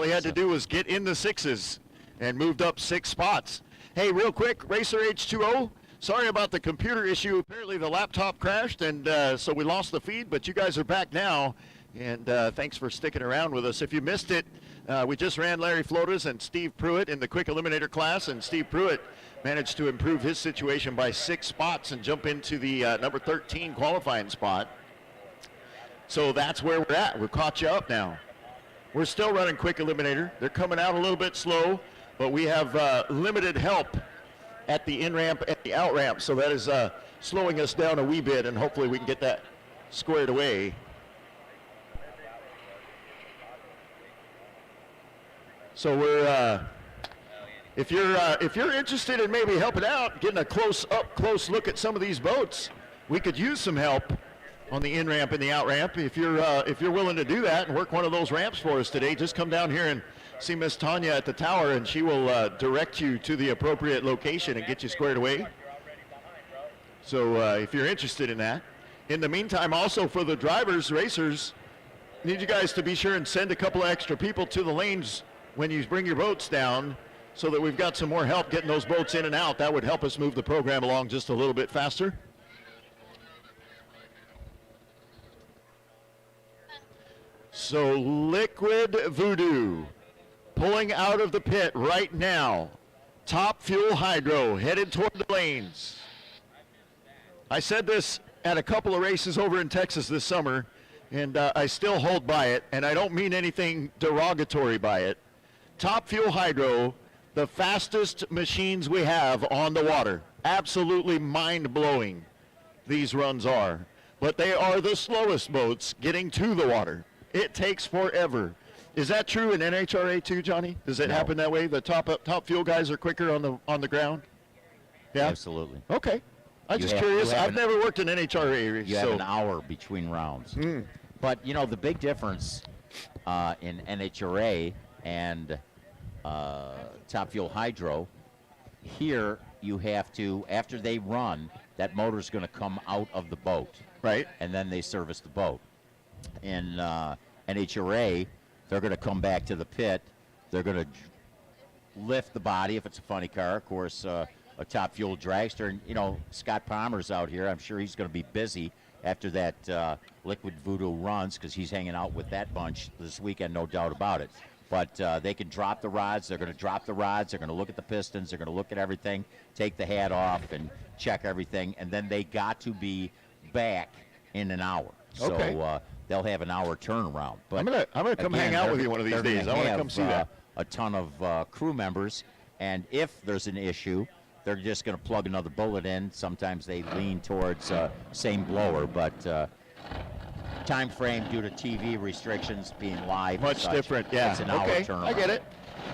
All he had to do was get in the sixes and moved up 6 spots. Hey, real quick, Racer H2O, sorry about the computer issue. Apparently the laptop crashed, and so we lost the feed, but you guys are back now, and thanks for sticking around with us. If you missed it, we just ran Larry Flotas and Steve Pruitt in the quick eliminator class, and Steve Pruitt managed to improve his situation by 6 spots and jump into the number 13 qualifying spot. So that's where we're at. We've caught you up now. We're still running quick eliminator. They're coming out a little bit slow, but we have limited help at the in-ramp and the out-ramp, so that is slowing us down a wee bit, and hopefully we can get that squared away. So we're, if you're interested in maybe helping out, getting a close look at some of these boats, we could use some help on the in-ramp and the out-ramp. If you're willing to do that and work one of those ramps for us today, just come down here and see Miss Tanya at the tower, and she will direct you to the appropriate location and get you squared away. So if you're interested in that. In the meantime, also for the drivers, racers, need you guys to be sure and send a couple of extra people to the lanes when you bring your boats down, so that we've got some more help getting those boats in and out. That would help us move the program along just a little bit faster. So Liquid Voodoo pulling out of the pit right now. Top Fuel Hydro headed toward the lanes. I said this at a couple of races over in Texas this summer, and I still hold by it, and I don't mean anything derogatory by it. Top Fuel Hydro, the fastest machines we have on the water. Absolutely mind-blowing these runs are. But they are the slowest boats getting to the water. It takes forever. Is that true in NHRA too, Johnny? Does it happen that way? The top fuel guys are quicker on the ground? Yeah? Absolutely. Okay. I'm just curious. I've never worked in NHRA. You have an hour between rounds. But, you know, the big difference in NHRA and Top Fuel Hydro, here you have to, after they run, that motor's going to come out of the boat. Right. And then they service the boat. In NHRA, they're going to come back to the pit. They're going to lift the body if it's a funny car. Of course, a Top Fuel dragster. And, you know, Scott Palmer's out here. I'm sure he's going to be busy after that Liquid Voodoo runs, because he's hanging out with that bunch this weekend, no doubt about it. But they can drop the rods. They're going to drop the rods. They're going to look at the pistons. They're going to look at everything, take the hat off, and check everything. And then they got to be back in an hour. Okay. So they'll have an hour turnaround. But I'm gonna come hang out with you one of these days. I want to come see that. A ton of crew members, and if there's an issue, they're just going to plug another bullet in. Sometimes they lean towards same blower, but time frame due to TV restrictions being live. Much different, yeah. It's an hour turnaround. I get it.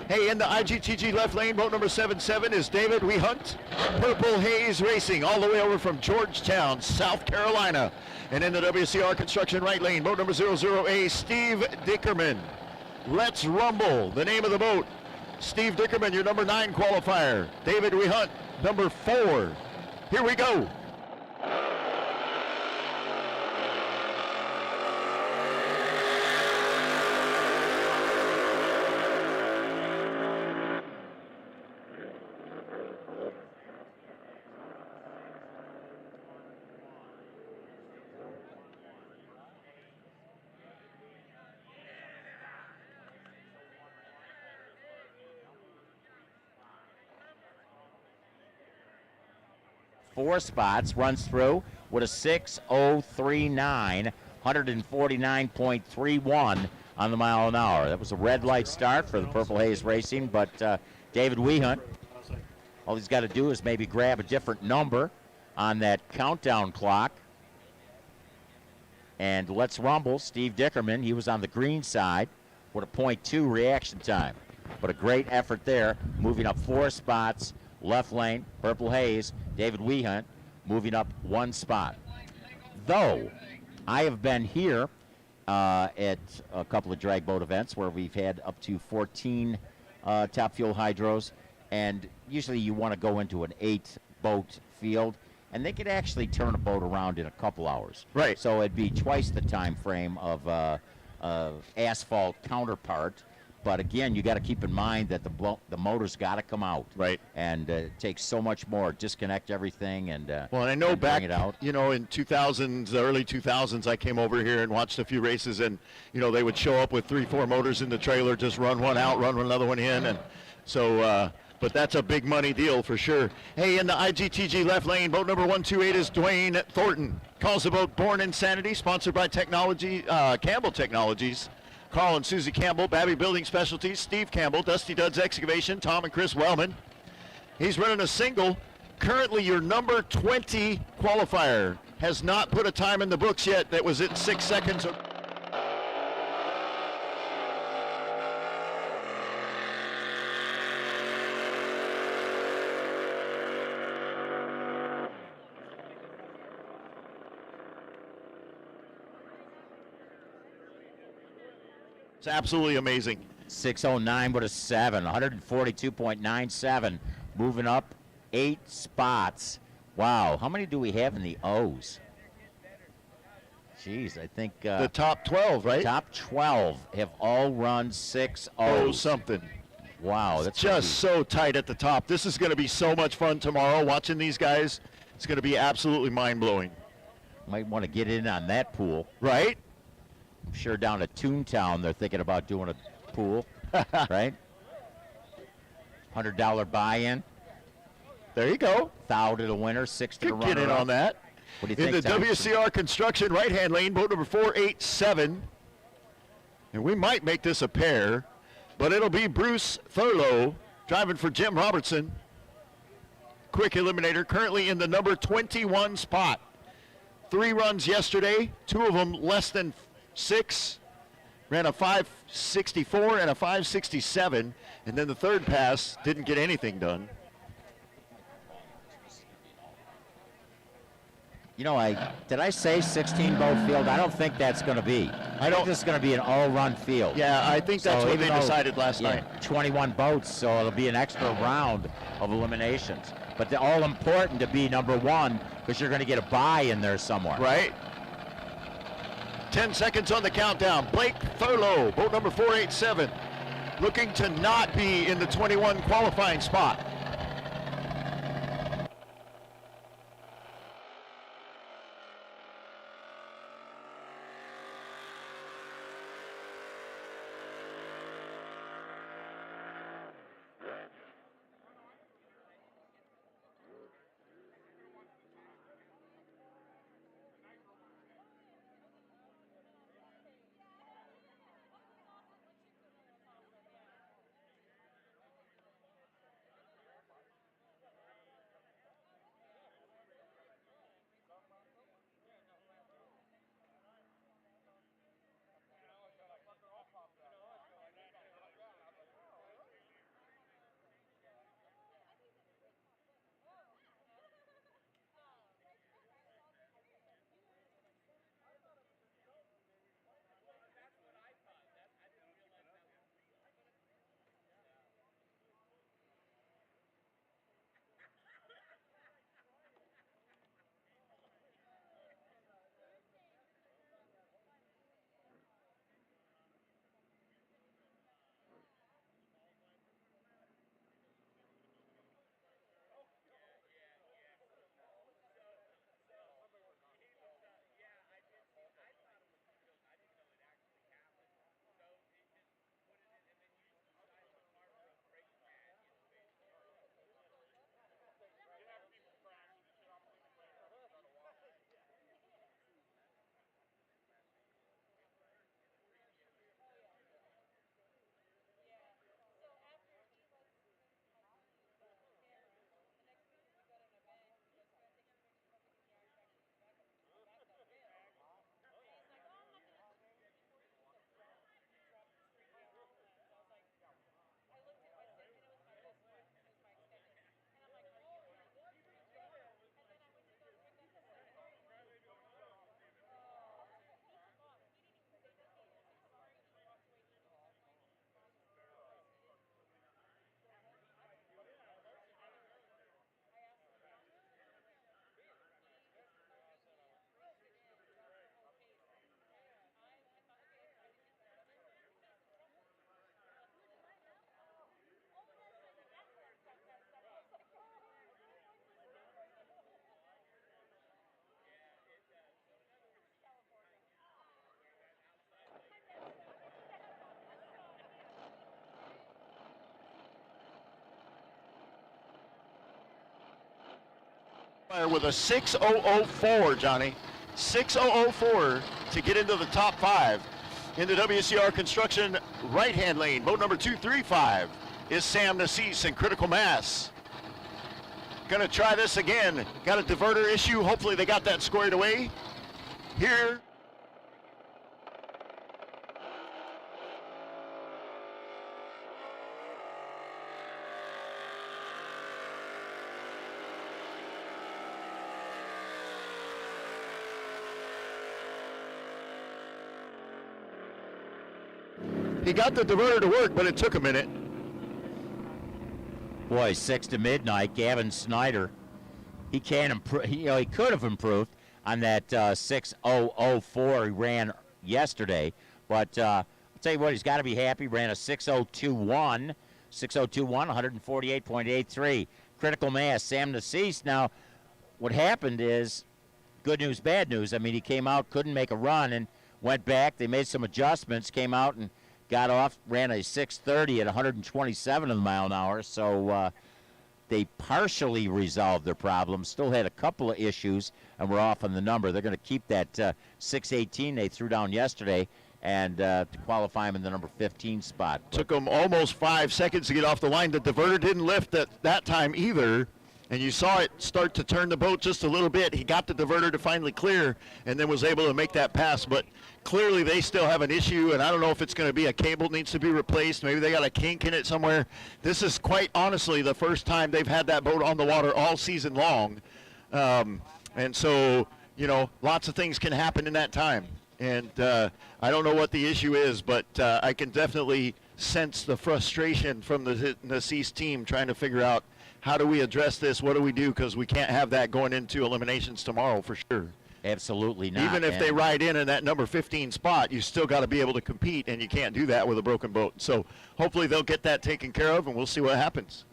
Hey, in the IGTG left lane, boat number 77 is David Wehunt, Purple Haze Racing, all the way over from Georgetown, South Carolina. And in the WCR Construction right lane, boat number 00A, Steve Dickerman. Let's Rumble, the name of the boat. Steve Dickerman, your number 9 qualifier. David Wehunt, number 4. Here we go. Four spots, runs through with a 6:039, 149.31 on the mile an hour. That was a red light start for the Purple Haze Racing, but David Wehunt, all he's got to do is maybe grab a different number on that countdown clock. And Let's Rumble, Steve Dickerman, he was on the green side with a .2 reaction time. But a great effort there, moving up 4 spots. Left lane, Purple Haze, David Wehunt moving up 1 spot. Though I have been here at a couple of drag boat events where we've had up to 14 Top Fuel Hydros, and usually you want to go into an 8-boat field, and they could actually turn a boat around in a couple hours. Right. So it'd be twice the time frame of asphalt counterpart. But again, you got to keep in mind that the motor's got to come out. Right. And it takes so much more. Disconnect everything and well, I know and back, bring it out. you know, in 2000s, the early 2000s, I came over here and watched a few races, and you know they would show up with 3-4 motors in the trailer, just run one out, run another one in, and so. But that's a big money deal for sure. Hey, in the IGTG left lane, boat number 128 is Dwayne Thornton. Calls the boat Born Insanity, sponsored by Campbell Technologies. Carl and Susie Campbell, Babby Building Specialties, Steve Campbell, Dusty Duds Excavation, Tom and Chris Wellman. He's running a single. Currently your number 20 qualifier has not put a time in the books yet that was at 6 seconds. It's absolutely amazing. 609 with a 7, 142.97, moving up 8 spots. Wow, how many do we have in the O's? Jeez, I think the top 12, right? Top 12 have all run 6 Oh, O's. something. Wow, that's just so tight at the top. This is going to be so much fun tomorrow watching these guys. It's going to be absolutely mind-blowing. Might want to get in on that pool. Right? I'm sure down at Toontown they're thinking about doing a pool, right? $100 buy-in. There you go. $1,000 to the winner, $6 to the runner. Get in on that. What do you in think, the Tom? WCR Construction right-hand lane, boat number 487. And we might make this a pair, but it'll be Bruce Thurlow driving for Jim Robertson. Quick eliminator, currently in the number 21 spot. 3 runs yesterday, 2 of them less than 6. Ran a 564 and a 567, and then the third pass didn't get anything done. You know, did I say 16-boat field? I don't think that's going to be. I think this is going to be an all-run field. Yeah, I think that's what they decided last night. 21 boats, so it'll be an extra round of eliminations. But they're all important to be number 1 because you're going to get a bye in there somewhere. Right. 10 seconds on the countdown. Blake Thurlow, boat number 487, looking to not be in the 21 qualifying spot. with a 6004, Johnny. 6004 to get into the top 5. In the WCR Construction right-hand lane, boat number 235 is Sam Nassis in Critical Mass. Gonna try this again. Got a diverter issue. Hopefully they got that squared away. Here. He got the diverter to work, but it took a minute. Boy, 6 to midnight, Gavin Snyder. He can't improve. He could have improved on that 6004 he ran yesterday. But I'll tell you what, he's got to be happy. Ran a 6021, 148.83. Critical Mass, Sam Nassis. Now, what happened is, good news, bad news. I mean, he came out, couldn't make a run, and went back. They made some adjustments, came out and got off, ran a 630 at 127 mile an hour. So they partially resolved their problems. Still had a couple of issues, and were off on the number. They're going to keep that 618 they threw down yesterday, and to qualify him in the number 15 spot. Took them almost 5 seconds to get off the line. The diverter didn't lift at that time either, and you saw it start to turn the boat just a little bit. He got the diverter to finally clear, and then was able to make that pass. But clearly they still have an issue, and I don't know if it's going to be a cable needs to be replaced. Maybe they got a kink in it somewhere. This is quite honestly the first time they've had that boat on the water all season long. And so, lots of things can happen in that time. And I don't know what the issue is, but I can definitely sense the frustration from the Nassis team trying to figure out, how do we address this? What do we do? Because we can't have that going into eliminations tomorrow for sure. Absolutely not. Even if they ride in that number 15 spot, you still got to be able to compete, and you can't do that with a broken boat. So hopefully they'll get that taken care of, and we'll see what happens.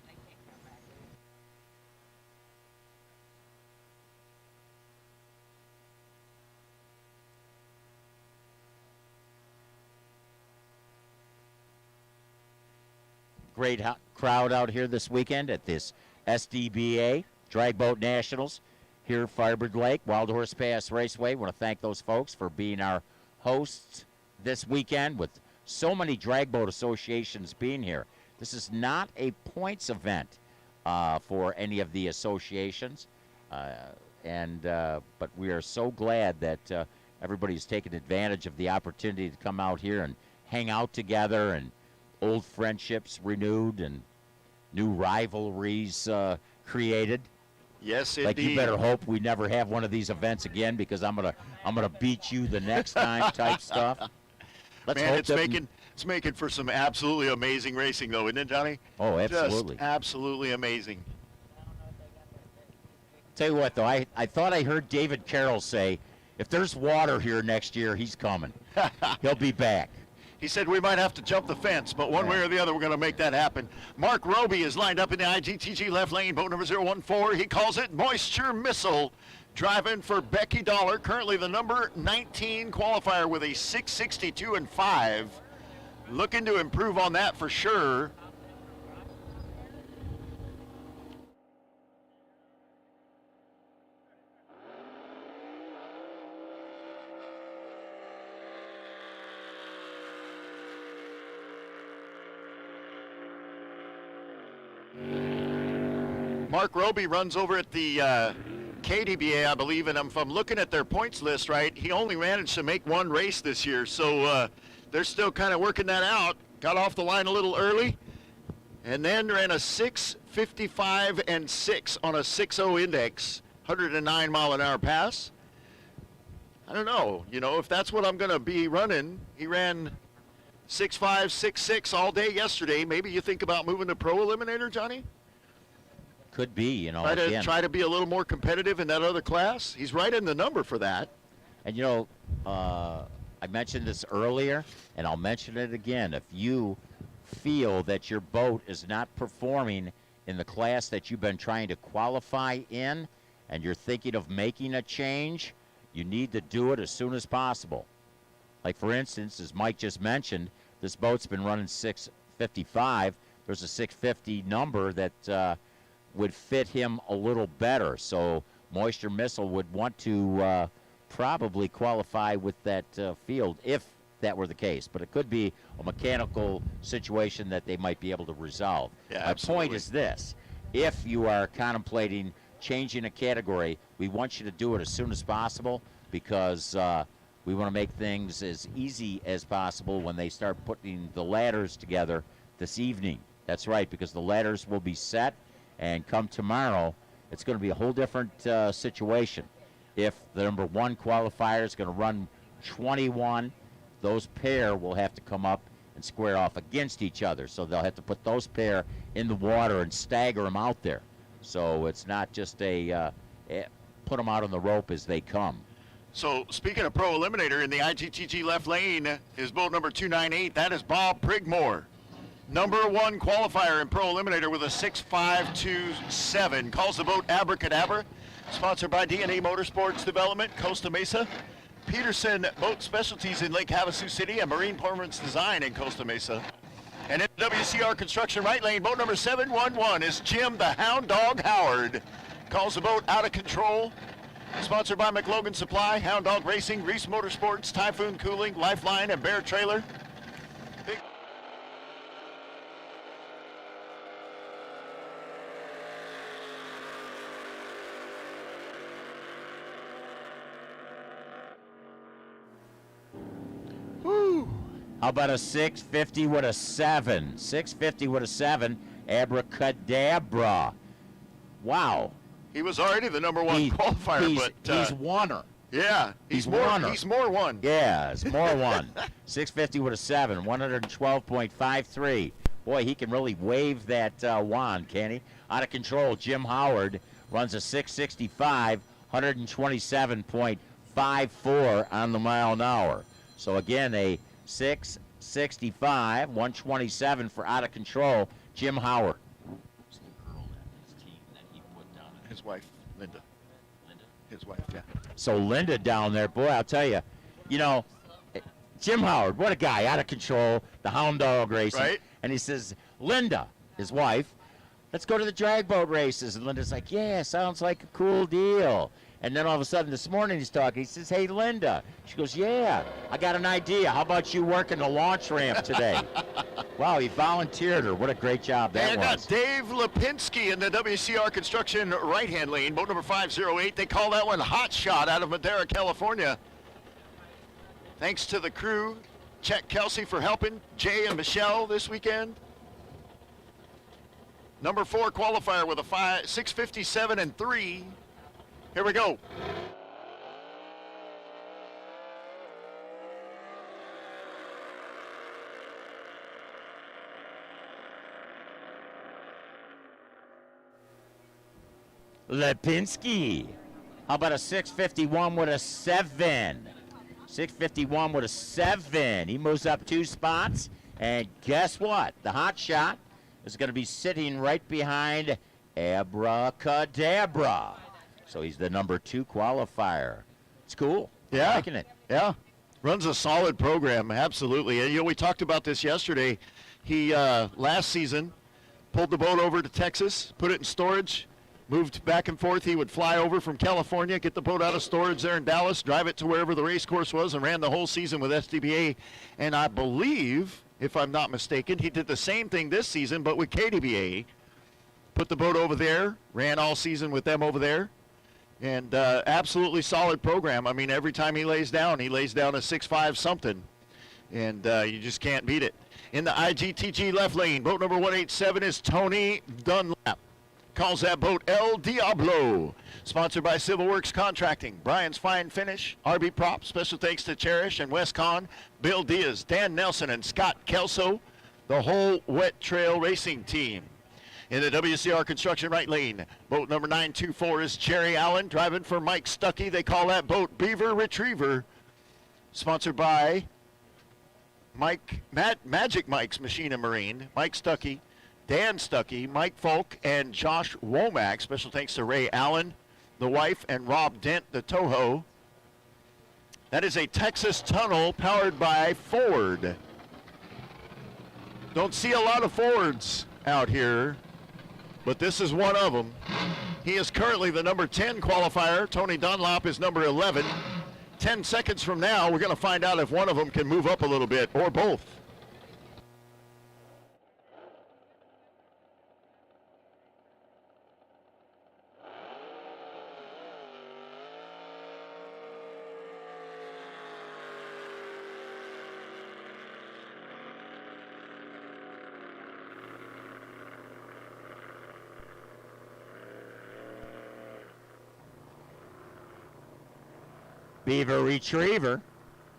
Great crowd out here this weekend at this SDBA Drag Boat Nationals here at Firebird Lake, Wild Horse Pass Raceway. I want to thank those folks for being our hosts this weekend with so many drag boat associations being here. This is not a points event for any of the associations, but we are so glad that everybody's taken advantage of the opportunity to come out here and hang out together, and old friendships renewed and new rivalries created. Yes, indeed. Like, you better hope we never have one of these events again, because I'm gonna beat you the next time type stuff. Let's hope it's making for some absolutely amazing racing, though, isn't it, Johnny? Oh, absolutely. Just absolutely amazing. Tell you what, though, I thought I heard David Carroll say, if there's water here next year, he's coming. He'll be back. He said we might have to jump the fence, but one way or the other, we're going to make that happen. Mark Roby is lined up in the IGTG left lane, boat number 014. He calls it Moisture Missile, driving for Becky Dollar, currently the number 19 qualifier with a 662 and 5. Looking to improve on that for sure. Mark Roby runs over at the KDBA, I believe, and if I'm looking at their points list right, he only managed to make one race this year, so they're still kind of working that out. Got off the line a little early, and then ran a 6:55 and 6 on a 6.0 index, 109 mile an hour pass. I don't know, if that's what I'm going to be running. He ran 6.5, 6.6 all day yesterday. Maybe you think about moving to Pro Eliminator, Johnny? Could be, Try to be a little more competitive in that other class. He's right in the number for that. And I mentioned this earlier, and I'll mention it again. If you feel that your boat is not performing in the class that you've been trying to qualify in, and you're thinking of making a change, you need to do it as soon as possible. Like, for instance, as Mike just mentioned, this boat's been running 655. There's a 650 number that would fit him a little better. So Moisture Missile would want to probably qualify with that field if that were the case. But it could be a mechanical situation that they might be able to resolve. Yeah, My absolutely. point is this. If you are contemplating changing a category, we want you to do it as soon as possible because we want to make things as easy as possible when they start putting the ladders together this evening. That's right, because the ladders will be set, and come tomorrow, it's going to be a whole different situation. If the number 1 qualifier is going to run 21, those pair will have to come up and square off against each other. So they'll have to put those pair in the water and stagger them out there. So it's not just put them out on the rope as they come. So speaking of Pro Eliminator, in the IGTG left lane is boat number 298. That is Bob Prigmore. Number 1 qualifier in Pro Eliminator with a 6.527. Calls the boat Abracadabra. Sponsored by DNA Motorsports Development, Costa Mesa. Peterson Boat Specialties in Lake Havasu City and Marine Performance Design in Costa Mesa. And in WCR Construction right lane, boat number 711 is Jim the Hound Dog Howard. Calls the boat Out of Control. Sponsored by McLogan Supply, Hound Dog Racing, Reese Motorsports, Typhoon Cooling, Lifeline, and Bear Trailer. Woo! How about a 650 with a 7? 650 with a 7, Abracadabra. Wow. He was already the number 1 qualifier, but he's one-er. yeah, he's more one. Yeah, it's more one. 650 with a 7, 112.53. Boy, he can really wave that wand, can he? Out of control, Jim Howard runs a 665, 127.54 on the mile an hour. So again, a 665, 127 for Out of Control, Jim Howard. Who's the girl that his team that he put down? His wife, Linda. Linda? His wife, yeah. So Linda down there, boy, I'll tell you, Jim Howard, what a guy, Out of Control, the Hound Dog Racing. Right. And he says, Linda, his wife, let's go to the drag boat races. And Linda's like, yeah, sounds like a cool deal. And then all of a sudden this morning he's talking. He says, hey, Linda. She goes, yeah, I got an idea. How about you working the launch ramp today? Wow, he volunteered her. What a great job that And was. Dave Lipinski in the WCR Construction right-hand lane, boat number 508. They call that one Hot Shot out of Madera, California. Thanks to the crew. Check Kelsey for helping Jay and Michelle this weekend. Number 4 qualifier with a 657 and 3. Here we go. Lipinski. How about a 651 with a 7? 651 with a 7. He moves up 2 spots. And guess what? The hot shot is going to be sitting right behind Abracadabra. So he's the number 2 qualifier. It's cool. Yeah. I'm liking it. Yeah. Runs a solid program, absolutely. And, we talked about this yesterday. He, last season, pulled the boat over to Texas, put it in storage, moved back and forth. He would fly over from California, get the boat out of storage there in Dallas, drive it to wherever the race course was, and ran the whole season with SDBA. And I believe, if I'm not mistaken, he did the same thing this season, but with KDBA. Put the boat over there, ran all season with them over there. And absolutely solid program. I mean, every time he lays down a 6.5 something. And you just can't beat it. In the IGTG left lane, boat number 187 is Tony Dunlap. Calls that boat El Diablo. Sponsored by Civil Works Contracting, Brian's Fine Finish, RB Prop. Special thanks to Cherish and Wes Con, Bill Diaz, Dan Nelson, and Scott Kelso. The whole Wet Trail Racing team. In the WCR Construction right lane, boat number 924 is Jerry Allen, driving for Mike Stuckey. They call that boat Beaver Retriever. Sponsored by Magic Mike's Machine and Marine, Mike Stuckey, Dan Stuckey, Mike Folk, and Josh Womack. Special thanks to Ray Allen, the wife, and Rob Dent, the Toho. That is a Texas tunnel powered by Ford. Don't see a lot of Fords out here, but this is one of them. He is currently the number 10 qualifier. Tony Dunlop is number 11. 10 seconds from now, we're going to find out if one of them can move up a little bit, or both. Beaver Retriever,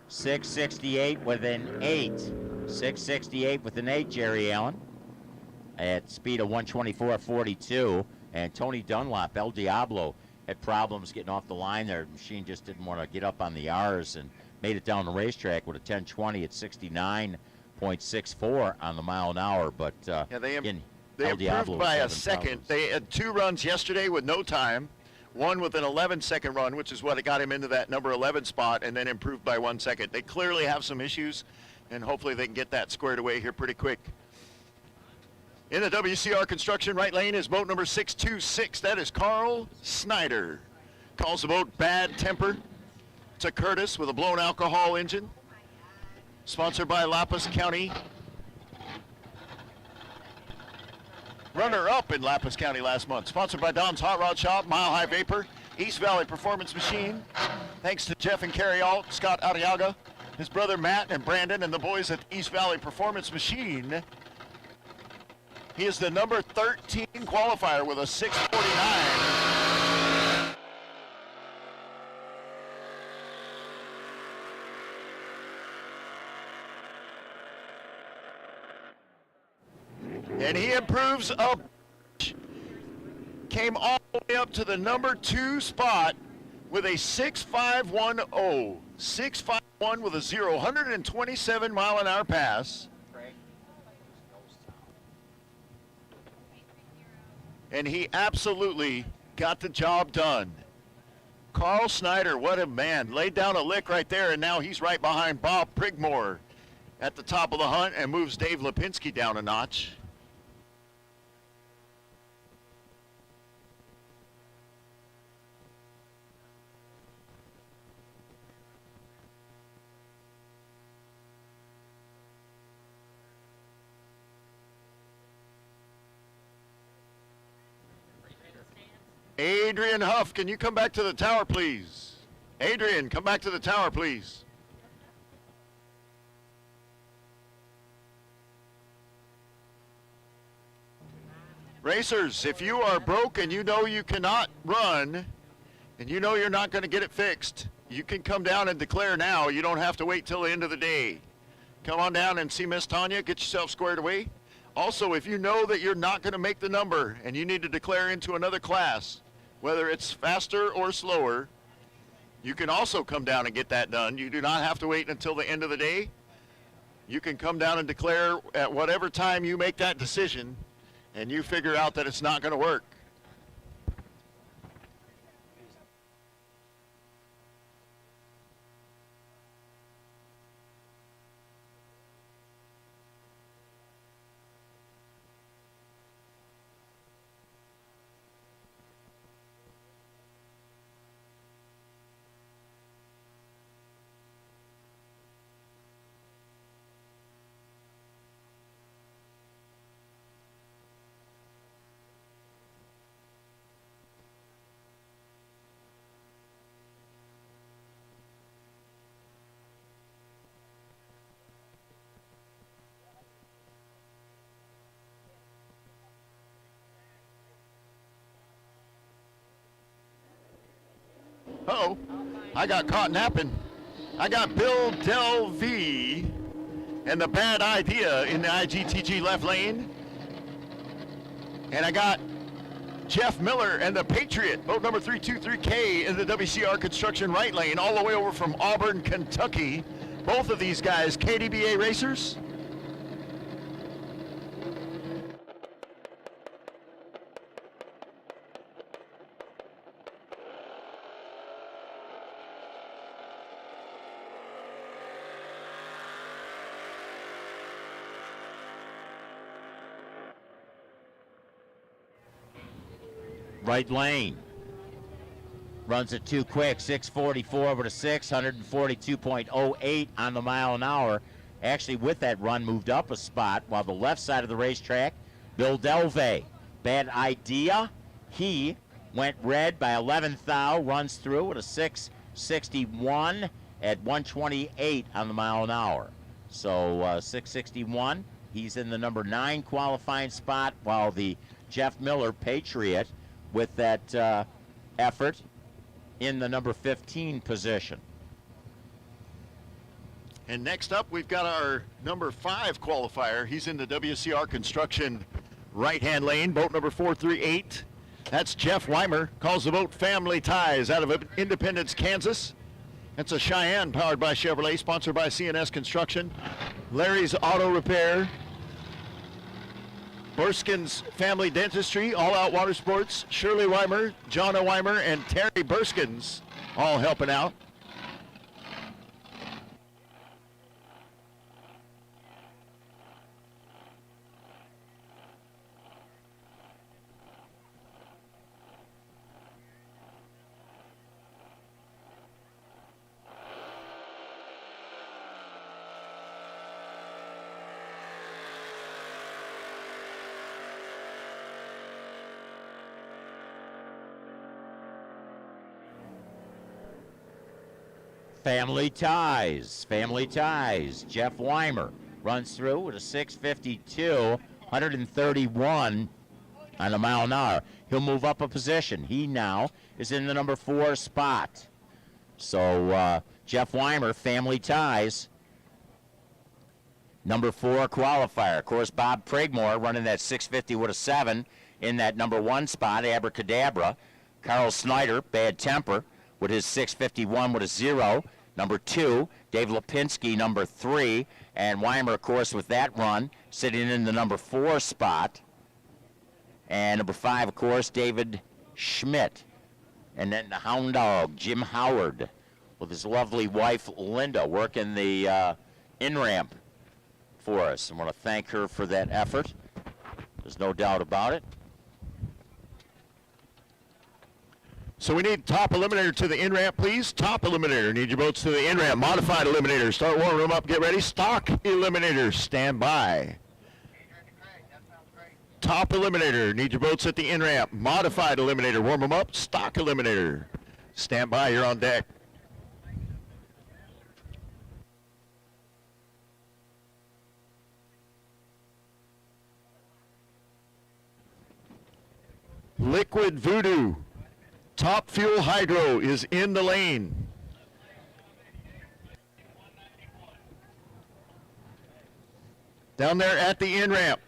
668 with an 8. 668 with an 8, Jerry Allen. At speed of 124.42. And Tony Dunlop, El Diablo, had problems getting off the line there. The machine just didn't want to get up on the R's and made it down the racetrack with a 1020 at 69.64 on the mile an hour. But yeah, they El improved Diablo by a having second. problems. They had 2 runs yesterday with no time. One with an 11-second run, which is what got him into that number 11 spot, and then improved by 1 second. They clearly have some issues, and hopefully they can get that squared away here pretty quick. In the WCR Construction right lane is boat number 626. That is Carl Snyder. Calls the boat Bad Temper. It's a Curtis with a blown alcohol engine. Sponsored by Lapis County. Runner-up in Lapis County last month. Sponsored by Don's Hot Rod Shop, Mile High Vapor, East Valley Performance Machine. Thanks to Jeff and Carrie Alt, Scott Arriaga, his brother Matt and Brandon, and the boys at East Valley Performance Machine. He is the number 13 qualifier with a 649. And he improves up. Came all the way up to the number 2 spot with a 6.510. 6.51 with a 127 mile an hour pass. And he absolutely got the job done. Carl Snyder, what a man. Laid down a lick right there, and now he's right behind Bob Prigmore at the top of the hunt and moves Dave Lipinski down a notch. Adrian Huff, can you come back to the tower, please? Adrian, come back to the tower, please. Racers, if you are broke and you know you cannot run, and you know you're not going to get it fixed, you can come down and declare now. You don't have to wait till the end of the day. Come on down and see Miss Tanya, get yourself squared away. Also, if you know that you're not going to make the number and you need to declare into another class, whether it's faster or slower, you can also come down and get that done. You do not have to wait until the end of the day. You can come down and declare at whatever time you make that decision and you figure out that it's not going to work. Uh-oh, I got caught napping. I got Bill Del V and the Bad Idea in the IGTG left lane. And I got Jeff Miller and the Patriot, boat number 323K in the WCR Construction right lane, all the way over from Auburn, Kentucky. Both of these guys, KDBA racers. Right lane. Runs it too quick, 6:44 over to 6, 142.08 on the mile an hour. Actually, with that run, moved up a spot, while the left side of the racetrack, Bill Delvey. Bad idea. He went red by 11th thou, runs through at a 6:61 at 128 on the mile an hour. So 6:61, he's in the number 9 qualifying spot, while the Jeff Miller Patriot with that effort in the number 15 position. And next up, we've got our number 5 qualifier. He's in the WCR Construction right-hand lane, boat number 438. That's Jeff Weimer, calls the boat Family Ties out of Independence, Kansas. That's a Cheyenne powered by Chevrolet, sponsored by CNS Construction, Larry's Auto Repair, Burskin's Family Dentistry, All Out Water Sports, Shirley Weimer, Jonna Weimer, and Terry Burskins all helping out. Family Ties. Family Ties. Jeff Weimer runs through with a 6:52, 131 on a mile an hour. He'll move up a position. He now is in the number 4 spot. So Jeff Weimer, Family Ties, number 4 qualifier. Of course, Bob Prigmore running that 6:50 with a 7 in that number 1 spot, Abracadabra. Carl Snyder, Bad Temper, with his 6:51 with a 0. Number 2, Dave Lipinski, number 3. And Weimer, of course, with that run, sitting in the number 4 spot. And number 5, of course, David Schmidt. And then the Hound Dog, Jim Howard, with his lovely wife, Linda, working the in-ramp for us. I want to thank her for that effort. There's no doubt about it. So we need top eliminator to the in-ramp, please. Top eliminator, need your boats to the in-ramp. Modified eliminator, start warming them up, get ready. Stock eliminator, stand by. Top eliminator, need your boats at the in-ramp. Modified eliminator, warm them up. Stock eliminator, stand by, you're on deck. Liquid Voodoo. Top Fuel Hydro is in the lane. Down there at the in-ramp.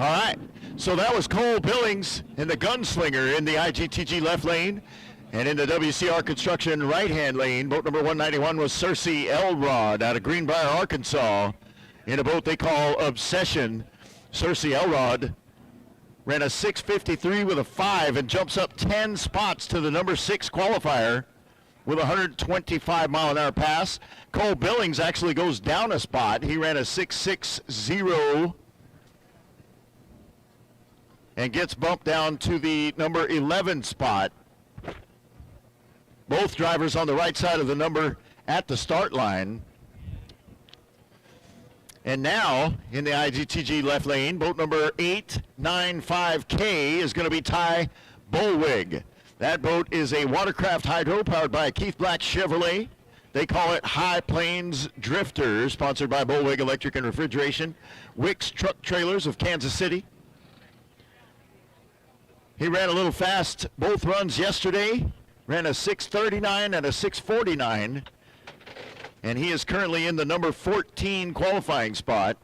All right, so that was Cole Billings in the Gunslinger in the IGTG left lane. And in the WCR Construction right-hand lane, boat number 191 was Cersei Elrod out of Greenbrier, Arkansas, in a boat they call Obsession. Cersei Elrod ran a 6:53 with a 5 and jumps up 10 spots to the number 6 qualifier with a 125-mile-an-hour pass. Cole Billings actually goes down a spot. He ran a 6:60 and gets bumped down to the number 11 spot. Both drivers on the right side of the number at the start line. And now, in the IGTG left lane, boat number 895K is going to be Ty Bullwig. That boat is a watercraft hydro powered by Keith Black Chevrolet. They call it High Plains Drifter, sponsored by Bullwig Electric and Refrigeration, Wicks Truck Trailers of Kansas City. He ran a little fast both runs yesterday, ran a 6:39 and a 6:49, and he is currently in the number 14 qualifying spot.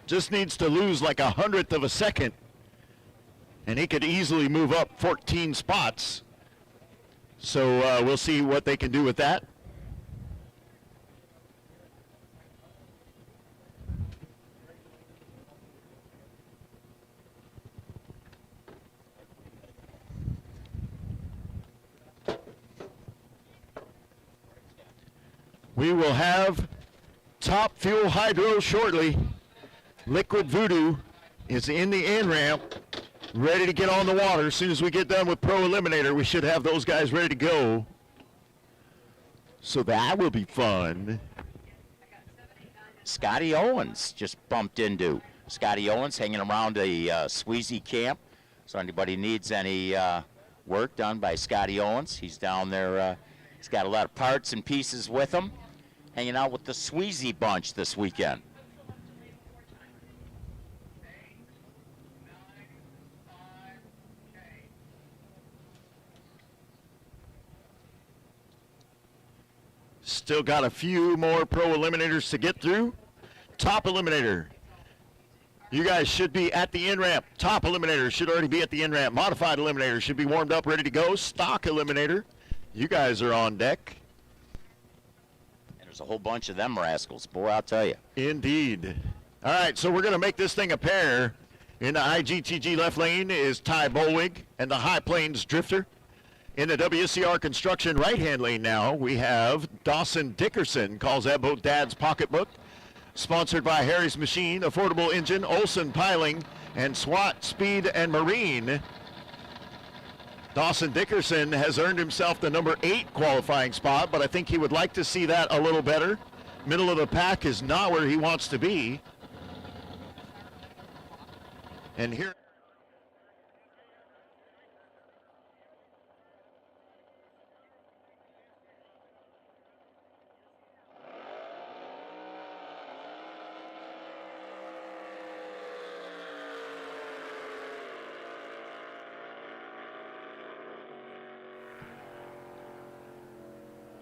Just needs to lose like 1/100th of a second, and he could easily move up 14 spots. So we'll see what they can do with that. We will have Top Fuel Hydro shortly. Liquid Voodoo is in the in-ramp, ready to get on the water. As soon as we get done with Pro Eliminator, we should have those guys ready to go. So that will be fun. Scotty Owens just bumped into. Scotty Owens hanging around a Sweezy camp. So anybody needs any work done by Scotty Owens, he's down there. He's got a lot of parts and pieces with him, hanging out with the Sweezy bunch this weekend. Still got a few more Pro Eliminators to get through. Top Eliminator. You guys should be at the in-ramp. Top Eliminator should already be at the in-ramp. Modified Eliminator should be warmed up, ready to go. Stock Eliminator. You guys are on deck. And there's a whole bunch of them rascals. Boy, I'll tell you. Indeed. All right, so we're going to make this thing a pair. In the IGTG left lane is Ty Bullwig and the High Plains Drifter. In the WCR Construction right-hand lane now, we have Dawson Dickerson, calls that boat Dad's Pocketbook. Sponsored by Harry's Machine, Affordable Engine, Olson Piling, and SWAT Speed and Marine. Dawson Dickerson has earned himself the number 8 qualifying spot, but I think he would like to see that a little better. Middle of the pack is not where he wants to be. And here...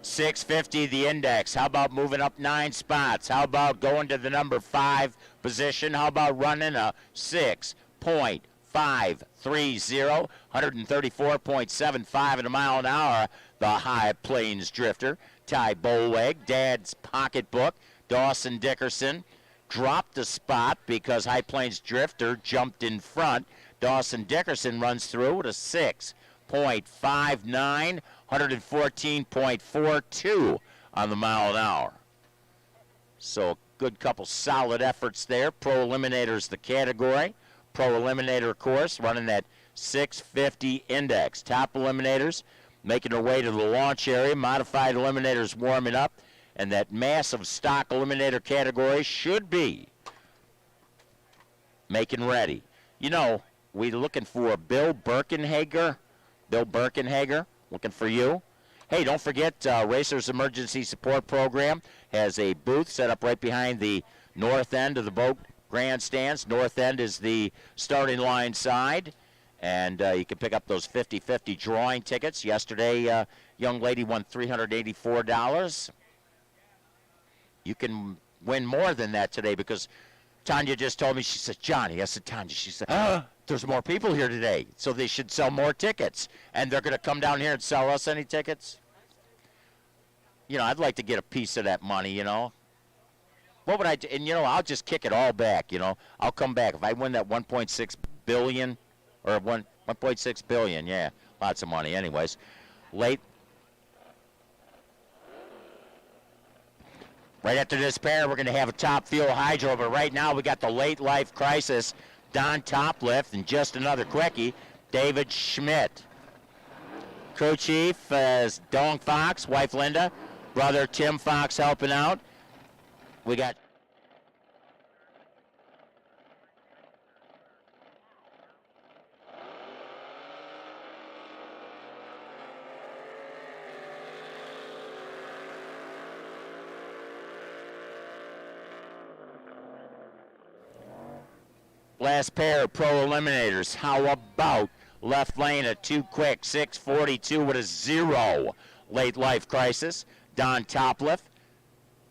$650 the index. How about moving up 9 spots? How about going to the number 5 position? How about running a 6.530, 134.75 in a mile an hour? The High Plains Drifter. Ty Bullwig, Dad's Pocketbook, Dawson Dickerson dropped a spot because High Plains Drifter jumped in front. Dawson Dickerson runs through with a 6.59, 114.42 on the mile an hour. So a good couple solid efforts there. Pro Eliminator's the category. Pro Eliminator, of course, running that 650 index. Top Eliminators making their way to the launch area. Modified Eliminators warming up. And that massive stock Eliminator category should be making ready. You know, we're looking for Bill Birkenhager. Bill Birkenhager, looking for you. Hey, don't forget, Racers Emergency Support Program has a booth set up right behind the north end of the boat grandstands. North end is the starting line side, and you can pick up those 50-50 drawing tickets. Yesterday, a young lady won $384. You can win more than that today because Tanya just told me, she said, Johnny, I said, Tanya, she said, there's more people here today, so they should sell more tickets. And they're going to come down here and sell us any tickets? You know, I'd like to get a piece of that money, you know. What would I do? And, you know, I'll just kick it all back, you know. I'll come back. If I win that 1.6 billion, or 1.6 billion, yeah, lots of money. Anyways, late. Right after this pair, we're going to have a Top Fuel Hydro, but right now we got the Late Life Crisis, Don Toplift, and just another quickie, David Schmidt. Crew chief is Dong Fox, wife Linda, brother Tim Fox helping out. We got last pair of pro eliminators. How about left lane a 2 quick, 6:42 with a 0 late life crisis. Don Topliff,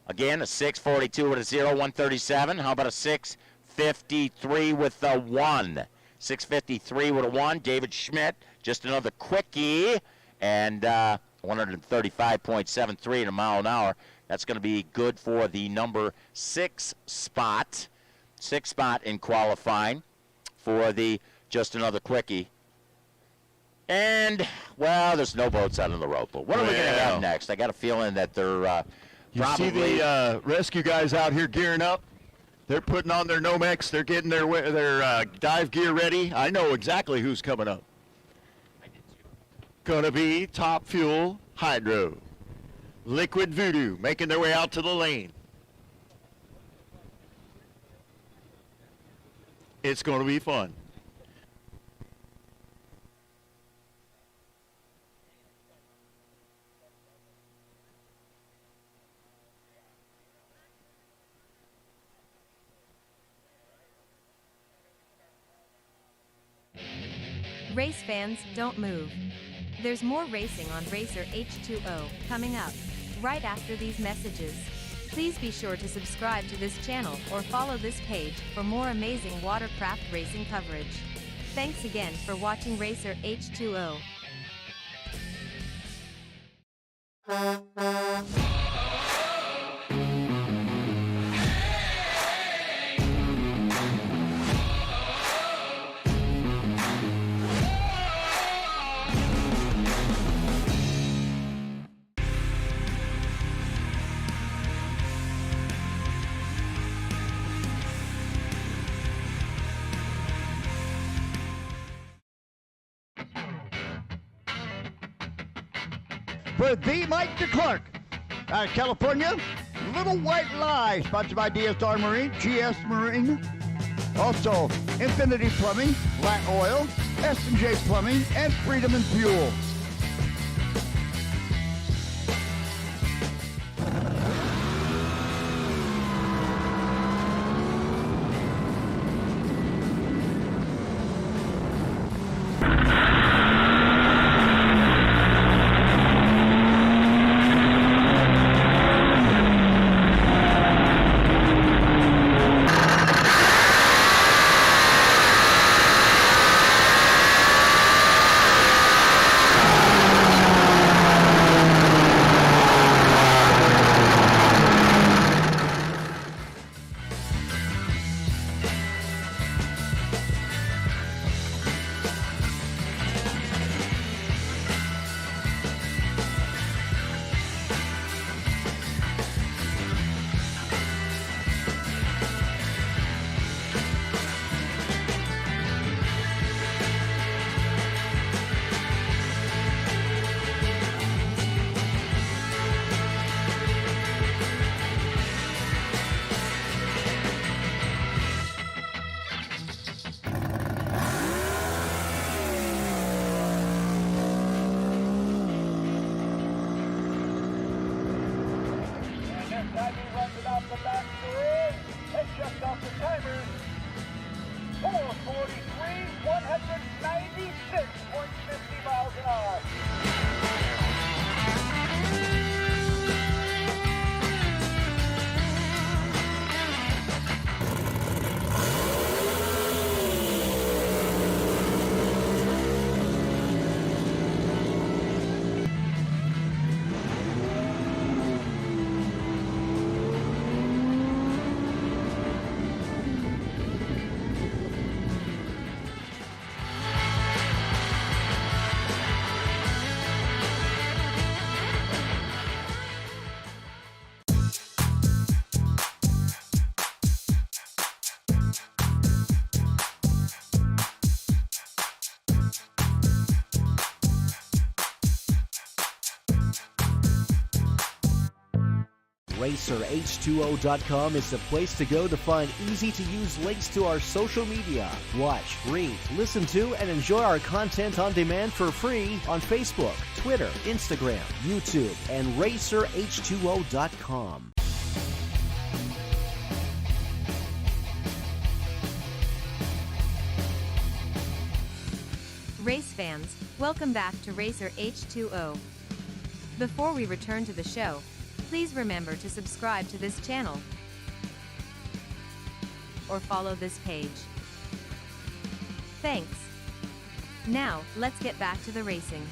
again a 6:42 with a 0, 137. How about a 6:53 with a 1? 6:53 with a 1. David Schmidt, just another quickie, and 135.73 in a mile an hour. That's going to be good for the number 6 spot. 6th spot in qualifying for the just another quickie. And, well, there's no boats out on the rope. But what are we going to have next? I got a feeling that they're you see the rescue guys out here gearing up. They're putting on their Nomex. They're getting their dive gear ready. I know exactly who's coming up. Going to be Top Fuel Hydro. Liquid Voodoo making their way out to the lane. It's going to be fun. Race fans, don't move. There's more racing on Racer H2O coming up right after these messages. Please be sure to subscribe to this channel or follow this page for more amazing watercraft racing coverage. Thanks again for watching Racer H2O. For the Mike DeClark, out of California, Little White Lie, sponsored by DSR Marine, GS Marine, also Infinity Plumbing, Lat Oil, S&J Plumbing, and Freedom and Fuel. RacerH2O.com is the place to go to find easy-to-use links to our social media. Watch, read, listen to, and enjoy our content on demand for free on Facebook, Twitter, Instagram, YouTube, and RacerH2O.com. Race fans, welcome back to Racer H2O. Before we return to the show, please remember to subscribe to this channel or follow this page. Thanks. Now, let's get back to the racing.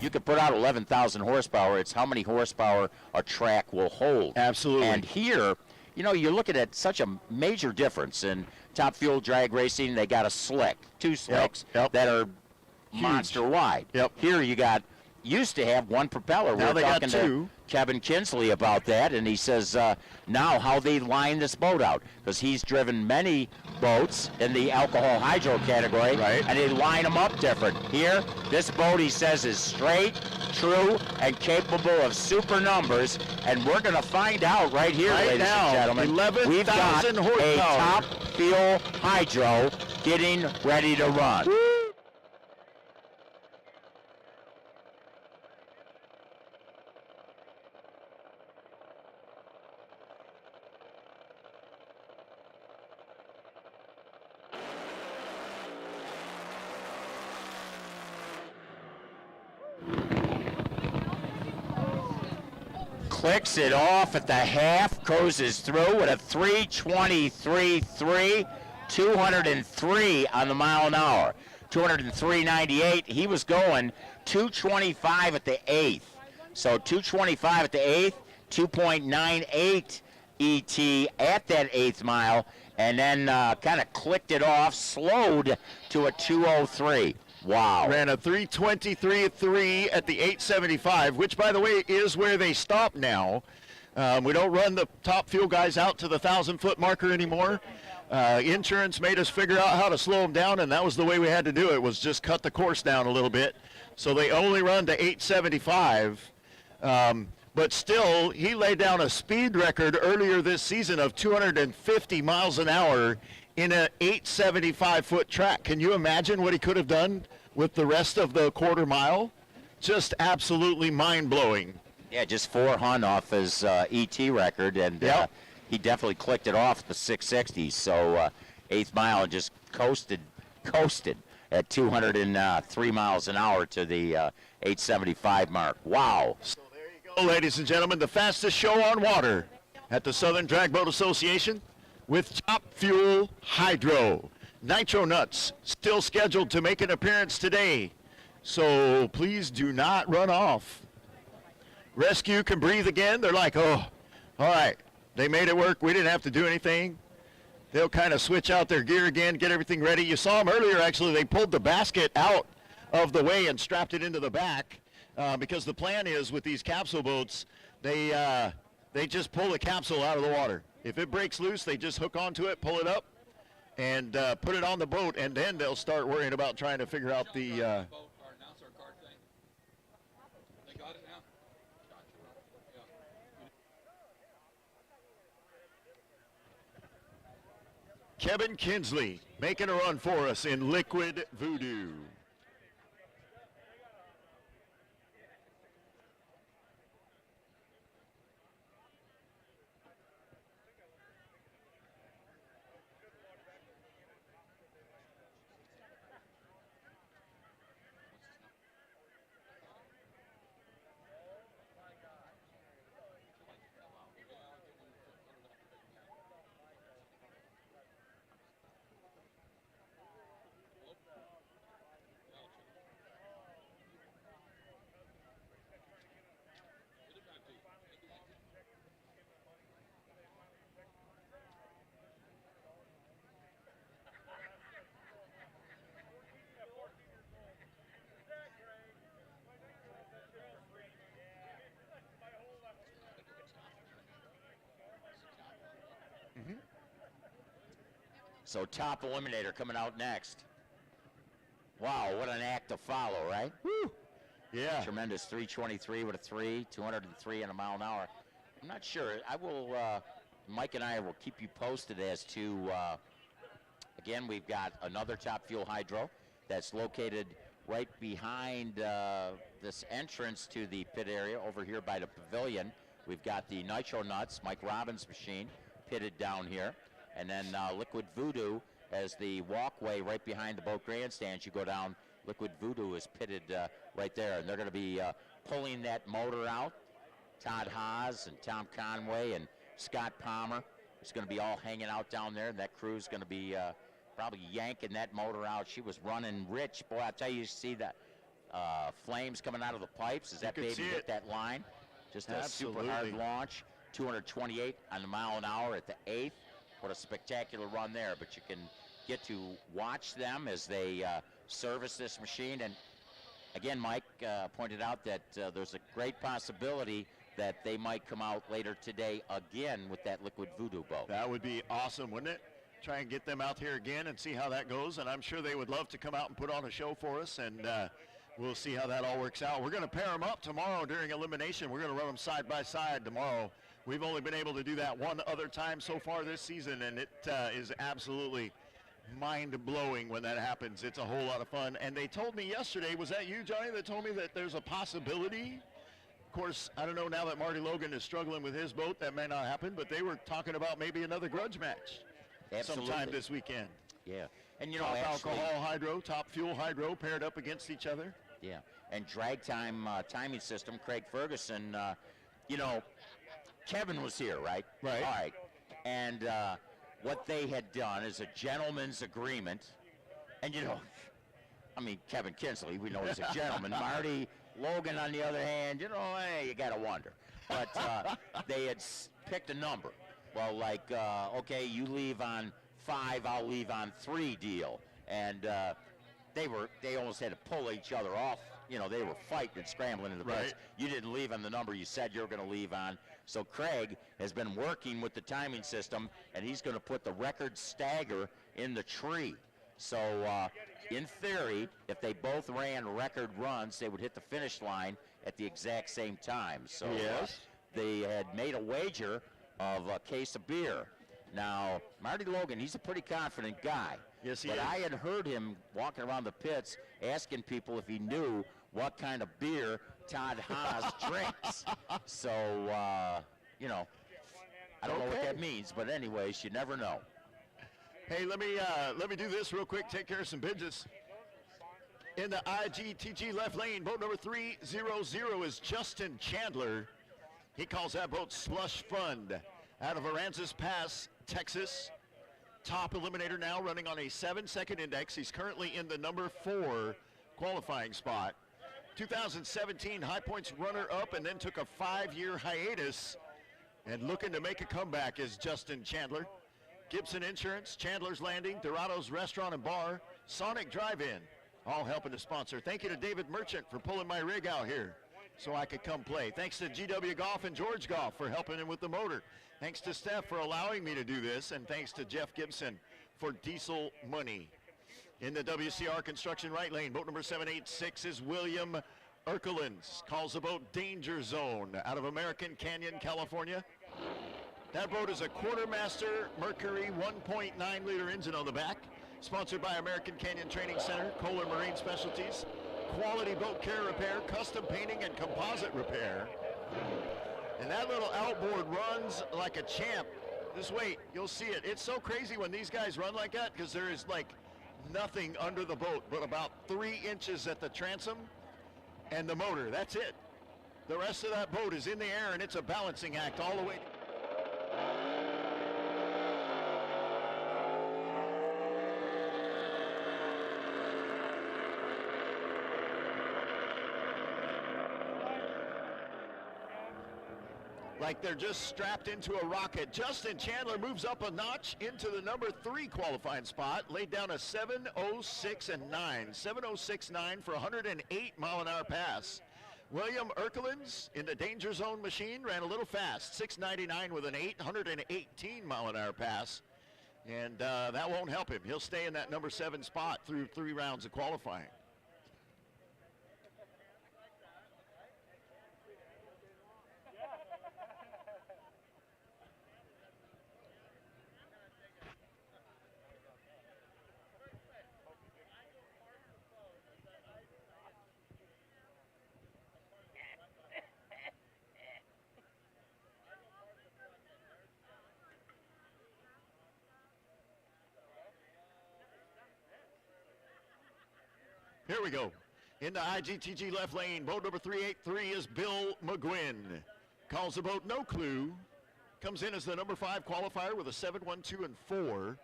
You could put out 11,000 horsepower. It's how many horsepower a track will hold. Absolutely. And here, you know, you're looking at such a major difference in top fuel drag racing. They got a slick, two slicks Yep. that are monster wide. Yep. Here you used to have one propeller. Now We're they got talking two. to Kevin Kinsley about that, and he says now how they line this boat out, because he's driven many boats in the alcohol hydro category, Right. and they line them up different. Here, this boat, he says, is straight, true, and capable of super numbers, and we're going to find out right here, Right ladies now, and gentlemen. 11,000 We've got a horsepower. top fuel hydro getting ready to run. Clicks it off at the half, cruises through with a 3:23.3, 203 on the mile an hour, 203.98. He was going 225 at the eighth. So 225 at the eighth, 2.98 ET at that eighth mile, and then kind of clicked it off, slowed to a 203. Wow. Ran a 3:23.3 at the 875, which, by the way, is where they stop now. We don't run the top fuel guys out to the 1,000-foot marker anymore. Insurance made us figure out how to slow them down, and that was the way we had to do it, was just cut the course down a little bit. So they only run to 875. But still, he laid down a speed record earlier this season of 250 miles an hour in an 875-foot track. Can you imagine what he could have done with the rest of the quarter mile? Just absolutely mind-blowing. Yeah, just 400 off his ET record, and Yep. he definitely clicked it off the 660s. So eighth mile just coasted at 203 miles an hour to the 875 mark. Wow. So there you go, ladies and gentlemen, the fastest show on water at the Southern Drag Boat Association with Top Fuel Hydro. Nitro Nuts still scheduled to make an appearance today, so please do not run off. Rescue can breathe again. They're like, oh, all right, they made it work. We didn't have to do anything. They'll kind of switch out their gear again, get everything ready. You saw them earlier, actually. They pulled the basket out of the way and strapped it into the back because the plan is with these capsule boats, they just pull the capsule out of the water. If it breaks loose, they just hook onto it, pull it up, and put it on the boat, and then they'll start worrying about trying to figure out the Kevin Kinsley making a run for us in Liquid Voodoo. So top eliminator coming out next. Wow, what an act to follow, right? Woo. Yeah. Tremendous 323 with a 3, 203 in a mile an hour. I'm not sure. I will, Mike and I will keep you posted as to, again, we've got another Top Fuel Hydro that's located right behind this entrance to the pit area over here by the pavilion. We've got the Nitro Nuts, Mike Robbins' machine, pitted down here. And then Liquid Voodoo as the walkway right behind the boat grandstands. You go down, Liquid Voodoo is pitted right there. And they're going to be pulling that motor out. Todd Haas and Tom Conway and Scott Palmer. It's going to be all hanging out down there. And that crew's going to be probably yanking that motor out. She was running rich. Boy, I tell you, you see that flames coming out of the pipes as that baby hit that line. Just a super hard launch. 228 on the mile an hour at the 8th. What a spectacular run there. But you can get to watch them as they service this machine. And again, Mike pointed out that there's a great possibility that they might come out later today again with that Liquid Voodoo boat. That would be awesome, wouldn't it? Try and get them out here again and see how that goes. And I'm sure they would love to come out and put on a show for us. And we'll see how that all works out. We're going to pair them up tomorrow during elimination. We're going to run them side by side tomorrow. We've only been able to do that one other time so far this season, and it is absolutely mind-blowing when that happens. It's a whole lot of fun. And they told me yesterday, was that you, Johnny, that told me that there's a possibility? Of course, I don't know, now that Marty Logan is struggling with his boat, that may not happen, but they were talking about maybe another grudge match sometime this weekend. Yeah. And, you know, top actually, alcohol hydro, top fuel hydro paired up against each other. Yeah. And drag time timing system, Craig Ferguson, you know, Kevin was here, right? Right. All right. And what they had done is a gentleman's agreement. And, you know, I mean, Kevin Kinsley, we know he's a gentleman. Marty Logan, on the other hand, you know, you got to wonder. But they had picked a number. Well, like, okay, you leave on 5, I'll leave on 3 deal. And they almost had to pull each other off. You know, they were fighting and scrambling in the pits. You didn't leave on the number you said you were going to leave on. So Craig has been working with the timing system, and he's going to put the record stagger in the tree. So in theory, if they both ran record runs, they would hit the finish line at the exact same time. So they had made a wager of a case of beer. Now, Marty Logan, he's a pretty confident guy. Yes, he is. But I had heard him walking around the pits asking people if he knew what kind of beer Todd Haas drinks. So, you know, I don't know what that means, but anyways, you never know. Hey, let me do this real quick. Take care of some business. In the IGTG left lane, boat number 300 is Justin Chandler. He calls that boat Slush Fund out of Aransas Pass, Texas. Top eliminator now, running on a 7-second index. He's currently in the number 4 qualifying spot. 2017 High Points runner-up and then took a 5-year hiatus. And looking to make a comeback is Justin Chandler. Gibson Insurance, Chandler's Landing, Dorado's Restaurant and Bar, Sonic Drive-In, all helping to sponsor. Thank you to David Merchant for pulling my rig out here so I could come play. Thanks to GW Golf and George Golf for helping him with the motor. Thanks to Steph for allowing me to do this, and thanks to Jeff Gibson for diesel money. In the WCR Construction right lane, boat number 786 is William Erkelins. Calls the boat Danger Zone out of American Canyon, California. That boat is a Quartermaster Mercury 1.9 liter engine on the back. Sponsored by American Canyon Training Center, Kohler Marine Specialties, Quality Boat Care Repair, Custom Painting and Composite Repair. And that little outboard runs like a champ. Just wait, you'll see it. It's so crazy when these guys run like that because there is like nothing under the boat but about 3 inches at the transom and the motor. That's it. The rest of that boat is in the air and it's a balancing act all the way. Like they're just strapped into a rocket. Justin Chandler moves up a notch into the number 3 qualifying spot, laid down a 7:06.9. 7:06.9 for a 108-mile-an-hour pass. William Erkelins in the Danger Zone machine ran a little fast, 6:99 with an 818-mile-an-hour pass. And that won't help him. He'll stay in that number 7 spot through 3 rounds of qualifying. Here we go. Into IGTG left lane. Boat number 383 is Bill McGuinn. Calls the boat No Clue. Comes in as the number 5 qualifier with a 7, 1, 2, and 4.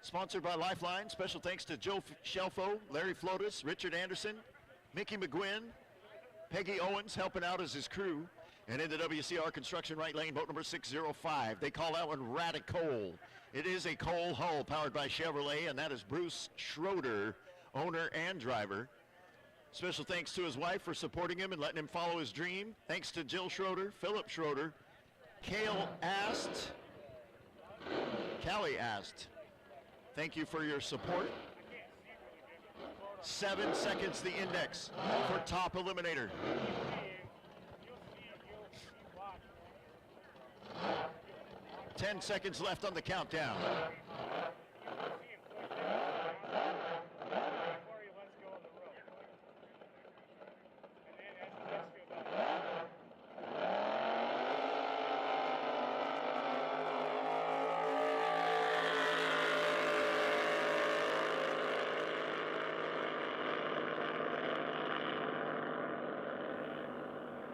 Sponsored by Lifeline. Special thanks to Joe Shelfo, Larry Flotus, Richard Anderson, Mickey McGuinn, Peggy Owens helping out as his crew. And in the WCR construction right lane, boat number 605. They call that one Radical. It is a coal hull powered by Chevrolet, and that is Bruce Schroeder, owner and driver. Special thanks to his wife for supporting him and letting him follow his dream. Thanks to Jill Schroeder, Philip Schroeder, Callie Ast. Thank you for your support. 7 seconds the index for top eliminator. 10 seconds left on the countdown.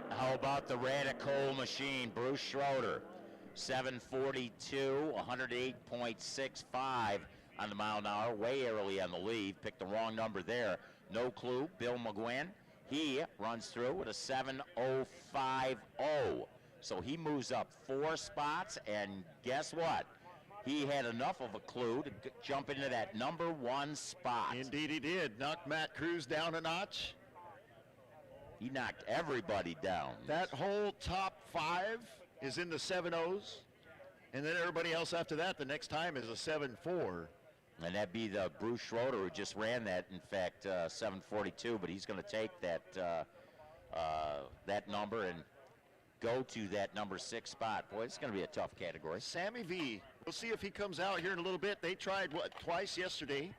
How about the Radical machine, Bruce Schroeder? 742, 108.65 on the mile an hour, way early on the lead. Picked the wrong number there. No Clue, Bill McGuinn. He runs through with a 7:05.0. So he moves up 4 spots, and guess what? He had enough of a clue to jump into that number 1 spot. Indeed he did. Knocked Matt Cruz down a notch. He knocked everybody down. That whole top 5 is in the 7.0s, and then everybody else after that, the next time is a 7.4. And that'd be the Bruce Schroeder who just ran that, in fact, 7:42, but he's going to take that that number and go to that number 6 spot. Boy, it's going to be a tough category. Sammy V, we'll see if he comes out here in a little bit. They tried, twice yesterday,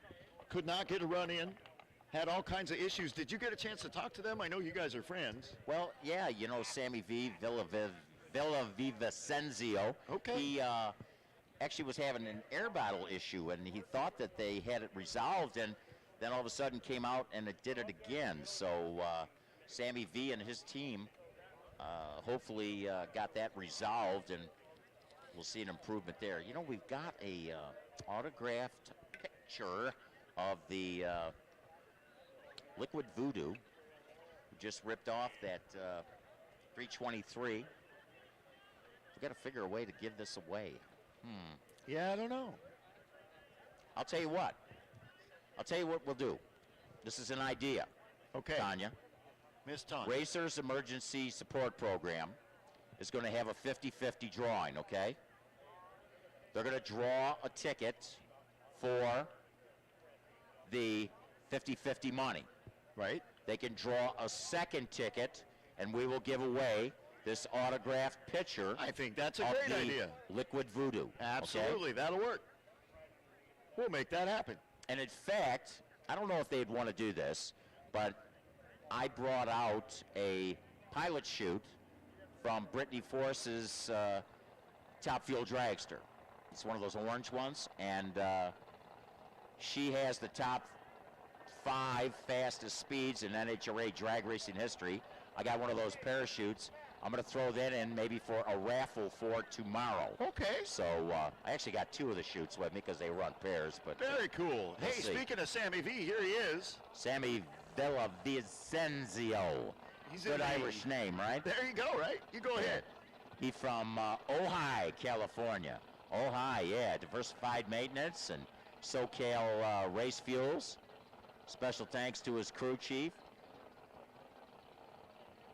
could not get a run in, had all kinds of issues. Did you get a chance to talk to them? I know you guys are friends. Well, yeah, you know, Sammy V, Villavicencio. Okay. He actually was having an air bottle issue, and he thought that they had it resolved, and then all of a sudden came out and it did it again. So Sammy V and his team hopefully got that resolved, and we'll see an improvement there. You know, we've got a autographed picture of the Liquid Voodoo, who just ripped off that 323. We've got to figure a way to give this away. Yeah, I don't know. I'll tell you what we'll do. This is an idea. Okay. Tanya. Miss Tanya. Racers Emergency Support Program is going to have a 50-50 drawing, okay? They're going to draw a ticket for the 50-50 money. Right. They can draw a second ticket, and we will give away this autographed picture. I think that's a of great the idea. Liquid Voodoo. Absolutely, Okay? that'll work. We'll make that happen. And in fact, I don't know if they'd want to do this, but I brought out a pilot chute from Brittany Force's Top Fuel Dragster. It's one of those orange ones, and she has the top 5 fastest speeds in NHRA drag racing history. I got one of those parachutes. I'm going to throw that in maybe for a raffle for tomorrow. Okay. So I actually got 2 of the chutes with me because they run pairs. But Very cool. Hey, see. speaking of Sammy V, here he is. Sammy Villavicencio. He's Good in the- Irish name, right? There you go, right? You go ahead. He's from Ojai, California. Ojai, yeah. Diversified maintenance and SoCal race fuels. Special thanks to his crew chief,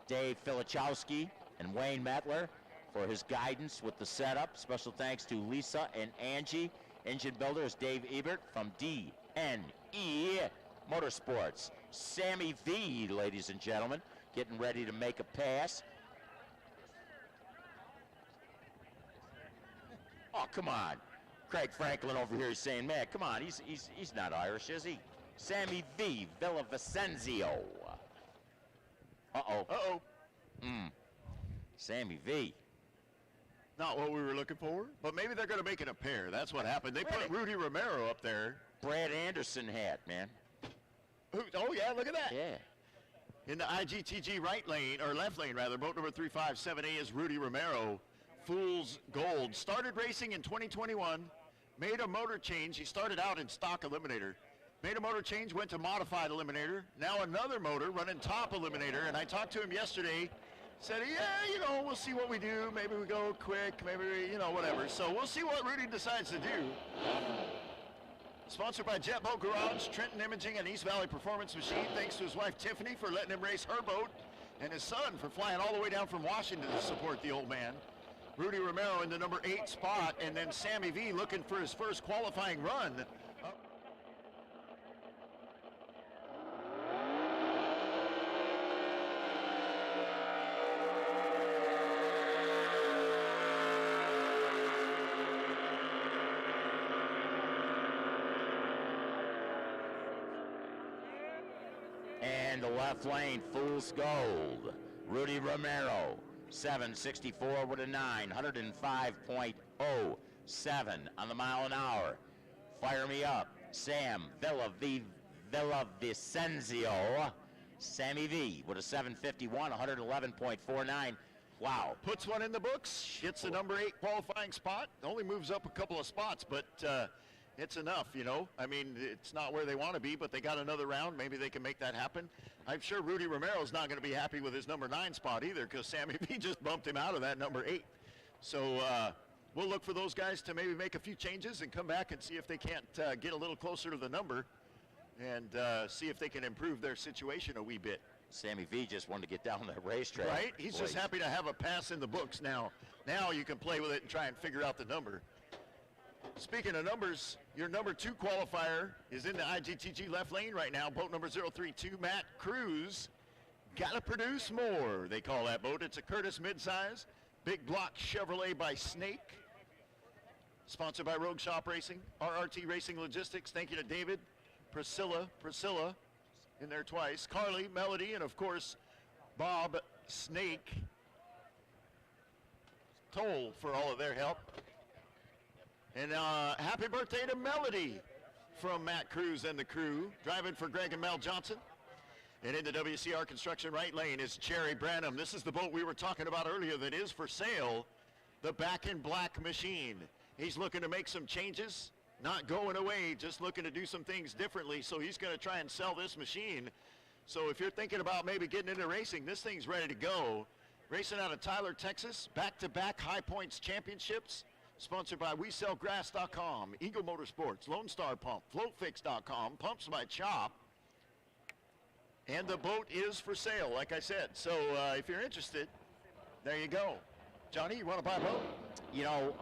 Dave Filichowski and Wayne Metler. for his guidance with the setup. Special thanks to Lisa and Angie. Engine builder is Dave Ebert from DNE Motorsports. Sammy V, ladies and gentlemen, getting ready to make a pass. Oh, come on. Craig Franklin over here is saying, man, come on, he's not Irish, is he? Sammy V, Villavicenzio. Uh-oh. Sammy V. Not what we were looking for, but maybe they're going to make it a pair. That's what happened. They put Rudy Romero up there. Brad Anderson hat, man. Oh, yeah, look at that. Yeah. In the IGTG right lane, or left lane rather, boat number 357A is Rudy Romero. Fool's Gold. Started racing in 2021, made a motor change. He started out in stock eliminator. Made a motor change, went to modified eliminator. Now another motor running top eliminator. And I talked to him yesterday. Said, yeah, you know, we'll see what we do. Maybe we go quick, maybe, you know, whatever. So we'll see what Rudy decides to do. Sponsored by Jet Boat Garage, Trenton Imaging, and East Valley Performance Machine. Thanks to his wife Tiffany for letting him race her boat, and his son for flying all the way down from Washington to support the old man. Rudy Romero in the number 8 spot, and then Sammy V looking for his first qualifying run. And the left lane, Fool's Gold. Rudy Romero, 764 with a 9, 105.07 on the mile an hour. Fire me up, Sam Villavicenzio. Sammy V with a 751, 111.49. Wow. Puts one in the books, gets the number 8 qualifying spot. Only moves up a couple of spots, but it's enough, you know. I mean, it's not where they want to be, but they got another round. Maybe they can make that happen. I'm sure Rudy Romero's not going to be happy with his number 9 spot either, because Sammy V just bumped him out of that number 8. So we'll look for those guys to maybe make a few changes and come back and see if they can't get a little closer to the number and see if they can improve their situation a wee bit. Sammy V just wanted to get down that racetrack. Right? He's just happy to have a pass in the books now. Now you can play with it and try and figure out the number. Speaking of numbers, your number 2 qualifier is in the IGTG left lane right now. Boat number 032, Matt Cruz. Gotta produce more, they call that boat. It's a Curtis midsize, big block Chevrolet by Snake. Sponsored by Rogue Shop Racing, RRT Racing Logistics. Thank you to David, Priscilla in there twice, Carly, Melody, and of course, Bob Snake Toll for all of their help. And happy birthday to Melody from Matt Cruz and the crew, driving for Greg and Mel Johnson. And in the WCR Construction right lane is Jerry Branham. This is the boat we were talking about earlier that is for sale, the Back in Black machine. He's looking to make some changes, not going away, just looking to do some things differently. So he's going to try and sell this machine. So if you're thinking about maybe getting into racing, this thing's ready to go. Racing out of Tyler, Texas, back-to-back High Points championships. Sponsored by WeSellGrass.com, Eagle Motorsports, Lone Star Pump, FloatFix.com, Pumps by Chop. And the boat is for sale, like I said. So if you're interested, there you go. Johnny, you want to buy a boat? You know,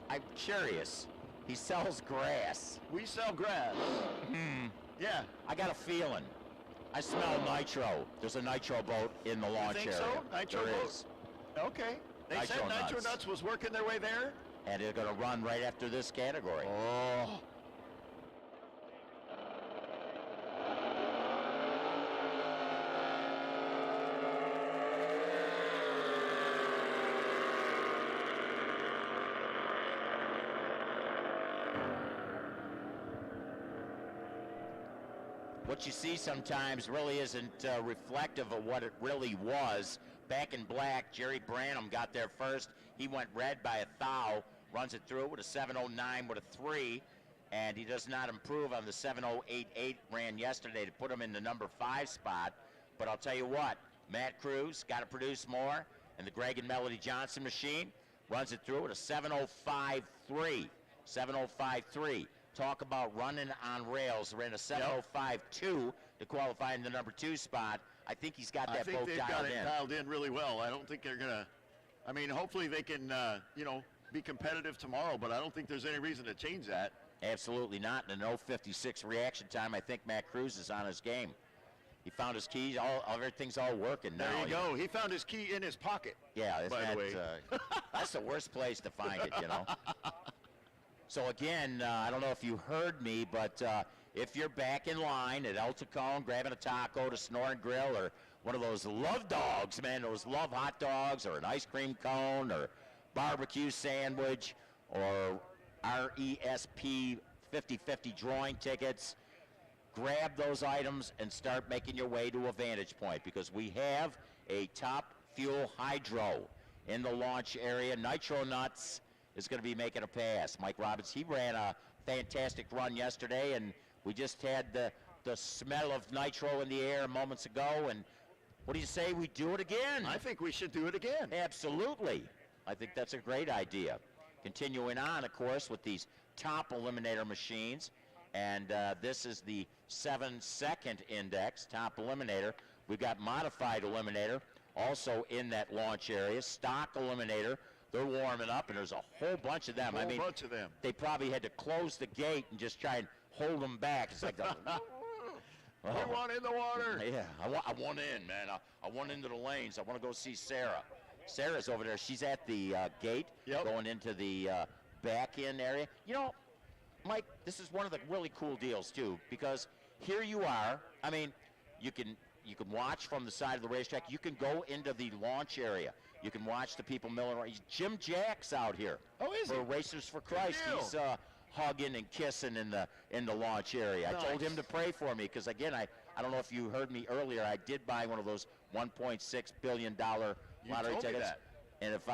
I'm curious. He sells grass. We sell grass. Yeah. I got a feeling. I smell nitro. There's a nitro boat in the launch think area. So? Nitro There boat? is. Okay. They said Nitro Nuts was working their way there. And they're going to run right after this category. Oh. What you see sometimes really isn't reflective of what it really was. Back in Black, Jerry Branham got there first. He went red by 1,000, runs it through with a 7:09 with a 3, and he does not improve on the 7:088 ran yesterday to put him in the number 5 spot. But I'll tell you what, Matt Cruz got to produce more, and the Greg and Melody Johnson machine runs it through with a 7:053. 7:053. Talk about running on rails. Ran a 7:052 to qualify in the number 2 spot. I think he's got that boat dialed in. I think they've got it dialed in really well. I don't think they're gonna I mean, hopefully they can, be competitive tomorrow, but I don't think there's any reason to change that. Absolutely not. In an 0.56 reaction time, I think Matt Cruz is on his game. He found his keys. Everything's all working now. There you go. He found his key in his pocket. Yeah, by the way. That's the worst place to find it, So again, I don't know if you heard me, but if you're back in line at El Tacon, grabbing a taco to Snore and Grill, or one of those love dogs, man, those love hot dogs, or an ice cream cone, or barbecue sandwich, or RESP 50/50 drawing tickets, grab those items and start making your way to a vantage point, because we have a top fuel hydro in the launch area. Nitro Nuts is going to be making a pass. Mike Robbins, he ran a fantastic run yesterday, and we just had the smell of nitro in the air moments ago. And what do you say we do it again? I think we should do it again. Absolutely. I think that's a great idea. Continuing on, of course, with these top eliminator machines, and this is the 7-second index, top eliminator. We've got modified eliminator also in that launch area, stock eliminator. They're warming up, and there's a whole bunch of them. Whole bunch of them. They probably had to close the gate and just try and hold them back. It's like the, We want in the water. yeah, I want in, man. I want into the lanes. I want to go see Sarah. Sarah's over there. She's at the gate going into the back end area. Mike, this is one of the really cool deals too, because here you are. I mean, you can watch from the side of the racetrack. You can go into the launch area. You can watch the people milling around. Jim Jack's out here. Oh, is he? For Racers for Christ. Good deal. He's hugging and kissing in the launch area. Nice. I told him to pray for me, because again, I don't know if you heard me earlier. I did buy one of those $1.6 billion lottery told me tickets. that. And if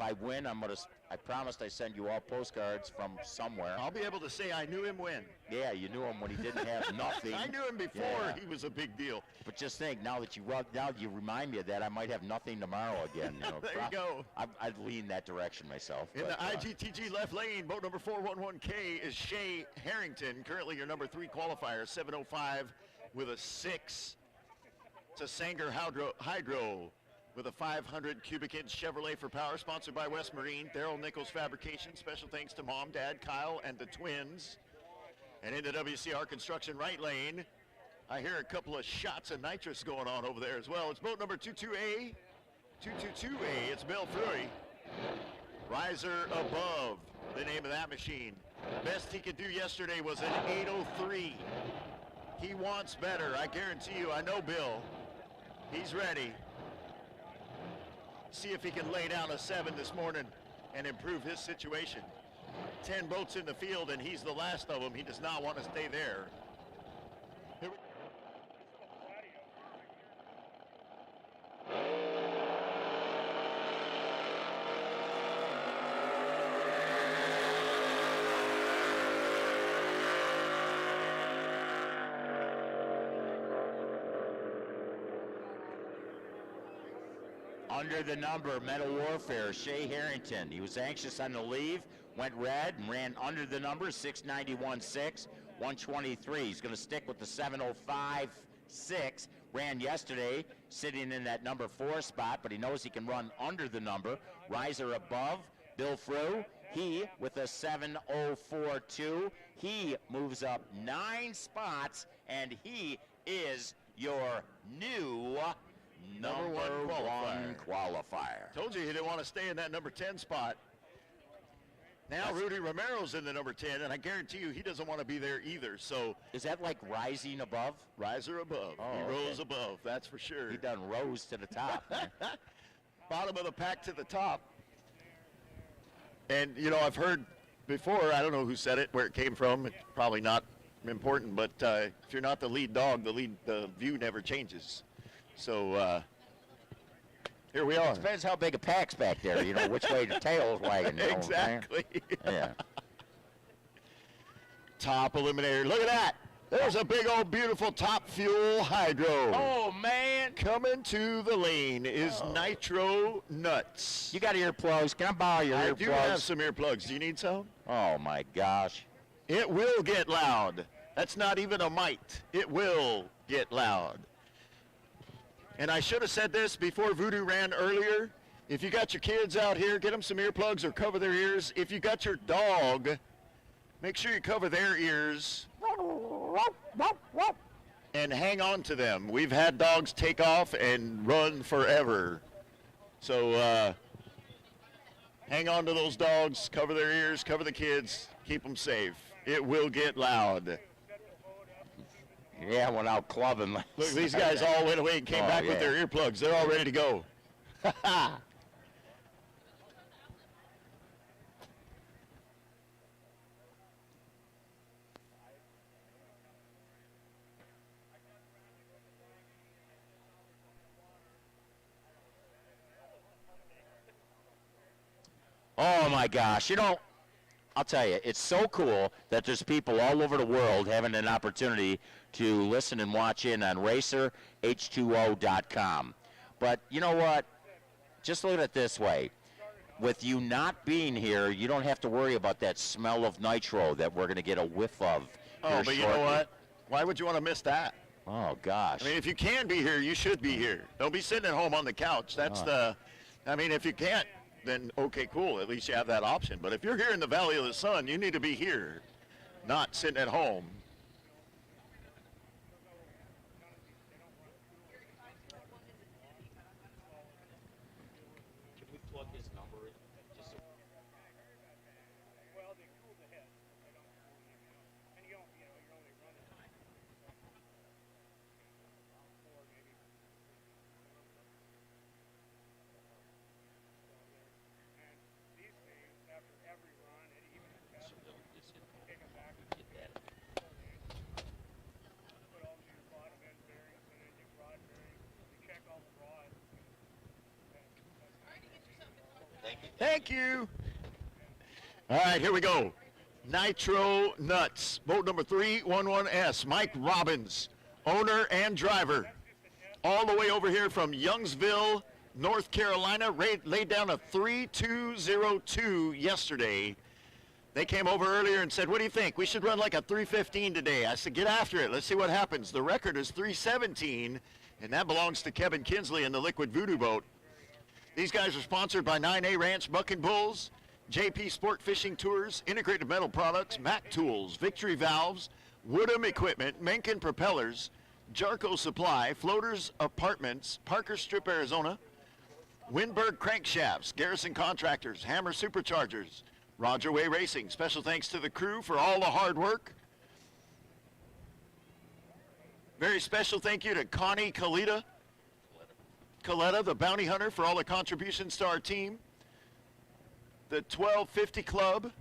I win, I promised I send you all postcards from somewhere. I'll be able to say I knew him when. Yeah, you knew him when he didn't have nothing. I knew him before he was a big deal. But just think, now that you remind me of that, I might have nothing tomorrow again. There you go. I'd lean that direction myself. In the IGTG left lane, boat number 411K is Shea Harrington, currently your number 3 qualifier, 705 with a 6. It's a Sanger Hydro with a 500 cubic inch Chevrolet for power, sponsored by West Marine, Daryl Nichols Fabrication. Special thanks to Mom, Dad, Kyle, and the twins. And in the WCR Construction right lane, I hear a couple of shots of nitrous going on over there as well. It's boat number 22A. 222A, it's Bill Frury. Riser Above, the name of that machine. Best he could do yesterday was an 803. He wants better, I guarantee you. I know Bill. He's ready. See if he can lay down a 7 this morning and improve his situation. 10 boats in the field, and he's the last of them. He does not want to stay there. Here we Under the number, Metal Warfare, Shea Harrington. He was anxious on the leave, went red and ran under the number, 691.6, 123. He's going to stick with the 705.6. Ran yesterday, sitting in that number 4 spot, but he knows he can run under the number. Riser Above, Bill Frew. He with a 704.2. He moves up 9 spots, and he is your new number one qualifier. told you he didn't want to stay in that number 10 spot. Now Rudy Romero's in the number 10, and I guarantee you he doesn't want to be there either. So Is that like rising above? Riser Above. Oh, he okay. rose above, that's for sure. He done rose to the top. Man. Bottom of the pack to the top. And, I've heard before, I don't know who said it, where it came from. It's probably not important, but if you're not the lead dog, the view never changes. So here we are. Depends how big a pack's back there, which way the tail's wagging. You know what I'm saying? Exactly. Yeah. Top eliminator. Look at that. There's a big old beautiful top fuel hydro. Oh, man. Coming to the lane is Nitro Nuts. You got earplugs. Can I borrow your I earplugs? do have some earplugs. Do you need some? Oh, my gosh. It will get loud. That's not even a might. It will get loud. And I should have said this before Voodoo ran earlier. If you got your kids out here, get them some earplugs or cover their ears. If you got your dog, make sure you cover their ears and hang on to them. We've had dogs take off and run forever. So hang on to those dogs, cover their ears, cover the kids, keep them safe. It will get loud. Yeah, went out clubbing. Look, these guys all went away and came back with their earplugs. They're all ready to go. Oh my gosh, you know, I'll tell you, it's so cool that there's people all over the world having an opportunity to listen and watch in on racerh2o.com. But you know what? Just look at it this way. With you not being here, you don't have to worry about that smell of nitro that we're going to get a whiff of. Oh, but you know what? Why would you want to miss that? Oh, gosh. I mean, if you can be here, you should be here. Don't be sitting at home on the couch. That's I mean, if you can't, then okay, cool. At least you have that option. But if you're here in the Valley of the Sun, you need to be here, not sitting at home. Can we plug his number in? Just so Well, they cool the head. They don't cool the and you don't, you're only running four maybe. And these things, after every run, and even a test, take them back and get that. put all your bottom end bearings and then your rod bearings. You check all the rods. Thank you. All right, here we go. Nitro Nuts, boat number 311S. Mike Robbins, owner and driver, all the way over here from Youngsville, North Carolina. Laid down a 3.202 yesterday. They came over earlier and said, what do you think? We should run like a 3:15 today. I said, get after it. Let's see what happens. The record is 3:17, and that belongs to Kevin Kinsley in the Liquid Voodoo boat. These guys are sponsored by 9A Ranch Bucking Bulls, JP Sport Fishing Tours, Integrated Metal Products, Mac Tools, Victory Valves, Woodham Equipment, Mencken Propellers, Jarco Supply, Floaters Apartments, Parker Strip, Arizona, Windberg Crankshafts, Garrison Contractors, Hammer Superchargers, Roger Way Racing. Special thanks to the crew for all the hard work. Very special thank you to Connie Coletta, the bounty hunter, for all the contributions to our team. The 1250 Club,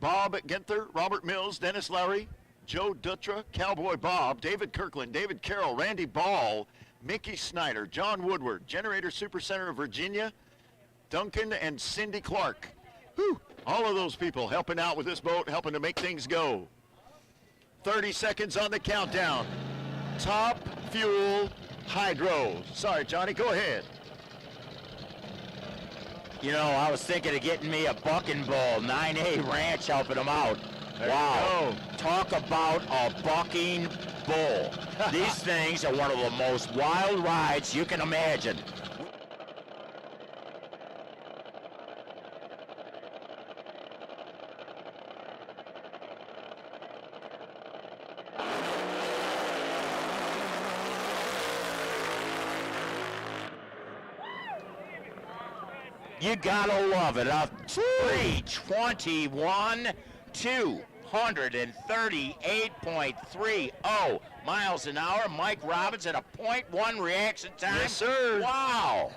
Bob Genther, Robert Mills, Dennis Lowry, Joe Dutra, Cowboy Bob, David Kirkland, David Carroll, Randy Ball, Mickey Snyder, John Woodward, Generator Supercenter of Virginia, Duncan and Cindy Clark. Whew, all of those people helping out with this boat, helping to make things go. 30 seconds on the countdown. Top Fuel Hydro. Sorry, Johnny, go ahead. You know, I was thinking of getting me a bucking bull, 9A Ranch helping them out. There Wow. you go. Talk about a bucking bull. These things are one of the most wild rides you can imagine. You gotta love it. A 321, 238.30 miles an hour. Mike Robbins at a 0.1 reaction time. Yes, sir. Wow.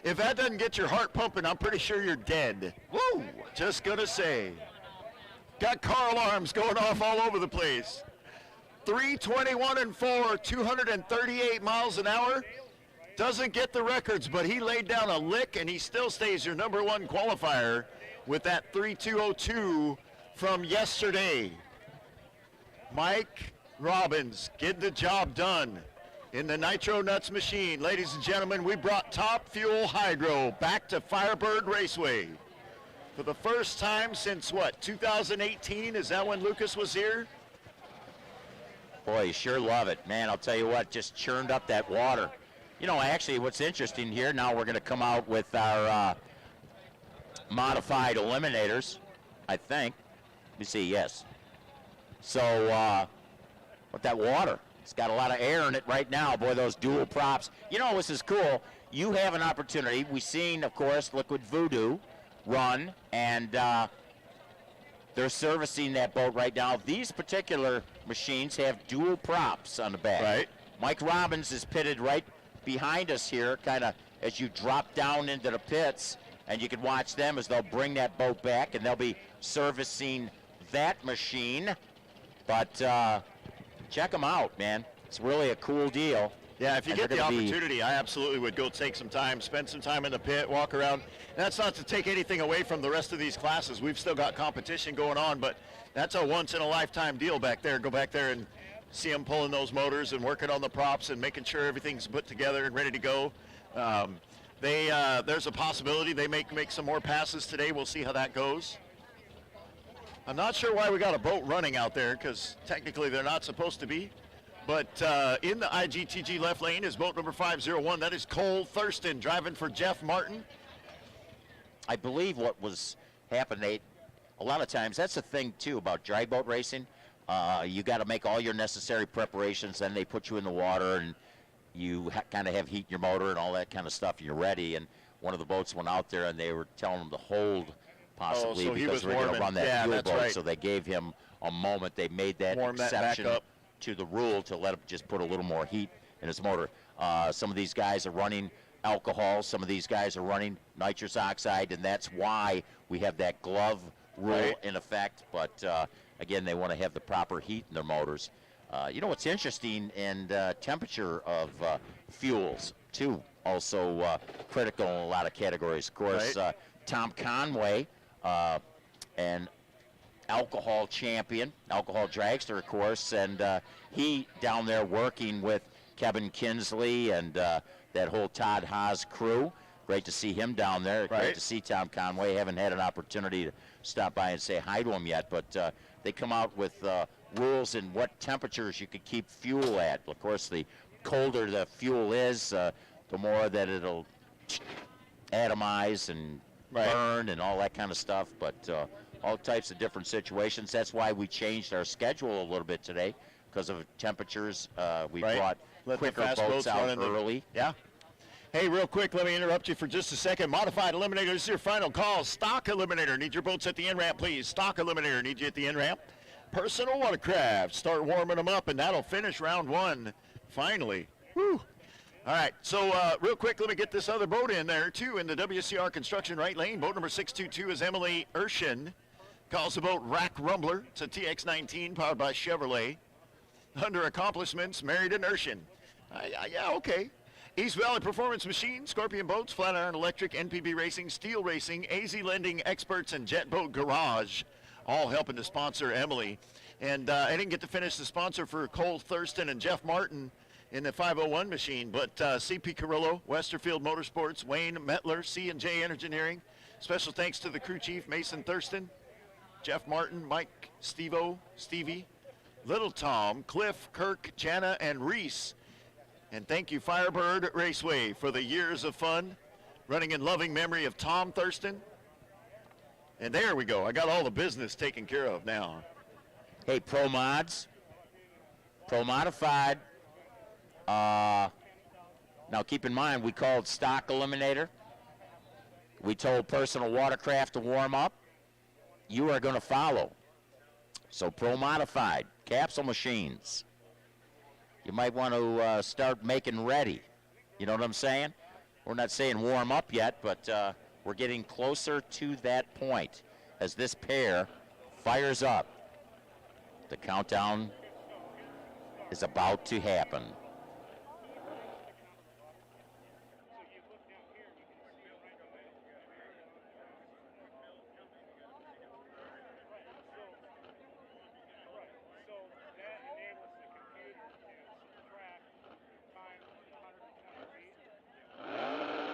If that doesn't get your heart pumping, I'm pretty sure you're dead. Woo! Just gonna say. Got car alarms going off all over the place. 321 and 4, 238 miles an hour. Doesn't get the records, but he laid down a lick, and he still stays your number one qualifier with that 3.202 from yesterday. Mike Robbins getting the job done in the Nitro Nuts machine. Ladies and gentlemen, we brought Top Fuel Hydro back to Firebird Raceway for the first time since, what, 2018? Is that when Lucas was here? Boy, you sure love it. Man, I'll tell you what, just churned up that water. You know, actually, what's interesting here, now we're going to come out with our modified eliminators, I think. Let me see, yes. So, with that water, it's got a lot of air in it right now. Boy, those dual props. You know, this is cool. You have an opportunity. We've seen, of course, Liquid Voodoo run, and they're servicing that boat right now. These particular machines have dual props on the back. Right. Mike Robbins is pitted right behind us here, kind of as you drop down into the pits, and you can watch them as they'll bring that boat back, and they'll be servicing that machine. But check them out, man. It's really a cool deal. Yeah, if you And get they're the gonna be- opportunity, I absolutely would go take some time, spend some time in the pit, walk around. And that's not to take anything away from the rest of these classes. We've still got competition going on, but that's a once-in-a-lifetime deal back there. Go back there and see them pulling those motors and working on the props and making sure everything's put together and ready to go. There's a possibility they make some more passes today. We'll see how that goes. I'm not sure why we got a boat running out there, because technically they're not supposed to be. But in the IGTG left lane is boat number 501. That is Cole Thurston driving for Jeff Martin. I believe what was happening, a lot of times, that's the thing, too, about dry boat racing. You got to make all your necessary preparations, then they put you in the water, and you kind of have heat in your motor and all that kind of stuff, and you're ready. And one of the boats went out there, and they were telling them to hold, possibly, so he because was they're going to warming. run that Yeah, fuel that's boat. right. So they gave him a moment. They made that Warm that back exception up. to the rule to let him just put a little more heat in his motor. Some of these guys are running alcohol. Some of these guys are running nitrous oxide, and that's why we have that glove rule Right. in effect. But again, they want to have the proper heat in their motors. You know what's interesting, and temperature of fuels too, also critical in a lot of categories. Of course, Right. Tom Conway, and alcohol champion, alcohol dragster, of course, and he down there working with Kevin Kinsley and that whole Todd Haas crew. Great to see him down there. Right. Great to see Tom Conway. Haven't had an opportunity to stop by and say hi to him yet, but they come out with rules in what temperatures you could keep fuel at. Of course, the colder the fuel is, the more that it'll atomize and Right. burn and all that kind of stuff, but all types of different situations. That's why we changed our schedule a little bit today, because of temperatures. We Right. brought Let the quicker fast boats boats out run in the- early. Yeah. Hey, real quick, let me interrupt you for just a second. Modified Eliminator, this is your final call. Stock Eliminator, need your boats at the in-ramp, please. Stock Eliminator, need you at the in-ramp. Personal Watercraft, start warming them up, and that'll finish round one, finally. Whew. All right, so real quick, let me get this other boat in there, too, in the WCR Construction right lane. Boat number 622 is Emily Urshan. Calls the boat Rack Rumbler. It's a TX-19 powered by Chevrolet. Under accomplishments, married an Urshan. Yeah, okay. East Valley Performance Machine, Scorpion Boats, Flatiron Electric, NPB Racing, Steel Racing, AZ Lending Experts, and Jet Boat Garage, all helping to sponsor Emily. And I didn't get to finish the sponsor for Cole Thurston and Jeff Martin in the 501 machine, but CP Carrillo, Westerfield Motorsports, Wayne Metler, C&J Engineering. Special thanks to the crew chief, Mason Thurston, Jeff Martin, Mike, Stevie, Little Tom, Cliff, Kirk, Jana, and Reese. And thank you, Firebird Raceway, for the years of fun, running in loving memory of Tom Thurston. And there we go. I got all the business taken care of now. Hey, Pro Mods, Pro Modified. Now keep in mind, we called Stock Eliminator. We told Personal Watercraft to warm up. You are going to follow. So Pro Modified, capsule machines. You might want to start making ready. You know what I'm saying? We're not saying warm up yet, but we're getting closer to that point as this pair fires up. The countdown is about to happen. So that enables the computer to subtract times 120 feet.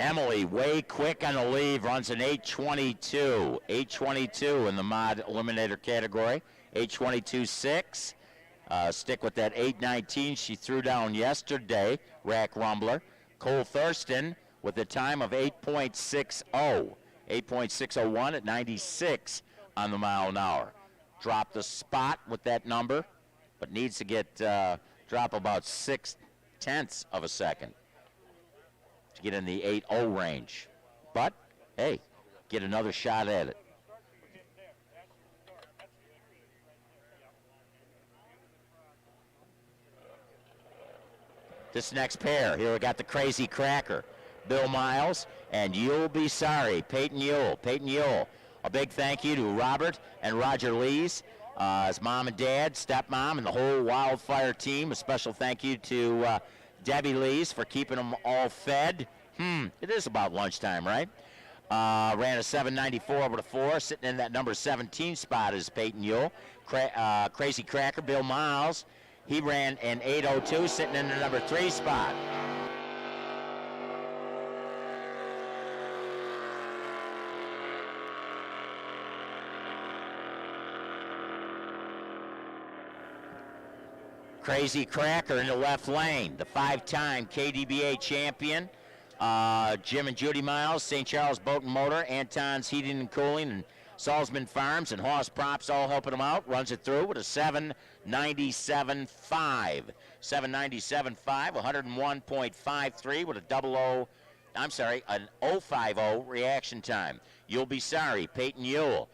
Emily, way quick on the leave, runs an 8:22. 8:22 in the mod eliminator category. 8:22.6. Stick with that 8:19 she threw down yesterday, Rack Rumbler. Cole Thurston with a time of 8.60. 8.601 at 96 on the mile an hour. Dropped the spot with that number, but needs to get drop about 0.6 of a second to get in the 8.0 range. But, hey, get another shot at it. This next pair, here we got the Crazy Cracker, Bill Miles, and You'll Be Sorry, Peyton Yule. Peyton Yule, a big thank you to Robert and Roger Lees, his mom and dad, stepmom, and the whole Wildfire team. A special thank you to Debbie Lees for keeping them all fed. It is about lunchtime, right? Ran a 7:94 over the 4, sitting in that number 17 spot is Peyton Yule. Crazy Cracker, Bill Miles, he ran an 8:02, sitting in the number 3 spot. Crazy Cracker in the left lane, the 5-time KDBA champion. Jim and Judy Miles, St. Charles Boat and Motor, Anton's Heating and Cooling, and Salzman Farms and Hoss Props all helping him out. Runs it through with a 7:97.5. 7:97.5, 101.53 with an 0.50 reaction time. You'll Be Sorry, Peyton Yule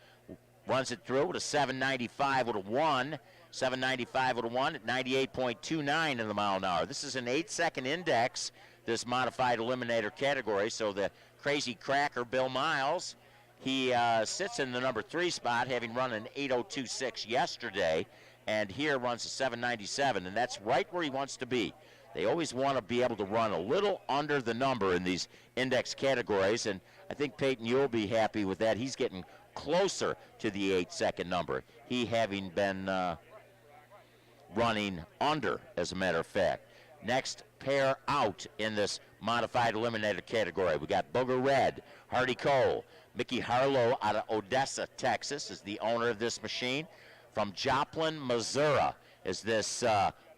runs it through with a 7:95 with a 1. 7:95 with a 1 at 98.29 in the mile an hour. This is an 8-second index, this modified eliminator category. So the Crazy Cracker, Bill Miles, he sits in the number 3 spot, having run an 8:02.6 yesterday, and here runs a 7:97, and that's right where he wants to be. They always want to be able to run a little under the number in these index categories, and I think Peyton, you'll be happy with that. He's getting closer to the 8-second number, he having been running under, as a matter of fact. Next pair out in this modified eliminator category, we got Booger Red, Hardy Cole. Mickey Harlow out of Odessa, Texas is the owner of this machine. From Joplin, Missouri is this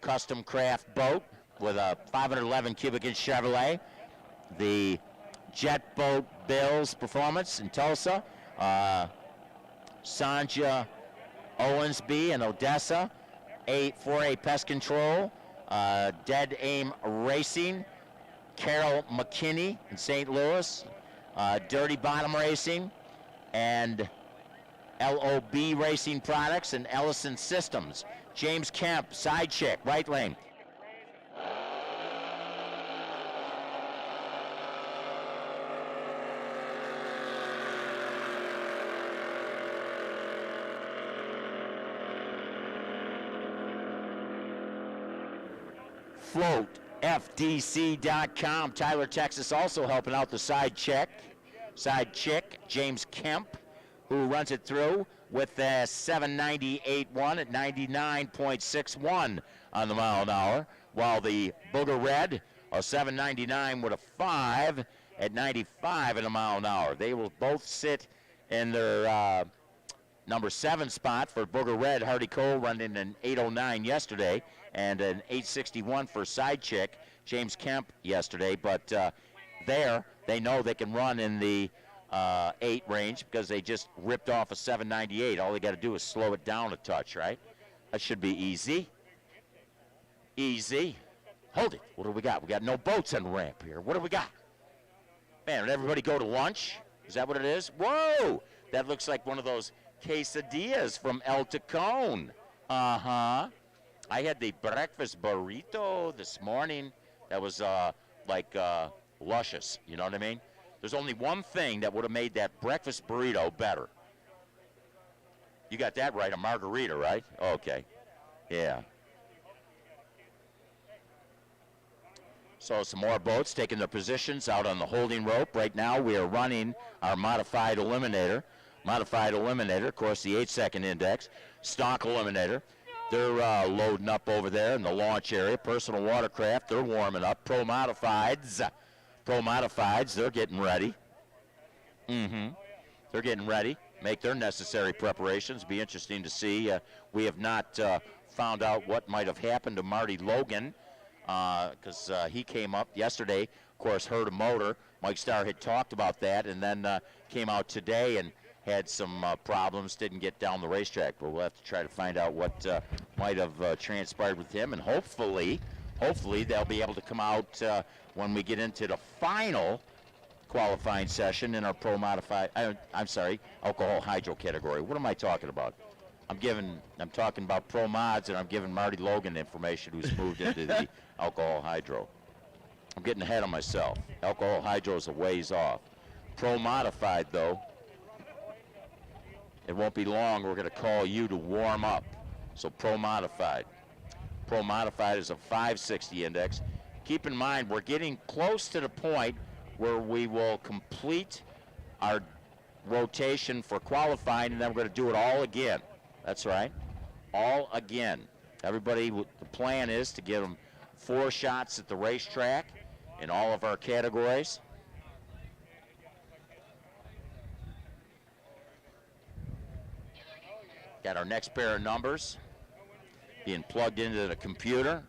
custom craft boat with a 511 cubic inch Chevrolet. The Jet Boat Bills Performance in Tulsa. Sanja Owensby in Odessa. 4A Pest Control. Dead Aim Racing. Carol McKinney in St. Louis. Dirty Bottom Racing. And LOB Racing Products and Ellison Systems. James Kemp, side check, right lane. FloatFDC.com. Tyler, Texas, also helping out the side chick, James Kemp, who runs it through with a 798.1 at 99.61 on the mile an hour, while the Booger Red, a 799 with a 5 at 95 in a mile an hour. They will both sit in their number 7 spot. For Booger Red, Hardy Cole running an 809 yesterday and an 861 for side chick, James Kemp, yesterday. But there, they know they can run in the 8 range because they just ripped off a 798. All they got to do is slow it down a touch, right? That should be easy. Easy. Hold it. What do we got? We got no boats on the ramp here. What do we got? Man, did everybody go to lunch? Is that what it is? Whoa! That looks like one of those quesadillas from El Tacon. Uh-huh. I had the breakfast burrito this morning. That was luscious, you know what I mean? There's only one thing that would have made that breakfast burrito better. You got that right, a margarita, right? Okay. Yeah. So some more boats taking their positions out on the holding rope. Right now we are running our modified eliminator. Modified eliminator, of course, the 8-second index. Stock eliminator. They're loading up over there in the launch area. Personal watercraft, they're warming up. Pro Modifieds, Pro Modifieds, they're getting ready. They're getting ready, make their necessary preparations. Be interesting to see. We have not found out what might have happened to Marty Logan, because he came up yesterday, of course, hurt a motor. Mike Starr had talked about that, and then came out today and had some problems, didn't get down the racetrack. But we'll have to try to find out what might have transpired with him, and hopefully they'll be able to come out when we get into the final qualifying session in our Pro Modified, I'm sorry, alcohol hydro category. What am I talking about? I'm talking about Pro Mods, and I'm giving Marty Logan information, who's moved into the alcohol hydro. I'm getting ahead of myself. Alcohol hydro is a ways off. Pro Modified, though, it won't be long. We're going to call you to warm up. So Pro Modified. Pro Modified is a 560 index. Keep in mind, we're getting close to the point where we will complete our rotation for qualifying, and then we're going to do it all again. That's right, all again. Everybody, the plan is to give them 4 shots at the racetrack in all of our categories. Got our next pair of numbers being plugged into the computer.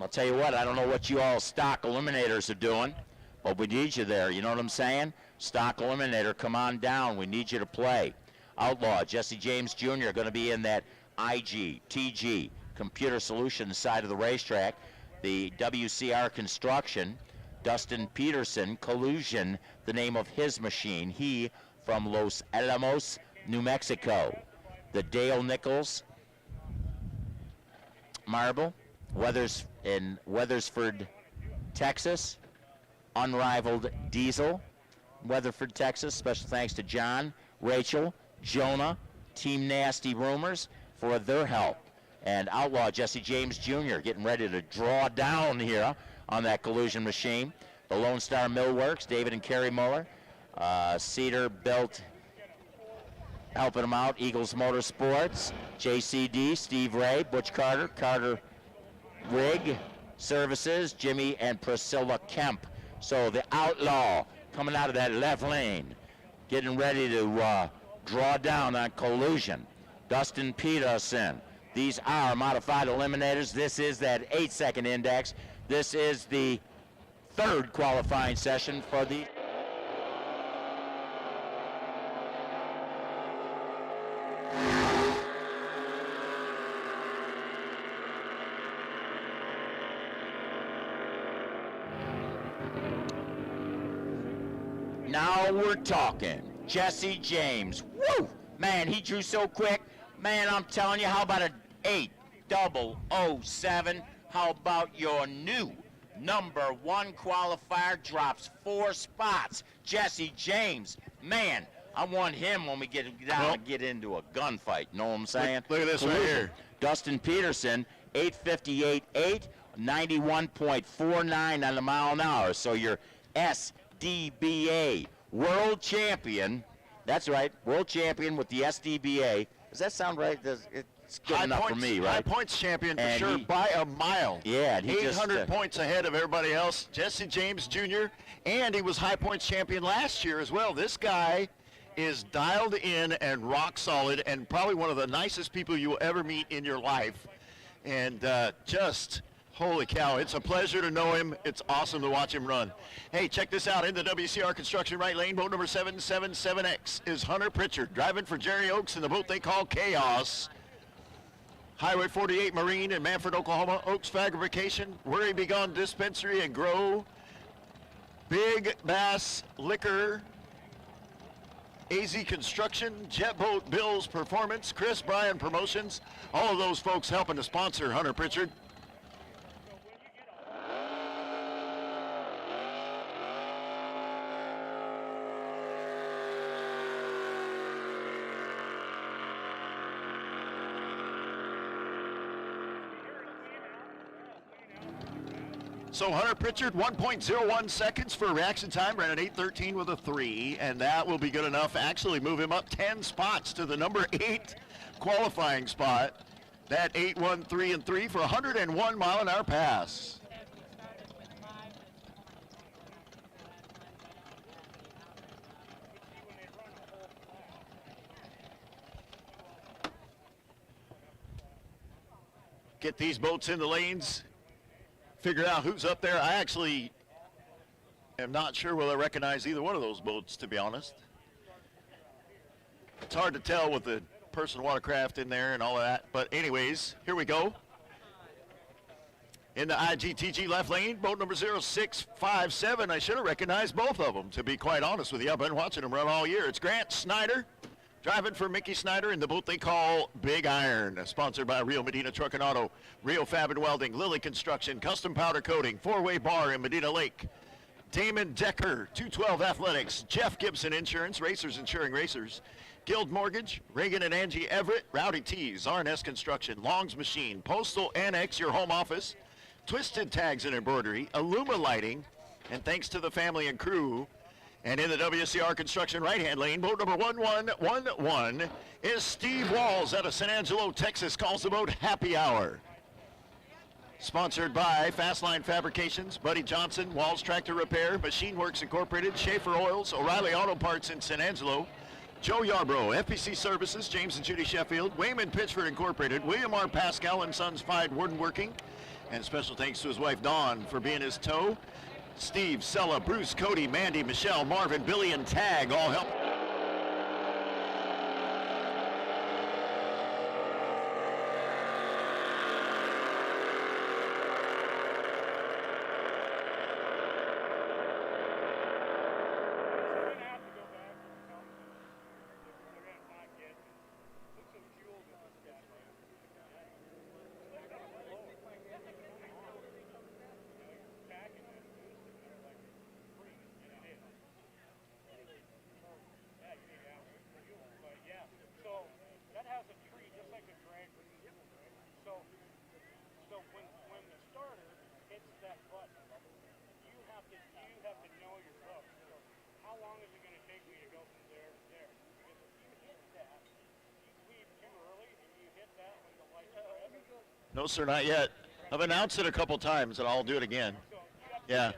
I'll tell you what, I don't know what you all stock eliminators are doing, but we need you there. You know what I'm saying? Stock eliminator, come on down. We need you to play. Outlaw, Jesse James Jr. going to be in that IG, TG, Computer Solutions side of the racetrack. The WCR Construction, Dustin Peterson, Collusion, the name of his machine. He from Los Alamos, New Mexico. The Dale Nichols Marble, in Weathersford, Texas. Unrivaled Diesel, Weatherford, Texas. Special thanks to John, Rachel, Jonah, Team Nasty Rumors for their help. And Outlaw Jesse James Jr. getting ready to draw down here on that collusion machine. The Lone Star Millworks, David and Kerry Muller. Cedar Built helping them out. Eagles Motorsports, JCD, Steve Ray, Butch Carter, Carter Rig Services, Jimmy and Priscilla Kemp. So the Outlaw coming out of that left lane, getting ready to draw down on collusion. Dustin Peterson. These are modified eliminators. This is that 8-second index. This is the 3rd qualifying session for the Now we're talking. Jesse James. Woo! Man, he drew so quick. Man, I'm telling you, how about an 8007? How about your new number 1 qualifier drops 4 spots? Jesse James. Man, I want him when we get down and get into a gunfight. Know what I'm saying? Look at this right here. Dustin Peterson, 858.8, 91.49 on the mile an hour. So your SDBA world champion. That's right, world champion with the SDBA. Does that sound right? It's good enough for me, right? High points champion for And sure, by a mile. Yeah, and he 800 points ahead of everybody else. Jesse James Jr., and he was high points champion last year as well. This guy is dialed in and rock solid, and probably one of the nicest people you'll ever meet in your life. And just, holy cow, it's a pleasure to know him. It's awesome to watch him run. Hey, check this out. In the WCR Construction right lane, boat number 777X is Hunter Pritchard, driving for Jerry Oaks in the boat they call Chaos. Highway 48 Marine in Manford, Oklahoma. Oaks Fabrication, Worry Begone Dispensary and Grow. Big Bass Liquor. AZ Construction, Jet Boat Bills Performance, Chris Bryan Promotions. All of those folks helping to sponsor Hunter Pritchard. So Hunter Pritchard, 1.01 seconds for reaction time, ran an 8:13 with a 3, and that will be good enough to actually move him up 10 spots to the number 8 qualifying spot. That 8:13 and 3 for 101 mile an hour pass. get these boats in the lanes, figure out who's up there. I actually am not sure will I recognize either one of those boats, to be honest. It's hard to tell with the personal watercraft in there and all of that. But anyways, here we go. In the IGTG left lane, boat number 0657. I should have recognized both of them, to be quite honest with you. I've been watching them run all year. It's Grant Snyder, driving for Mickey Snyder in the boat they call Big Iron, sponsored by Rio Medina Truck and Auto, Rio Fab and Welding, Lily Construction, Custom Powder Coating, Four-Way Bar in Medina Lake, Damon Decker, 212 Athletics, Jeff Gibson Insurance, Racers Insuring Racers, Guild Mortgage, Reagan and Angie Everett, Rowdy Tees, R&S Construction, Long's Machine, Postal Annex, your home office, Twisted Tags and Embroidery, Illuma Lighting, and thanks to the family and crew. And in the WCR Construction right-hand lane, boat number 1111 is Steve Walls out of San Angelo, Texas, calls the boat Happy Hour. Sponsored by Fastline Fabrications, Buddy Johnson, Walls Tractor Repair, Machine Works Incorporated, Schaefer Oils, O'Reilly Auto Parts in San Angelo, Joe Yarbrough, FPC Services, James and Judy Sheffield, Wayman Pitchford Incorporated, William R. Pascal and Sons Fide Woodworking, and special thanks to his wife Dawn for being his tow. Steve, Sella, Bruce, Cody, Mandy, Michelle, Marvin, Billy, and Tag all help. No, sir, not yet. I've announced it a couple times, and I'll do it again. Yeah.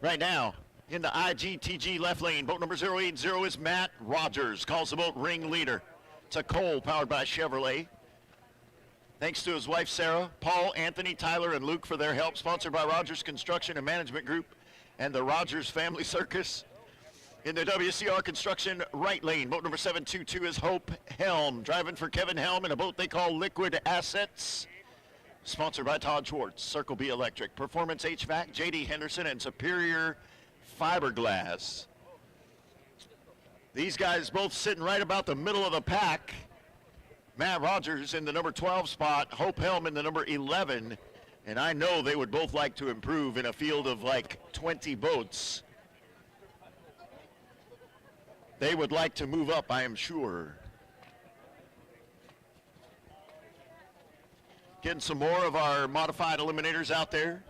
Right now, in the IGTG left lane, boat number 080 is Matt Rogers. Calls the boat Ring Leader. It's a Cole powered by Chevrolet. Thanks to his wife Sarah, Paul, Anthony, Tyler, and Luke for their help. Sponsored by Rogers Construction and Management Group and the Rogers Family Circus. In the WCR Construction right lane, boat number 722 is Hope Helm. Driving for Kevin Helm in a boat they call Liquid Assets. Sponsored by Todd Schwartz, Circle B Electric, Performance HVAC, J.D. Henderson, and Superior Fiberglass. These guys both sitting right about the middle of the pack. Matt Rogers in the number 12 spot, Hope Helm in the number 11. And I know they would both like to improve in a field of like 20 boats. They would like to move up, I am sure. Getting some more of our modified eliminators out there.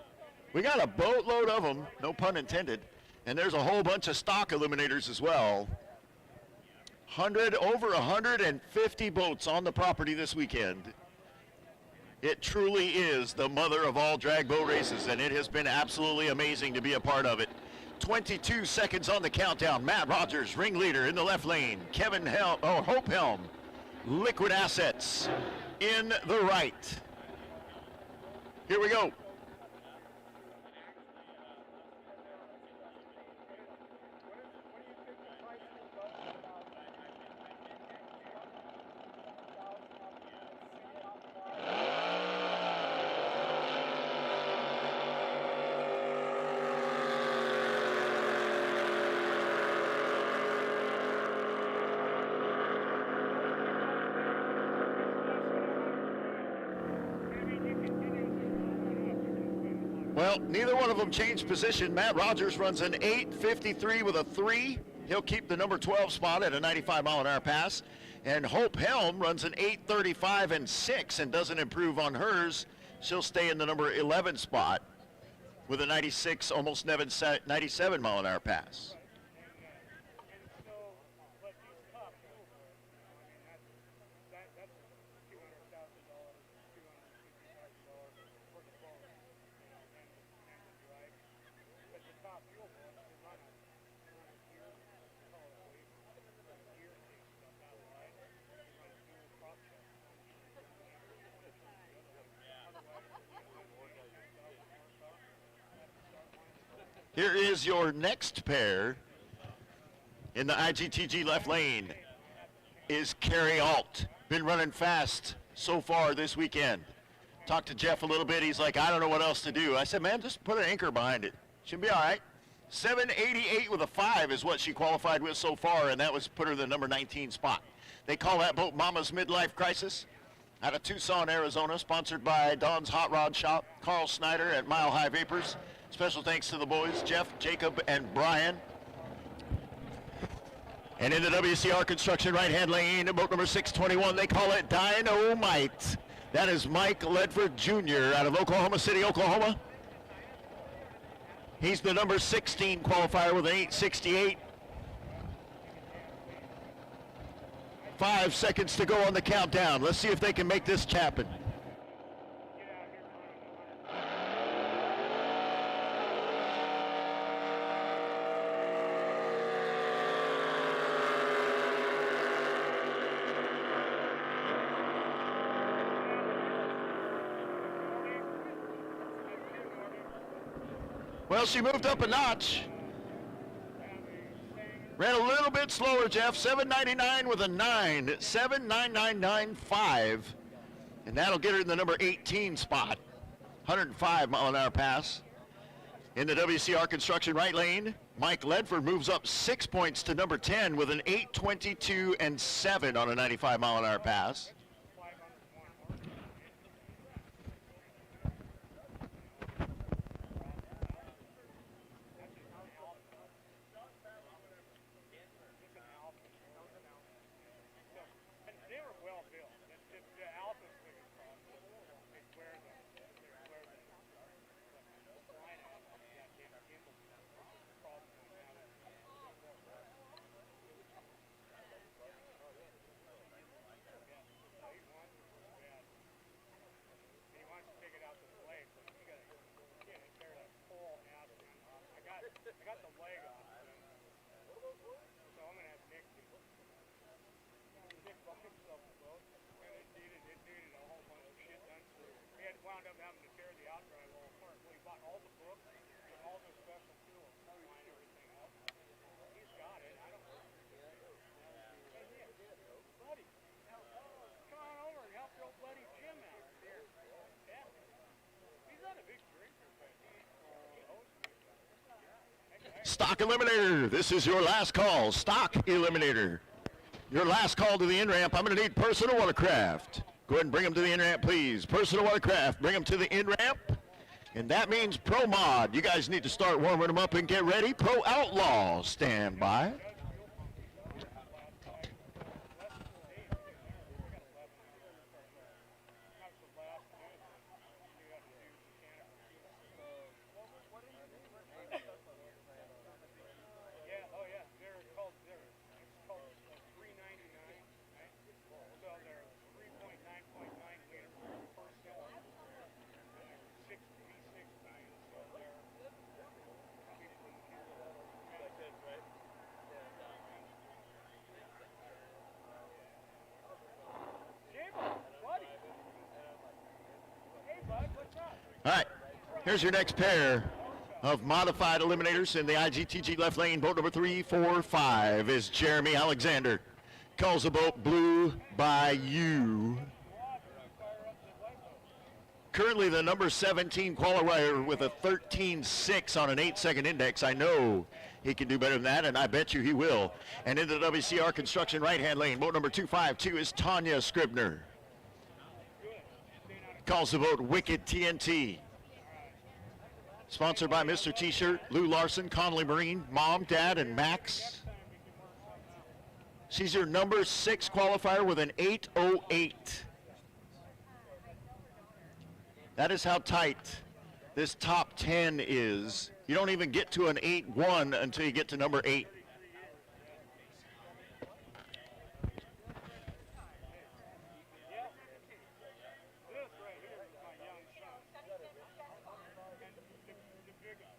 We got a boatload of them, no pun intended. And there's a whole bunch of stock eliminators as well. Over 150 boats on the property this weekend. It truly is the mother of all drag boat races, and it has been absolutely amazing to be a part of it. 22 seconds on the countdown. Matt Rogers, ringleader in the left lane. Hope Helm, Liquid Assets in the right. Here we go. Well, neither one of them changed position. Matt Rogers runs an 8:53 with a 3. He'll keep the number 12 spot at a 95-mile-an-hour pass. And Hope Helm runs an 8:35 and 6 and doesn't improve on hers. She'll stay in the number 11 spot with a 96, almost 97 mile an hour pass. Here is your next pair in the IGTG left lane is Carrie Alt. Been running fast so far this weekend. Talked to Jeff a little bit. He's like, I don't know what else to do. I said, man, just put an anchor behind it. Should be all right. 788 with a 5 is what she qualified with so far, and that was put her in the number 19 spot. They call that boat Mama's Midlife Crisis. Out of Tucson, Arizona, sponsored by Don's Hot Rod Shop, Carl Snyder at Mile High Vapors. Special thanks to the boys, Jeff, Jacob, and Brian. And in the WCR Construction right-hand lane, boat number 621, they call it Dynamite. That is Mike Ledford Jr. out of Oklahoma City, Oklahoma. He's the number 16 qualifier with an 868. 5 seconds to go on the countdown. Let's see if they can make this happen. Well, she moved up a notch. Ran a little bit slower, Jeff. 799 with a 9. 79995. And that'll get her in the number 18 spot. 105 mile an hour pass. In the WCR Construction right lane, Mike Ledford moves up 6 points to number 10 with an 822 and 7 on a 95 mile an hour pass. Stock Eliminator, this is your last call. Stock Eliminator. Your last call to the in-ramp. I'm going to need personal watercraft. Go ahead and bring them to the in-ramp, please. Personal watercraft, bring them to the in-ramp. And that means Pro Mod. You guys need to start warming them up and get ready. Pro Outlaw, stand by. All right, here's your next pair of modified eliminators in the IGTG left lane. Boat number 345 is Jeremy Alexander. Calls the boat Blue Bayou. Currently the number 17 qualifier with a 13.6 on an 8-second index. I know he can do better than that, and I bet you he will. And in the WCR Construction right-hand lane, boat number 252 is Tanya Scribner. Calls the boat Wicked TNT. Sponsored by Mr. T-Shirt, Lou Larson, Connolly Marine, Mom, Dad, and Max. She's your number 6 qualifier with an 808. That is how tight this top 10 is. You don't even get to an 8-1 until you get to number 8. This right here is my young son. And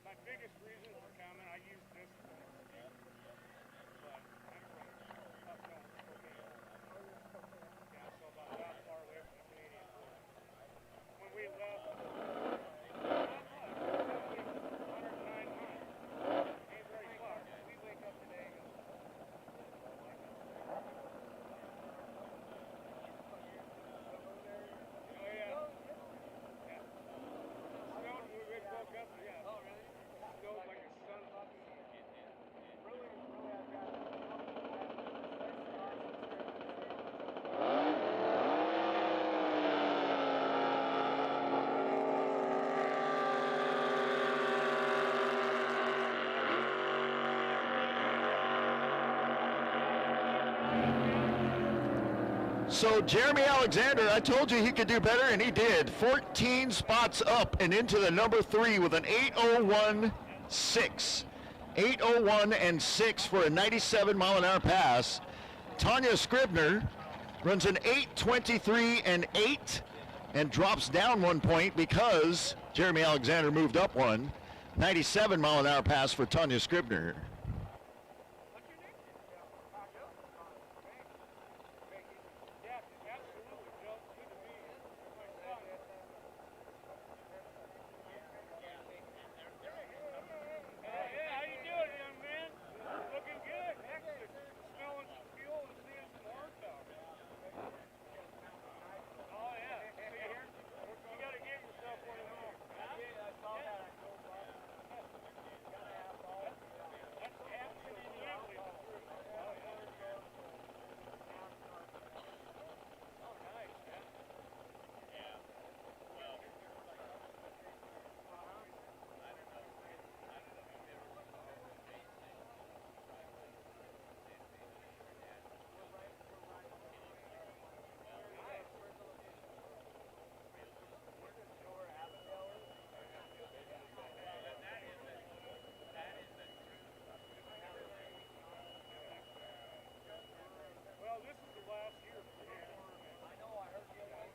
my biggest reason for coming, I use this as an excuse. But I'm from up north, Spokane. Yeah, so about that far away from the Canadian border. When we left, not much, only 109 miles. Ain't very far. We wake up today and go, oh yeah. Yeah. Snowed when we woke up, yeah. Oh really? Snowed like a son of a Really, I've got So Jeremy Alexander, I told you he could do better, and he did. 14 spots up and into the number 3 with an 801.6. 801 and 6 for a 97 mile an hour pass. Tanya Scribner runs an 823 and 8 and drops down 1 point because Jeremy Alexander moved up 1. 97 mile an hour pass for Tanya Scribner. Yeah, absolutely, Joe. Good to meet you. My son. Hey, how you doing, young man? Looking good. Smelling some fuel and seeing some horsepower. Oh, yeah. See here? You got to get yourself one of those. Yeah, I saw that. That's absolutely the truth. Oh, yeah. Oh, nice, man. Well, this is the last year for him. I know, I heard the other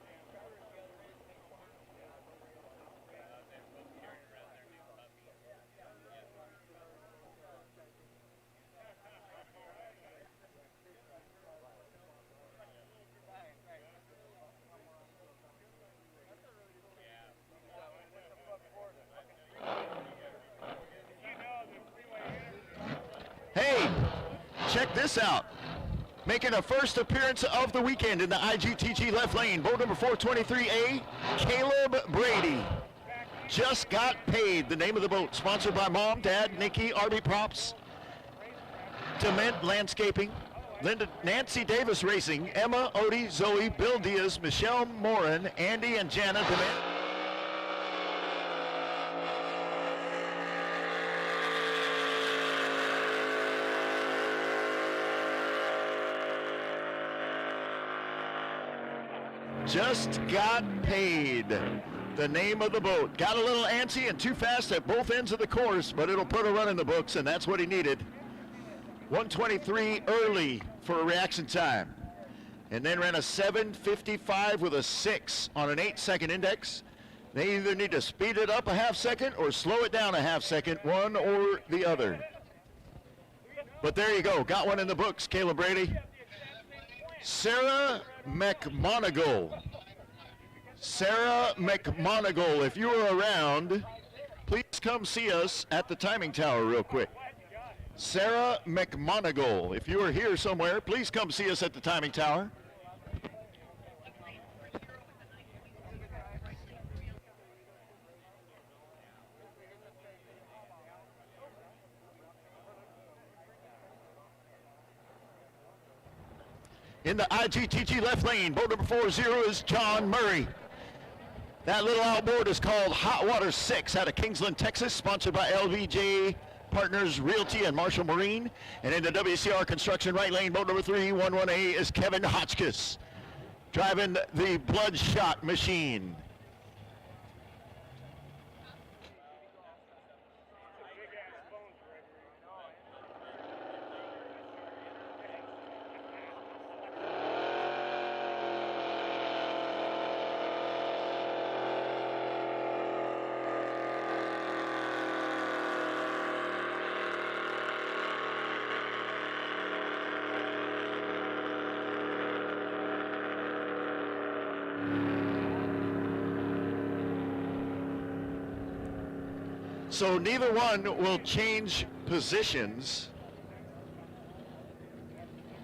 Hey, check this out. Making a first appearance of the weekend in the IGTG left lane, boat number 423A, Caleb Brady. Just got paid. The name of the boat, sponsored by Mom, Dad, Nikki, RB Props, Dement Landscaping, Linda, Nancy Davis Racing, Emma, Odie, Zoe, Bill Diaz, Michelle Morin, Andy, and Jana Dement. Just got paid. The name of the boat. Got a little antsy and too fast at both ends of the course, but it'll put a run in the books, and that's what he needed. 123 early for a reaction time. And then ran a 7:55 with a 6 on an 8-second index. They either need to speed it up a half second or slow it down a half second, one or the other. But there you go. Got one in the books, Caleb Brady. Sarah McMonigal. Sarah McMonigal, if you are around, please come see us at the timing tower real quick. Sarah McMonigal, if you are here somewhere, please come see us at the timing tower. In the IGTG left lane, boat number 40 is John Murray. That little outboard is called Hot Water 6 out of Kingsland, Texas, sponsored by LVJ Partners Realty and Marshall Marine. And in the WCR Construction right lane, boat number 3, 11A, is Kevin Hotchkiss, driving the Bloodshot machine. So neither one will change positions,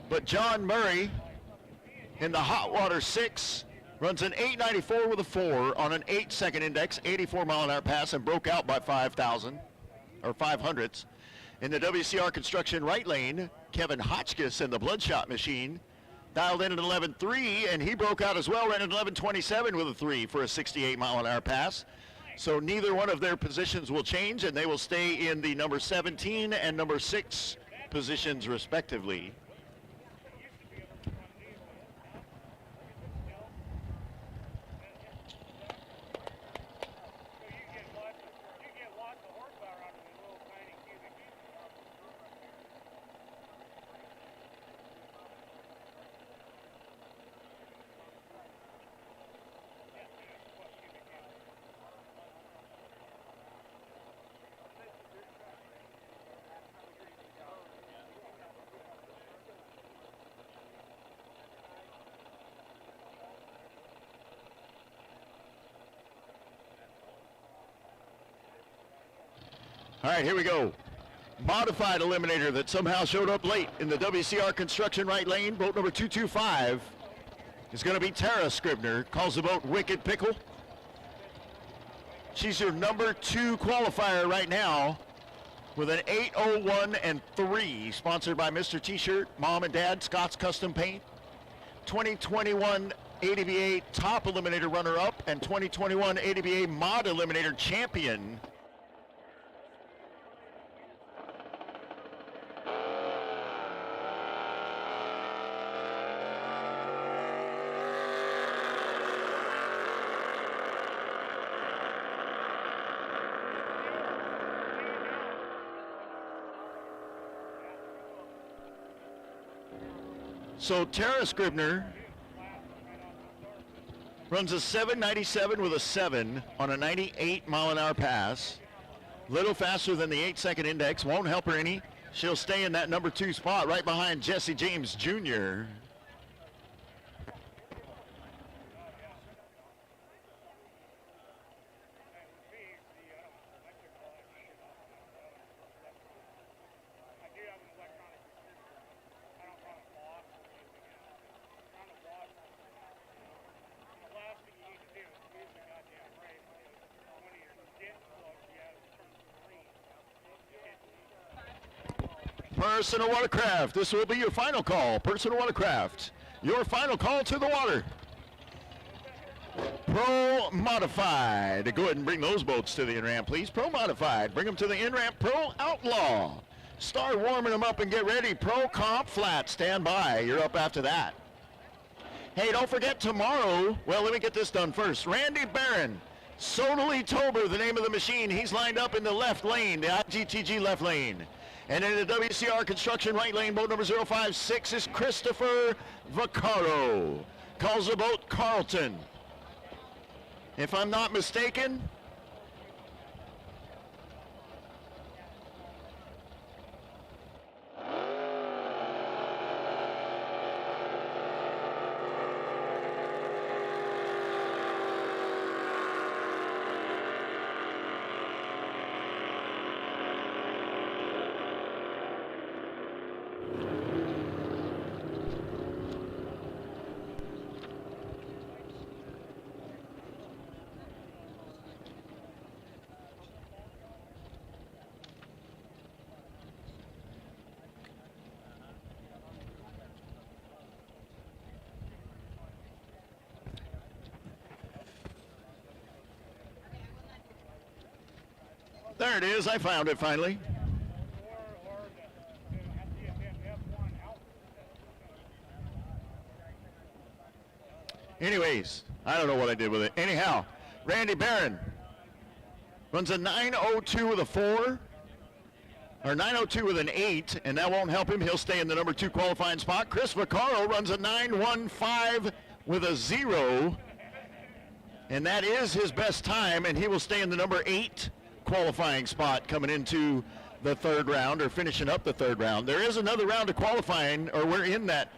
but John Murray in the hot water 6 runs an 894 with a 4 on an 8-second index, 84 mile an hour pass, and broke out by 5,000 or 500ths. In the WCR Construction right lane, Kevin Hotchkiss in the Bloodshot machine dialed in at 11.3, and he broke out as well, ran at 11.27 with a 3 for a 68 mile an hour pass. So neither one of their positions will change, and they will stay in the number 17 and number 6 positions respectively. All right, here we go. Modified eliminator that somehow showed up late in the WCR Construction right lane. Boat number 225 is going to be Tara Scribner. Calls the boat Wicked Pickle. She's your number 2 qualifier right now with an 801 and 3, sponsored by Mr. T-Shirt, Mom and Dad, Scott's Custom Paint. 2021 ADBA Top Eliminator runner-up and 2021 ADBA Mod Eliminator champion. So Tara Scribner runs a 797 with a 7 on a 98 mile an hour pass. Little faster than the 8-second index, won't help her any. She'll stay in that number 2 spot right behind Jesse James Jr. Personal watercraft, this will be your final call. Personal watercraft, your final call to the water. Pro Modified, go ahead and bring those boats to the in-ramp, please. Pro Modified, bring them to the in-ramp. Pro Outlaw, start warming them up and get ready. Pro Comp Flat, stand by, you're up after that. Hey, don't forget tomorrow, well, let me get this done first. Randy Barron, Sodali Tober, the name of the machine. He's lined up in the left lane, the IGTG left lane. And in the WCR Construction right lane, boat number 056 is Christopher Vaccaro. Calls the boat Carlton. If I'm not mistaken, there it is, I found it finally. Anyways, I don't know what I did with it. Anyhow, Randy Barron runs a 9:02 with a 4, or 9:02 with an 8, and that won't help him. He'll stay in the number 2 qualifying spot. Chris Vaccaro runs a 9:15 with a 0, and that is his best time, and he will stay in the number 8 qualifying spot coming into the 3rd round, or finishing up the 3rd round. There is another round of qualifying, or we're in that.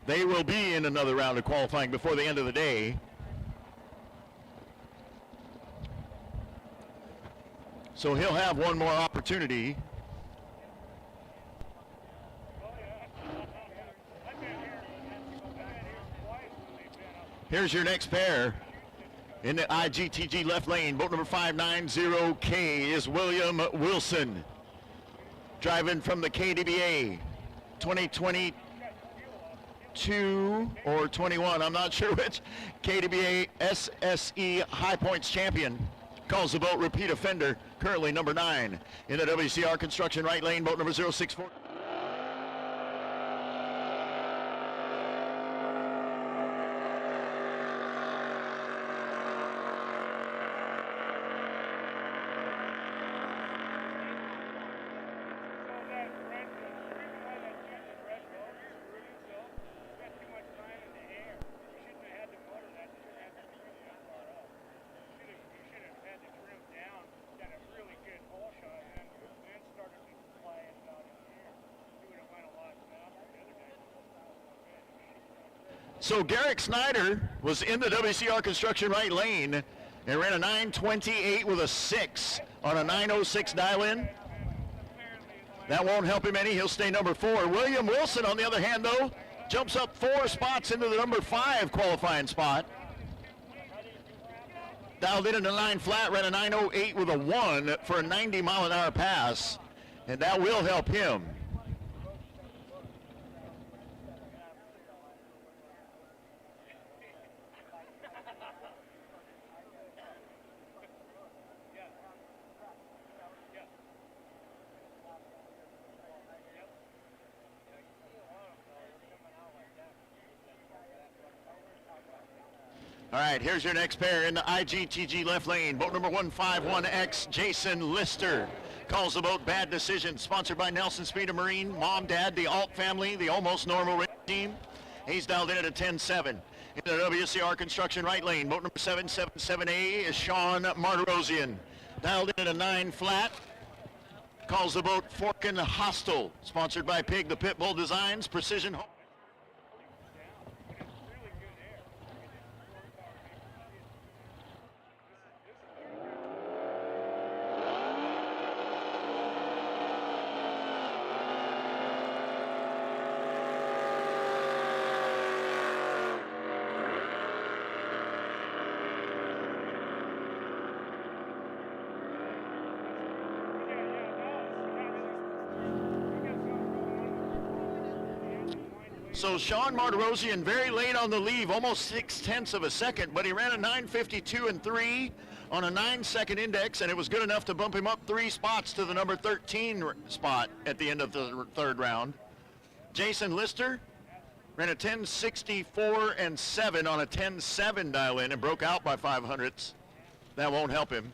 They will be in another round of qualifying before the end of the day. So he'll have one more opportunity. Here's your next pair. In the IGTG left lane, boat number 590K is William Wilson. Driving from the KDBA 2022 or 21, I'm not sure which. KDBA SSE High Points champion. Calls the boat repeat offender, currently number 9. In the WCR construction right lane, boat number 064. So Garrick Snyder was in the WCR construction right lane and ran a 9:28 with a 6 on a 9:06 dial-in. That won't help him any. He'll stay number 4. William Wilson, on the other hand, though, jumps up 4 spots into the number 5 qualifying spot. Dialed in a 9 flat, ran a 9:08 with a 1 for a 90-mile-an-hour pass, and that will help him. All right, here's your next pair in the IGTG left lane. Boat number 151X, Jason Lister. Calls the boat Bad Decision, sponsored by Nelson Speed Marine, Mom, Dad, the Alt family, the Almost Normal Race team. He's dialed in at a 10-7. In the WCR construction right lane, boat number 777A is Sean Martirosian. Dialed in at a 9 flat. Calls the boat Forkin Hostile, sponsored by Pig the Pitbull Designs, Precision Home. So Sean Martirosian very late on the leave, almost 0.6 of a second, but he ran a 9:52 and 3 on a 9-second index, and it was good enough to bump him up 3 spots to the number 13 spot at the end of the 3rd round. Jason Lister ran a 10:64 and 7 on a 10-7 dial-in and broke out by 0.05. That won't help him.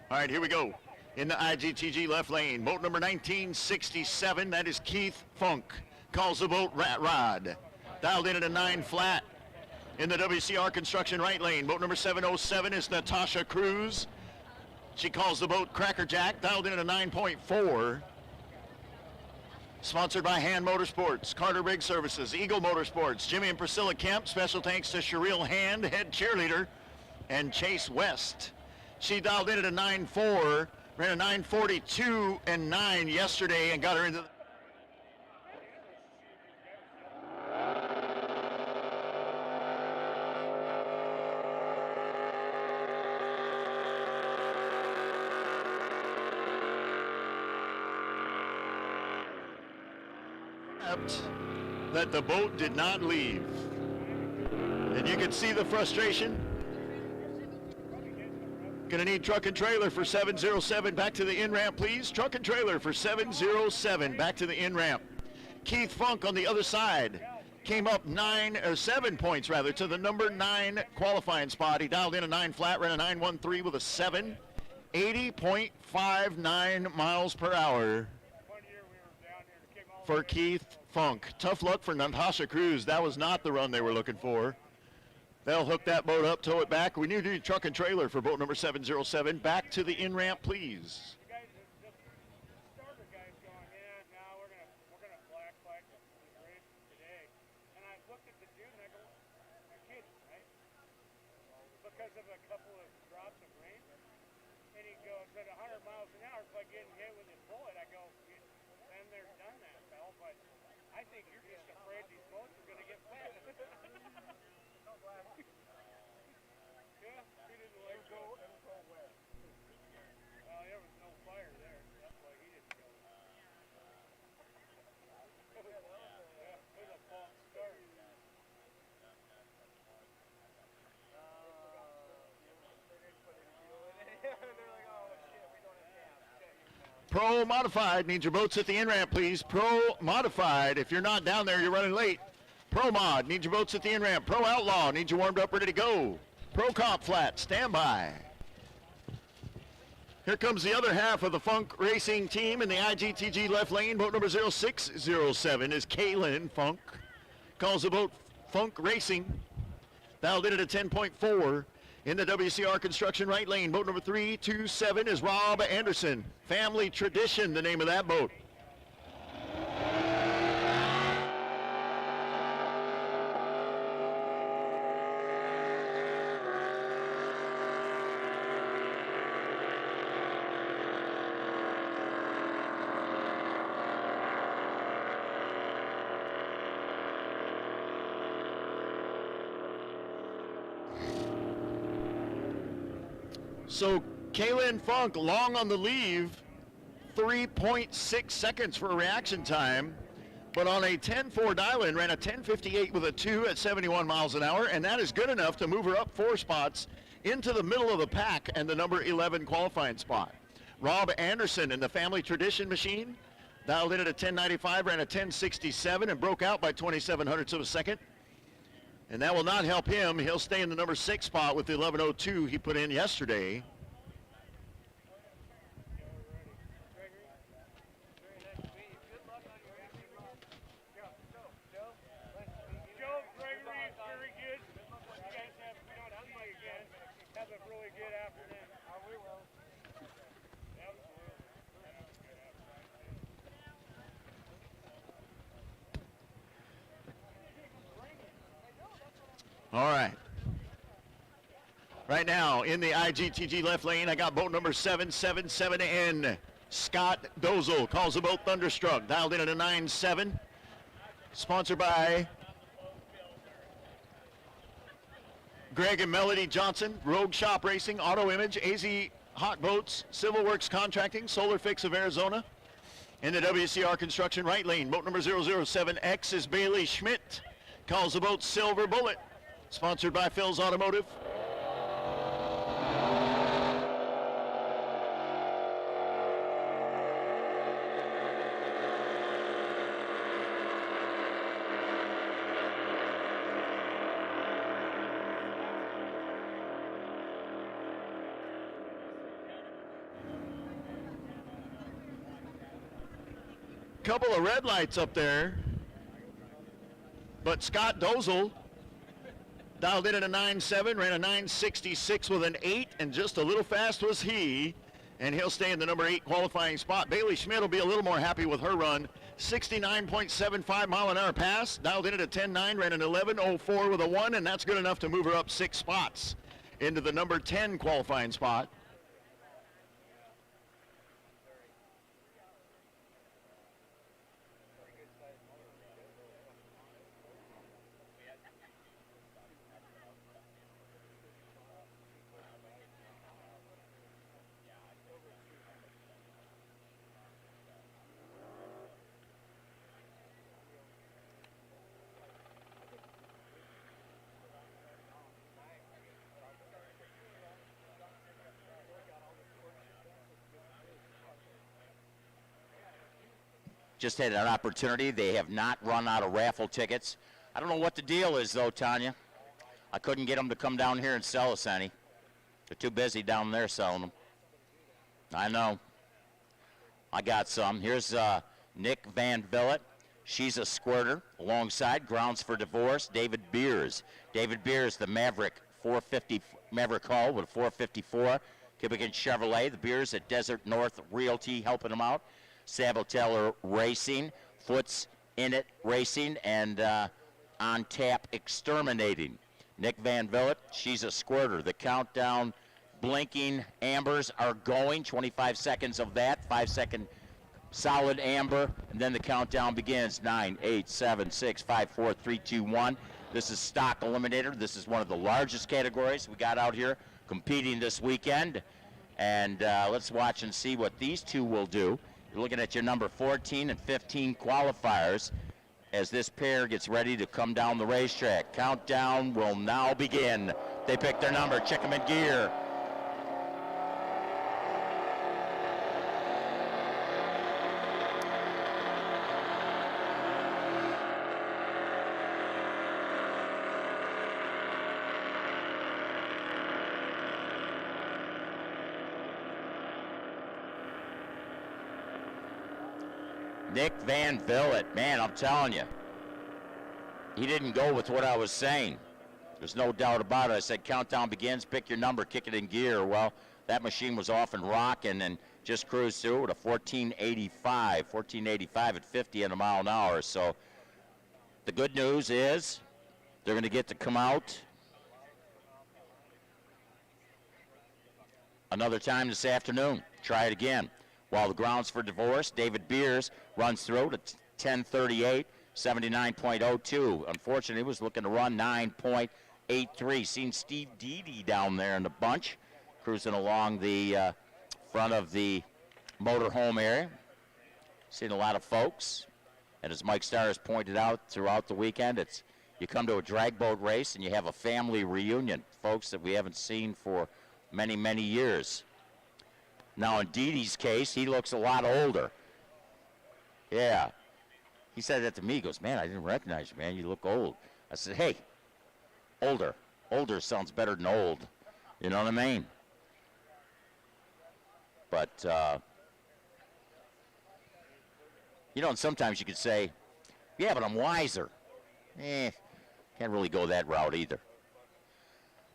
All right, here we go. In the IGTG left lane, boat number 1967, that is Keith Funk. Calls the boat Rat Rod. Dialed in at a 9 flat. In the WCR construction right lane, boat number 707 is Natasha Cruz. She calls the boat Cracker Jack. Dialed in at a 9.4. Sponsored by Hand Motorsports, Carter Rig Services, Eagle Motorsports, Jimmy and Priscilla Kemp. Special thanks to Sherrill Hand, head cheerleader, and Chase West. She dialed in at a 9.4, ran a 9:42 and 9 yesterday and got her into the left that the boat did not leave. And you can see the frustration. Gonna need truck and trailer for 707 back to the in-ramp, please. Truck and trailer for 707 back to the in-ramp. Keith Funk on the other side came up 7 points rather to the number 9 qualifying spot. He dialed in a 9 flat, ran a 913 with a 7, 80.59 miles per hour for Keith Funk. Tough luck for Natasha Cruz. That was not the run they were looking for. They'll hook that boat up, tow it back. We need a truck and trailer for boat number 707. Back to the in-ramp, please. Because of a couple of drops of rain, and he goes at 100 miles an hour, it's like getting hit with a bullet. I go, and they're done that, pal, but I think you're just afraid these boats are going to get wet. Yeah, he didn't like go wet. Well, there was no fire there. That's why he didn't go. Yeah, it was a false start. Pro Modified needs your boats at the in-ramp, please. Pro Modified, if you're not down there, you're running late. Pro Mod needs your boats at the in-ramp. Pro Outlaw needs you warmed up, ready to go. Pro Comp Flat, stand by. Here comes the other half of the Funk Racing team in the IGTG left lane. Boat number 0607 is Kaylin Funk. Calls the boat Funk Racing. Dialed in at a 10.4. In the WCR Construction right lane, boat number 327 is Rob Anderson. Family Tradition, the name of that boat. So Kaylin Funk long on the leave, 3.6 seconds for reaction time, but on a 10-4 dial-in ran a 10:58 with a 2 at 71 miles an hour, and that is good enough to move her up 4 spots into the middle of the pack and the number 11 qualifying spot. Rob Anderson in the Family Tradition machine dialed in at a 10:95, ran a 10:67 and broke out by 0.27 of a second. And that will not help him. He'll stay in the number 6 spot with the 11:02 he put in yesterday. Joe, Gregory, it's very good. You guys have, we don't see you again. Have a really good afternoon. We will. That was good afternoon. All right. Right now in the IGTG left lane, I got boat number 777N. Scott Dozel calls the boat Thunderstruck. Dialed in at a 9.7. Sponsored by Greg and Melody Johnson, Rogue Shop Racing, Auto Image, AZ Hot Boats, Civil Works Contracting, Solar Fix of Arizona. In the WCR Construction right lane, boat number 007X is Bailey Schmidt. Calls the boat Silver Bullet. Sponsored by Phil's Automotive. Couple of red lights up there, but Scott Dozel dialed in at a 9.7, ran a 9.66 with an 8, and just a little fast was he, and he'll stay in the number 8 qualifying spot. Bailey Schmidt will be a little more happy with her run. 69.75 mile an hour pass, dialed in at a 10.9, ran an 11.04 with a 1, and that's good enough to move her up 6 spots into the number 10 qualifying spot. just had an opportunity. They have not run out of raffle tickets. I don't know what the deal is, though, Tanya. I couldn't get them to come down here and sell us any. They're too busy down there selling them. I know. I got some. Here's Nick Van Vliet. She's a squirter. Alongside, grounds for divorce, David Beers. David Beers, the Maverick 450 Maverick Hull with a 454 cubic inch Chevrolet. The Beers at Desert North Realty helping them out. Savile Taylor Racing, Foots in it Racing, and On Tap Exterminating. Nick Van Vliet, she's a squirter. The countdown blinking ambers are going. 25 seconds of that, 5-second solid amber, and then the countdown begins. 9, 8, 7, 6, 5, 4, 3, 2, 1. This is stock eliminator. This is one of the largest categories we got out here competing this weekend. And let's watch and see what these two will do. You're looking at your number 14 and 15 qualifiers as this pair gets ready to come down the racetrack. Countdown will now begin. They pick their number. Check them in gear. Nick Van Vliet, man, I'm telling you, he didn't go with what I was saying. There's no doubt about it. I said countdown begins, pick your number, kick it in gear. Well, that machine was off and rocking and just cruised through with a 1485 at 50 in a mile an hour. So the good news is they're going to get to come out another time this afternoon. Try it again. While the grounds for divorce, David Beers runs through to 10:38, 79.02. Unfortunately, he was looking to run 9.83. Seen Steve Deedy down there in the bunch, cruising along the front of the motorhome area. Seen a lot of folks. And as Mike Starr has pointed out throughout the weekend, it's you come to a drag boat race and you have a family reunion. Folks that we haven't seen for many, many years. Now, in Deedee's case, he looks a lot older. Yeah. He said that to me. He goes, man, I didn't recognize you, man. You look old. I said, hey, older. Older sounds better than old. You know what I mean? But, you know, and sometimes you could say, yeah, but I'm wiser. Can't really go that route either.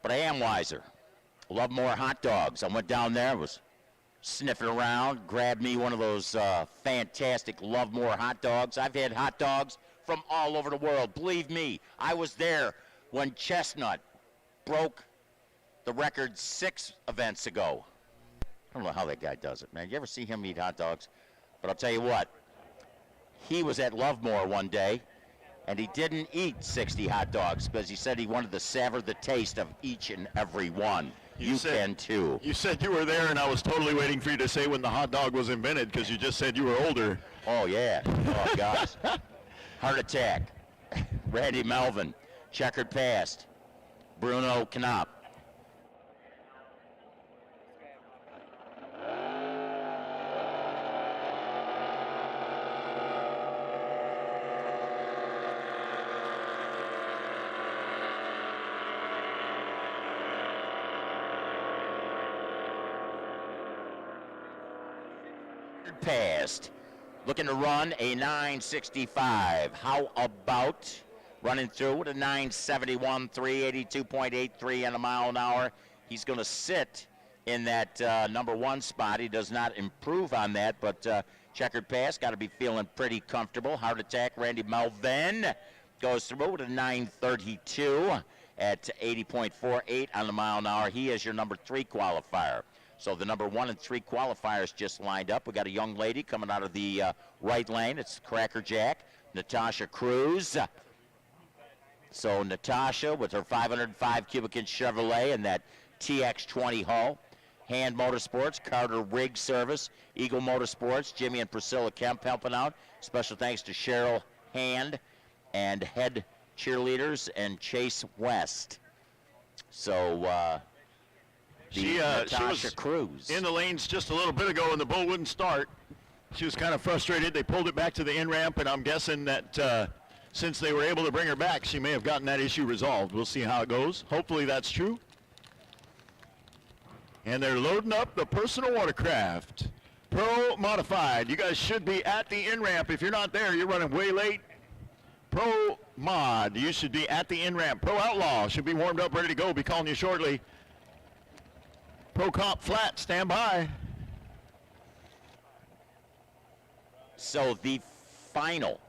But I am wiser. Love more hot dogs. I went down there and was sniffing around, grabbed me one of those fantastic Love More hot dogs. I've had hot dogs from all over the world. Believe me, I was there when Chestnut broke the record 6 events ago. I don't know how that guy does it, man. You ever see him eat hot dogs? But I'll tell you what, he was at Lovemore one day, and he didn't eat 60 hot dogs because he said he wanted to savor the taste of each and every one. You can too. You said you were there, and I was totally waiting for you to say when the hot dog was invented because you just said you were older. Oh, yeah. Oh, gosh. Heart Attack. Randy Melvin. Checkered Past. Bruno Knop. Past. Looking to run a 965. How about running through with a 971, 382.83 in a mile an hour? He's going to sit in that number 1 spot. He does not improve on that, but Checkered Past got to be feeling pretty comfortable. Heart Attack, Randy Melvin goes through with a 932 at 80.48 on the mile an hour. He is your number 3 qualifier. So the number 1 and 3 qualifiers just lined up. We got a young lady coming out of the right lane. It's Cracker Jack, Natasha Cruz. So Natasha with her 505 cubic inch Chevrolet and that TX20 hull. Hand Motorsports, Carter Rig Service, Eagle Motorsports, Jimmy and Priscilla Kemp helping out. Special thanks to Cheryl Hand and Head Cheerleaders and Chase West. So She was Cruz in the lanes just a little bit ago, and the bull wouldn't start. She was kind of frustrated. They pulled it back to the in-ramp, and I'm guessing that since they were able to bring her back, she may have gotten that issue resolved. We'll see how it goes. Hopefully that's true. And they're loading up the personal watercraft. Pro Modified. You guys should be at the in-ramp. If you're not there, you're running way late. Pro Mod, you should be at the in-ramp. Pro Outlaw should be warmed up, ready to go. Be calling you shortly. Pro Comp Flat, stand by. So the final.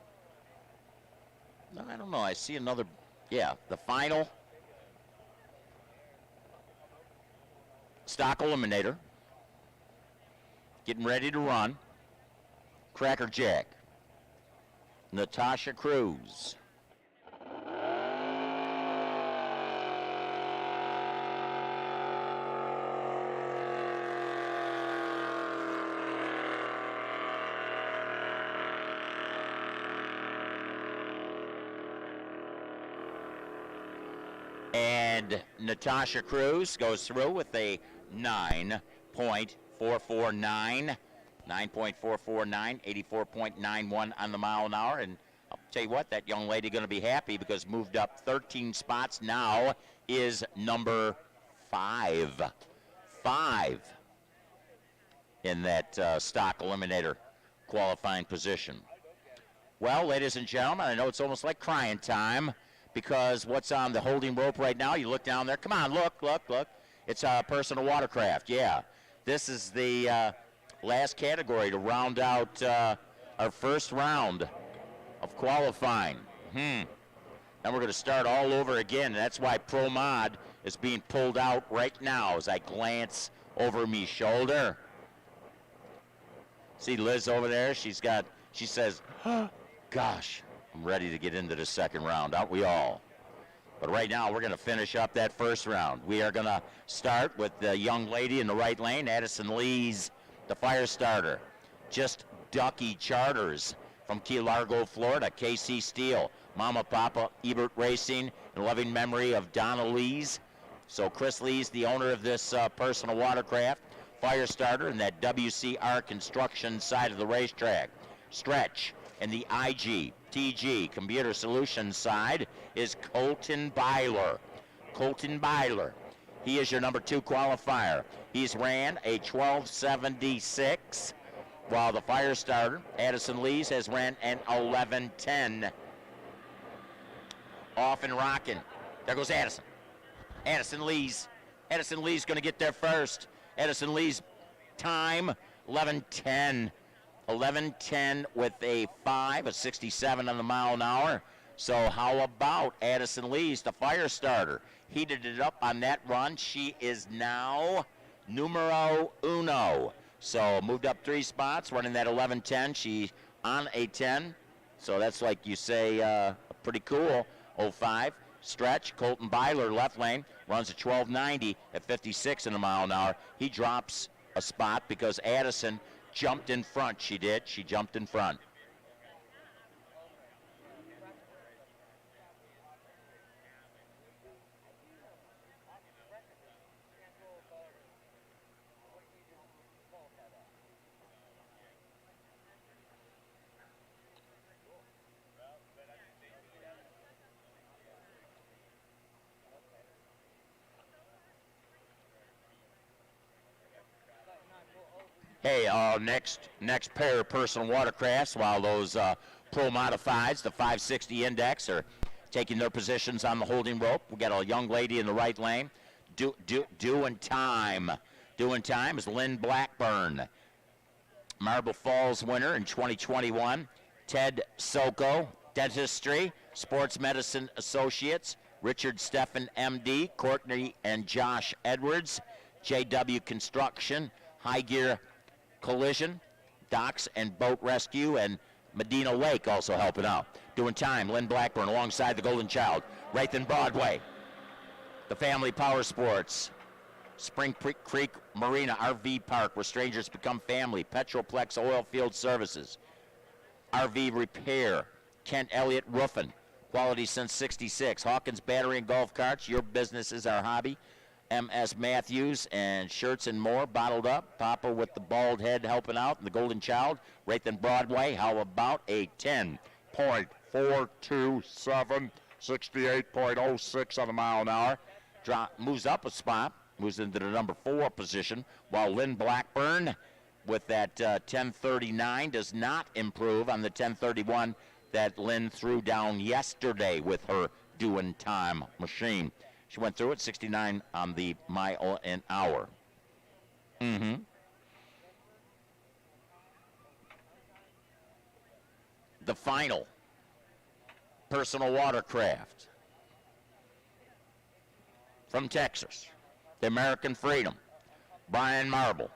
No, I don't know. I see another. Yeah, the final stock eliminator. Getting ready to run. Cracker Jack. Natasha Cruz. And Natasha Cruz goes through with a 9.449, 84.91 on the mile an hour. And I'll tell you what, that young lady going to be happy because moved up 13 spots, now is number 5 in that stock eliminator qualifying position. Well, ladies and gentlemen, I know it's almost like crying time, because what's on the holding rope right now, you look down there, come on, look. It's a personal watercraft, yeah. This is the last category to round out our first round of qualifying. And we're going to start all over again, and that's why Pro Mod is being pulled out right now as I glance over me shoulder. See Liz over there? She says, gosh, I'm ready to get into the second round, aren't we all? But right now, we're going to finish up that first round. We are going to start with the young lady in the right lane, Addison Lees, the fire starter. Just Ducky Charters from Key Largo, Florida, KC Steel, Mama Papa Ebert Racing, in loving memory of Donna Lees. So Chris Lees, the owner of this personal watercraft, fire starter in that WCR construction side of the racetrack. Stretch. And the IGTG Computer Solutions side is Colton Byler. He is your number 2 qualifier. He's ran a 1276, while the fire starter, Addison Lees, has ran an 1110. Off and rocking. There goes Addison. Addison Lees going to get there first. Addison Lees time, 11:10. 11:10 with a 5, a 67 on the mile an hour. So how about Addison Lees, the fire starter? Heated it up on that run. She is now numero uno. So moved up 3 spots, running that 11:10. She's on a 10. So that's like you say, pretty cool. 05. Stretch. Colton Byler, left lane, runs a 1290 at 56 in a mile an hour. He drops a spot because Addison jumped in front. She jumped in front. Hey, next pair of personal watercrafts, while those Pro Modifieds, the 560 Index, are taking their positions on the holding rope. We got a young lady in the right lane. Doing time is Lynn Blackburn, Marble Falls winner in 2021. Ted Soko, Dentistry, Sports Medicine Associates, Richard Steffen, MD, Courtney and Josh Edwards, JW Construction, High Gear Collision, Docks and Boat Rescue, and Medina Lake also helping out. Doing time, Lynn Blackburn alongside the Golden Child, Wraithen Broadway. The Family Power Sports, Spring Creek Marina RV Park, where strangers become family, Petroplex Oil Field Services, RV Repair, Kent Elliott Roofing, quality since '66, Hawkins Battery and Golf Carts, your business is our hobby, M.S. Matthews and Shirts and More bottled up. Papa with the bald head helping out, and the Golden Child. Wraithen Broadway, how about a 10.427, 68.06 on the mile an hour. Moves up a spot, moves into the number 4 position, while Lynn Blackburn with that 10:39 does not improve on the 10:31 that Lynn threw down yesterday with her doing time machine. She went through it 69 on the mile an hour. The final personal watercraft from Texas, the American Freedom, Brian Marble.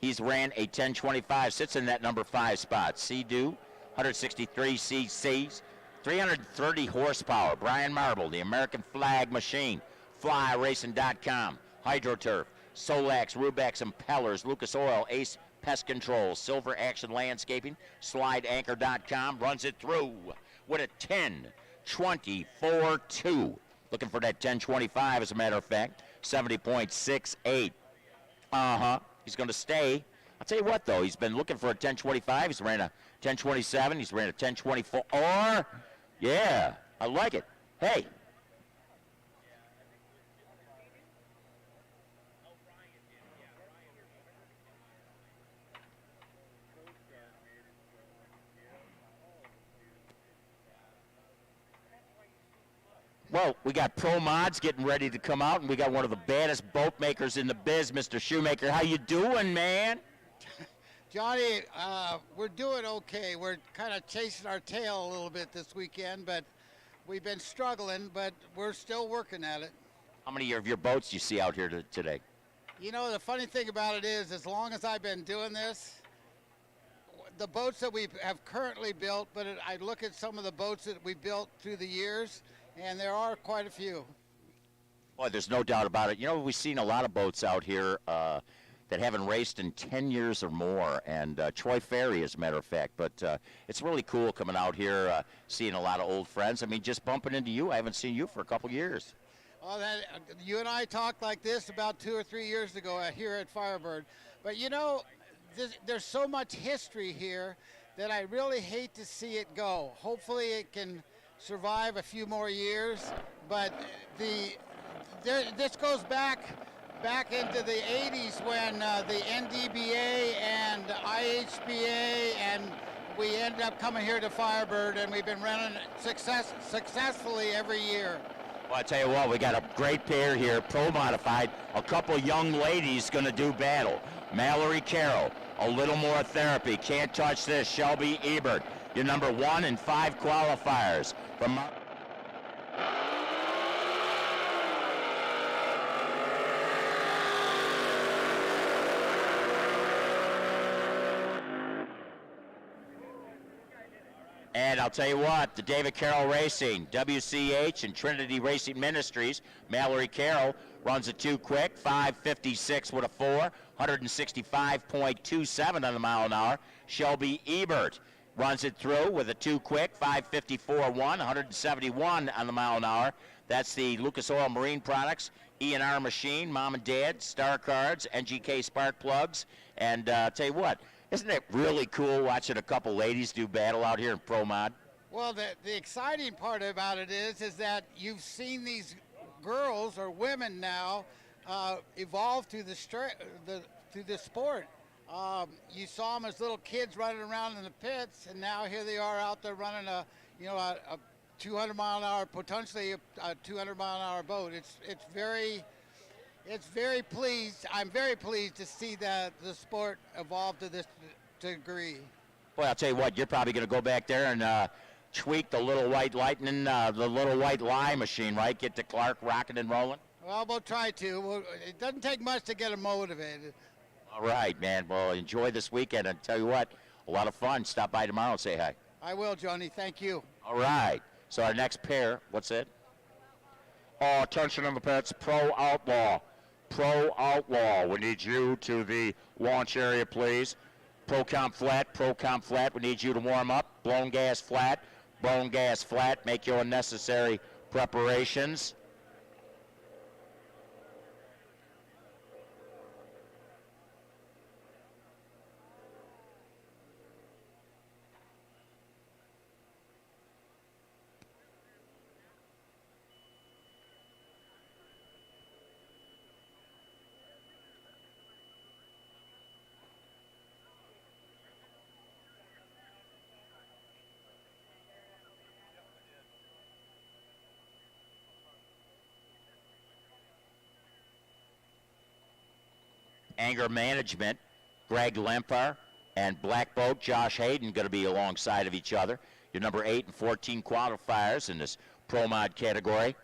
He's ran a 10:25, sits in that number 5 spot. Sea-Doo, 163 cc's, 330 horsepower. Brian Marble, the American Flag Machine, FlyRacing.com, HydroTurf, Solax, Rubex Impellers, Lucas Oil, Ace Pest Control, Silver Action Landscaping, SlideAnchor.com, runs it through with a 10:24.2. Looking for that 10:25, as a matter of fact, 70.68. He's going to stay. I'll tell you what, though, he's been looking for a 10:25. He's ran a 10:27. He's ran a 10:24. Yeah, I like it. Hey. Well, we got Pro Mods getting ready to come out, and we got one of the baddest boat makers in the biz, Mr. Shoemaker. How you doing, man? Johnny, we're doing okay. We're kind of chasing our tail a little bit this weekend, but we've been struggling, but we're still working at it. How many of your boats do you see out here today? You know, the funny thing about it is, as long as I've been doing this, the boats that we have currently built, but I look at some of the boats that we built through the years, and there are quite a few. Boy, there's no doubt about it. You know, we've seen a lot of boats out here that haven't raced in 10 years or more, and Troy Ferry, as a matter of fact. But it's really cool coming out here, seeing a lot of old friends. I mean, just bumping into you. I haven't seen you for a couple years. Well, you and I talked like this about 2 or 3 years ago here at Firebird. But, you know, there's so much history here that I really hate to see it go. Hopefully it can survive a few more years, but this goes back into the 80s when the NDBA and IHBA, and we ended up coming here to Firebird, and we've been running successfully every year. Well, I tell you what, we got a great pair here, Pro Modified. A couple young ladies going to do battle. Mallory Carroll, a little more therapy. Can't touch this. Shelby Ebert, your number 1 and 5 qualifiers from. And I'll tell you what, the David Carroll Racing, WCH and Trinity Racing Ministries, Mallory Carroll runs a 2 quick, 5:56 with a 4, 165.27 on the mile an hour. Shelby Ebert runs it through with a 2 quick, 5:54.1, 171 on the mile an hour. That's the Lucas Oil Marine Products, E&R Machine, Mom and Dad, Star Cards, NGK Spark Plugs. And I'll tell you what, isn't it really cool watching a couple ladies do battle out here in Pro Mod? Well, the exciting part about it is that you've seen these girls or women now evolve through the sport. You saw them as little kids running around in the pits, and now here they are out there running a 200 mile an hour, potentially a 200 mile an hour boat. It's very pleased. I'm very pleased to see that the sport evolve to this degree. Boy, I'll tell you what, you're probably going to go back there and tweak the little white lightning, the little white lie machine, right? Get the Clark rocking and rolling. Well, we'll try to. It doesn't take much to get them motivated. All right, man. Well, enjoy this weekend, and tell you what, a lot of fun. Stop by tomorrow and say hi. I will, Johnny. Thank you. All right. So our next pair, what's it? Oh, attention in the pits, Pro Outlaw. Pro Outlaw, we need you to the launch area, please. Pro Comp Flat, we need you to warm up. Blown gas flat, make your necessary preparations. anger management, Greg Lemper, and Black Boat, Josh Hayden, going to be alongside of each other. Your number 8 and 14 qualifiers in this Pro Mod category.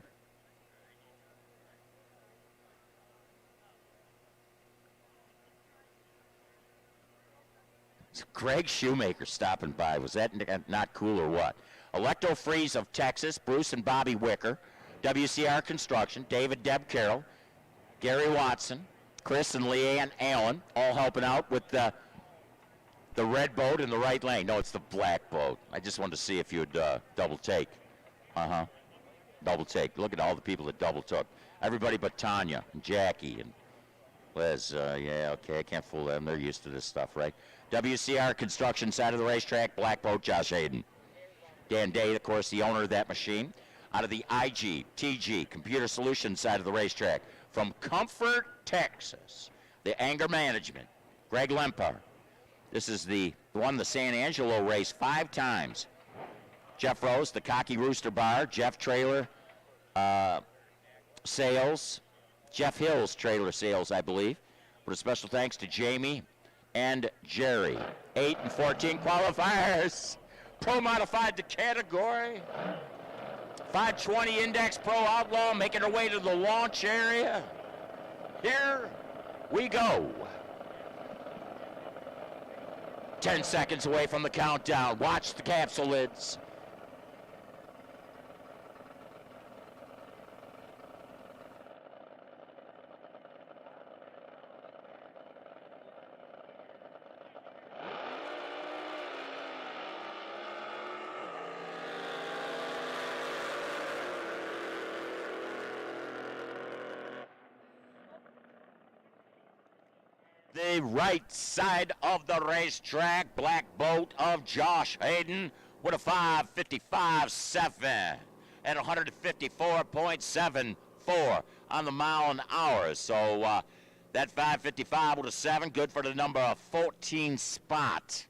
It's Greg Shoemaker stopping by. Was that not cool or what? Electro Freeze of Texas, Bruce and Bobby Wicker. WCR Construction, David Deb Carroll, Gary Watson, Chris and Leanne Allen, all helping out with the red boat in the right lane. No, it's the black boat. I just wanted to see if you'd double take. Double take. Look at all the people that double took. Everybody but Tanya and Jackie and Liz. Yeah, okay, I can't fool them. They're used to this stuff, right? WCR Construction side of the racetrack, black boat, Josh Hayden. Dan Day, of course, the owner of that machine. Out of the IG, TG, Computer Solutions side of the racetrack. From Comfort, Texas, the anger management, Greg Lempar. This is won the San Angelo race 5 times. Jeff Rose, the Cocky Rooster Bar, Jeff Trailer Sales, Jeff Hills Trailer Sales, I believe. But a special thanks to Jamie and Jerry. 8 and 14 qualifiers. Pro modified the category. 520 Index Pro Outlaw making her way to the launch area. Here we go. 10 seconds away from the countdown. Watch the capsule lids. The right side of the racetrack, black boat of Josh Hayden with a 5:55.7 at 154.74 on the mile an hour. So that 5:55 with a 7, good for the number 14 spot.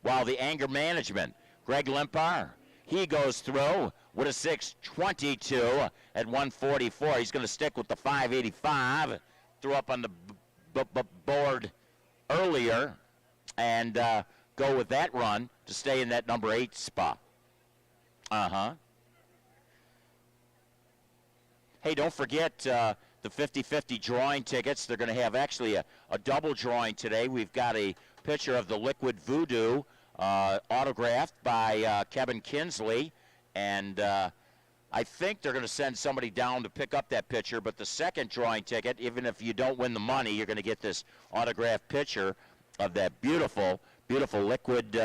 While the anger management, Greg Lempar, he goes through with a 6:22 at 144. He's going to stick with the 5:85. Threw up on the board earlier and go with that run to stay in that number 8 spot. Hey, don't forget the 50-50 drawing tickets. They're going to have actually a double drawing today. We've got a picture of the Liquid Voodoo autographed by Kevin Kinsley, and I think they're going to send somebody down to pick up that picture, but the second drawing ticket, even if you don't win the money, you're going to get this autographed picture of that beautiful, beautiful Liquid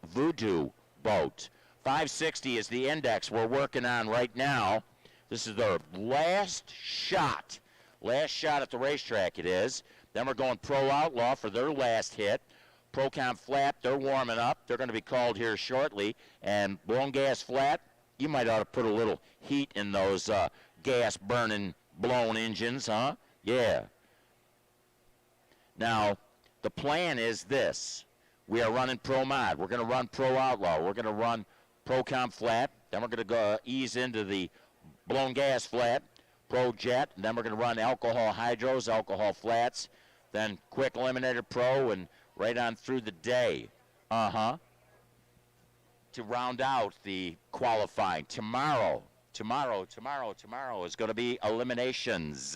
Voodoo boat. 560 is the index we're working on right now. This is their last shot. Last shot at the racetrack it is. Then we're going Pro Outlaw for their last hit. Procom Flat, they're warming up. They're going to be called here shortly. And Blown Gas Flat, you might ought to put a little heat in those gas-burning blown engines, huh? Yeah. Now, the plan is this. We are running Pro Mod. We're going to run Pro Outlaw. We're going to run Procom Flat. Then we're going to go ease into the Blown Gas Flat, Pro Jet. And then we're going to run Alcohol Hydros, Alcohol Flats. Then Quick Eliminator Pro and right on through the day. To round out the qualifying. Tomorrow is going to be eliminations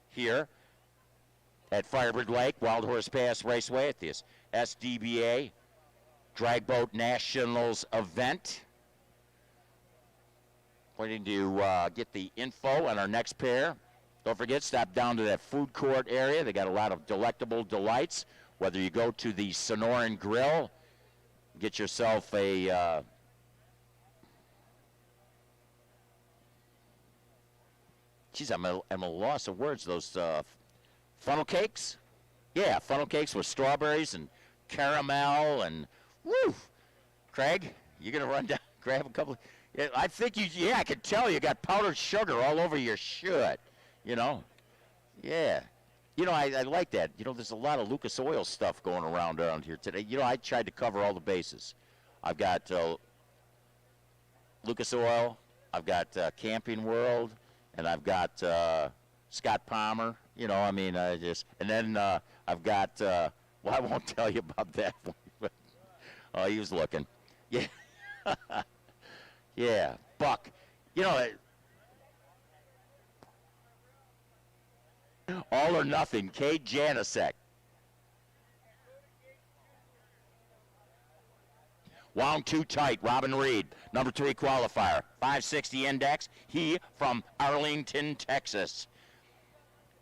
here at Firebird Lake, Wild Horse Pass Raceway at this SDBA Drag Boat Nationals event. Waiting to get the info on our next pair. Don't forget, stop down to that food court area. They got a lot of delectable delights. Whether you go to the Sonoran Grill, get yourself a geez, I'm at a loss of words. Those funnel cakes? Yeah, funnel cakes with strawberries and caramel and woo. Craig, you gonna run down, grab a couple? Yeah, I think you. Yeah, I can tell you got powdered sugar all over your shirt. You know. Yeah. You know, I like that. You know, there's a lot of Lucas Oil stuff going around here today. You know, I tried to cover all the bases. I've got Lucas Oil, I've got Camping World, and I've got Scott Palmer You know, I mean, I just, and then I've got, well, I won't tell you about that one, but, oh, he was looking. Yeah. Yeah, Buck. You know, all or nothing, Cade Janicek. Wound too tight, Robin Reed, number 3 qualifier, 560 index. He from Arlington, Texas.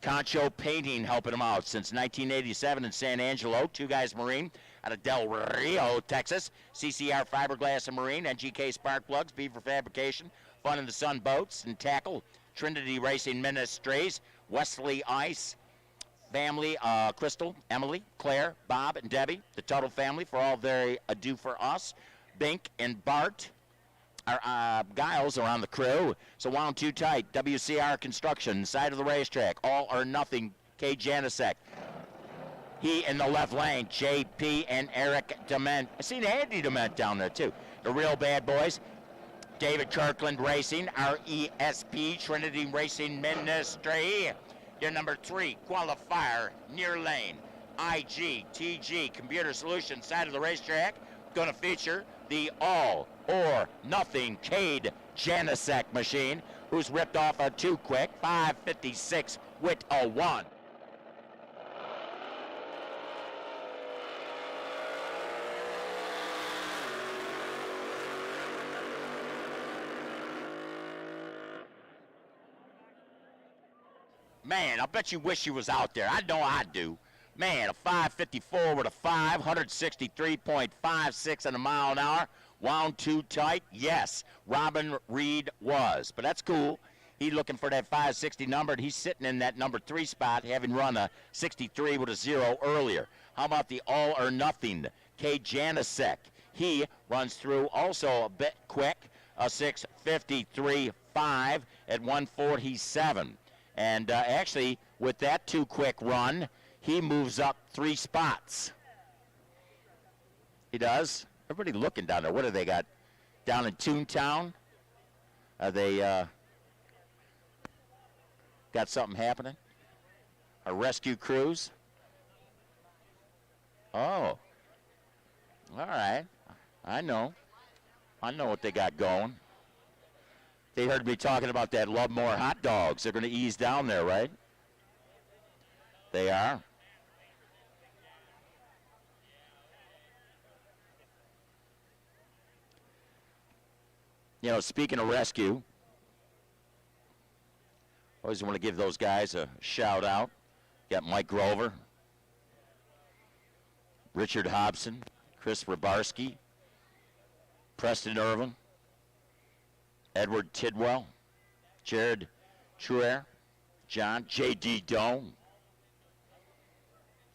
Concho Painting helping him out since 1987 in San Angelo. 2 Guys Marine out of Del Rio, Texas. CCR Fiberglass and Marine, NGK Spark Plugs, Beaver Fabrication, Fun in the Sun Boats and Tackle, Trinity Racing Ministries, Wesley Ice, family, Crystal, Emily, Claire, Bob, and Debbie, the Tuttle family for all they do for us. Bink and Bart, our Giles are on the crew. So wound too tight, WCR Construction, side of the racetrack, all or nothing, K. Janicek. He in the left lane, JP and Eric Dement. I seen Andy Dement down there too. The real bad boys, David Kirkland Racing, RESP, Trinity Racing Ministry. Your number 3 qualifier, near lane, IGTG Computer Solutions, side of the racetrack. Going to feature the all or nothing Cade Janicek machine, who's ripped off a 2 quick 5:56 with a 1. Man, I bet you wish you was out there. I know I do. Man, a 554 with a 5, 163.56 in a mile an hour. Wound too tight? Yes, Robin Reed was. But that's cool. He's looking for that 560 number, and he's sitting in that number 3 spot, having run a 63 with a 0 earlier. How about the all or nothing, K. Janicek? He runs through also a bit quick, a 6:53.5 at 147. And actually, with that 2 quick run, he moves up 3 spots. He does. Everybody looking down there. What do they got down in Toontown? Are they got something happening? A rescue cruise? Oh. All right. I know what they got going. They heard me talking about that Love More hot dogs. They're going to ease down there, right? They are. You know, speaking of rescue, always want to give those guys a shout out. Got Mike Grover, Richard Hobson, Chris Rabarski, Preston Irvin, Edward Tidwell, Jared Truer, John J.D. Doan.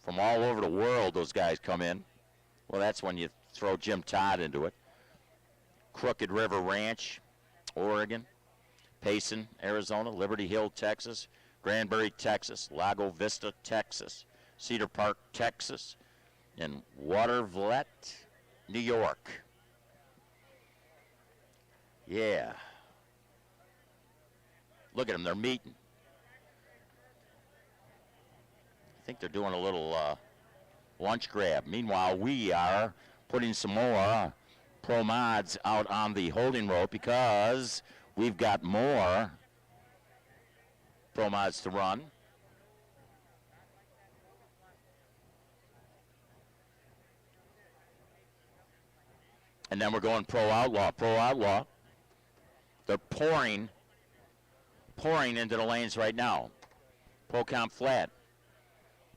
From all over the world, those guys come in. Well, that's when you throw Jim Todd into it. Crooked River Ranch, Oregon. Payson, Arizona. Liberty Hill, Texas. Granbury, Texas. Lago Vista, Texas. Cedar Park, Texas. And Watervliet, New York. Yeah. Look at them, they're meeting. I think they're doing a little lunch grab. Meanwhile, we are putting some more pro mods out on the holding rope because we've got more pro mods to run. And then we're going pro outlaw. Pro outlaw. They're pouring into the lanes right now. Procom flat.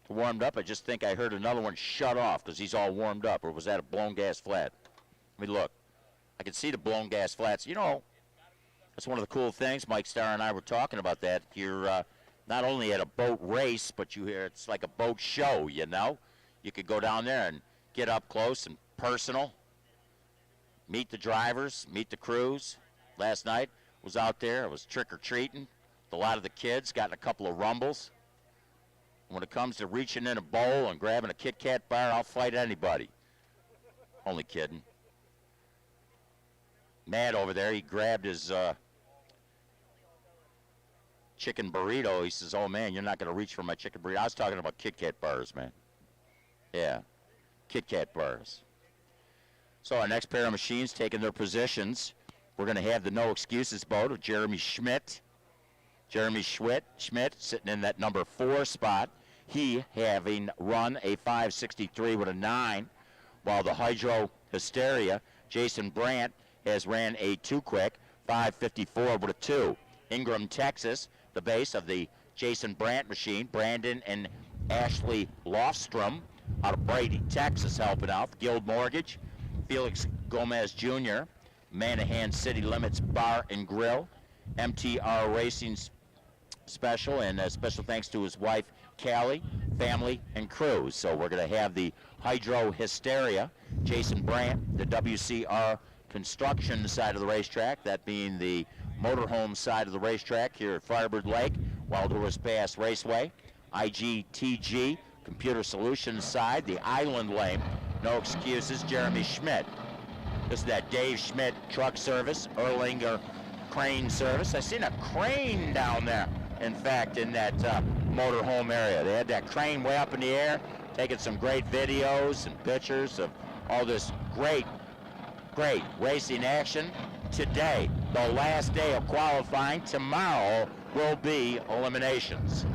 Warmed up. I just think I heard another one shut off because he's all warmed up. Or was that a blown gas flat? Let me look. I can see the blown gas flats. You know, that's one of the cool things. Mike Starr and I were talking about that. You're not only at a boat race, but you hear it's like a boat show, you know. You could go down there and get up close and personal. Meet the drivers, meet the crews. Last night was out there. I was trick-or-treating. A lot of the kids got in a couple of rumbles. When it comes to reaching in a bowl and grabbing a Kit Kat bar, I'll fight anybody. Only kidding. Matt over there, he grabbed his chicken burrito. He says, oh, man, you're not going to reach for my chicken burrito. I was talking about Kit Kat bars, man. Yeah, Kit Kat bars. So our next pair of machines taking their positions. We're going to have the no excuses boat of Jeremy Schmidt. Jeremy Schmidt sitting in that number 4 spot. He having run a 563 with a 9, while the Hydro Hysteria, Jason Brandt, has ran a 2-quick 554 with a 2. Ingram, Texas, the base of the Jason Brandt machine. Brandon and Ashley Lofstrom out of Brady, Texas, helping out. Guild Mortgage, Felix Gomez Jr., Manahan City Limits Bar and Grill, MTR Racing Special, and special thanks to his wife, Callie, family, and crew. So we're going to have the Hydro Hysteria, Jason Brandt, the WCR Construction side of the racetrack, that being the motorhome side of the racetrack here at Firebird Lake, Wild Horse Pass Raceway. IGTG, Computer Solutions side, the Island Lane, no excuses, Jeremy Schmidt. This is that Dave Schmidt truck service, Erlinger crane service. I seen a crane down there, in fact, in that motorhome area. They had that crane way up in the air, taking some great videos and pictures of all this great racing action. Today, the last day of qualifying. Tomorrow will be eliminations.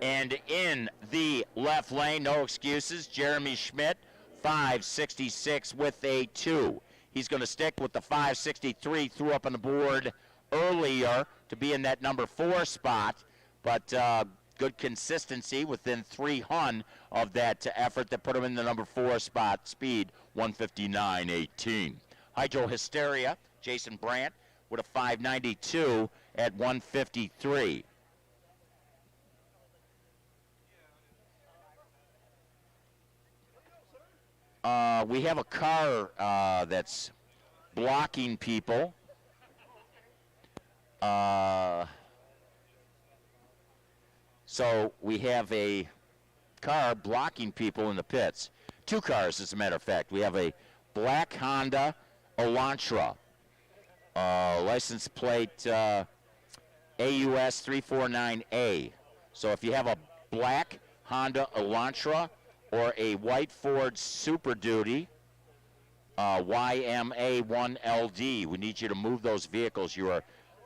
And in the left lane, no excuses, Jeremy Schmidt, 566 with a 2. He's going to stick with the 563, threw up on the board earlier to be in that number 4 spot, but good consistency within 3 hun of that effort that put him in the number 4 spot, speed 159.18. Hydro Hysteria, Jason Brandt with a 592 at 153. We have a car that's blocking people. So we have a car blocking people in the pits. 2 cars, as a matter of fact. We have a black Honda Elantra, license plate AUS 349A. So if you have a black Honda Elantra or a white Ford Super Duty YMA1LD, we need you to move those vehicles. You are,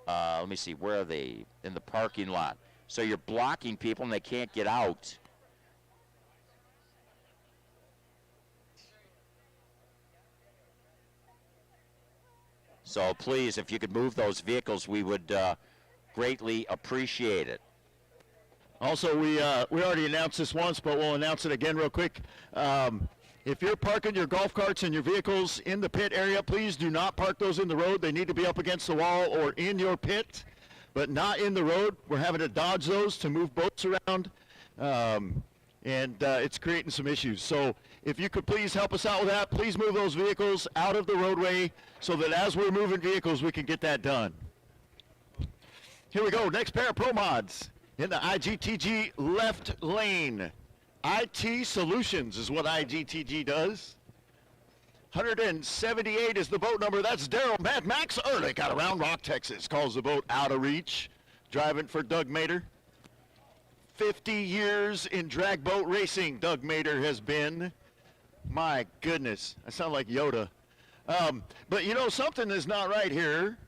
let me see, where are they? In the parking lot. So you're blocking people and they can't get out. So please, if you could move those vehicles, we would greatly appreciate it. Also, we already announced this once, but we'll announce it again real quick. If you're parking your golf carts and your vehicles in the pit area, please do not park those in the road. They need to be up against the wall or in your pit, but not in the road. We're having to dodge those to move boats around, and it's creating some issues. So if you could please help us out with that, please move those vehicles out of the roadway so that as we're moving vehicles, we can get that done. Here we go, next pair of Pro Mods. In the IGTG left lane, IT Solutions is what IGTG does. 178 is the boat number. That's Daryl Mad Max Ehrlich out of Round Rock, Texas. Calls the boat out of reach. Driving for Doug Mater. 50 years in drag boat racing, Doug Mater has been. My goodness, I sound like Yoda. But you know, something is not right here.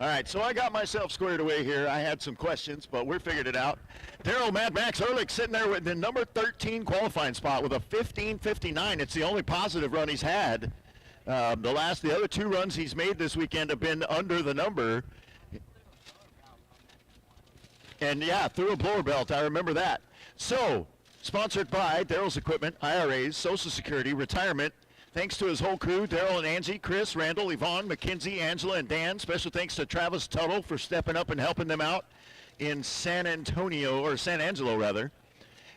All right, so I got myself squared away here. I had some questions, but we figured it out. Daryl Mad Max Ehrlich sitting there with the number 13 qualifying spot with a 15:59. It's the only positive run he's had. The other two runs he's made this weekend have been under the number. And yeah, through a blower belt, I remember that. So, sponsored by Daryl's Equipment, IRAs, Social Security, Retirement. Thanks to his whole crew, Daryl and Angie, Chris, Randall, Yvonne, Mackenzie, Angela, and Dan. Special thanks to Travis Tuttle for stepping up and helping them out in San Angelo rather.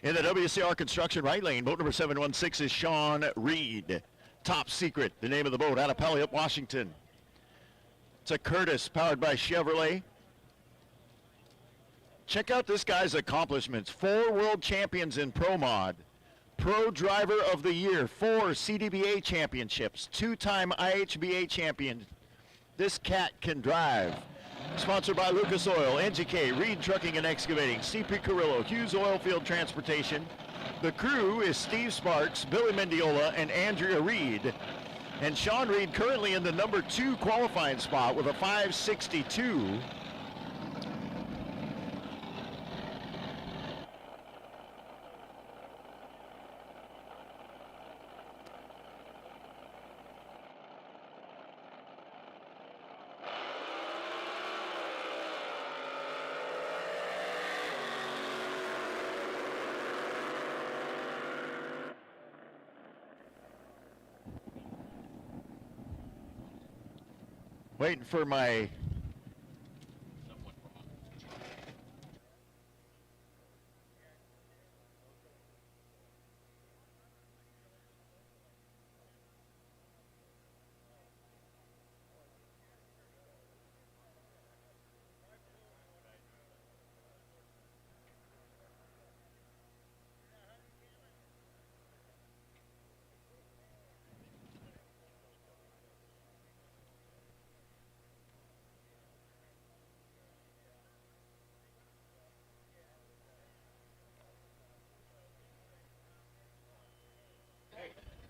In the WCR Construction right lane, boat number 716 is Sean Reed. Top Secret, the name of the boat, out of Puyallup, Washington. It's a Curtis powered by Chevrolet. Check out this guy's accomplishments. 4 world champions in Pro Mod. Pro Driver of the Year, 4 CDBA championships, 2-time IHBA champion. This cat can drive. Sponsored by Lucas Oil, NGK, Reed Trucking and Excavating, CP Carrillo, Hughes Oilfield Transportation. The crew is Steve Sparks, Billy Mendiola, and Andrea Reed. And Sean Reed currently in the number 2 qualifying spot with a 5:62. Waiting for my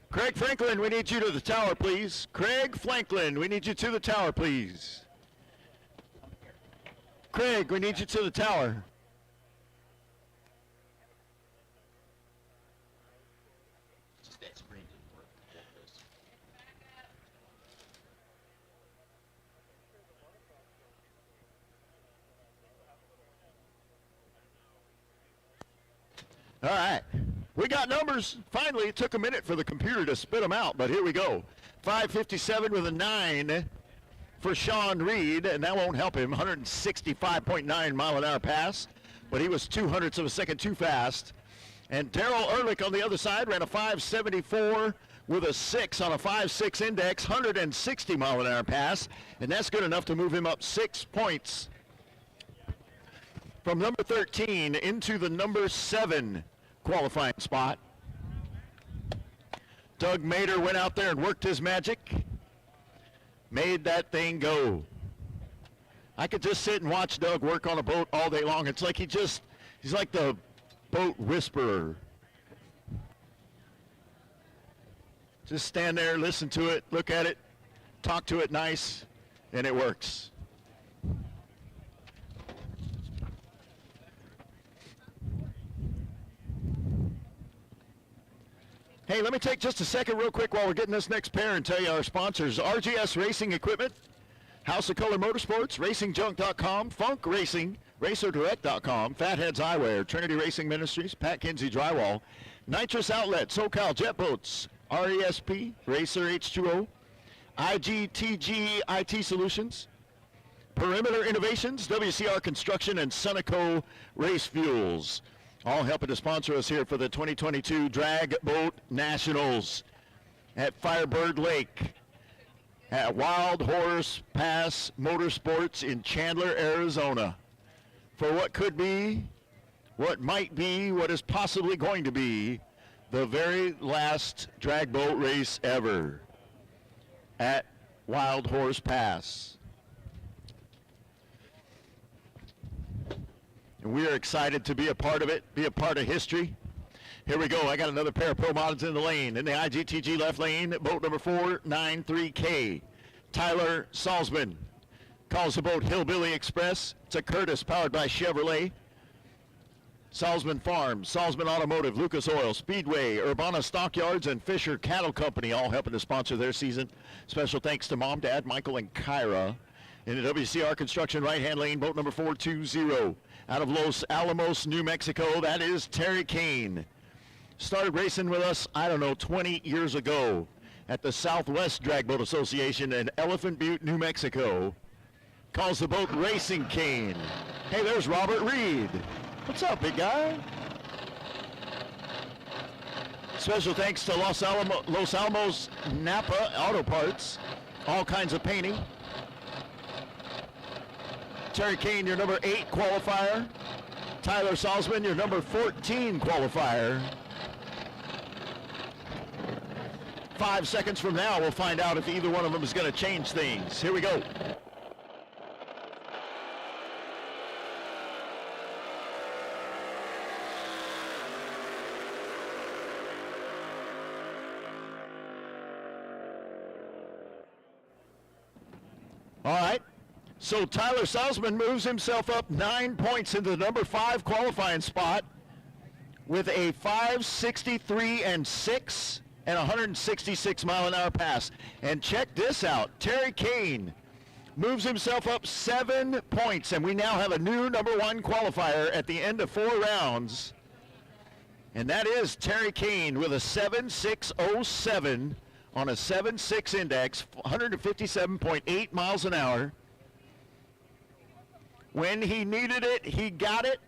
Craig Franklin, we need you to the tower, please. Craig Franklin, we need you to the tower, please. Craig, we need you to the tower. All right. We got numbers. Finally, it took a minute for the computer to spit them out, but here we go. 5:57 with a 9 for Sean Reed, and that won't help him. 165.9 mile an hour pass, but he was 0.02 of a second too fast. And Daryl Ehrlich on the other side ran a 5:74 with a 6 on a 5.6 index, 160 mile an hour pass, and that's good enough to move him up 6 points from number 13 into the number 7 qualifying spot. Doug Mader went out there and worked his magic, made that thing go. I could just sit and watch Doug work on a boat all day long. It's like he's like the boat whisperer. Just stand there, listen to it, look at it, talk to it nice, and it works. Hey, let me take just a second real quick while we're getting this next pair and tell you our sponsors. RGS Racing Equipment, House of Color Motorsports, RacingJunk.com, Funk Racing, RacerDirect.com, Fatheads Eyewear, Trinity Racing Ministries, Pat Kinsey Drywall, Nitrous Outlet, SoCal Jet Boats, RESP, Racer H2O, IGTG IT Solutions, Perimeter Innovations, WCR Construction, and Sunoco Race Fuels. All helping to sponsor us here for the 2022 Drag Boat Nationals at Firebird Lake at Wild Horse Pass Motorsports in Chandler, Arizona. For what could be, what might be, what is possibly going to be the very last drag boat race ever at Wild Horse Pass. And we are excited to be a part of it, be a part of history. Here we go. I got another pair of Pro Mods in the lane. In the IGTG left lane, boat number 493K. Tyler Salzman. Calls the boat Hillbilly Express. It's a Curtis powered by Chevrolet. Salzman Farms, Salzman Automotive, Lucas Oil, Speedway, Urbana Stockyards, and Fisher Cattle Company all helping to sponsor their season. Special thanks to Mom, Dad, Michael, and Kyra. In the WCR Construction right-hand lane, boat number 420. Out of Los Alamos, New Mexico, that is Terry Kane. Started racing with us, 20 years ago at the Southwest Drag Boat Association in Elephant Butte, New Mexico. Calls the boat Racing Kane. Hey, there's Robert Reed. What's up, big guy? Special thanks to Los Alamos Napa Auto Parts. All kinds of painting. Terry Kane, your number 8 qualifier. Tyler Salzman, your number 14 qualifier. 5 seconds from now, we'll find out if either one of them is going to change things. Here we go. All right, so Tyler Salzman moves himself up 9 points into the number 5 qualifying spot with a 5:63 and 6 and 166 mile an hour pass. And check this out, Terry Kane moves himself up 7 points, and we now have a new number 1 qualifier at the end of 4 rounds. And that is Terry Kane with a 7.607 on a 7.6 index, 157.8 miles an hour. When he needed it, he got it.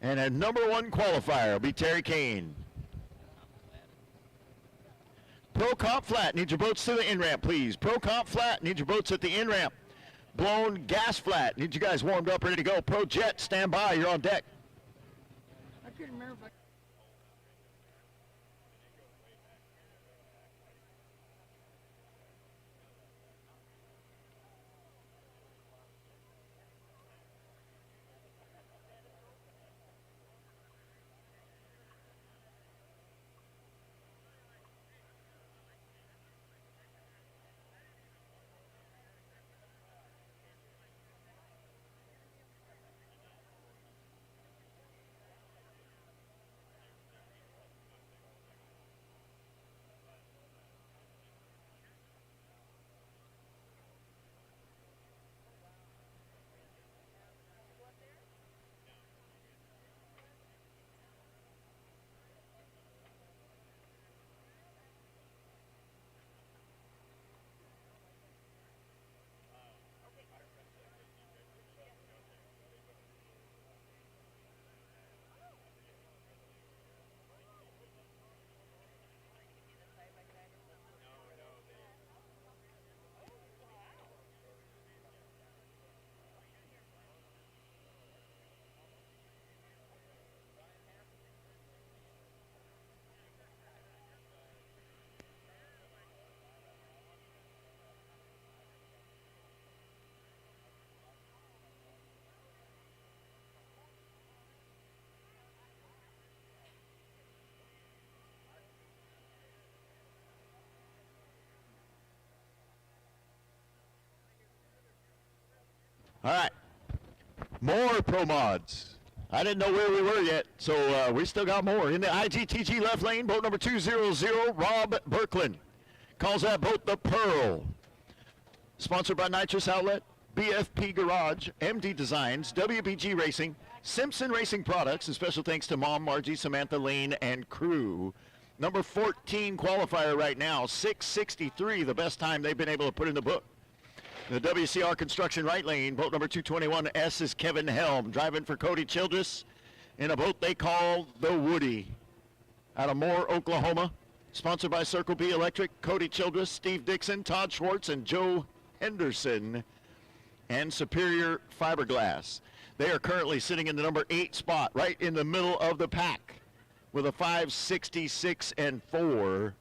And a number 1 qualifier will be Terry Kane. Pro Comp Flat, need your boats to the in-ramp, please. Pro Comp Flat, need your boats at the in-ramp. Blown Gas Flat, need you guys warmed up, ready to go. Pro Jet, stand by, you're on deck. I couldn't remember if I... All right, more Pro Mods. I didn't know where we were yet, so we still got more. In the IGTG left lane, boat number 200, Rob Berkland. Calls that boat the Pearl. Sponsored by Nitrous Outlet, BFP Garage, MD Designs, WBG Racing, Simpson Racing Products, and special thanks to Mom, Margie, Samantha, Lane, and crew. Number 14 qualifier right now, 6:63, the best time they've been able to put in the book. The WCR Construction right lane, boat number 221S is Kevin Helm, driving for Cody Childress in a boat they call the Woody. Out of Moore, Oklahoma. Sponsored by Circle B Electric, Cody Childress, Steve Dixon, Todd Schwartz, and Joe Henderson, and Superior Fiberglass. They are currently sitting in the number 8 spot, right in the middle of the pack, with a 5:66 and 4.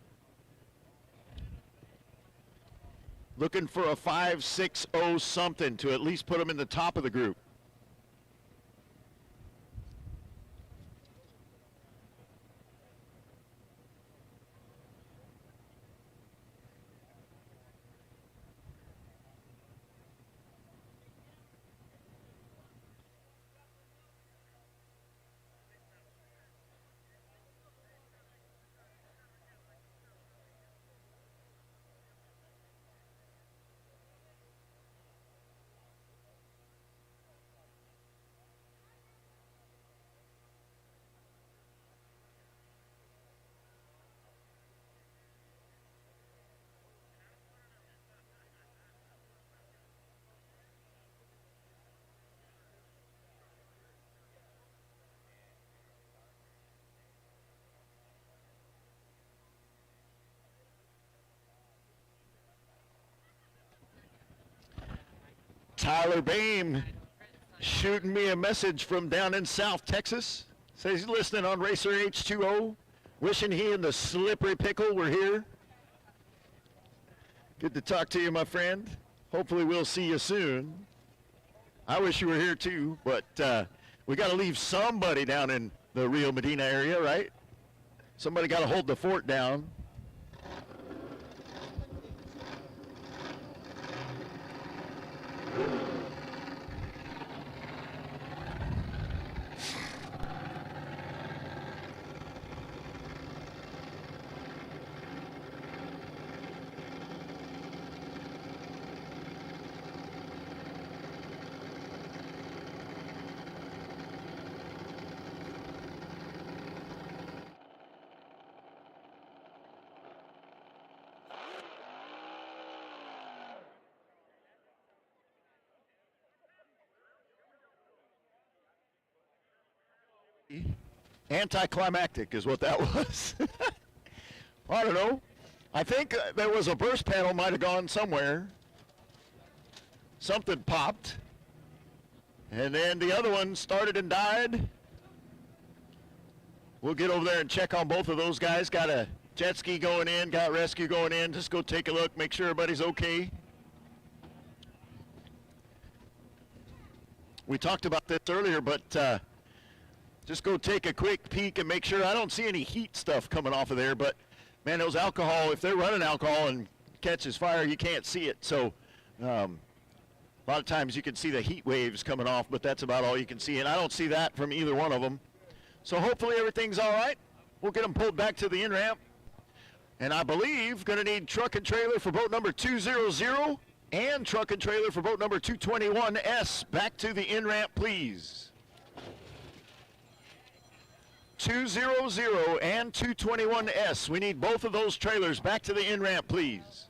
Looking for a 5.60 something to at least put them in the top of the group. Tyler Bame shooting me a message from down in South Texas. Says he's listening on Racer H2O. Wishing he and the Slippery Pickle were here. Good to talk to you, my friend. Hopefully we'll see you soon. I wish you were here too, but we got to leave somebody down in the Rio Medina area, right? Somebody got to hold the fort down. Anticlimactic is what that was. I don't know. I think there was a burst panel might have gone somewhere. Something popped. And then the other one started and died. We'll get over there and check on both of those guys. Got a jet ski going in, got rescue going in. Just go take a look, make sure everybody's okay. We talked about this earlier, but just go take a quick peek and make sure. I don't see any heat stuff coming off of there, but man, those alcohol, if they're running alcohol and catches fire, you can't see it. So a lot of times you can see the heat waves coming off, but that's about all you can see. And I don't see that from either one of them. So hopefully everything's all right. We'll get them pulled back to the in-ramp. And I believe going to need truck and trailer for boat number 200 and truck and trailer for boat number 221S. Back to the in-ramp, please. 200 and 221S. We need both of those trailers back to the in-ramp, please.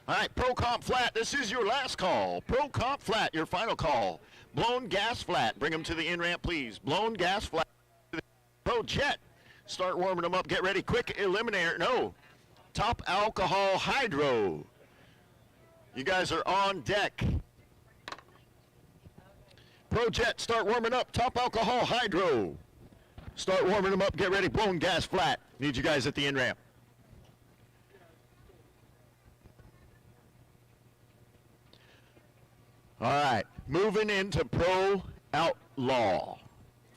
All right, Pro Comp Flat, this is your last call. Pro Comp Flat, your final call. Blown gas flat, bring them to the in-ramp, please. Blown gas flat. Pro Jet, start warming them up. Get ready, quick eliminator. No, top alcohol hydro. You guys are on deck. Pro Jet, start warming up. Top alcohol hydro. Start warming them up. Get ready, blown gas flat. Need you guys at the in-ramp. All right, moving into Pro Outlaw.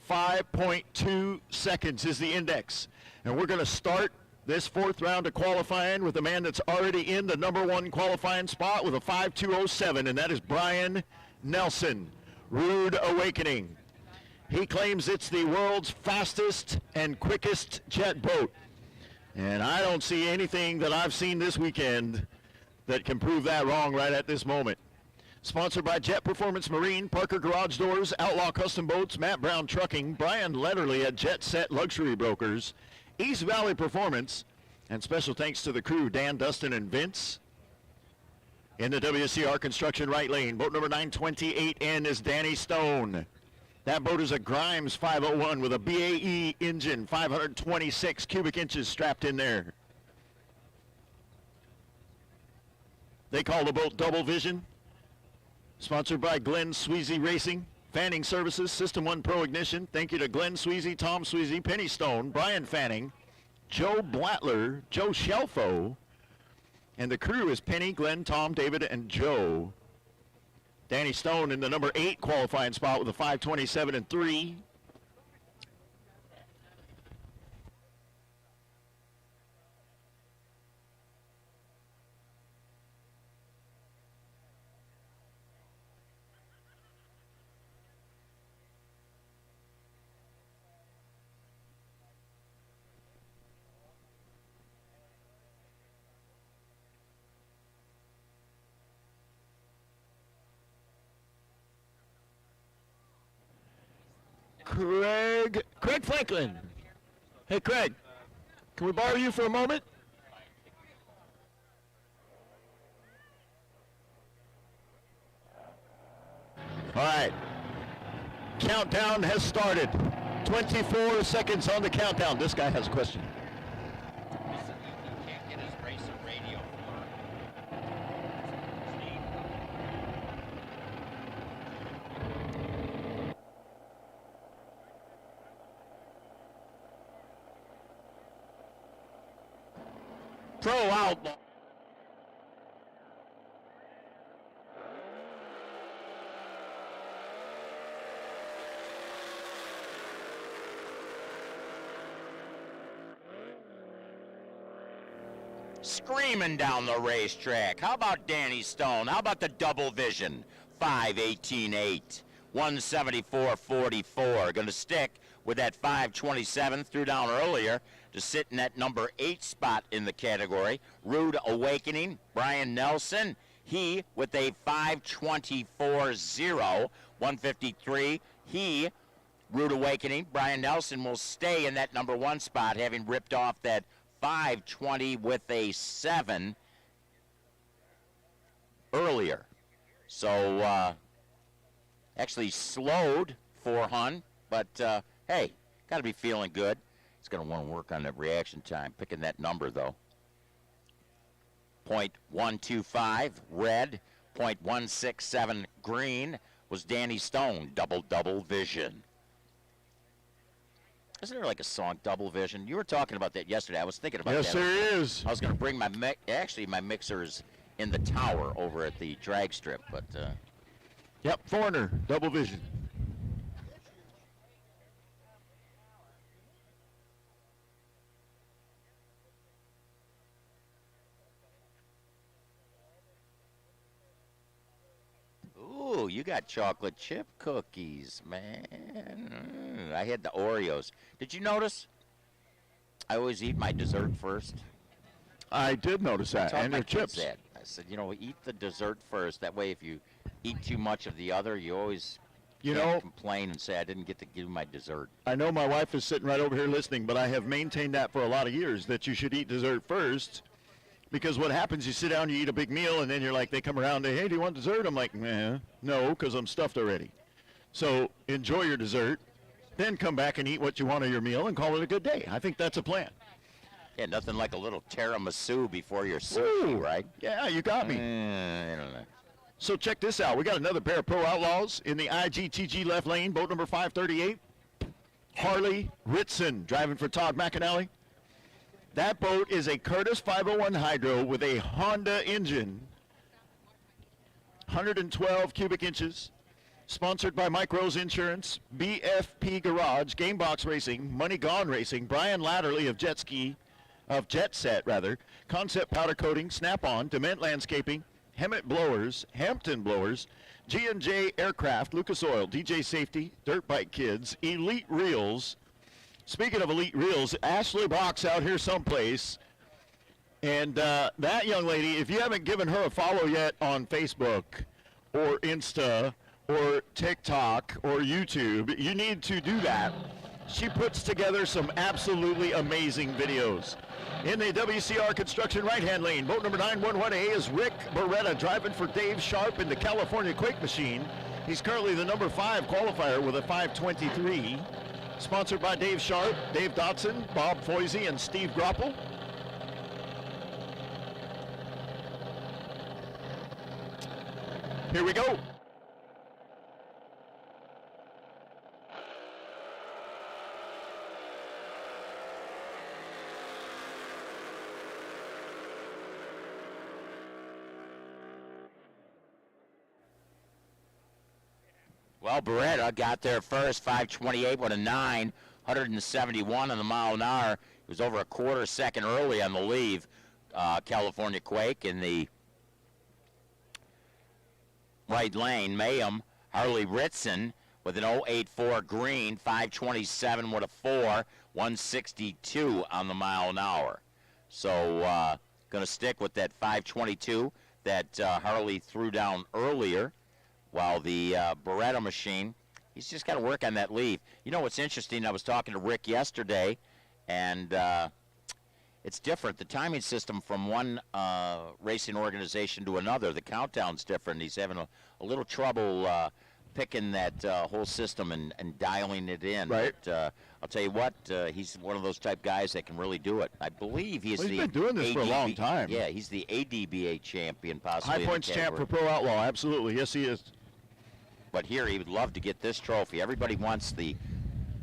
5.2 seconds is the index. And we're going to start this fourth round of qualifying with a man that's already in the number one qualifying spot with a 5.207, and that is Brian Nelson, Rude Awakening. He claims it's the world's fastest and quickest jet boat. And I don't see anything that I've seen this weekend that can prove that wrong right at this moment. Sponsored by Jet Performance Marine, Parker Garage Doors, Outlaw Custom Boats, Matt Brown Trucking, Brian Letterly at Jet Set Luxury Brokers, East Valley Performance, and special thanks to the crew, Dan, Dustin, and Vince. In the WCR Construction right lane, boat number 928N is Danny Stone. That boat is a Grimes 501 with a BAE engine, 526 cubic inches strapped in there. They call the boat Double Vision. Sponsored by Glenn Sweezy Racing, Fanning Services, System 1 Pro Ignition. Thank you to Glenn Sweezy, Tom Sweezy, Penny Stone, Brian Fanning, Joe Blattler, Joe Shelfo, and the crew is Penny, Glenn, Tom, David, and Joe. Danny Stone in the number 8 qualifying spot with a 5:27 and 3. Craig Franklin. Hey, Craig, can we borrow you for a moment? All right. Countdown has started. 24 seconds on the countdown. This guy has a question. Can't get his racer radio Pro outlaw. Screaming down the racetrack. How about Danny Stone? How about the double vision? 5:18.8, 174.44. Going to stick with that 5:27. Threw down earlier to sit in that number 8 spot in the category. Rude Awakening, Brian Nelson. He with a 5:24.0, 153. He, Rude Awakening, Brian Nelson will stay in that number 1 spot, having ripped off that 5:20 with a 7 earlier. So actually slowed for Hun, but hey, got to be feeling good. He's going to want to work on that reaction time. Picking that number though. 0.125 red, 0.167 green was Danny Stone. Double vision. Isn't there like a song, Double Vision? You were talking about that yesterday. I was thinking about Yes, that. there is. I was going to bring my my mixers in the tower over at the drag strip, but Yep, foreigner, double vision. ooh, you got chocolate chip cookies, man. I had the Oreos. Did you notice? I always eat my dessert first. I did notice that, Taught and my their kids chips. that. I said, you know, eat the dessert first. That way, if you eat too much of the other, you always can't complain and say I didn't get to give my dessert. I know my wife is sitting right over here listening, but I have maintained that for a lot of years, that you should eat dessert first. Because what happens, you sit down, you eat a big meal, and then you're like, they come around, hey, do you want dessert? I'm like, nah, no, because I'm stuffed already. So enjoy your dessert, then come back and eat what you want of your meal and call it a good day. I think that's a plan. Yeah, nothing like a little tiramisu before your sushi, Ooh, right? Yeah, you got me. I don't know. So check this out. We got another pair of Pro Outlaws in the IGTG left lane, boat number 538. Harley Ritson driving for Todd McAnally. That boat is a Curtis 501 Hydro with a Honda engine, 112 cubic inches, sponsored by Mike Rose Insurance, BFP Garage, Gamebox Racing, Money Gone Racing, Brian Latterly of Jet Set, Concept Powder Coating, Snap-On, Dement Landscaping, Hemet Blowers, Hampton Blowers, G&J Aircraft, Lucas Oil, DJ Safety, Dirt Bike Kids, Elite Reels. Speaking of Elite Reels, Ashley Box out here someplace. And that young lady, if you haven't given her a follow yet on Facebook or Insta or TikTok or YouTube, you need to do that. She puts together some absolutely amazing videos. In the WCR Construction right-hand lane, boat number 911A is Rick Beretta driving for Dave Sharp in the California Quake Machine. He's currently the number 5 qualifier with a 523. Sponsored by Dave Sharp, Dave Dotson, Bob Foisey, and Steve Groppel. Here we go. Well, Beretta got there first, 528 with a 9, 171 on the mile an hour. He was over a quarter second early on the leave. California Quake in the right lane. Mayhem, Harley Ritson with an 084 green, 527 with a 4, 162 on the mile an hour. So going to stick with that 522 that Harley threw down earlier. While the Beretta machine, he's just got to work on that leave. You know what's interesting? I was talking to Rick yesterday, and it's different. The timing system from one racing organization to another, the countdown's different. He's having a little trouble picking that whole system and dialing it in. Right. But, I'll tell you what, he's one of those type guys that can really do it. I believe he's Well, he's the been doing this for a long time. Yeah, he's the ADBA champion, possibly. High in the points champ for category. Pro Outlaw, absolutely. Yes, he is. But here, he would love to get this trophy. Everybody wants the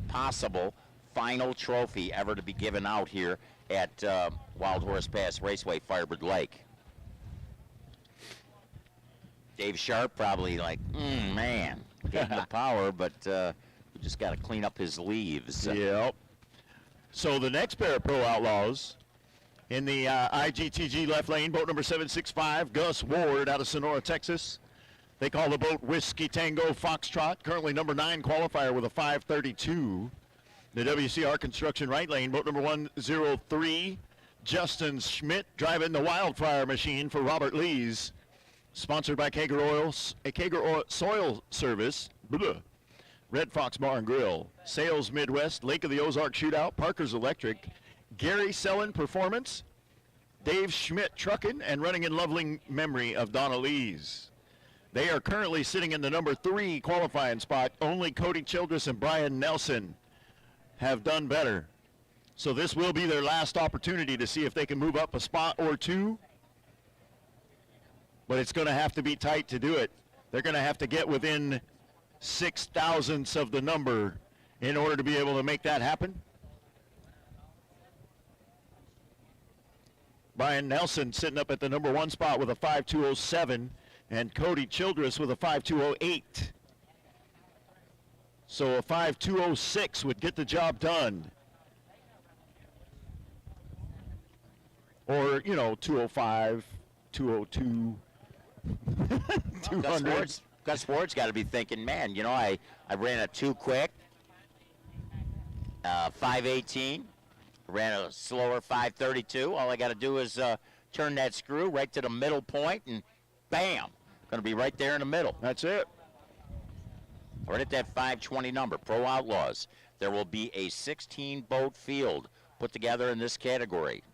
possible final trophy ever to be given out here at Wild Horse Pass Raceway, Firebird Lake. Dave Sharp probably like, man, getting the power, but we just got to clean up his leaves. Yep. So the next pair of Pro Outlaws in the IGTG left lane, boat number 765, Gus Ward out of Sonora, Texas. They call the boat Whiskey Tango Foxtrot, currently number 9 qualifier with a 532. The WCR Construction right lane, boat number 103, Justin Schmidt driving the Wildfire machine for Robert Lees. Sponsored by Kager Oil Soil Service, blah, Red Fox Bar and Grill, Sales Midwest, Lake of the Ozark Shootout, Parker's Electric, Gary Sellen Performance, Dave Schmidt Truckin', and running in loving memory of Donna Lees. They are currently sitting in the number 3 qualifying spot. Only Cody Childress and Brian Nelson have done better. So this will be their last opportunity to see if they can move up a spot or two. But it's going to have to be tight to do it. They're going to have to get within 6 thousandths of the number in order to be able to make that happen. Brian Nelson sitting up at the number 1 spot with a 5.207, and Cody Childress with a 5.208. So a 5.206 would get the job done. Or, 205, 202. 200. Gus Ward's got to be thinking, man, I ran a too quick, 518, ran a slower 532. All I got to do is turn that screw right to the middle point, and bam, going to be right there in the middle. That's it. Right at that 520 number, Pro Outlaws. There will be a 16-boat field put together in this category.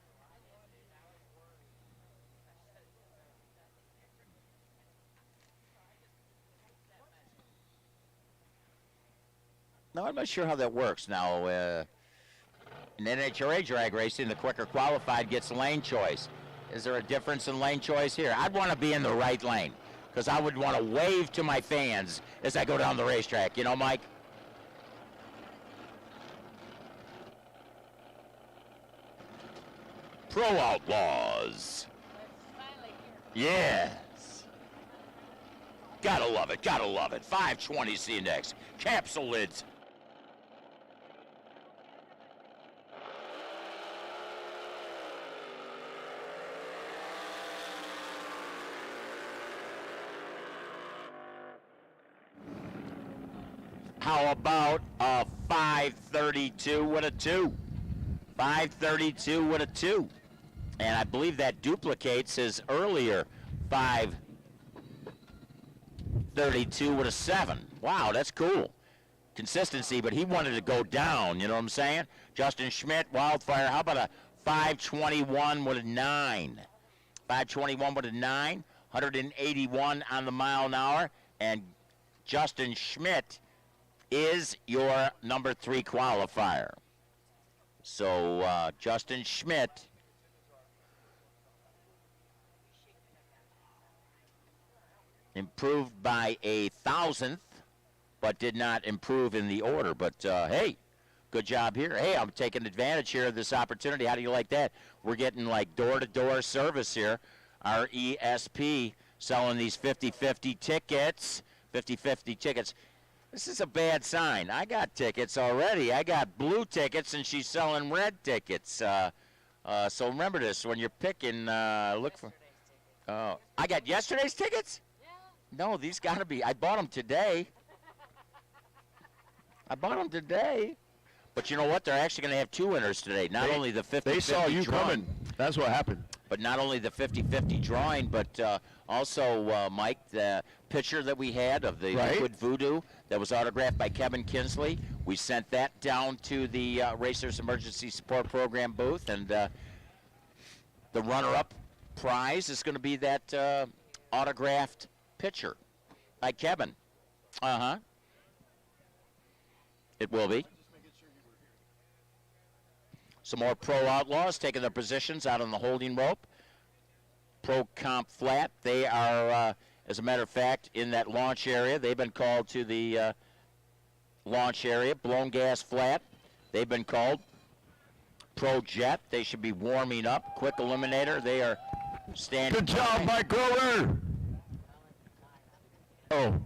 Now, I'm not sure how that works. Now, in NHRA drag racing, the quicker qualified gets lane choice. Is there a difference in lane choice here? I'd want to be in the right lane because I would want to wave to my fans as I go down the racetrack. You know, Mike? Pro Outlaws. Yes. Gotta love it, gotta love it. 520 C-index, capsule lids. How about a 532 with a 2? 532 with a 2. And I believe that duplicates his earlier 532 with a 7. Wow, that's cool. Consistency, but he wanted to go down, you know what I'm saying? Justin Schmidt, Wildfire, how about a 521 with a 9? 521 with a 9, 181 on the mile an hour, and Justin Schmidt is your number 3 qualifier. So Justin Schmidt improved by a 1,000th, but did not improve in the order. But hey, good job here. Hey, I'm taking advantage here of this opportunity. How do you like that? We're getting like door-to-door service here. Our ESP selling these 50-50 tickets. 50-50 tickets. This is a bad sign. I got tickets already. I got blue tickets, and she's selling red tickets. So remember this. When you're picking, look for... I got yesterday's tickets? No, these got to be. I bought them today. But you know what? They're actually going to have 2 winners today. Not only the 50-50 They saw you drawing, coming. That's what happened. but not only the 50-50 drawing, but also, Mike, the picture that we had of the Right. Liquid Voodoo that was autographed by Kevin Kinsley. We sent that down to the Racers Emergency Support Program booth, and the runner-up prize is going to be that autographed picture by Kevin. Uh-huh. It will be. Some more pro outlaws taking their positions out on the holding rope. Pro comp flat. They are, as a matter of fact, in that launch area. They've been called to the launch area. Blown gas flat. They've been called. Pro jet. They should be warming up. Quick eliminator. They are standing. Good job, Mike Grover. Oh.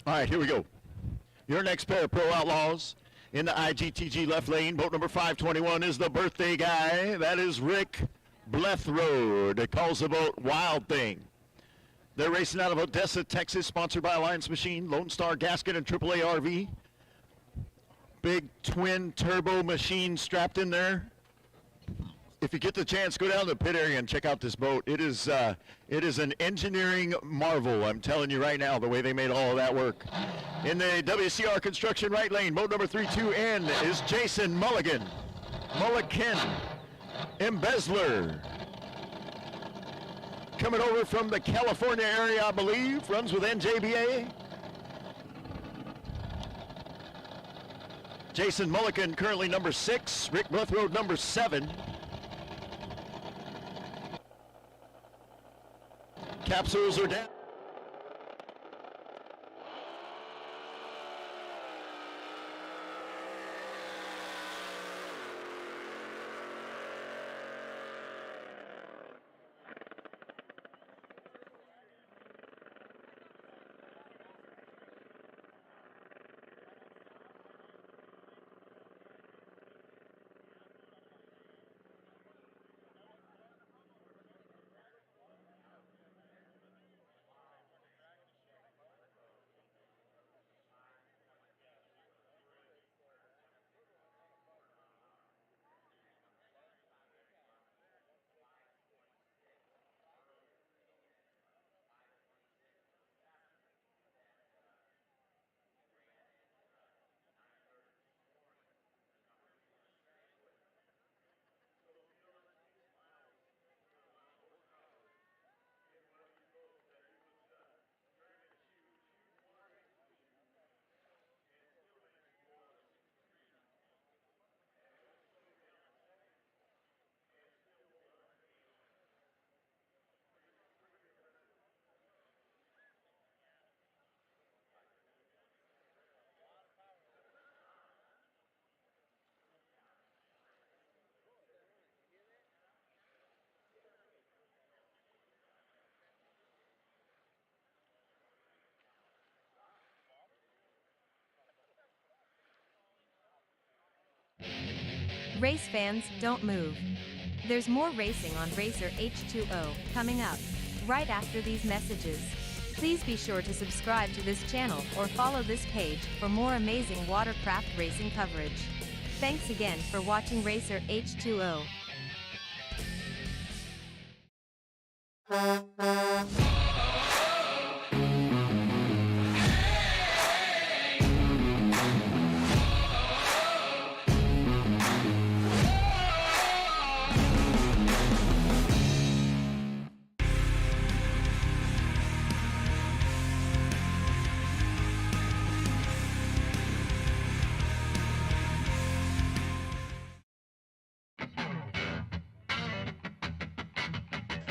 All right, here we go. Your next pair of pro outlaws in the IGTG left lane. Boat number 521 is the birthday guy. That is Rick Blethroad. It calls the boat Wild Thing. They're racing out of Odessa, Texas, sponsored by Alliance Machine, Lone Star Gasket, and AAA RV. Big twin turbo machine strapped in there. If you get the chance, go down to the pit area and check out this boat. It is an engineering marvel, I'm telling you right now, the way they made all of that work. In the WCR Construction right lane, boat number 32N is Jason Mulligan. Embezzler. Coming over from the California area, I believe, runs with NJBA. Jason Mulligan currently number 6, Rick Blethroad number 7. Capsules are down. Race fans, don't move. There's more racing on Racer H2O coming up right after these messages. Please be sure to subscribe to this channel or follow this page for more amazing watercraft racing coverage. Thanks again for watching Racer H2O.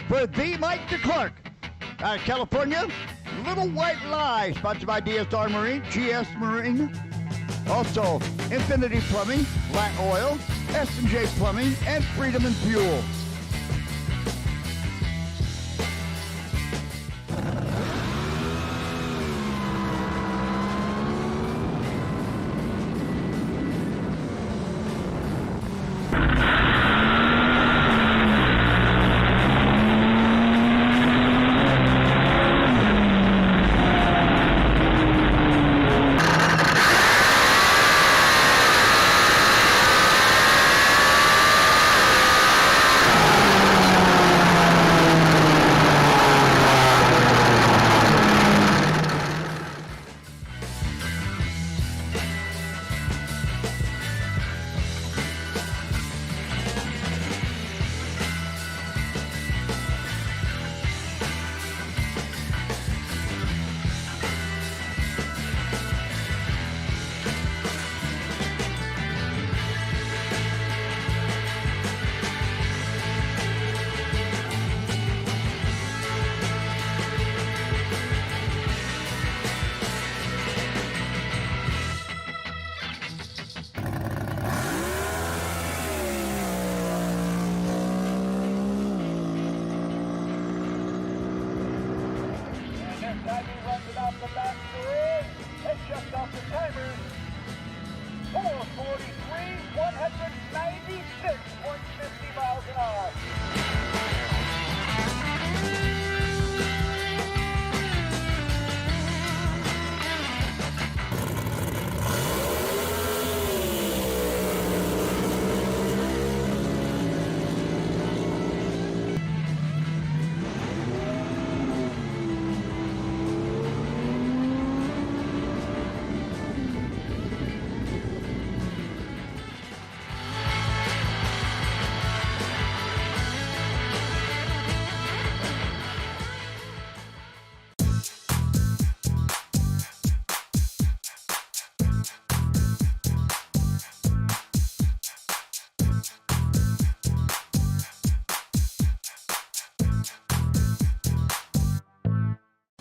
For the Mike DeClark, out of California, Little White Lie, sponsored by DSR Marine, GS Marine. Also, Infinity Plumbing, Lat Oil, S&J Plumbing, and Freedom and Fuel. Time he runs it off the back door and just off the timer. 443, 196.50 miles an hour.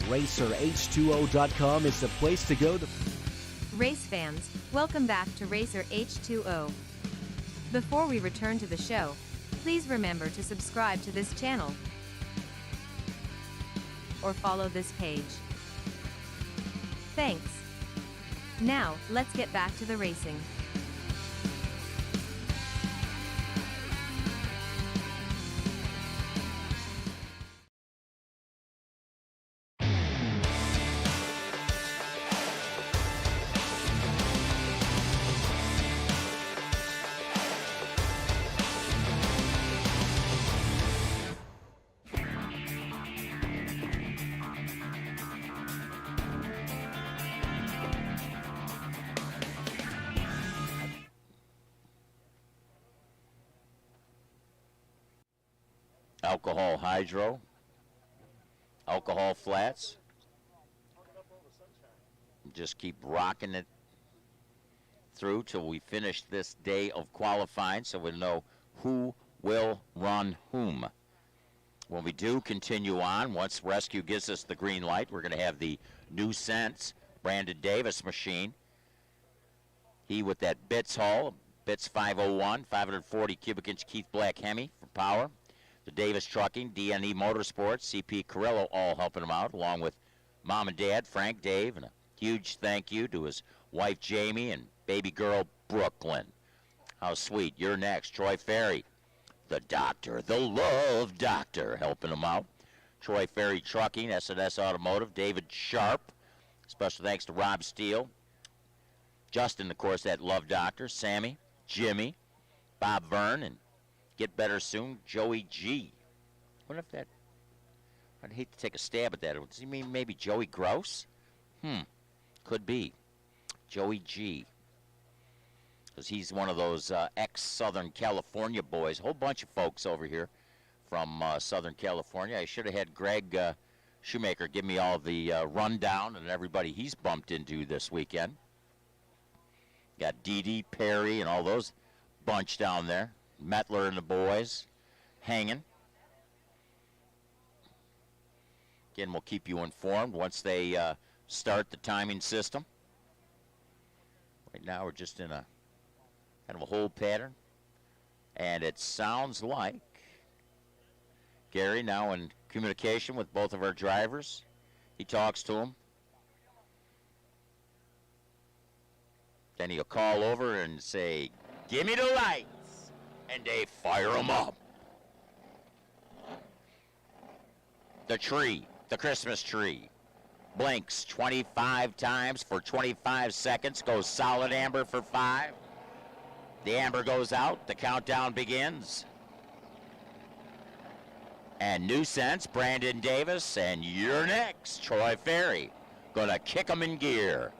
RacerH2O.com is the place to go to. Race fans, welcome back to Racer H2O. Before we return to the show, please remember to subscribe to this channel or follow this page. Thanks. Now, let's get back to the racing. Alcohol hydro, alcohol flats. Just keep rocking it through till we finish this day of qualifying, so we'll know who will run whom. When we do continue on, once Rescue gives us the green light, we're going to have the new Sense Brandon Davis machine. He with that Bits Hull, Bits 501, 540 cubic inch Keith Black Hemi for power. The Davis Trucking, DNE Motorsports, CP Carrillo all helping him out, along with Mom and Dad, Frank, Dave, and a huge thank you to his wife Jamie and baby girl Brooklyn. How sweet. You're next. Troy Ferry, the doctor, the love doctor, helping him out. Troy Ferry Trucking, S&S Automotive, David Sharp. Special thanks to Rob Steele. Justin, of course, that love doctor. Sammy, Jimmy, Bob Verne, and Get Better Soon, Joey G. I wonder if that, I'd hate to take a stab at that. Does he mean maybe Joey Gross? Could be. Joey G. Because he's one of those ex-Southern California boys. A whole bunch of folks over here from Southern California. I should have had Greg Shoemaker give me all the rundown and everybody he's bumped into this weekend. Got Dee Perry and all those bunch down there. Metler and the boys hanging. Again, we'll keep you informed once they start the timing system. Right now we're just in a kind of a hold pattern. And it sounds like Gary now in communication with both of our drivers. He talks to them. Then he'll call over and say, "Give me the lights." And they fire them up. The tree, the Christmas tree, blinks 25 times for 25 seconds, goes solid amber for 5. The amber goes out, the countdown begins. And new sense, Brandon Davis, and you're next, Troy Ferry. Gonna kick 'em in gear.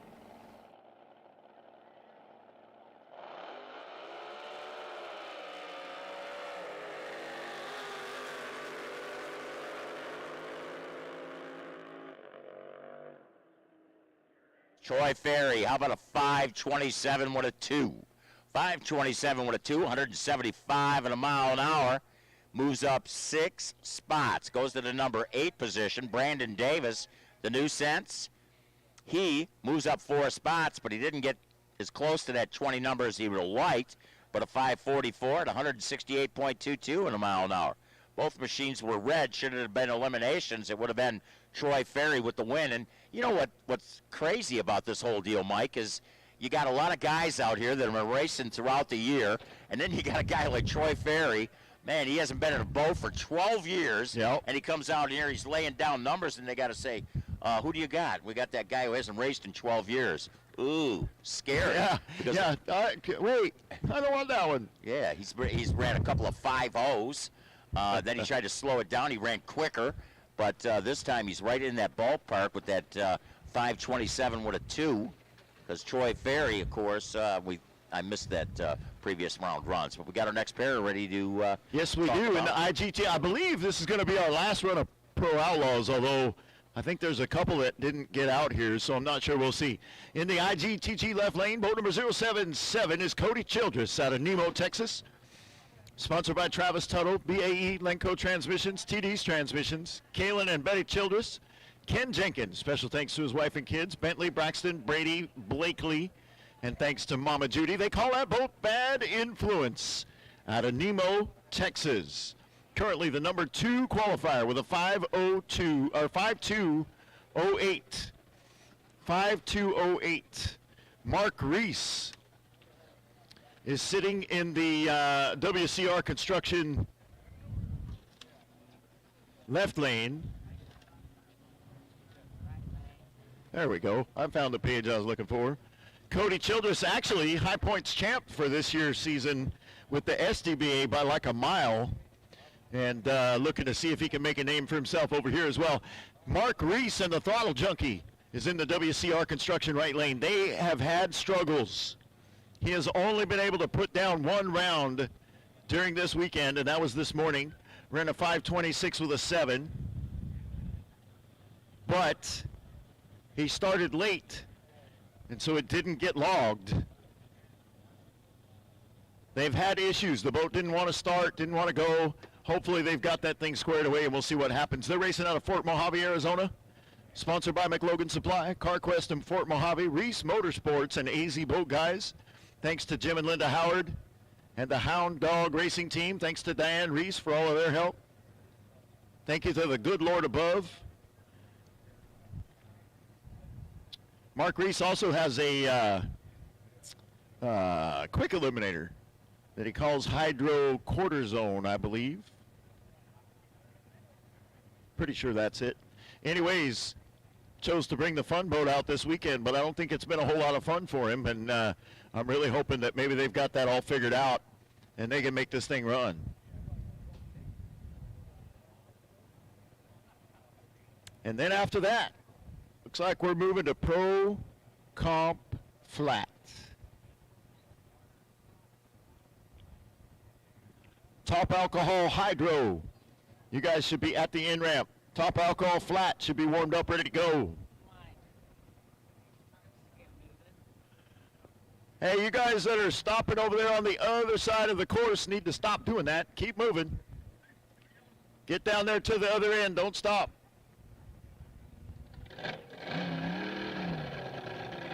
Troy Ferry, how about a 527 with a 2? 527 with a 2, 175 at a mile an hour. Moves up 6 spots. Goes to the number 8 position. Brandon Davis, the new sense. He moves up 4 spots, but he didn't get as close to that 20 number as he would have liked. But a 544 at 168.22 in a mile an hour. Both machines were red. Should it have been eliminations, it would have been Troy Ferry with the win. And you know what's crazy about this whole deal, Mike, is you got a lot of guys out here that have been racing throughout the year, and then you got a guy like Troy Ferry. Man, he hasn't been in a boat for 12 years, Yep. and he comes out here, he's laying down numbers, and they got to say, who do you got? We got that guy who hasn't raced in 12 years. Ooh, scary. Yeah, Because- yeah. Wait, I don't want that one. Yeah, he's ran a couple of 5.0s. Then he tried to slow it down. He ran quicker, but this time he's right in that ballpark with that 527 with a 2. Because Troy Ferry, of course, I missed that previous round runs. But we got our next pair ready to Yes, we talk do. In the about. IGT, I believe this is going to be our last run of Pro Outlaws, although I think there's a couple that didn't get out here, so I'm not sure. We'll see. In the IGTG left lane, boat number 077 is Cody Childress out of Nemo, Texas. Sponsored by Travis Tuttle, BAE, Lenco Transmissions, TD's Transmissions, Kalen and Betty Childress, Ken Jenkins. Special thanks to his wife and kids, Bentley, Braxton, Brady, Blakely, and thanks to Mama Judy. They call that boat Bad Influence out of Nemo, Texas. Currently the number 2 qualifier with a 502 or 5208. 5208. Mark Reese is sitting in the WCR Construction left lane. There we go. I found the page I was looking for. Cody Childress, actually high points champ for this year's season with the SDBA by like a mile, and looking to see if he can make a name for himself over here as well. Mark Reese and the Throttle Junkie is in the WCR Construction right lane. They have had struggles. He has only been able to put down 1 round during this weekend, and that was this morning. Ran a 526 with a 7. But he started late, and so it didn't get logged. They've had issues. The boat didn't want to start, didn't want to go. Hopefully they've got that thing squared away, and we'll see what happens. They're racing out of Fort Mojave, Arizona. Sponsored by McLogan Supply, CarQuest in Fort Mojave, Reese Motorsports, and AZ Boat Guys. Thanks to Jim and Linda Howard and the Hound Dog Racing Team. Thanks to Diane Reese for all of their help. Thank you to the good Lord above. Mark Reese also has a quick eliminator that he calls hydrocortisone, I believe. Pretty sure that's it. Anyways, chose to bring the fun boat out this weekend, but I don't think it's been a whole lot of fun for him, and I'm really hoping that maybe they've got that all figured out and they can make this thing run. And then after that, looks like we're moving to Pro Comp Flat. Top Alcohol Hydro. You guys should be at the in-ramp. Top Alcohol Flat should be warmed up, ready to go. Hey, you guys that are stopping over there on the other side of the course need to stop doing that. Keep moving. Get down there to the other end. Don't stop.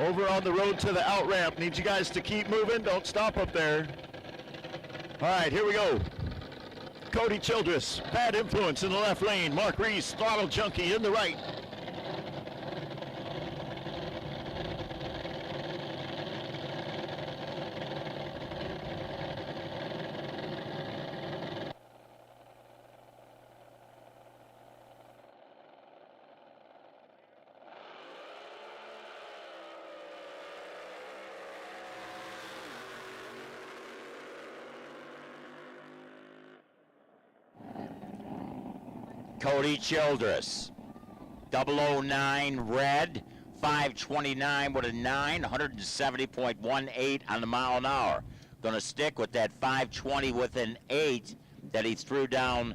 Over on the road to the out ramp. Need you guys to keep moving. Don't stop up there. All right, here we go. Cody Childress, Bad Influence in the left lane. Mark Reese, Throttle Junkie in the right. Cody Childress. 009 red, 529 with a 9, 170.18 on the mile an hour. Going to stick with that 520 with an 8 that he threw down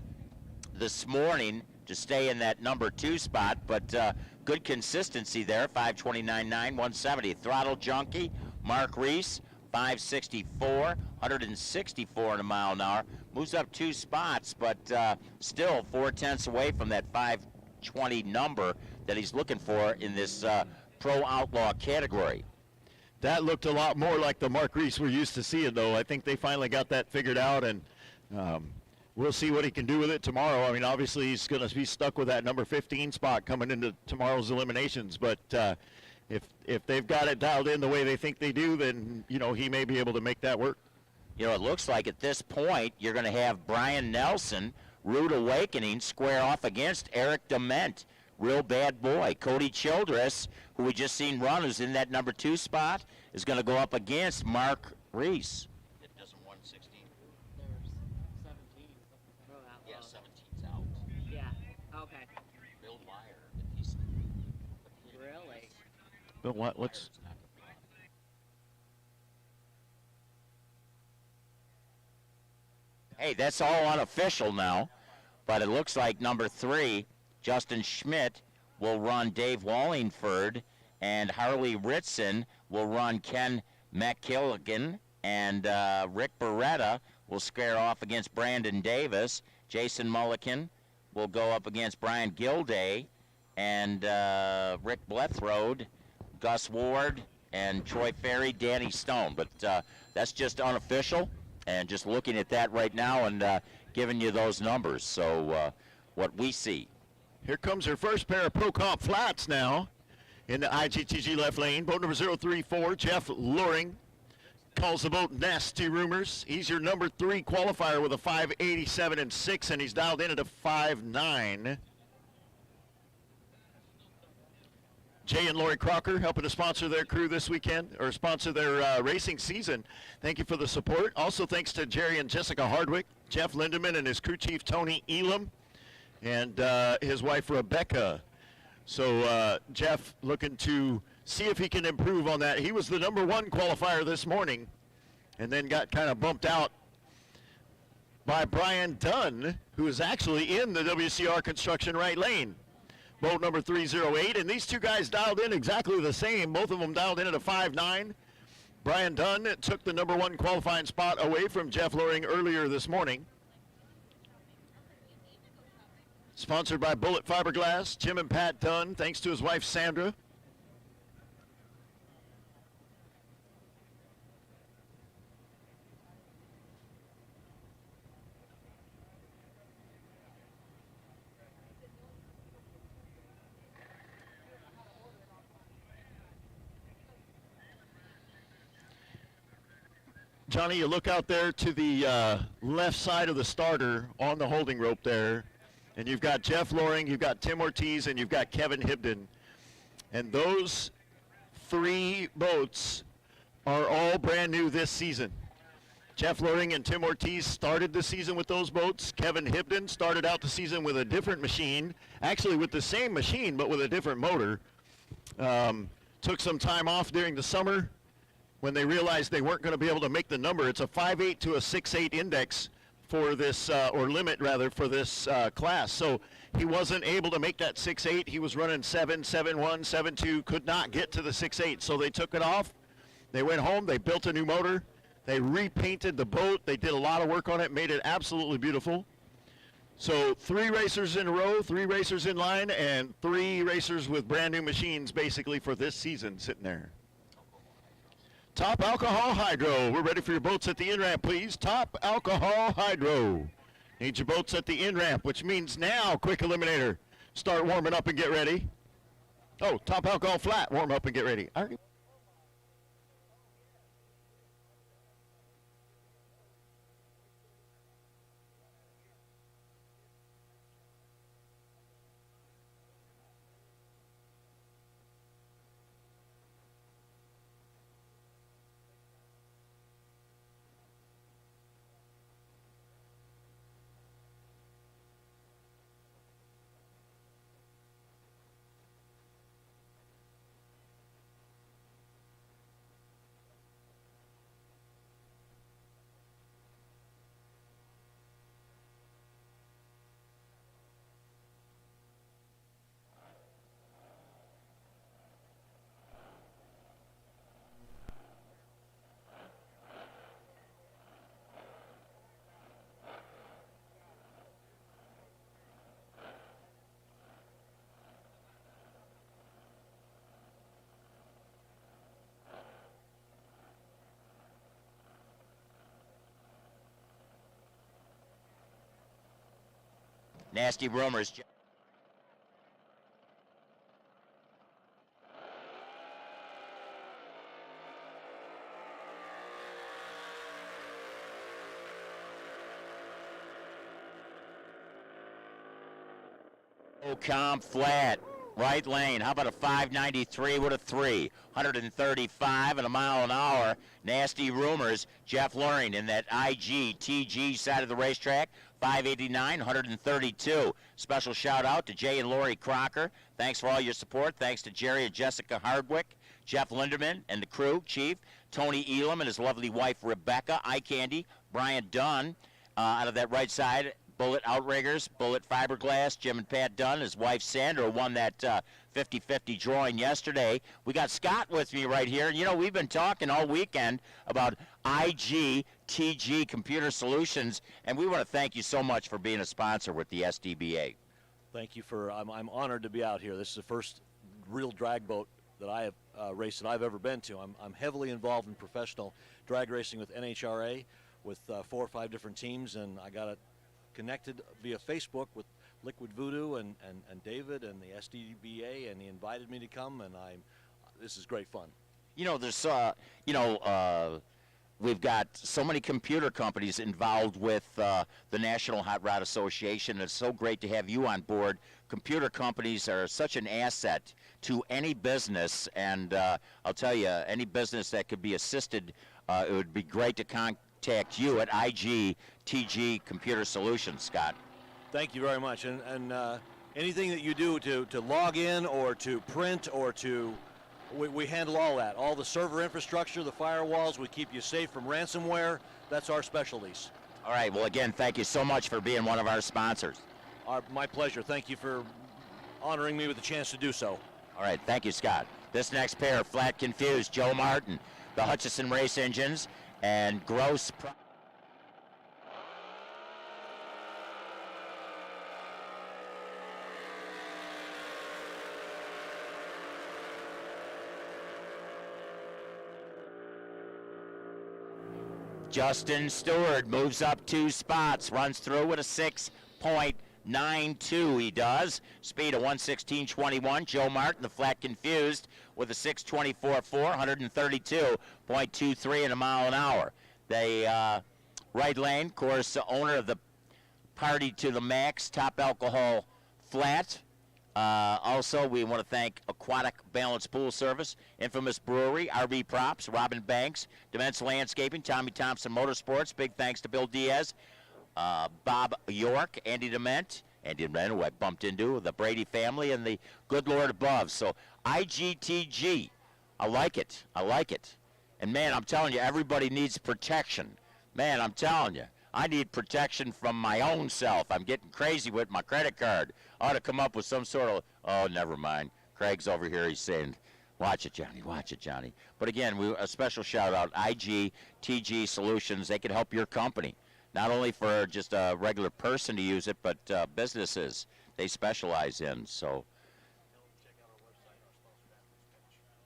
this morning to stay in that number 2 spot, but good consistency there, 529.9, 170. Throttle Junkie, Mark Reese, 564, 164 in a mile an hour. Moves up 2 spots, but still 4/10 away from that 520 number that he's looking for in this Pro Outlaw category. That looked a lot more like the Mark Reese we're used to seeing, though. I think they finally got that figured out, and we'll see what he can do with it tomorrow. I mean, obviously he's going to be stuck with that number 15 spot coming into tomorrow's eliminations, but if they've got it dialed in the way they think they do, then, you know, he may be able to make that work. You know, it looks like at this point you're going to have Brian Nelson, Rude Awakening, square off against Eric Dement, real bad boy. Cody Childress, who we just seen run, who's in that number 2 spot, is going to go up against Mark Reese. It doesn't 116. There's 17. Yeah, 17's out. Yeah, okay. Bill Meyer, he's Really? But what's Hey, that's all unofficial now, but it looks like number 3, Justin Schmidt, will run Dave Wallingford, and Harley Ritson will run Ken McKilligan, and Rick Beretta will square off against Brandon Davis. Jason Mullican will go up against Brian Gilday, and Rick Blethrode, Gus Ward, and Troy Ferry, Danny Stone. But that's just unofficial, and just looking at that right now and giving you those numbers. So what we see. Here comes her first pair of Pro Comp flats now in the IGTG left lane. Boat number 034, Jeff Loring, calls the boat Nasty Rumors. He's your number 3 qualifier with a 587 and 6, and he's dialed in at a 5.9. Jay and Lori Crocker helping to sponsor their crew this weekend, or sponsor their racing season. Thank you for the support. Also thanks to Jerry and Jessica Hardwick, Jeff Lindeman and his crew chief Tony Elam, and his wife Rebecca. So Jeff looking to see if he can improve on that. He was the number 1 qualifier this morning and then got kind of bumped out by Brian Dunn, who is actually in the WCR construction right lane. Boat number 308, and these two guys dialed in exactly the same. Both of them dialed in at a 5.9. Brian Dunn took the number 1 qualifying spot away from Jeff Loring earlier this morning. Sponsored by Bullet Fiberglass, Jim and Pat Dunn, thanks to his wife Sandra. Johnny, you look out there to the left side of the starter on the holding rope there, and you've got Jeff Loring, you've got Tim Ortiz, and you've got Kevin Hibden. And those 3 boats are all brand new this season. Jeff Loring and Tim Ortiz started the season with those boats. Kevin Hibden started out the season with a different machine, actually with the same machine but with a different motor. Took some time off during the summer when they realized they weren't going to be able to make the number. It's a 5.8 to a 6.8 index for this, or limit rather, for this class. So he wasn't able to make that 6.8. He was running 7, 7.1, 7.2, could not get to the 6.8. So they took it off. They went home, they built a new motor, they repainted the boat, they did a lot of work on it, made it absolutely beautiful. So 3 racers in a row, 3 racers in line, and 3 racers with brand new machines basically for this season sitting there. Top Alcohol Hydro. We're ready for your boats at the in-ramp, please. Top Alcohol Hydro. Need your boats at the in-ramp, which means now, quick eliminator, start warming up and get ready. Oh, Top Alcohol Flat, warm up and get ready. All right. Nasty Rumors. Ocom flat, right lane. How about a 593 with a 3? 135 and a mile an hour. Nasty Rumors. Jeff Luring in that IG TG side of the racetrack. 589, 132. Special shout out to Jay and Lori Crocker. Thanks for all your support. Thanks to Jerry and Jessica Hardwick, Jeff Linderman and the crew, Chief, Tony Elam and his lovely wife Rebecca, Eye Candy, Brian Dunn out of that right side. Bullet Outriggers, Bullet Fiberglass, Jim and Pat Dunn, his wife Sandra won that 50-50 drawing yesterday. We got Scott with me right here. You know, we've been talking all weekend about IGTG Computer Solutions, and we want to thank you so much for being a sponsor with the SDBA. Thank you for, I'm honored to be out here. This is the first real drag boat that I have raced that I've ever been to. I'm heavily involved in professional drag racing with NHRA with 4 or 5 different teams, and I got it connected via Facebook with Liquid Voodoo and David and the SDBA, and he invited me to come, and this is great fun. You know, there's, we've got so many computer companies involved with the National Hot Rod Association. It's so great to have you on board. Computer companies are such an asset to any business, and I'll tell you, any business that could be assisted, it would be great to contact you at IGTG Computer Solutions, Scott. Thank you very much. And anything that you do to log in or to print or to, we handle all that. All the server infrastructure, the firewalls, we keep you safe from ransomware. That's our specialties. All right, well, again, thank you so much for being one of our sponsors. My pleasure. Thank you for honoring me with the chance to do so. All right, thank you, Scott. This next pair, Flat Confused, Joe Martin, the Hutchison Race Engines, and Gross. Justin Stewart moves up 2 spots, runs through with a 6.92. He does. Speed of 116.21. Joe Martin, the Flat Confused, with a 6.24.4, 132.23 in a mile an hour. They right lane, of course, owner of the Party to the Max Top Alcohol Flat. Also, we want to thank Aquatic Balance Pool Service, Infamous Brewery, RB Props, Robin Banks, Dements Landscaping, Tommy Thompson Motorsports. Big thanks to Bill Diaz, Bob York, Andy Dement, who I bumped into, the Brady family, and the good Lord above. So IGTG, I like it. I like it. And, man, I'm telling you, everybody needs protection. Man, I'm telling you. I need protection from my own self. I'm getting crazy with my credit card. I ought to come up with some sort of, oh, never mind. Craig's over here. He's saying, watch it, Johnny, watch it, Johnny. But again, a special shout out, IGTG Solutions. They can help your company, not only for just a regular person to use it, but businesses they specialize in. So,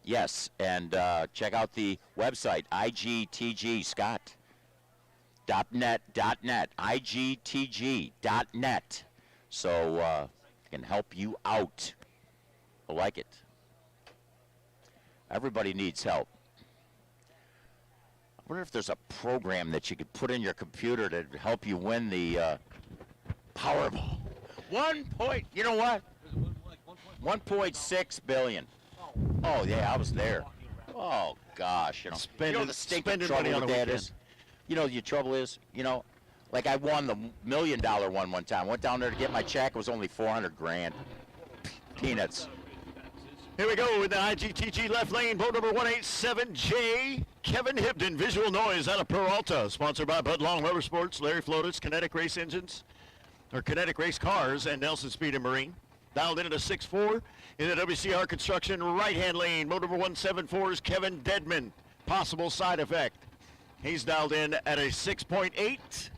yes, and check out the website, IGTG, Scott. .net, IGTG.net. So can help you out. I like it. Everybody needs help. I wonder if there's a program that you could put in your computer to help you win the Powerball. You know what? 1.6 billion. Oh yeah, I was there. Oh gosh, you know the stinking trouble with that is. You know, the trouble is, like I won the $1 million one time. Went down there to get my check. It was only $400,000. Peanuts. Here we go with the IGTG left lane, boat number 187J. Kevin Hibden, Visual Noise out of Peralta. Sponsored by Bud Long Rubber Sports, Larry Flotus, Kinetic Race Engines, or Kinetic Race Cars, and Nelson Speed and Marine. Dialed in at a 6.4. In the WCR Construction right-hand lane, boat number 174's Kevin Deadman. Possible side effect. He's dialed in at a 6.8.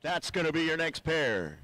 That's going to be your next pair.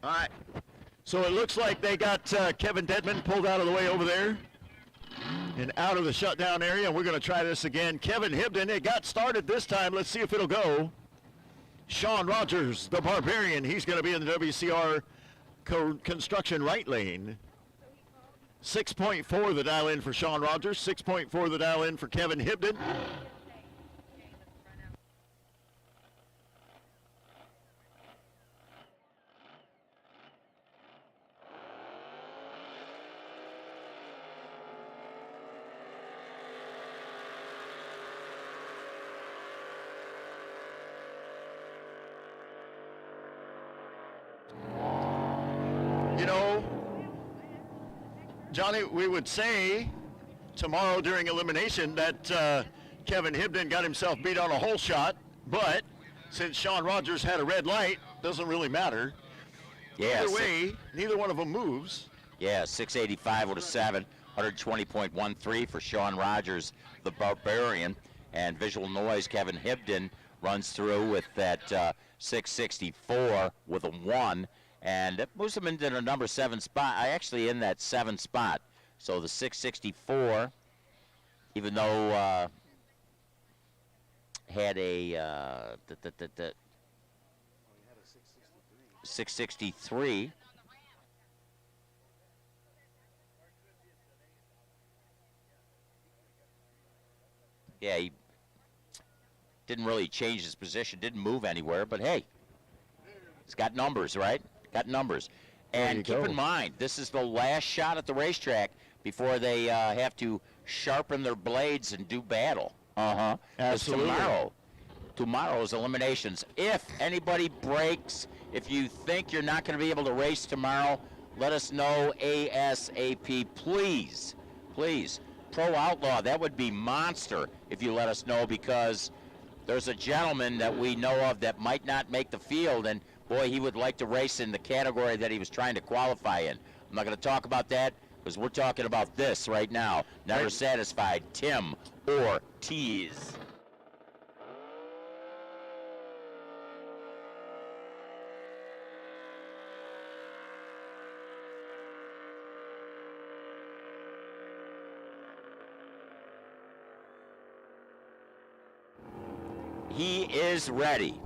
All right. So it looks like they got Kevin Dedman pulled out of the way over there and out of the shutdown area. We're going to try this again. Kevin Hibden, it got started this time. Let's see if it'll go. Sean Rogers, the Barbarian, he's going to be in the WCR construction right lane. 6.4 the dial in for Sean Rogers. 6.4 the dial in for Kevin Hibden. You know, Johnny, we would say tomorrow during elimination that Kevin Hibden got himself beat on a hole shot, but since Sean Rogers had a red light, doesn't really matter. Yeah. Either way, neither one of them moves. Yeah, 685 with a 7, 120.13 for Sean Rogers, the Barbarian. And visual noise, Kevin Hibden runs through with that 664 with a 1. And it moves him into the number 7 spot. I actually in that 7 spot. So the 664, even though had a 663. Yeah, he didn't really change his position, didn't move anywhere, but hey, he's got numbers, right? Got numbers. And keep in mind, this is the last shot at the racetrack before they have to sharpen their blades and do battle. Absolutely. Tomorrow's eliminations. If anybody breaks, if you think you're not going to be able to race tomorrow, let us know ASAP, please. Please. Pro Outlaw, that would be monster if you let us know, because there's a gentleman that we know of that might not make the field, and boy, he would like to race in the category that he was trying to qualify in. I'm not going to talk about that because we're talking about this right now. Never satisfied, Tim Ortiz. He is ready.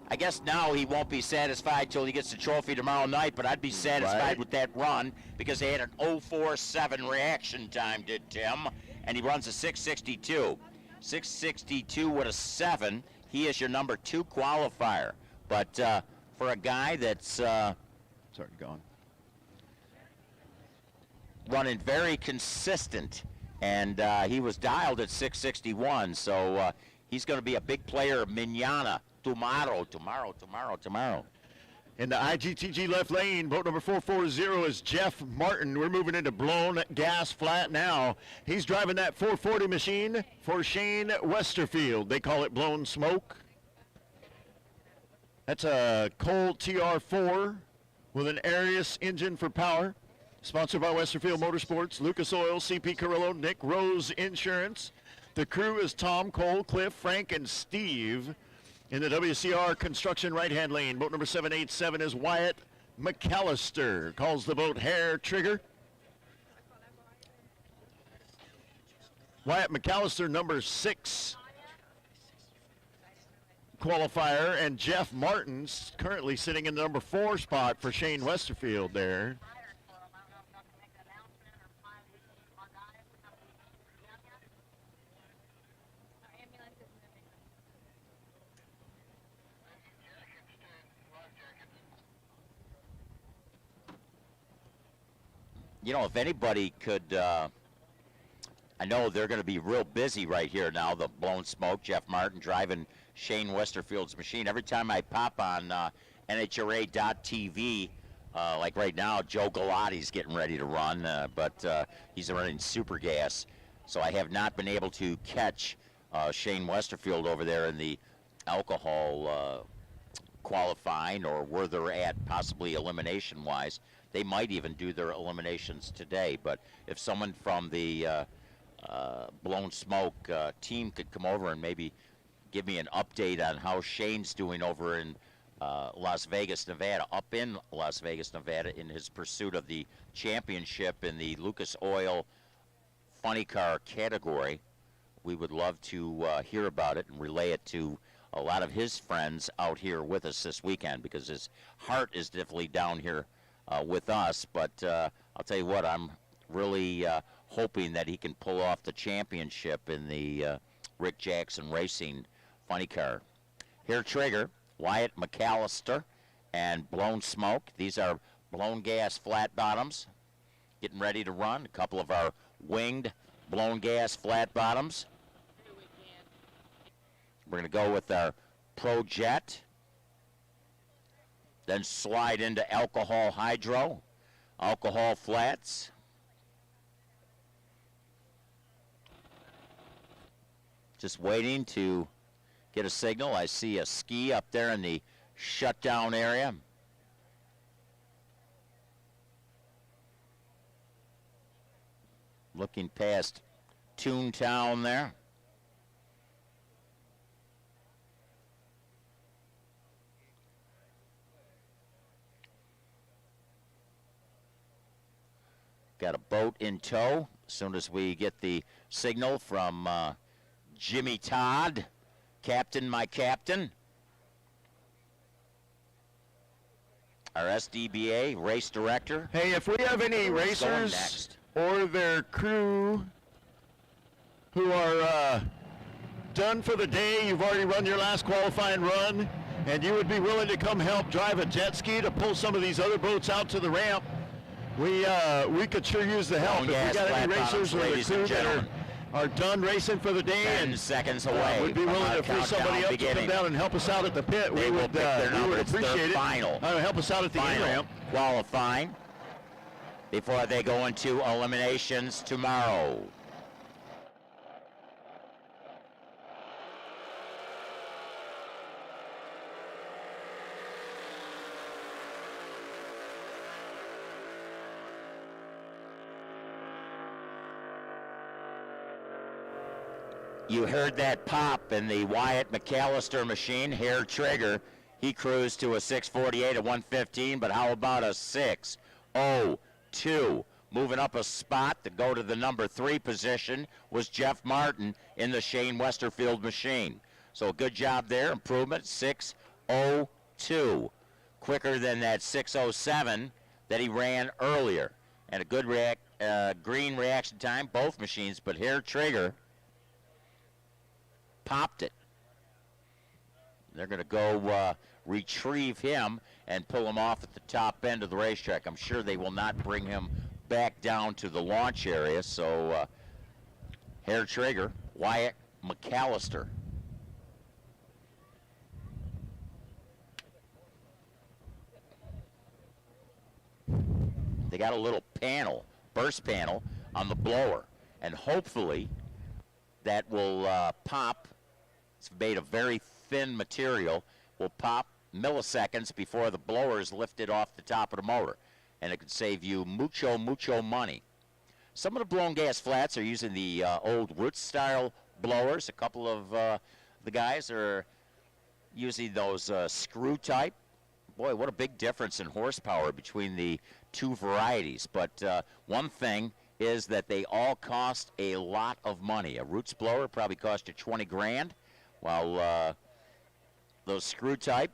I guess now he won't be satisfied till he gets the trophy tomorrow night, but I'd be satisfied with that run because they had an 0.47 reaction time, did Tim, and he runs a 662. 662 with a 7. He is your number 2 qualifier. But for a guy that's running very consistent, and he was dialed at 661, so he's going to be a big player mañana. Tomorrow. In the IGTG left lane, boat number 440 is Jeff Martin. We're moving into blown gas flat now. He's driving that 440 machine for Shane Westerfield. They call it blown smoke. That's a Colt TR4 with an Arius engine for power. Sponsored by Westerfield Motorsports, Lucas Oil, CP Carrillo, Nick Rose Insurance. The crew is Tom, Cole, Cliff, Frank, and Steve. In the WCR construction right-hand lane, boat number 787 is Wyatt McAllister. Calls the boat Hair Trigger. Wyatt McAllister, number 6. qualifier, and Jeff Martin's currently sitting in the number 4 spot for Shane Westerfield there. You know, if anybody could, I know they're going to be real busy right here now, the Blown Smoke, Jeff Martin driving Shane Westerfield's machine. Every time I pop on NHRA.TV, like right now, Joe Galati's getting ready to run, but he's running super gas. So I have not been able to catch Shane Westerfield over there in the alcohol qualifying, or where they're at possibly elimination-wise. They might even do their eliminations today, but if someone from the Blown Smoke team could come over and maybe give me an update on how Shane's doing over in Las Vegas, Nevada, up in Las Vegas, Nevada, in his pursuit of the championship in the Lucas Oil funny car category. We would love to hear about it and relay it to a lot of his friends out here with us this weekend, because his heart is definitely down here with us. But I'll tell you what, I'm really hoping that he can pull off the championship in the Rick Jackson Racing funny car. Here, Trigger, Wyatt McAllister, and Blown Smoke. These are blown gas flat bottoms getting ready to run. A couple of our winged blown gas flat bottoms. We're going to go with our Pro Jet, then slide into alcohol hydro, alcohol flats. Just waiting to get a signal. I see a ski up there in the shutdown area. Looking past Toontown there. Got a boat in tow. As soon as we get the signal from Jimmy Todd, Captain, my captain. Our SDBA race director. Hey, if we have any racers or their crew who are done for the day, you've already run your last qualifying run, and you would be willing to come help drive a jet ski to pull some of these other boats out to the ramp, we could sure use the help. If we got any racers or the crew that are done racing for the day 10 and seconds away. would be willing to free somebody up to come down and help us out at the pit, we would appreciate it. Final. Help us out at the in-ramp. Qualifying before they go into eliminations tomorrow. You heard that pop in the Wyatt McAllister machine, hair trigger. He cruised to a 648 at 115, but how about a 602? Moving up a spot to go to the number 3 position was Jeff Martin in the Shane Westerfield machine. So a good job there, improvement, 602. Quicker than that 607 that he ran earlier. And a good green reaction time, both machines, but hair trigger popped it. They're going to go retrieve him and pull him off at the top end of the racetrack. I'm sure they will not bring him back down to the launch area. So hair trigger, Wyatt McAllister. They got a little panel, burst panel on the blower, and hopefully that will pop. It's made of very thin material, will pop milliseconds before the blower is lifted off the top of the motor, and it could save you mucho money. Some of the blown gas flats are using the old Roots style blowers. A couple of the guys are using those screw type. Boy, what a big difference in horsepower between the two varieties. But one thing is that they all cost a lot of money. A Roots blower probably cost you 20 grand, while those screw type,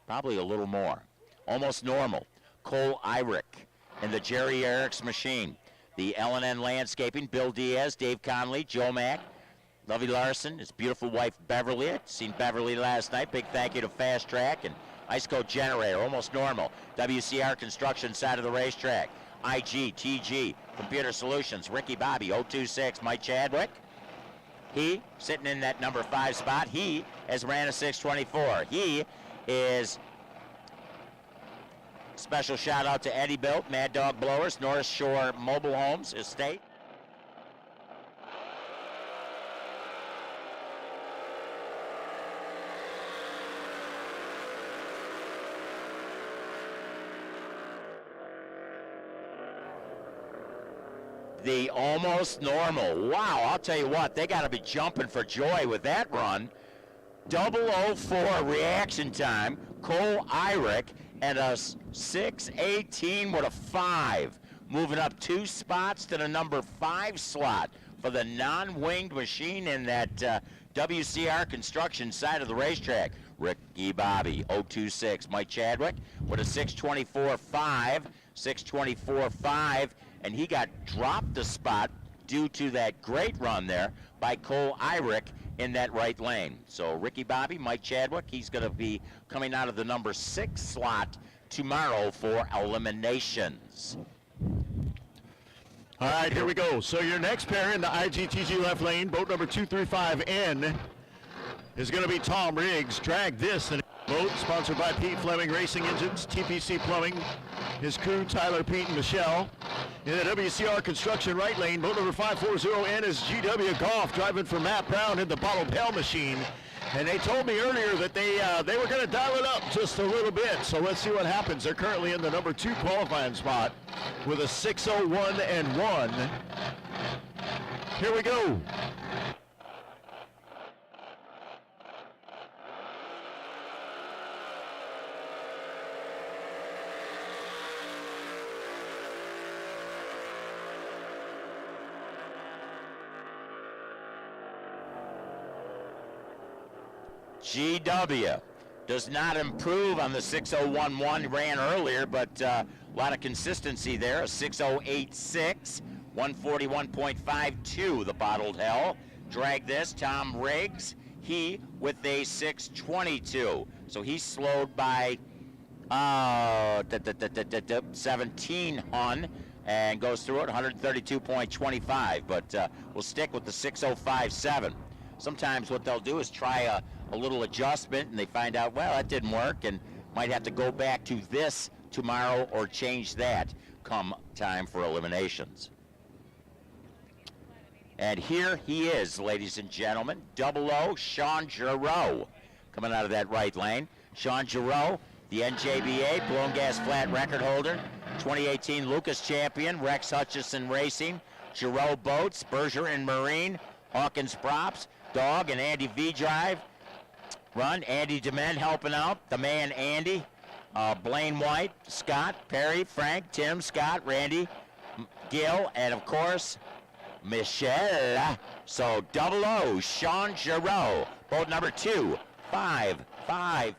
probably a little more. Almost normal. Cole Irick in the Jerry Eric's machine. The L&N Landscaping, Bill Diaz, Dave Conley, Joe Mack, Lovey Larson, his beautiful wife Beverly. I'd seen Beverly last night. Big thank you to Fast Track and Ice Coat Generator, almost normal. WCR Construction side of the racetrack. IG, TG, Computer Solutions, Ricky Bobby, 026, Mike Chadwick. He, sitting in that number 5 spot, he has ran a 624. He is, special shout out to Eddie Built, Mad Dog Blowers, North Shore Mobile Homes Estate. The almost normal. Wow, I'll tell you what, they got to be jumping for joy with that run. 004 reaction time. Cole Irick and a 618 with a 5. Moving up 2 spots to the number 5 slot for the non-winged machine in that WCR Construction side of the racetrack. Ricky Bobby, 026. Mike Chadwick with a 624.5. 624.5. And he got dropped a spot due to that great run there by Cole Irick in that right lane. So Ricky Bobby, Mike Chadwick, he's going to be coming out of the number 6 slot tomorrow for eliminations. All right, here we go. So your next pair in the IGTG left lane, boat number 235N, is going to be Tom Riggs. Drag this in boat, sponsored by Pete Fleming Racing Engines, TPC Plumbing, his crew, Tyler, Pete, and Michelle. In the WCR Construction right lane, boat number 540N is GW Golf, driving for Matt Brown in the Bottle Pail machine. And they told me earlier that they were going to dial it up just a little bit, so let's see what happens. They're currently in the number 2 qualifying spot with a 601 and 1. Here we go. GW does not improve on the 601.1 ran earlier, but a lot of consistency there. A 608.6, 141.52, the bottled hell. Drag this, Tom Riggs, he with a 622. So he slowed by 17 hun and goes through it, 132.25, but we'll stick with the 605.7. Sometimes what they'll do is try a little adjustment and they find out, well, that didn't work and might have to go back to this tomorrow or change that come time for eliminations. And here he is, ladies and gentlemen, 00 Sean Giroux coming out of that right lane. Sean Giroux, the NJBA Blown Gas Flat record holder, 2018 Lucas champion, Rex Hutchison Racing, Giroux Boats, Berger and Marine, Hawkins Props, Dog and Andy V Drive. Run, Andy DeMen helping out, the man Andy, Blaine White, Scott, Perry, Frank, Tim, Scott, Randy, Gil, and of course, Michelle. So 00 Sean Giroux, boat number 255.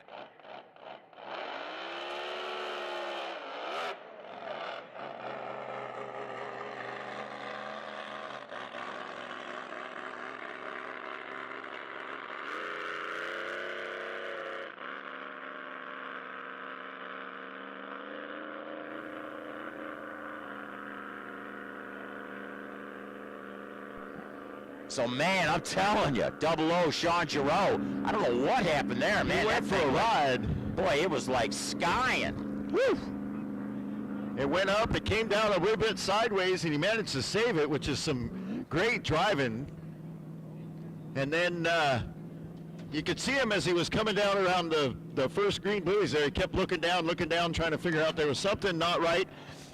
So, man, I'm telling you, 00 Sean Giroux, I don't know what happened there, man. He went for a ride. Boy, it was like skying. Woo! It went up, it came down a little bit sideways, and he managed to save it, which is some great driving. And then you could see him as he was coming down around the first green buoys there. He kept looking down, trying to figure out there was something not right.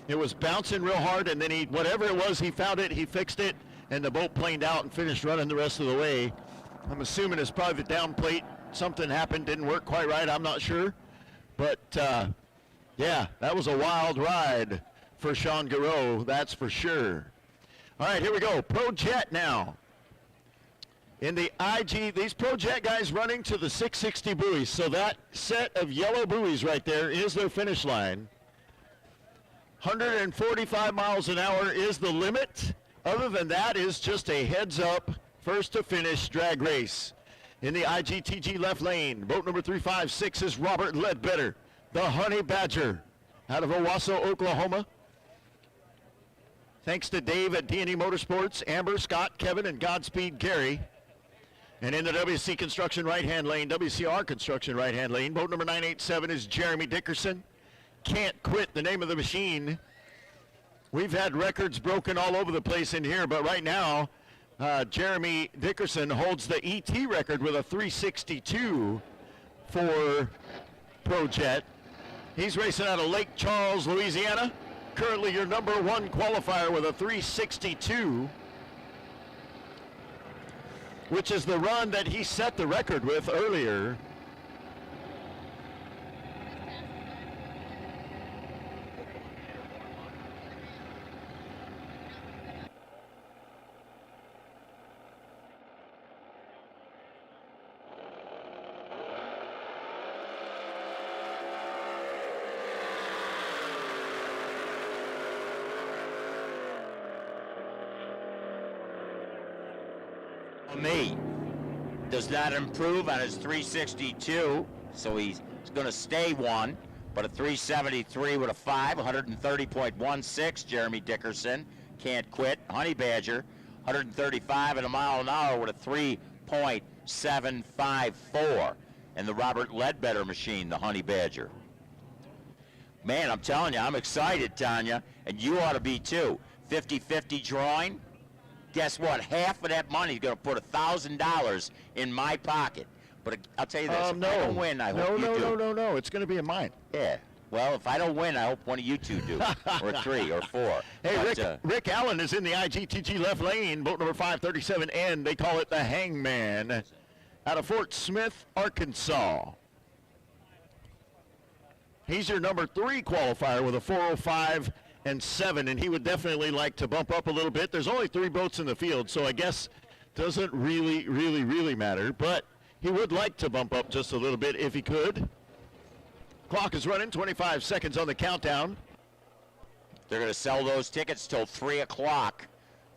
It was bouncing real hard, and then whatever it was, he found it, he fixed it, and the boat planed out and finished running the rest of the way. I'm assuming it's probably the down plate. Something happened, didn't work quite right, I'm not sure. But, yeah, that was a wild ride for Sean Giroux, that's for sure. All right, here we go. Pro Jet now. In the IG, these Pro-Jet guys running to the 660 buoys. So that set of yellow buoys right there is their finish line. 145 miles an hour is the limit. Other than that is just a heads-up, first-to-finish drag race. In the IGTG left lane, boat number 356 is Robert Ledbetter, the Honey Badger, out of Owasso, Oklahoma. Thanks to Dave at D&E Motorsports, Amber, Scott, Kevin, and Godspeed Gary. And in the WC Construction right-hand lane, WCR Construction right-hand lane, boat number 987 is Jeremy Dickerson. Can't Quit, the name of the machine. We've had records broken all over the place in here, but right now, Jeremy Dickerson holds the ET record with a 362 for Pro-Jet. He's racing out of Lake Charles, Louisiana. Currently your number one qualifier with a 362, which is the run that he set the record with earlier. Me does not improve on his 362, so he's going to stay one, but a 373 with a 5, 130.16. Jeremy Dickerson, Can't Quit. Honey Badger, 135 at a mile an hour with a 3.754. And the Robert Ledbetter machine, the Honey Badger. Man, I'm telling you, I'm excited, Tanya, and you ought to be too. 50-50 drawing. Guess what? Half of that money is going to put $1,000 in my pocket. But I'll tell you this: if I don't win, I hope you do. No. It's going to be in mine. Yeah. Well, if I don't win, I hope one of you two do, or 3 or 4. Hey, But, Rick Allen is in the IGTG left lane, boat number 537N. They call it the Hangman, out of Fort Smith, Arkansas. He's your number 3 qualifier with a 405 and 7, and he would definitely like to bump up a little bit. There's only 3 boats in the field, so I guess doesn't really matter, but he would like to bump up just a little bit if he could. Clock is running, 25 seconds on the countdown. They're going to sell those tickets till 3 o'clock.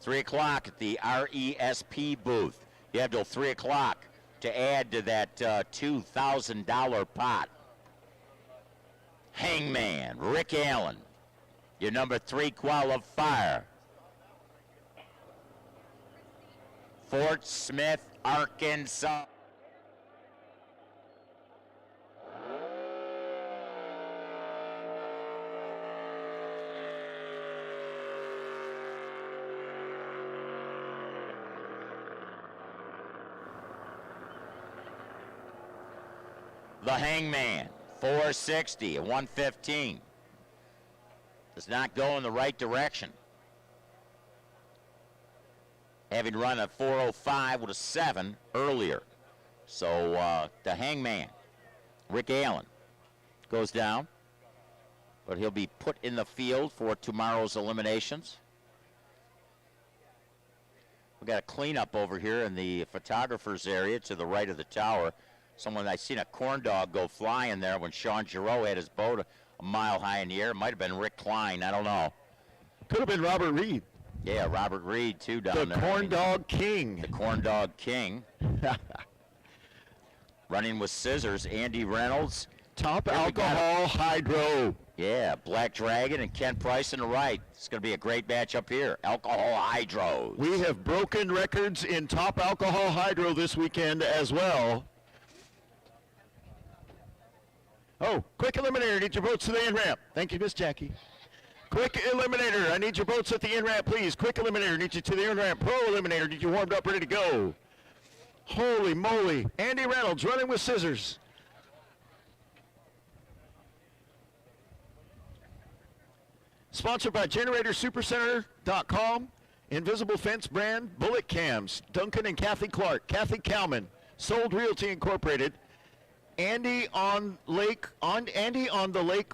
3 o'clock at the RESP booth. You have till 3 o'clock to add to that $2,000 pot. Hangman, Rick Allen, your number 3 qualifier. Fort Smith, Arkansas. The Hangman, 460 at 115. Does not go in the right direction. Having run a 405 with a 7 earlier. So the Hangman, Rick Allen, goes down. But he'll be put in the field for tomorrow's eliminations. We got a cleanup over here in the photographer's area to the right of the tower. I seen a corn dog go flying there when Sean Giroux had his boat a mile high in the air. It might have been Rick Klein. I don't know. Could have been Robert Reed. Yeah, Robert Reed, too, down there. The Corn Dog King. The Corn Dog King. Running with scissors, Andy Reynolds. Top Alcohol Hydro. Yeah, Black Dragon and Ken Price on the right. It's going to be a great match up here. Alcohol Hydros. We have broken records in Top Alcohol Hydro this weekend as well. Oh, quick eliminator, need your boats to the in-ramp. Thank you, Miss Jackie. Quick eliminator, I need your boats at the in-ramp, please. Quick eliminator, need you to the in-ramp. Pro eliminator, need you warmed up, ready to go. Holy moly. Andy Reynolds running with scissors. Sponsored by GeneratorSuperCenter.com, Invisible Fence Brand, Bullet Cams, Duncan and Kathy Clark, Kathy Cowman, Sold Realty Incorporated, Andy on the Lake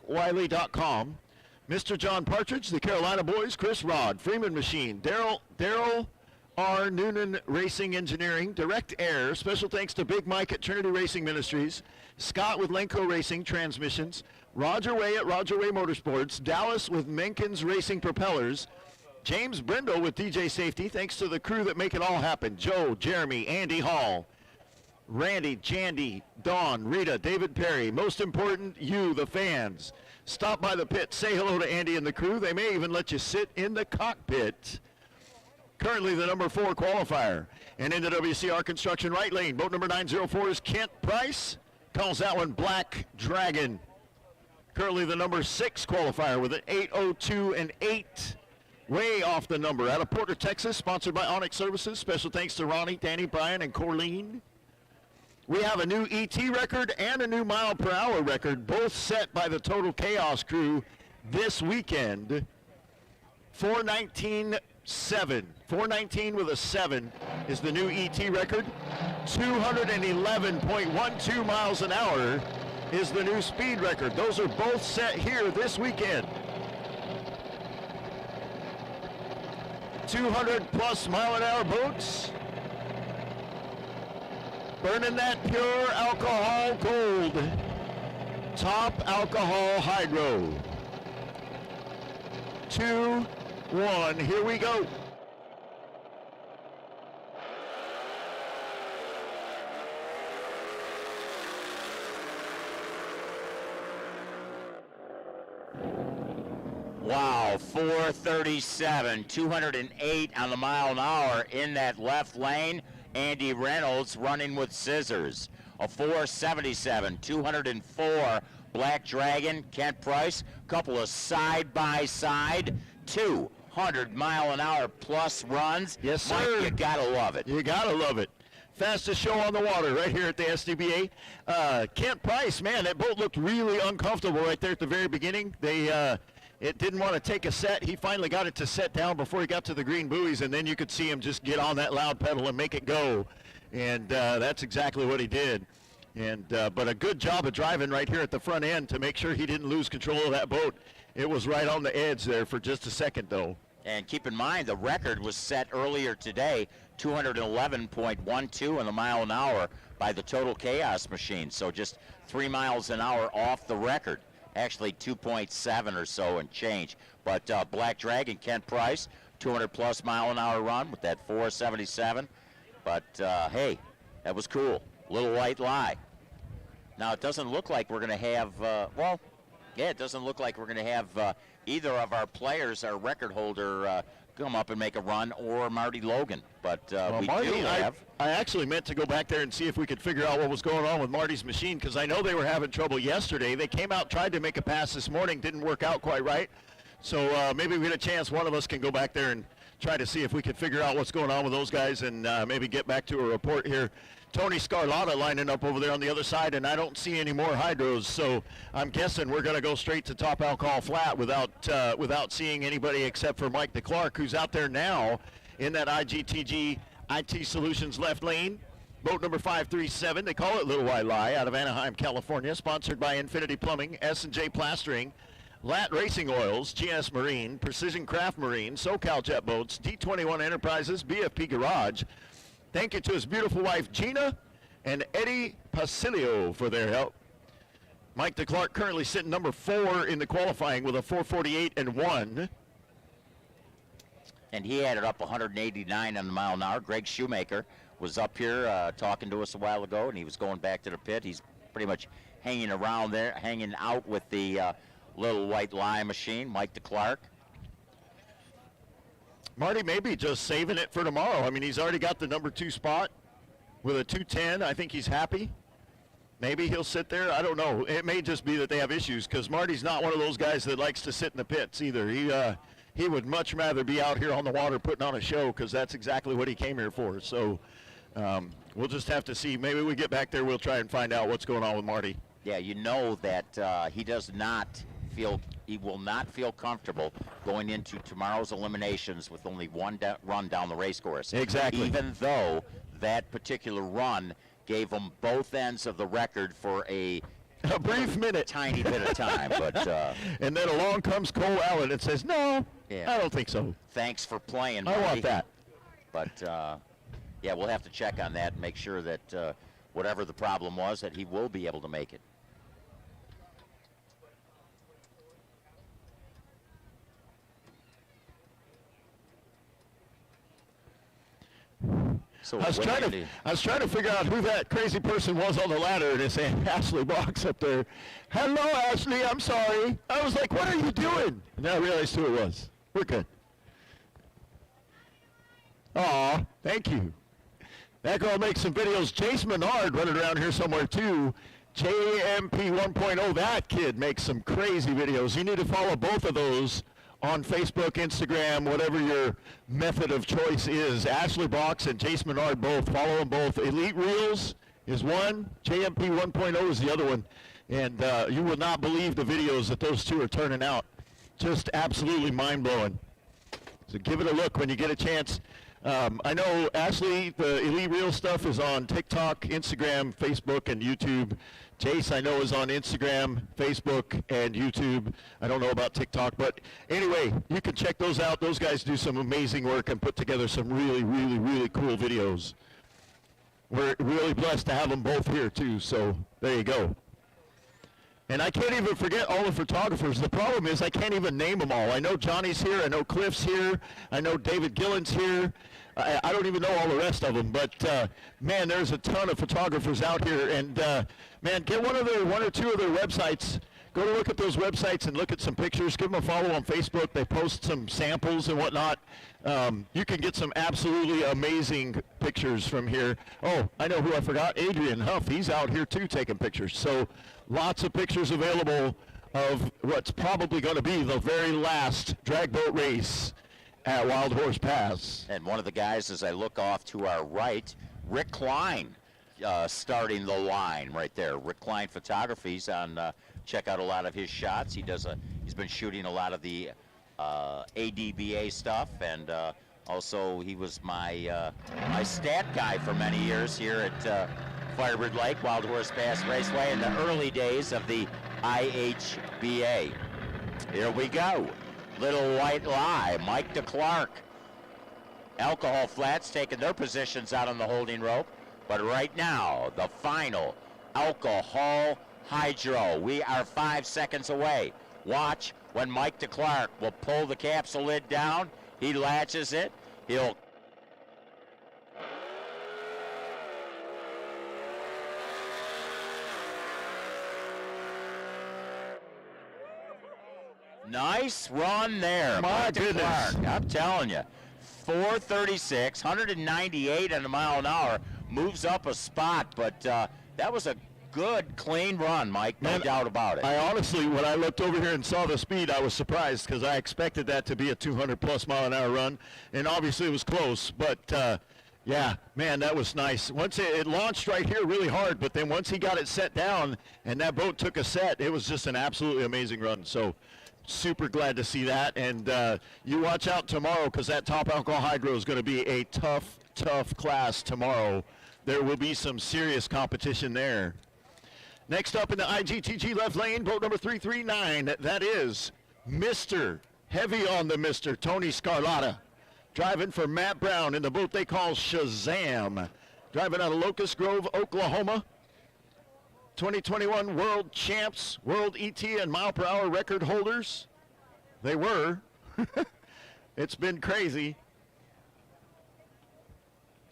Wiley.com, Mr. John Partridge, the Carolina Boys, Chris Rod, Freeman Machine, Daryl R. Noonan Racing Engineering, Direct Air. Special thanks to Big Mike at Trinity Racing Ministries, Scott with Lenco Racing Transmissions, Roger Way at Roger Way Motorsports, Dallas with Menkins Racing Propellers, James Brindle with DJ Safety. Thanks to the crew that make it all happen. Joe, Jeremy, Andy Hall, Randy, Jandy, Dawn, Rita, David Perry. Most important, you, the fans. Stop by the pit, say hello to Andy and the crew. They may even let you sit in the cockpit. Currently the number 4 qualifier. And in the WCR Construction right lane, boat number 904 is Kent Price. Calls that one Black Dragon. Currently the number 6 qualifier with an 8:02 and 8. Way off the number. Out of Porter, Texas, sponsored by Onyx Services. Special thanks to Ronnie, Danny, Brian, and Corleen. We have a new ET record and a new mile per hour record, both set by the Total Chaos crew this weekend. 4:19.7. 4:19 with a 7 is the new ET record. 211.12 miles an hour is the new speed record. Those are both set here this weekend. 200 plus mile an hour boats. Burning that pure alcohol gold. Top alcohol hydro. 2, 1, here we go. Wow, 437, 208 on the mile an hour in that left lane. Andy Reynolds running with scissors. A 477, 204, Black Dragon, Kent Price. Couple of side-by-side, 200 mile an hour plus runs. Yes, sir. Mike, you gotta love it. You gotta love it. Fastest show on the water right here at the SDBA. Kent Price, man, that boat looked really uncomfortable right there at the very beginning. It didn't want to take a set. He finally got it to set down before he got to the green buoys, and then you could see him just get on that loud pedal and make it go. And that's exactly what he did. And but a good job of driving right here at the front end to make sure he didn't lose control of that boat. It was right on the edge there for just a second, though. And keep in mind, the record was set earlier today, 211.12 in the mile an hour by the Total Chaos machine. So just 3 miles an hour off the record. Actually 2.7 or so and change. But Black Dragon, Kent Price, 200 plus mile an hour run with that 477. But hey, that was cool. Little white lie. Now it doesn't look like we're going to have, it doesn't look like we're going to have either of our players, our record holder, come up and make a run, or Marty Logan. But we Marty, do have. I actually meant to go back there and see if we could figure out what was going on with Marty's machine, because I know they were having trouble yesterday. They came out, tried to make a pass this morning, didn't work out quite right. So maybe we get a chance, one of us can go back there and try to see if we could figure out what's going on with those guys and maybe get back to a report here. Tony Scarlotta lining up over there on the other side, and I don't see any more hydros, so I'm guessing we're going to go straight to top alcohol flat without seeing anybody except for Mike DeClark, who's out there now in that IGTG IT Solutions left lane. Boat number 537, they call it Little White Lie, out of Anaheim, California, sponsored by Infinity Plumbing, S&J Plastering, Lat Racing Oils, GS Marine, Precision Craft Marine, SoCal Jet Boats, D21 Enterprises, BFP Garage. Thank you to his beautiful wife, Gina, and Eddie Pasilio for their help. Mike DeClark currently sitting number 4 in the qualifying with a 448 and 1. And he added up 189 on the mile an hour. Greg Shoemaker was up here talking to us a while ago, and he was going back to the pit. He's pretty much hanging around there, hanging out with the Little White Lie machine, Mike DeClark. Marty maybe just saving it for tomorrow. I mean, he's already got the number 2 spot with a 210. I think he's happy. Maybe he'll sit there. I don't know. It may just be that they have issues, because Marty's not one of those guys that likes to sit in the pits either. He would much rather be out here on the water putting on a show, because that's exactly what he came here for. So we'll just have to see. Maybe we get back there, we'll try and find out what's going on with Marty. Yeah, you know that he will not feel comfortable going into tomorrow's eliminations with only one run down the race course. Exactly. Even though that particular run gave him both ends of the record for a brief minute, tiny bit of time, but and then along comes Cole Allen and says, "No, yeah. I don't think so. Thanks for playing, I Marty. want that." But yeah, we'll have to check on that and make sure that whatever the problem was, that he will be able to make it. So I was trying to figure out who that crazy person was on the ladder, and it's Ashley Box up there. Hello, Ashley. I'm sorry. I was like, what are you doing? And then I realized who it was. We're good. Aw, thank you. That girl makes some videos. Jace Menard running around here somewhere too. JMP 1.0. That kid makes some crazy videos. You need to follow both of those on Facebook, Instagram, whatever your method of choice is. Ashley Box and Jace Menard both. Follow them both. Elite Reels is one. JMP 1.0 is the other one. And you will not believe the videos that those two are turning out. Just absolutely mind-blowing. So give it a look when you get a chance. I know, Ashley, the Elite Reel stuff is on TikTok, Instagram, Facebook, and YouTube. Jace, I know, is on Instagram, Facebook, and YouTube. I don't know about TikTok, but anyway, you can check those out. Those guys do some amazing work and put together some really, really, really cool videos. We're really blessed to have them both here, too, so there you go. And I can't even forget all the photographers. The problem is I can't even name them all. I know Johnny's here. I know Cliff's here. I know David Gillen's here. I don't even know all the rest of them. But, man, there's a ton of photographers out here. And, man, get one or two of their websites. Go to look at those websites and look at some pictures. Give them a follow on Facebook. They post some samples and whatnot. You can get some absolutely amazing pictures from here. Oh, I know who I forgot. Adrian Huff. He's out here, too, taking pictures. So lots of pictures available of what's probably going to be the very last drag boat race at Wild Horse Pass. And one of the guys, as I look off to our right, Rick Klein, starting the line right there. Rick Klein Photography's on. Check out a lot of his shots. He's been shooting a lot of the ADBA stuff, and also he was my stat guy for many years here at Firebird Lake, Wild Horse Pass Raceway in the early days of the IHBA. Here we go. Little White Lie, Mike DeClark. Alcohol Flats taking their positions out on the holding rope. But right now, the final Alcohol Hydro. We are 5 seconds away. Watch when Mike DeClark will pull the capsule lid down. He latches it. He'll nice run there. My goodness. Clark, I'm telling you. 436, 198 in a mile an hour. Moves up a spot, but that was a good, clean run, Mike. No doubt about it. I honestly, when I looked over here and saw the speed, I was surprised because I expected that to be a 200-plus mile an hour run, and obviously it was close. But, yeah, man, that was nice. Once it launched right here really hard, but then once he got it set down and that boat took a set, it was just an absolutely amazing run. So super glad to see that. And you watch out tomorrow because that Top Alcohol Hydro is going to be a tough, tough class tomorrow. There will be some serious competition there. Next up in the IGTG left lane, boat number 339. That is Mr. Heavy on the Mr. Tony Scarlatta. Driving for Matt Brown in the boat they call Shazam. Driving out of Locust Grove, Oklahoma. 2021 World Champs, World ET and mile per hour record holders. They were. It's been crazy.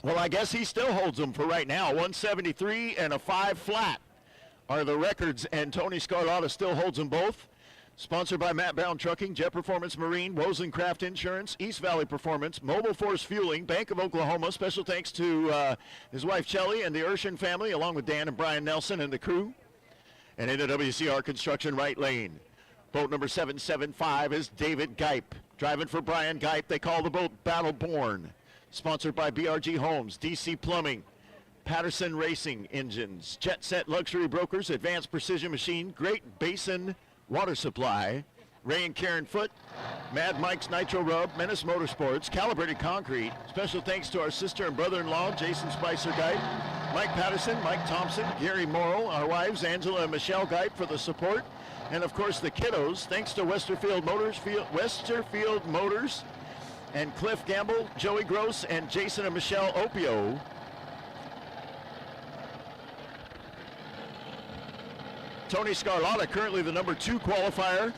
Well, I guess he still holds them for right now. 173 and a 5 flat are the records, and Tony Scarlatta still holds them both. Sponsored by Matt Brown Trucking, Jet Performance Marine, Wozencraft Insurance, East Valley Performance, Mobile Force Fueling, Bank of Oklahoma. Special thanks to his wife Shelly and the Urshan family, along with Dan and Brian Nelson and the crew. And into WCR Construction right lane. Boat number 775 is David Geip. Driving for Brian Geip, they call the boat Battleborn. Sponsored by BRG Homes, DC Plumbing, Patterson Racing Engines, Jet Set Luxury Brokers, Advanced Precision Machine, Great Basin Water Supply, Ray and Karen Foote, Mad Mike's Nitro Rub, Menace Motorsports, Calibrated Concrete. Special thanks to our sister and brother-in-law, Jason Spicer Geip, Mike Patterson, Mike Thompson, Gary Morrill, our wives, Angela and Michelle Geip, for the support. And, of course, the kiddos, thanks to Westerfield Motors, and Cliff Gamble, Joey Gross, and Jason and Michelle Opio. Tony Scarlotta, currently the number 2 qualifier.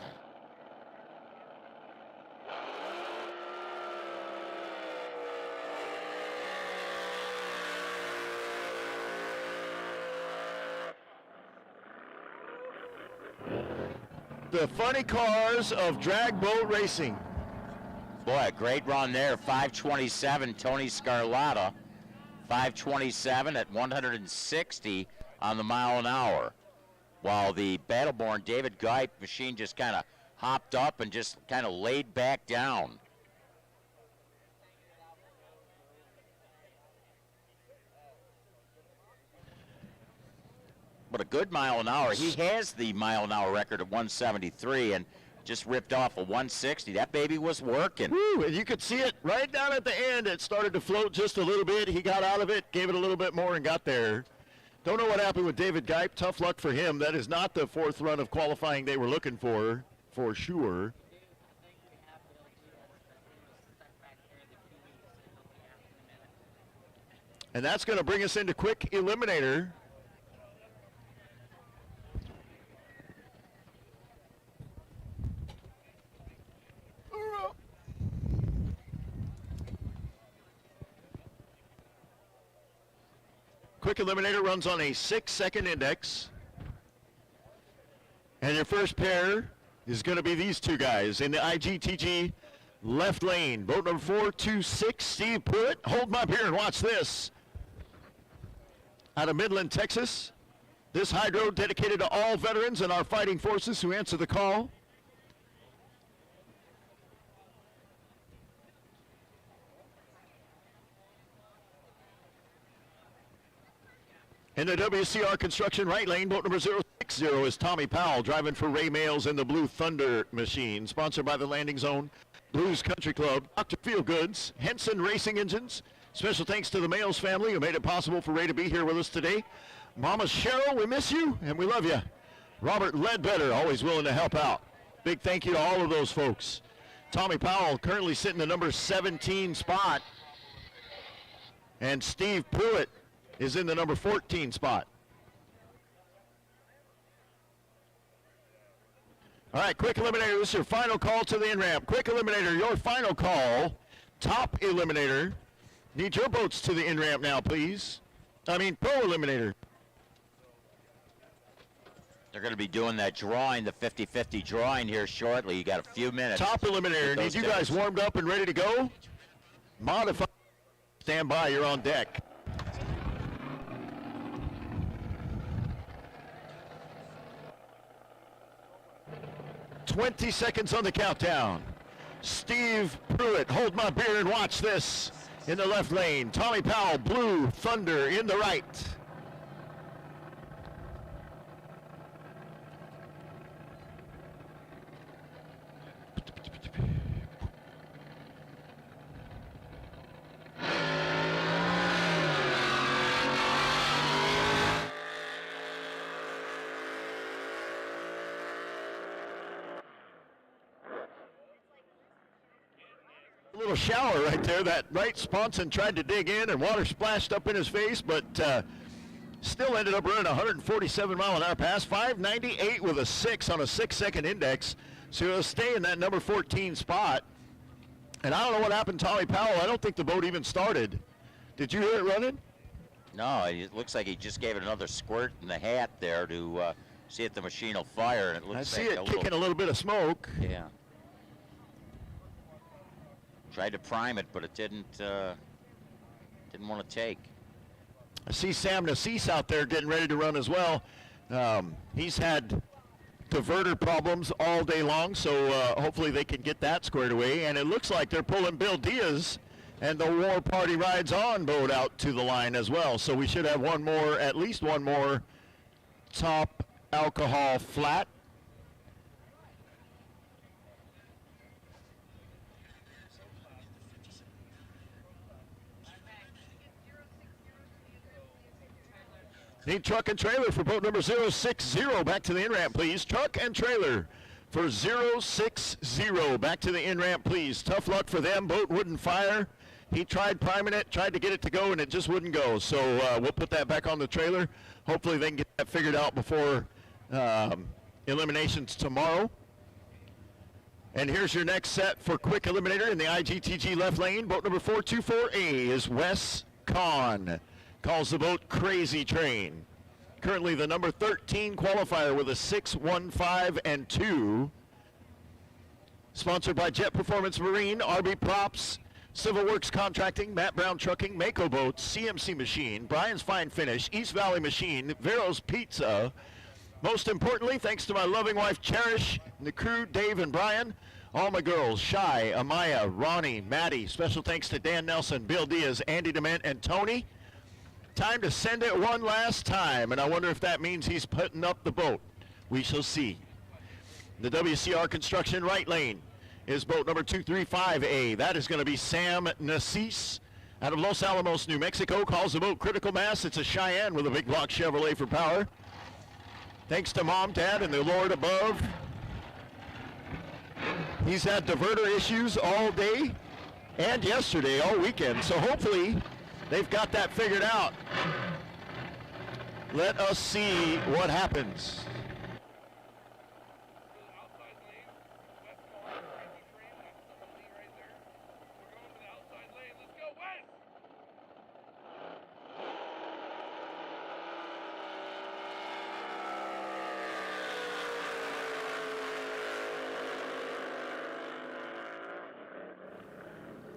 The funny cars of drag boat racing. Boy, a great run there. 5:27, Tony Scarlotta. 5:27 at 160 on the mile an hour. While the Battleborn David Geip machine just kind of hopped up and just kind of laid back down. But a good mile an hour. He has the mile an hour record of 173 and just ripped off a 160. That baby was working. Woo, and you could see it right down at the end. It started to float just a little bit. He got out of it, gave it a little bit more, and got there. Don't know what happened with David Geip. Tough luck for him. That is not the 4th run of qualifying they were looking for sure. And that's going to bring us into quick eliminator. Quick eliminator runs on a 6-second index. And your first pair is going to be these two guys in the IGTG left lane. Boat number 426, Steve Pruitt. Hold my beer and watch this. Out of Midland, Texas. This hydro dedicated to all veterans and our fighting forces who answer the call. In the WCR construction right lane, boat number 060 is Tommy Powell, driving for Ray Males in the Blue Thunder machine, sponsored by the Landing Zone, Blues Country Club, Dr. Feel Goods, Henson Racing Engines. Special thanks to the Males family who made it possible for Ray to be here with us today. Mama Cheryl, we miss you and we love you. Robert Ledbetter, always willing to help out. Big thank you to all of those folks. Tommy Powell currently sitting the number 17 spot. And Steve Pruitt is in the number 14 spot. All right, quick eliminator, this is your final call to the in-ramp. Quick eliminator, your final call. Top eliminator. Need your boats to the in-ramp now, please. Pro eliminator. They're going to be doing that drawing, the 50-50 drawing here shortly. You got a few minutes. Top eliminator, need you guys warmed up and ready to go? Modify. Stand by, you're on deck. 20 seconds on the countdown. Steve Pruitt, hold my beer and watch this in the left lane. Tommy Powell, Blue Thunder in the right. Little shower right there. That right sponson tried to dig in and water splashed up in his face, but still ended up running 147 mile an hour pass. 598 with a 6 on a 6-second index. So he'll stay in that number 14 spot. And I don't know what happened to Tommy Powell. I don't think the boat even started. Did you hear it running? No, it looks like he just gave it another squirt in the hat there to see if the machine will fire. And it looks I see like it kicking a little bit of smoke. Yeah. Tried to prime it, but it didn't want to take. I see Sam Nassis out there getting ready to run as well. He's had diverter problems all day long, so hopefully they can get that squared away. And it looks like they're pulling Bill Diaz and the War Party Rides On boat out to the line as well. So we should have one more, at least one more top alcohol flat. Need truck and trailer for boat number 060. Back to the in-ramp, please. Truck and trailer for 060. Back to the in-ramp, please. Tough luck for them. Boat wouldn't fire. He tried priming it, tried to get it to go, and it just wouldn't go. So we'll put that back on the trailer. Hopefully they can get that figured out before eliminations tomorrow. And here's your next set for quick eliminator in the IGTG left lane. Boat number 424A is Wes Kahn. Calls the boat Crazy Train. Currently the number 13 qualifier with a 6.15 and 2. Sponsored by Jet Performance Marine, RB Props, Civil Works Contracting, Matt Brown Trucking, Mako Boats, CMC Machine, Brian's Fine Finish, East Valley Machine, Vero's Pizza. Most importantly, thanks to my loving wife Cherish, and the crew, Dave and Brian, all my girls, Shy, Amaya, Ronnie, Maddie. Special thanks to Dan Nelson, Bill Diaz, Andy DeMent, and Tony. Time to send it one last time, and I wonder if that means he's putting up the boat. We shall see. The WCR Construction right lane is boat number 235A. That is going to be Sam Nassis out of Los Alamos, New Mexico. Calls the boat Critical Mass. It's a Cheyenne with a big block Chevrolet for power. Thanks to Mom, Dad, and the Lord above. He's had diverter issues all day and yesterday, all weekend. So hopefully they've got that figured out. Let us see what happens.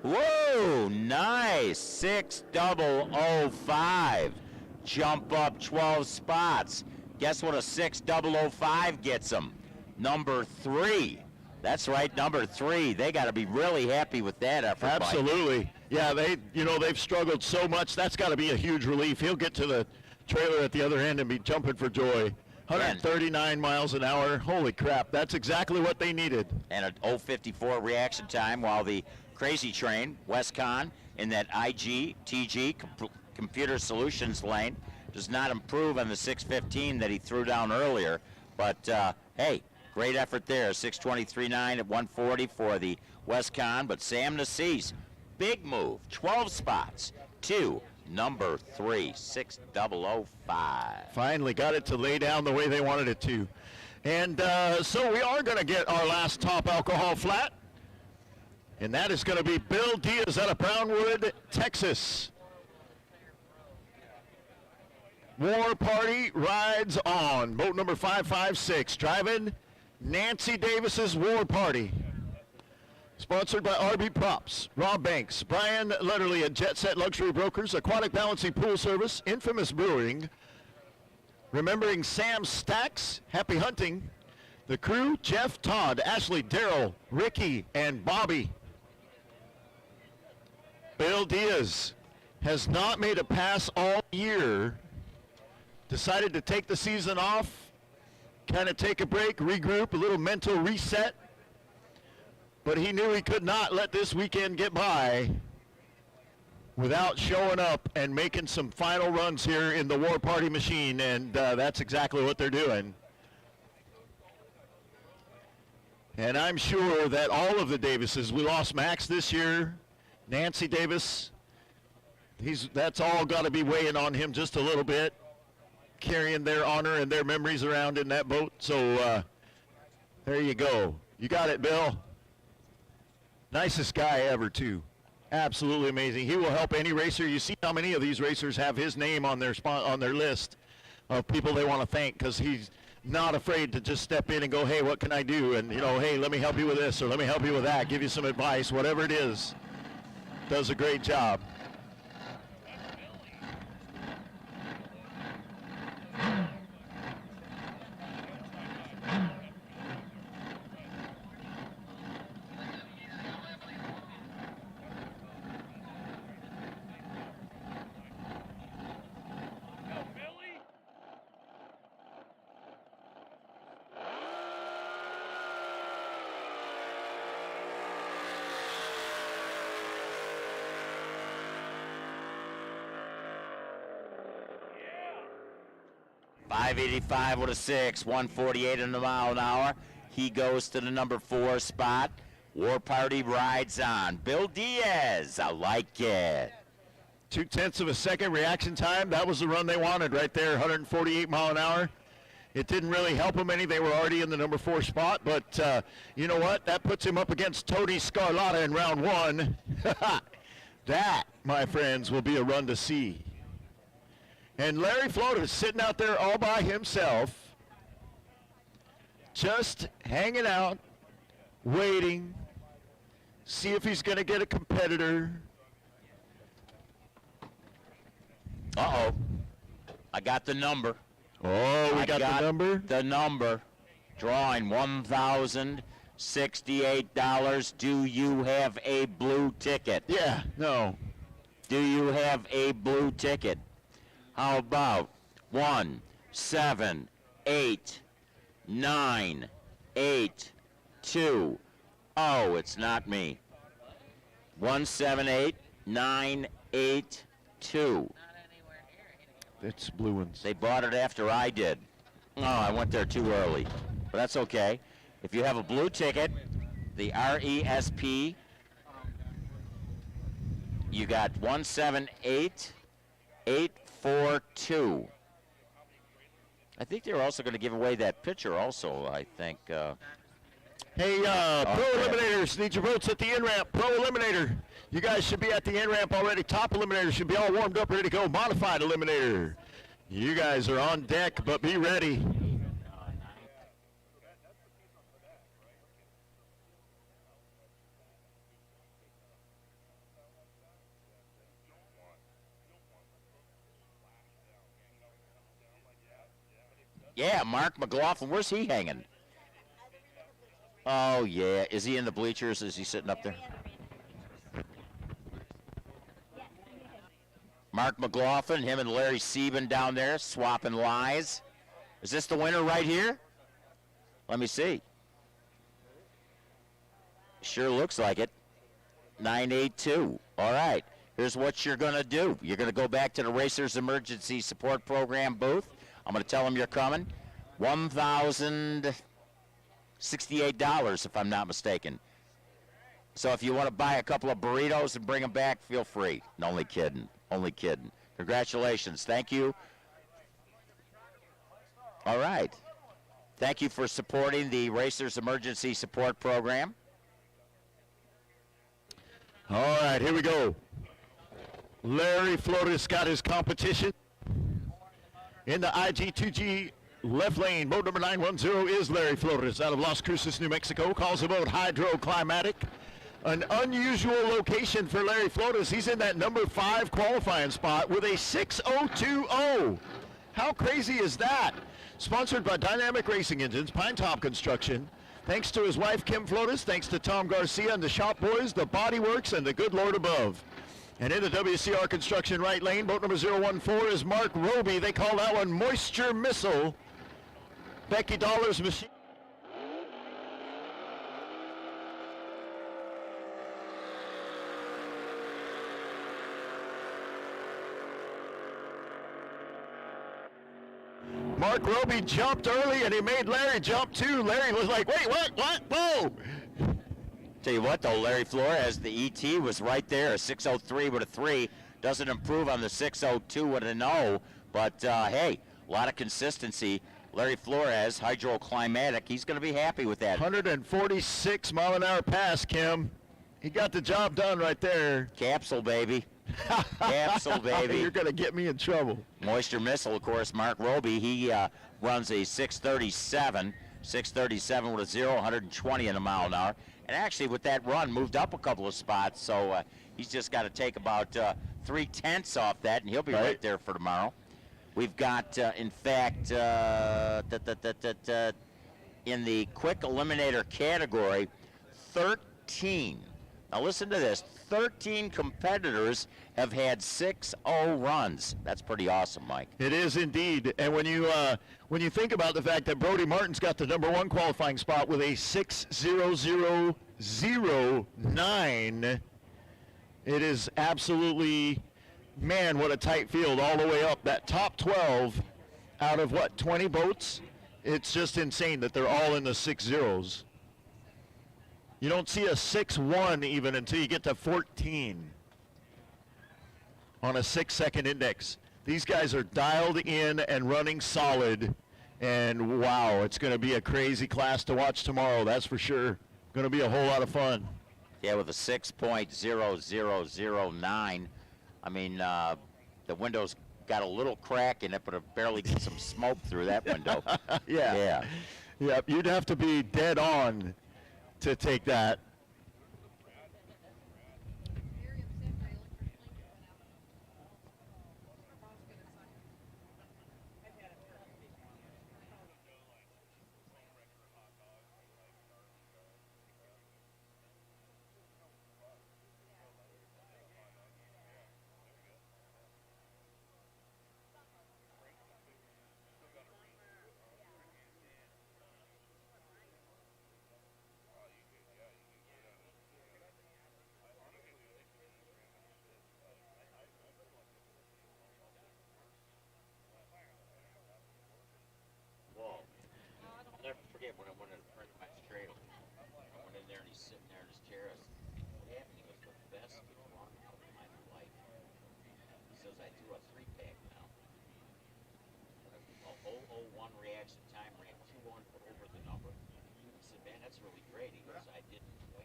Whoa, nice. 6005. Jump up 12 spots. Guess what a 6005 gets them? Number 3. That's right, number 3. They got to be really happy with that effort. Absolutely. Mike. Yeah, they've struggled so much. That's got to be a huge relief. He'll get to the trailer at the other end and be jumping for joy. 139 miles an hour. Holy crap. That's exactly what they needed. And a 054 reaction time, while the Crazy Train, Wes Kahn, in that IGTG Computer Solutions lane, does not improve on the 615 that he threw down earlier. But, hey, great effort there. 623.9 at 140 for the Wes Kahn. But Sam Nassis, big move, 12 spots, 2, number 3, 6005. Finally got it to lay down the way they wanted it to. And so we are going to get our last top alcohol flat. And that is going to be Bill Diaz out of Brownwood, Texas. War Party rides on. Boat number 556, driving Nancy Davis's War Party. Sponsored by RB Props, Rob Banks, Brian Letterly at Jet Set Luxury Brokers, Aquatic Balancing Pool Service, Infamous Brewing, Remembering Sam Stacks, Happy Hunting, the crew, Jeff, Todd, Ashley, Daryl, Ricky, and Bobby. Bill Diaz has not made a pass all year. Decided to take the season off, kind of take a break, regroup, a little mental reset. But he knew he could not let this weekend get by without showing up and making some final runs here in the War Party machine, and that's exactly what they're doing. And I'm sure that all of the Davises, we lost Max this year, Nancy Davis, that's all got to be weighing on him just a little bit, carrying their honor and their memories around in that boat. So there you go. You got it, Bill. Nicest guy ever, too. Absolutely amazing. He will help any racer. You see how many of these racers have his name on their list of people they want to thank, because he's not afraid to just step in and go, hey, what can I do? And, hey, let me help you with this, or let me help you with that, give you some advice, whatever it is. Does a great job. .585 with a 6, 148 in the mile an hour. He goes to the number 4 spot. War Party rides on. Bill Diaz, I like it. 0.2 of a second reaction time. That was the run they wanted right there, 148 mile an hour. It didn't really help them any. They were already in the number 4 spot, but you know what? That puts him up against Tony Scarlata in round 1. That, my friends, will be a run to see. And Larry Floater sitting out there all by himself, just hanging out, waiting, see if he's going to get a competitor. Uh-oh. I got the number. Oh, we got the number? The number. Drawing $1,068. Do you have a blue ticket? Yeah, no. Do you have a blue ticket? How about 1, 7, 8, 9, 8, 2. Oh, it's not me. 1, 7, 8, 9, 8, 2. It's blue ones. They bought it after I did. Oh, I went there too early. But that's okay. If you have a blue ticket, the RESP, you got 178842. I think they're also going to give away that picture also, I think. Hey, Pro Eliminators, need your votes at the in-ramp. Pro Eliminator, you guys should be at the in-ramp already. Top Eliminator should be all warmed up, ready to go. Modified Eliminator, you guys are on deck, but be ready. Yeah, Mark McLaughlin, where's he hanging? Oh, yeah. Is he in the bleachers? Is he sitting up there? Mark McLaughlin, him and Larry Sieben down there swapping lies. Is this the winner right here? Let me see. Sure looks like it. 982. All right. Here's what you're going to do. You're going to go back to the Racers Emergency Support Program booth. I'm going to tell them you're coming. $1,068, if I'm not mistaken. So if you want to buy a couple of burritos and bring them back, feel free. Only kidding. Only kidding. Congratulations. Thank you. All right. Thank you for supporting the Racers Emergency Support Program. All right, here we go. Larry Flores got his competition. In the IG2G left lane, boat number 910 is Larry Flores out of Las Cruces, New Mexico. Calls the boat hydroclimatic. An unusual location for Larry Flores. He's in that number 5 qualifying spot with a 6020. How crazy is that? Sponsored by Dynamic Racing Engines, Pine Top Construction. Thanks to his wife, Kim Flores. Thanks to Tom Garcia and the Shop Boys, the Body Works, and the good Lord above. And in the WCR Construction right lane, boat number 014 is Mark Roby. They call that one Moisture Missile. Becky Dollar's machine. Mark Roby jumped early, and he made Larry jump too. Larry was like, wait, what, whoa. Tell you what, though, Larry Flores, the ET was right there, a 603 with a 3. Doesn't improve on the 602 with an O, but hey, a lot of consistency. Larry Flores, hydroclimatic, he's going to be happy with that. 146 mile an hour pass, Kim. He got the job done right there. Capsule, baby. Capsule, baby. You're going to get me in trouble. Moisture Missile, of course, Mark Roby, he runs a 637 with a 0, 120 in a mile an hour. And actually, with that run, moved up a couple of spots, so he's just got to take about 3/10 off that, and he'll be right there for tomorrow. We've got, in fact, in the quick eliminator category, 13. Now listen to this. 13 competitors have had 6-0 runs. That's pretty awesome, Mike. It is indeed. And when you think about the fact that Brody Martin's got the number 1 qualifying spot with a 6:0009, it is absolutely, man, what a tight field all the way up. That top 12 out of what, 20 boats It's just insane that they're all in the 6-0s. You don't see a 6-1 even until you get to 14 on a 6-second index. These guys are dialed in and running solid, and wow, it's going to be a crazy class to watch tomorrow, that's for sure. Going to be a whole lot of fun. Yeah, with a 6.0009, I mean, the window's got a little crack in it, but it barely gets some smoke through that window. Yeah. Yep, you'd have to be dead on to take that. I'll never forget when I went in a friend of mine's trailer. I went in there and he's sitting there in his chair. I said, what happened? He goes, the best run of my life. He says, I threw a 3-pack now. A 001 reaction time, ran 2-1 over the number. He said, man, that's really great. He goes, I didn't win.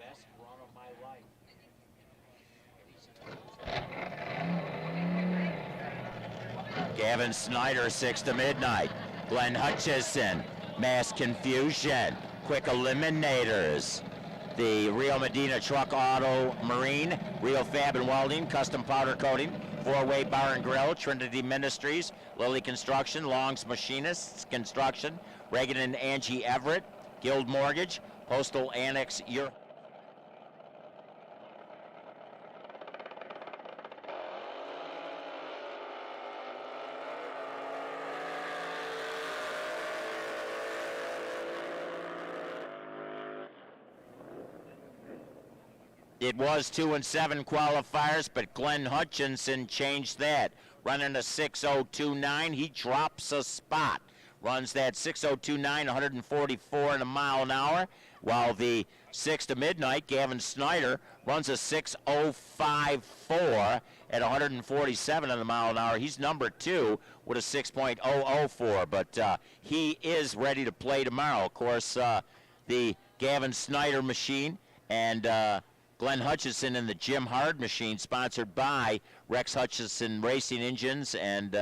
Best run of my life. And he's Gavin Snyder, 6 to midnight. Glenn Hutchison, mass confusion. Quick eliminators. The Rio Medina Truck Auto Marine, Rio Fab and Welding, Custom Powder Coating, 4-Way Bar and Grill, Trinity Ministries, Lilly Construction, Long's Machinists Construction, Reagan and Angie Everett, Guild Mortgage, Postal Annex Europe. It was 2-7 qualifiers, but Glenn Hutchinson changed that. Running a 6.029, he drops a spot. Runs that 6.029, 144 in a mile an hour, while the 6 to midnight, Gavin Snyder, runs a 6.054 at 147 in a mile an hour. He's number 2 with a 6.004, but he is ready to play tomorrow. Of course, the Gavin Snyder machine and Glenn Hutchison in the Jim Hard machine, sponsored by Rex Hutchison Racing Engines and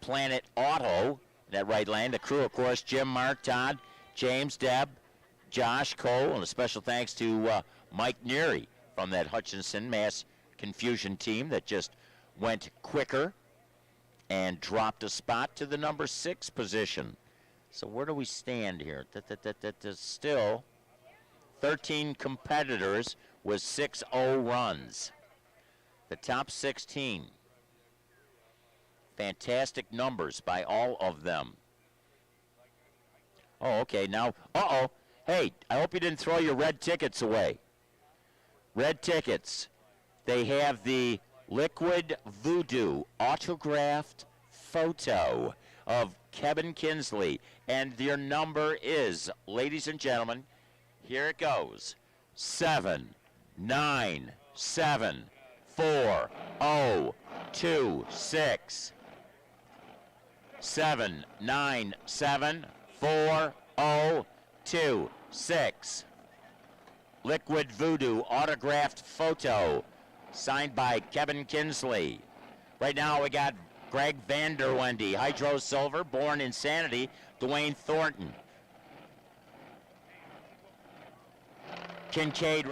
Planet Auto, that right lane. The crew, of course, Jim, Mark, Todd, James, Deb, Josh, Cole, and a special thanks to Mike Neary from that Hutchinson mass confusion team that just went quicker and dropped a spot to the number 6 position. So where do we stand here? There's still 13 competitors with 6-0 runs. The top 16. Fantastic numbers by all of them. Oh, okay, now, hey, I hope you didn't throw your red tickets away. Red tickets. They have the Liquid Voodoo autographed photo of Kevin Kinsley, and their number is, ladies and gentlemen, here it goes, 7974026. 7974026. Liquid Voodoo autographed photo signed by Kevin Kinsley. Right now we got Greg Vanderwendy, Hydro Silver, Born Insanity, Dwayne Thornton. Kincaid.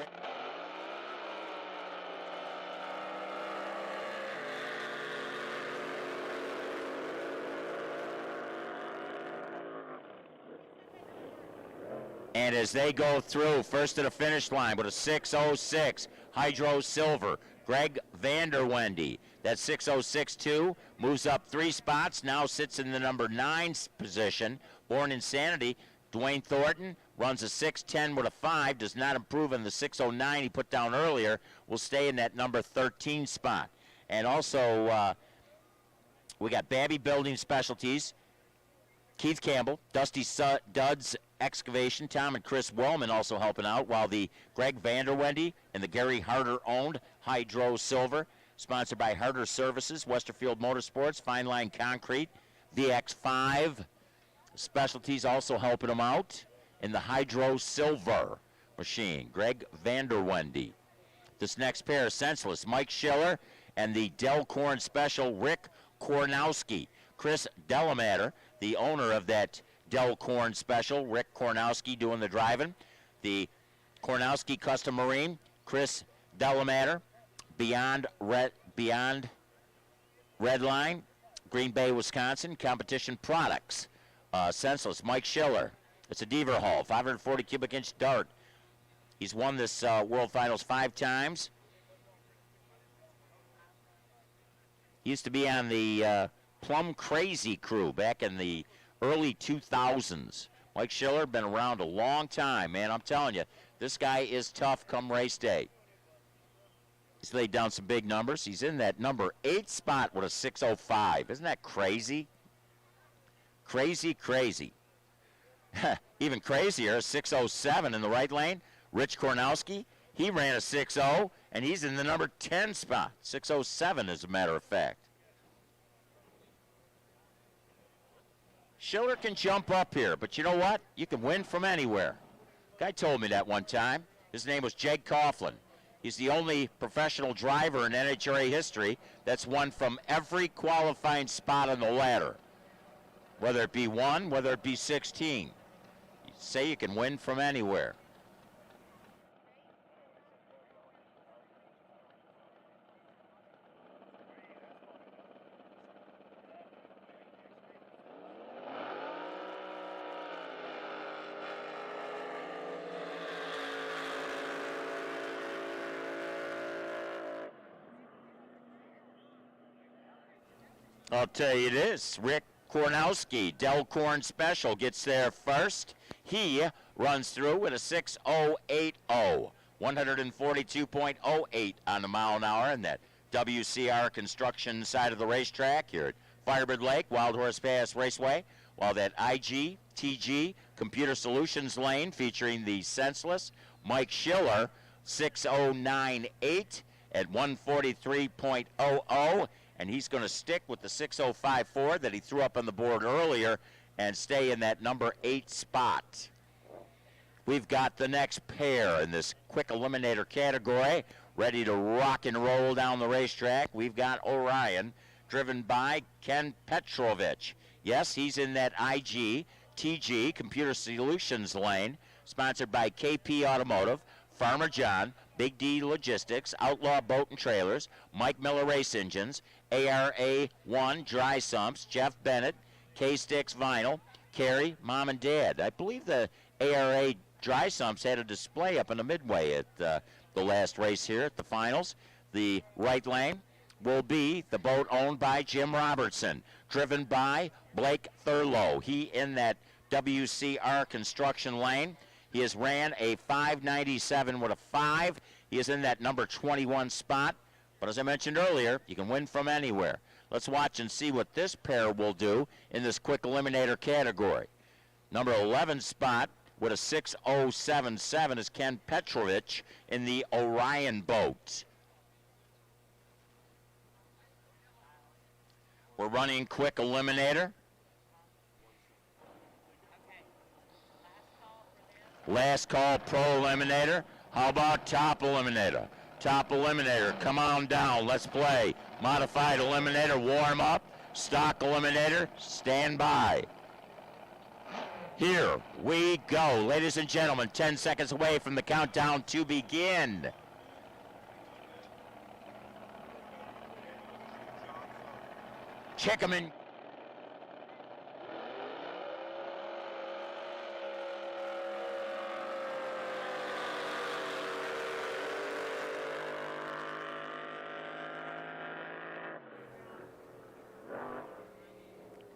And as they go through, first to the finish line with a 6.06, Hydro Silver, Greg Vanderwendy. That 6.062 moves up 3 spots, now sits in the number 9 position. Born Insanity, Dwayne Thornton, runs a 6.10 with a 5, does not improve in the 6.09 he put down earlier, will stay in that number 13 spot. And also We got Babby Building Specialties, Keith Campbell, Dusty Duds Excavation, Tom and Chris Wellman also helping out, while the Greg Vanderwendy and the Gary Harder-owned Hydro Silver, sponsored by Harder Services, Westerfield Motorsports, Fine Line Concrete, VX5 Specialties also helping them out in the Hydro Silver machine, Greg Vanderwendy. This next pair, Senseless, Mike Schiller, and the Delcorn Special, Rick Kornowski. Chris Delamater, the owner of that Delcorn Special, Rick Kornowski doing the driving. The Kornowski Custom Marine, Chris Delamater, Beyond Redline, Green Bay, Wisconsin, Competition Products. Senseless, Mike Schiller. It's a Deaver Hall, 540 cubic inch dart. He's won this World Finals 5 times. He used to be on the Plum Crazy crew back in the early 2000s. Mike Schiller, been around a long time, man. I'm telling you, this guy is tough come race day. He's laid down some big numbers. He's in that number 8 spot with a 6:05. Isn't that crazy? Crazy, crazy. Even crazier, a 6:07 in the right lane. Rich Kornowski, he ran a 6:0, and he's in the number 10 spot. 6:07, as a matter of fact. Schiller can jump up here, but you know what? You can win from anywhere. Guy told me that one time. His name was Jake Coughlin. He's the only professional driver in NHRA history that's won from every qualifying spot on the ladder, whether it be 1, whether it be 16. You say you can win from anywhere. I'll tell you this, Rick Kornowski, Delcorn Special, gets there first. He runs through with a 6:080, 142.08 on the mile an hour in that WCR construction side of the racetrack here at Firebird Lake, Wild Horse Pass Raceway, while that IGTG Computer Solutions lane featuring the senseless Mike Schiller, 6:098 at 143.00. And he's going to stick with the 6:054 that he threw up on the board earlier and stay in that number 8 spot. We've got the next pair in this quick eliminator category, ready to rock and roll down the racetrack. We've got Orion, driven by Ken Petrovich. Yes, he's in that IGTG Computer Solutions lane, sponsored by KP Automotive, Farmer John, Big D Logistics, Outlaw Boat and Trailers, Mike Miller Race Engines, ARA1 Dry Sumps, Jeff Bennett, K-Sticks Vinyl, Carrie, Mom and Dad. I believe the ARA Dry Sumps had a display up in the midway at the last race here at the finals. The right lane will be the boat owned by Jim Robertson, driven by Blake Thurlow. He in that WCR construction lane. He has ran a 597 with a 5. He is in that number 21 spot. But as I mentioned earlier, you can win from anywhere. Let's watch and see what this pair will do in this quick eliminator category. Number 11 spot with a 6:077 is Ken Petrovich in the Orion boat. We're running quick eliminator. Last call pro eliminator. How about top eliminator? Top eliminator, come on down, let's play. Modified eliminator, warm up. Stock eliminator, stand by. Here we go. Ladies and gentlemen, 10 seconds away from the countdown to begin. Check them in.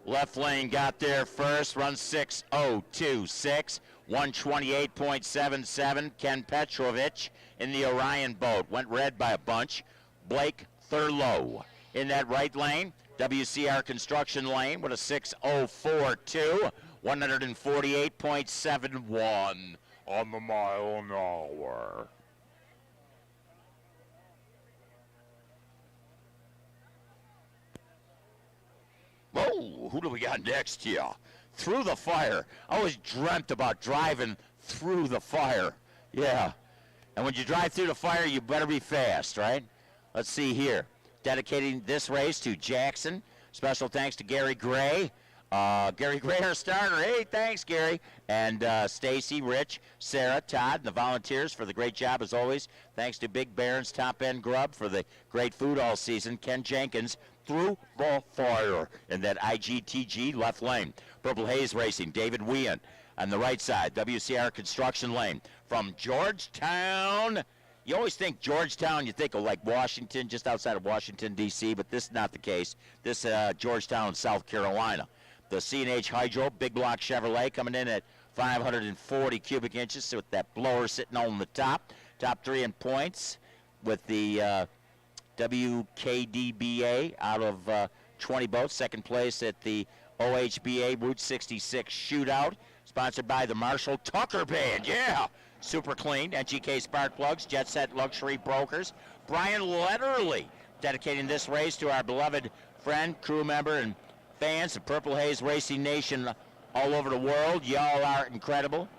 Left lane got there first, run 6:026, 128.77. Ken Petrovich in the Orion boat, went red by a bunch. Blake Thurlow in that right lane, WCR Construction Lane with a 6:04.2, 148.71 on the mile an hour. Whoa, who do we got next here? Through the Fire. I always dreamt about driving through the fire. Yeah. And when you drive through the fire, you better be fast, right? Let's see here. Dedicating this race to Jackson. Special thanks to Gary Gray. Gary Gray, our starter. Hey, thanks, Gary. And Stacy, Rich, Sarah, Todd, and the volunteers for the great job as always. Thanks to Big Baron's Top End Grub for the great food all season. Ken Jenkins, Through the Fire in that IGTG left lane. Purple Haze Racing, David Wean on the right side. WCR Construction Lane from Georgetown. You always think Georgetown, you think of like Washington, just outside of Washington, D.C., but this is not the case. This Georgetown, South Carolina. The C&H Hydro, Big Block Chevrolet coming in at 540 cubic inches with that blower sitting on the top. Top three in points with the WKDBA out of 20 boats. Second place at the OHBA Route 66 Shootout, sponsored by the Marshall Tucker Band. Yeah! Super Clean, NGK Spark Plugs, Jet Set Luxury Brokers. Brian Letterly dedicating this race to our beloved friend, crew member, and fans of Purple Haze Racing Nation all over the world. Y'all are incredible.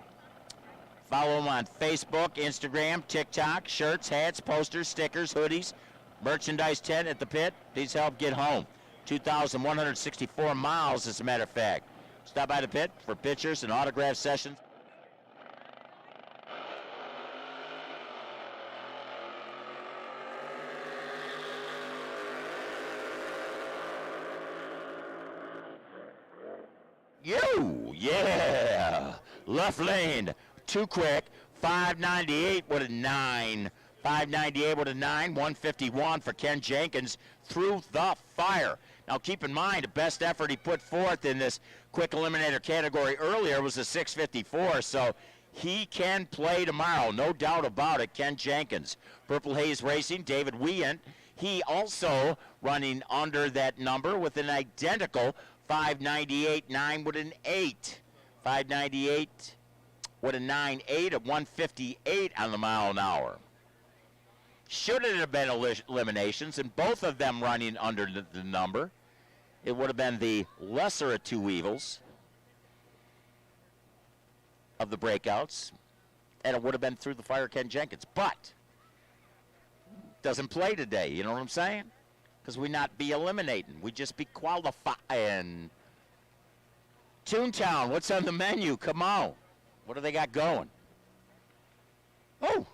Follow them on Facebook, Instagram, TikTok, shirts, hats, posters, stickers, hoodies, merchandise tent at the pit. Please help get home. 2,164 miles, as a matter of fact. Stop by the pit for pictures and autograph sessions. Yeah, left lane, too quick, 598 with a 9. 598 with a 9, 151 for Ken Jenkins, Through the Fire. Now keep in mind, the best effort he put forth in this quick eliminator category earlier was a 654, so he can play tomorrow, no doubt about it. Ken Jenkins. Purple Haze Racing, David Weant, he also running under that number with an identical 598, 9 with an 8. 598 with a 9.8 of 158 on the mile an hour. Should it have been eliminations, and both of them running under the number, it would have been the lesser of two evils of the breakouts, and it would have been Through the Fire Ken Jenkins. But doesn't play today, you know what I'm saying? Because we not be eliminating, we just be qualifying. Toontown, what's on the menu? Come on. What do they got going? Oh.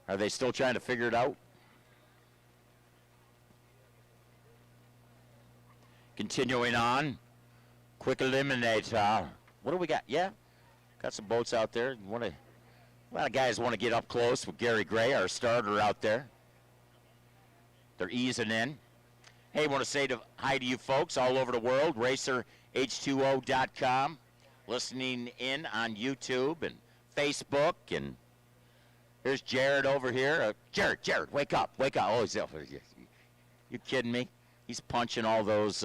Are they still trying to figure it out? Continuing on. Quick eliminator. What do we got? Yeah. Got some boats out there. A lot of guys want to get up close with Gary Gray, our starter out there. They're easing in. Hey, want to say hi to you folks all over the world. RacerH2O.com. Listening in on YouTube and Facebook. And here's Jared over here. Jared, wake up. Oh, he's up. You kidding me? He's punching all those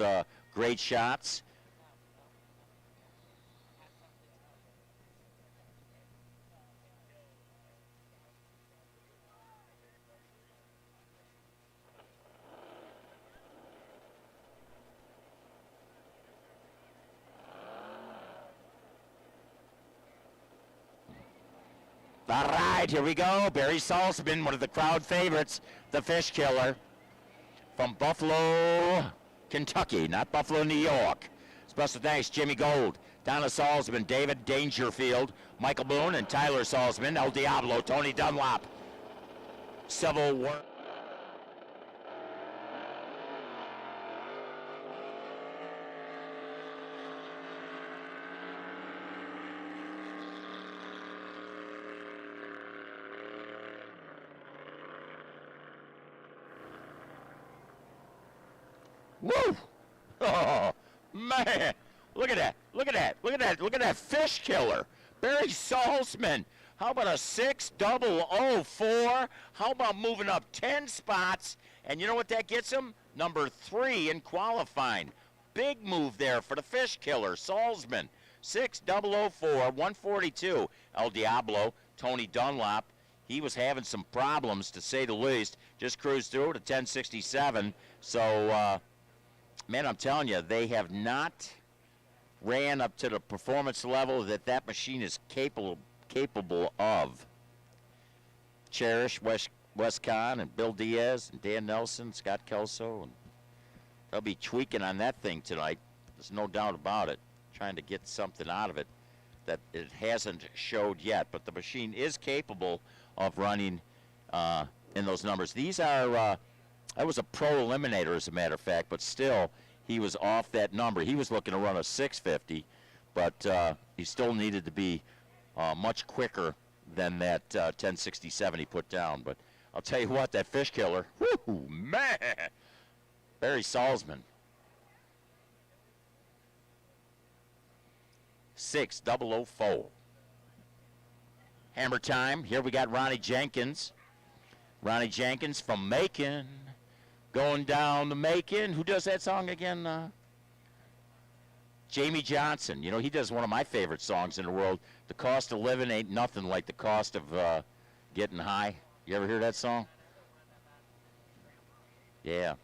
great shots. All right, here we go. Barry Salzman, one of the crowd favorites, the fish killer from Buffalo, Kentucky, not Buffalo, New York. Special thanks, Jimmy Gold, Donna Salzman, David Dangerfield, Michael Boone, and Tyler Salzman, El Diablo, Tony Dunlop, Civil War. Woo! Oh, man. Look at that. Look at that. Look at that. Look at that fish killer. Barry Salzman. How about a 6004? How about moving up 10 spots? And you know what that gets him? number 3 in qualifying. Big move there for the fish killer, Salzman. 6004, 142. El Diablo, Tony Dunlop. He was having some problems, to say the least. Just cruised through to 1067. So, man, I'm telling you, they have not ran up to the performance level that machine is capable of. Cherish, Wes Kahn, and Bill Diaz, and Dan Nelson, Scott Kelso, and they'll be tweaking on that thing tonight. There's no doubt about it. Trying to get something out of it that it hasn't showed yet. But the machine is capable of running in those numbers. These are, that was a pro eliminator, as a matter of fact, but still, he was off that number. He was looking to run a 650, but he still needed to be much quicker than that 1067 he put down. But I'll tell you what, that fish killer, whoo, man, Barry Salzman. 6004. Hammer time. Here we got Ronnie Jenkins. Ronnie Jenkins from Macon. Going down to Macon. Who does that song again? Jamie Johnson. You know, he does one of my favorite songs in the world. The cost of living ain't nothing like the cost of getting high. You ever hear that song? Yeah.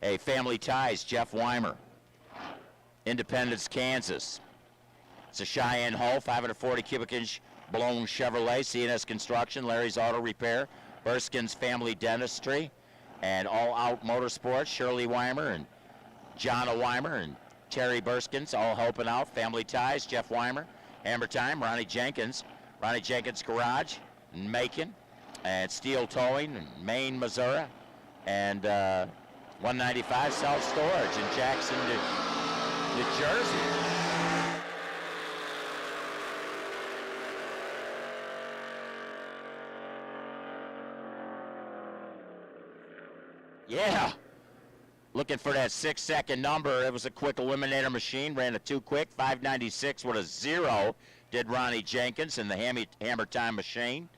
Hey, Family Ties, Jeff Weimer. Independence, Kansas. It's a Cheyenne Hull, 540 cubic inch blown Chevrolet, CNS Construction, Larry's Auto Repair, Burskin's Family Dentistry, and All Out Motorsports, Shirley Weimer and Jonna Weimer and Terry Burskins, all helping out. Family Ties, Jeff Weimer. Hammer Time, Ronnie Jenkins Garage in Macon, and Steel Towing in Maine, Missouri, and 195 Self Storage in Jackson, New Jersey. Yeah, looking for that 6-second number. It was a quick eliminator machine, ran a 2 quick, 596 with a 0, did Ronnie Jenkins in the Hammer Time machine.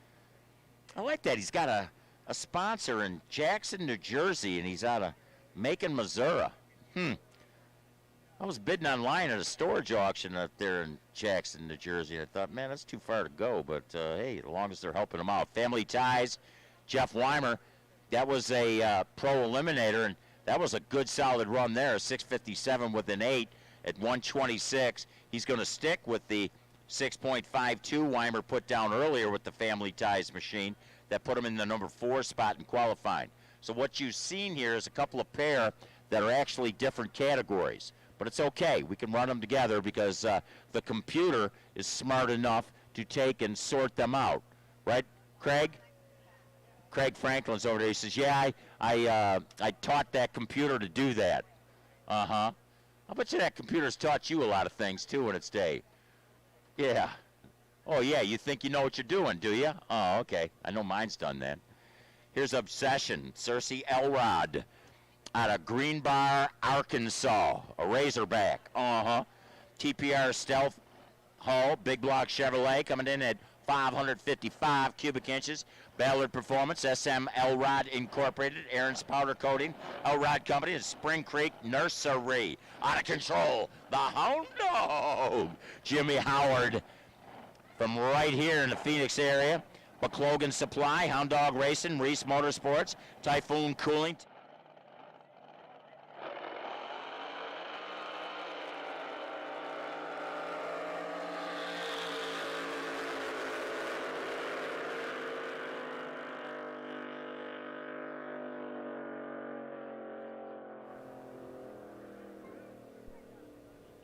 I like that. He's got a sponsor in Jackson, New Jersey, and he's out of Macon, Missouri. I was bidding online at a storage auction up there in Jackson, New Jersey. I thought, man, that's too far to go, but hey, as long as they're helping him out. Family Ties, Jeff Weimer. That was a pro eliminator, and that was a good solid run there, 657 with an 8 at 126. He's going to stick with the 6.52 Weimer put down earlier with the Family Ties machine that put him in the number 4 spot in qualifying. So what you've seen here is a couple of pair that are actually different categories. But it's okay. We can run them together because the computer is smart enough to take and sort them out. Right, Craig? Craig Franklin's over there. He says, yeah, I taught that computer to do that. Uh-huh. I bet you that computer's taught you a lot of things, too, in its day. Yeah. Oh, yeah, you think you know what you're doing, do you? Oh, okay. I know mine's done that. Here's Obsession, Cersei Elrod out of Greenbar, Arkansas, a Razorback. Uh-huh. TPR Stealth Hull, Big Block Chevrolet coming in at 555 cubic inches. Ballard Performance, SM Elrod Incorporated, Aaron's Powder Coating, Elrod Company, and Spring Creek Nursery. Out of control, the Hound Dog, Jimmy Howard from right here in the Phoenix area. McLogan Supply, Hound Dog Racing, Reese Motorsports, Typhoon Cooling.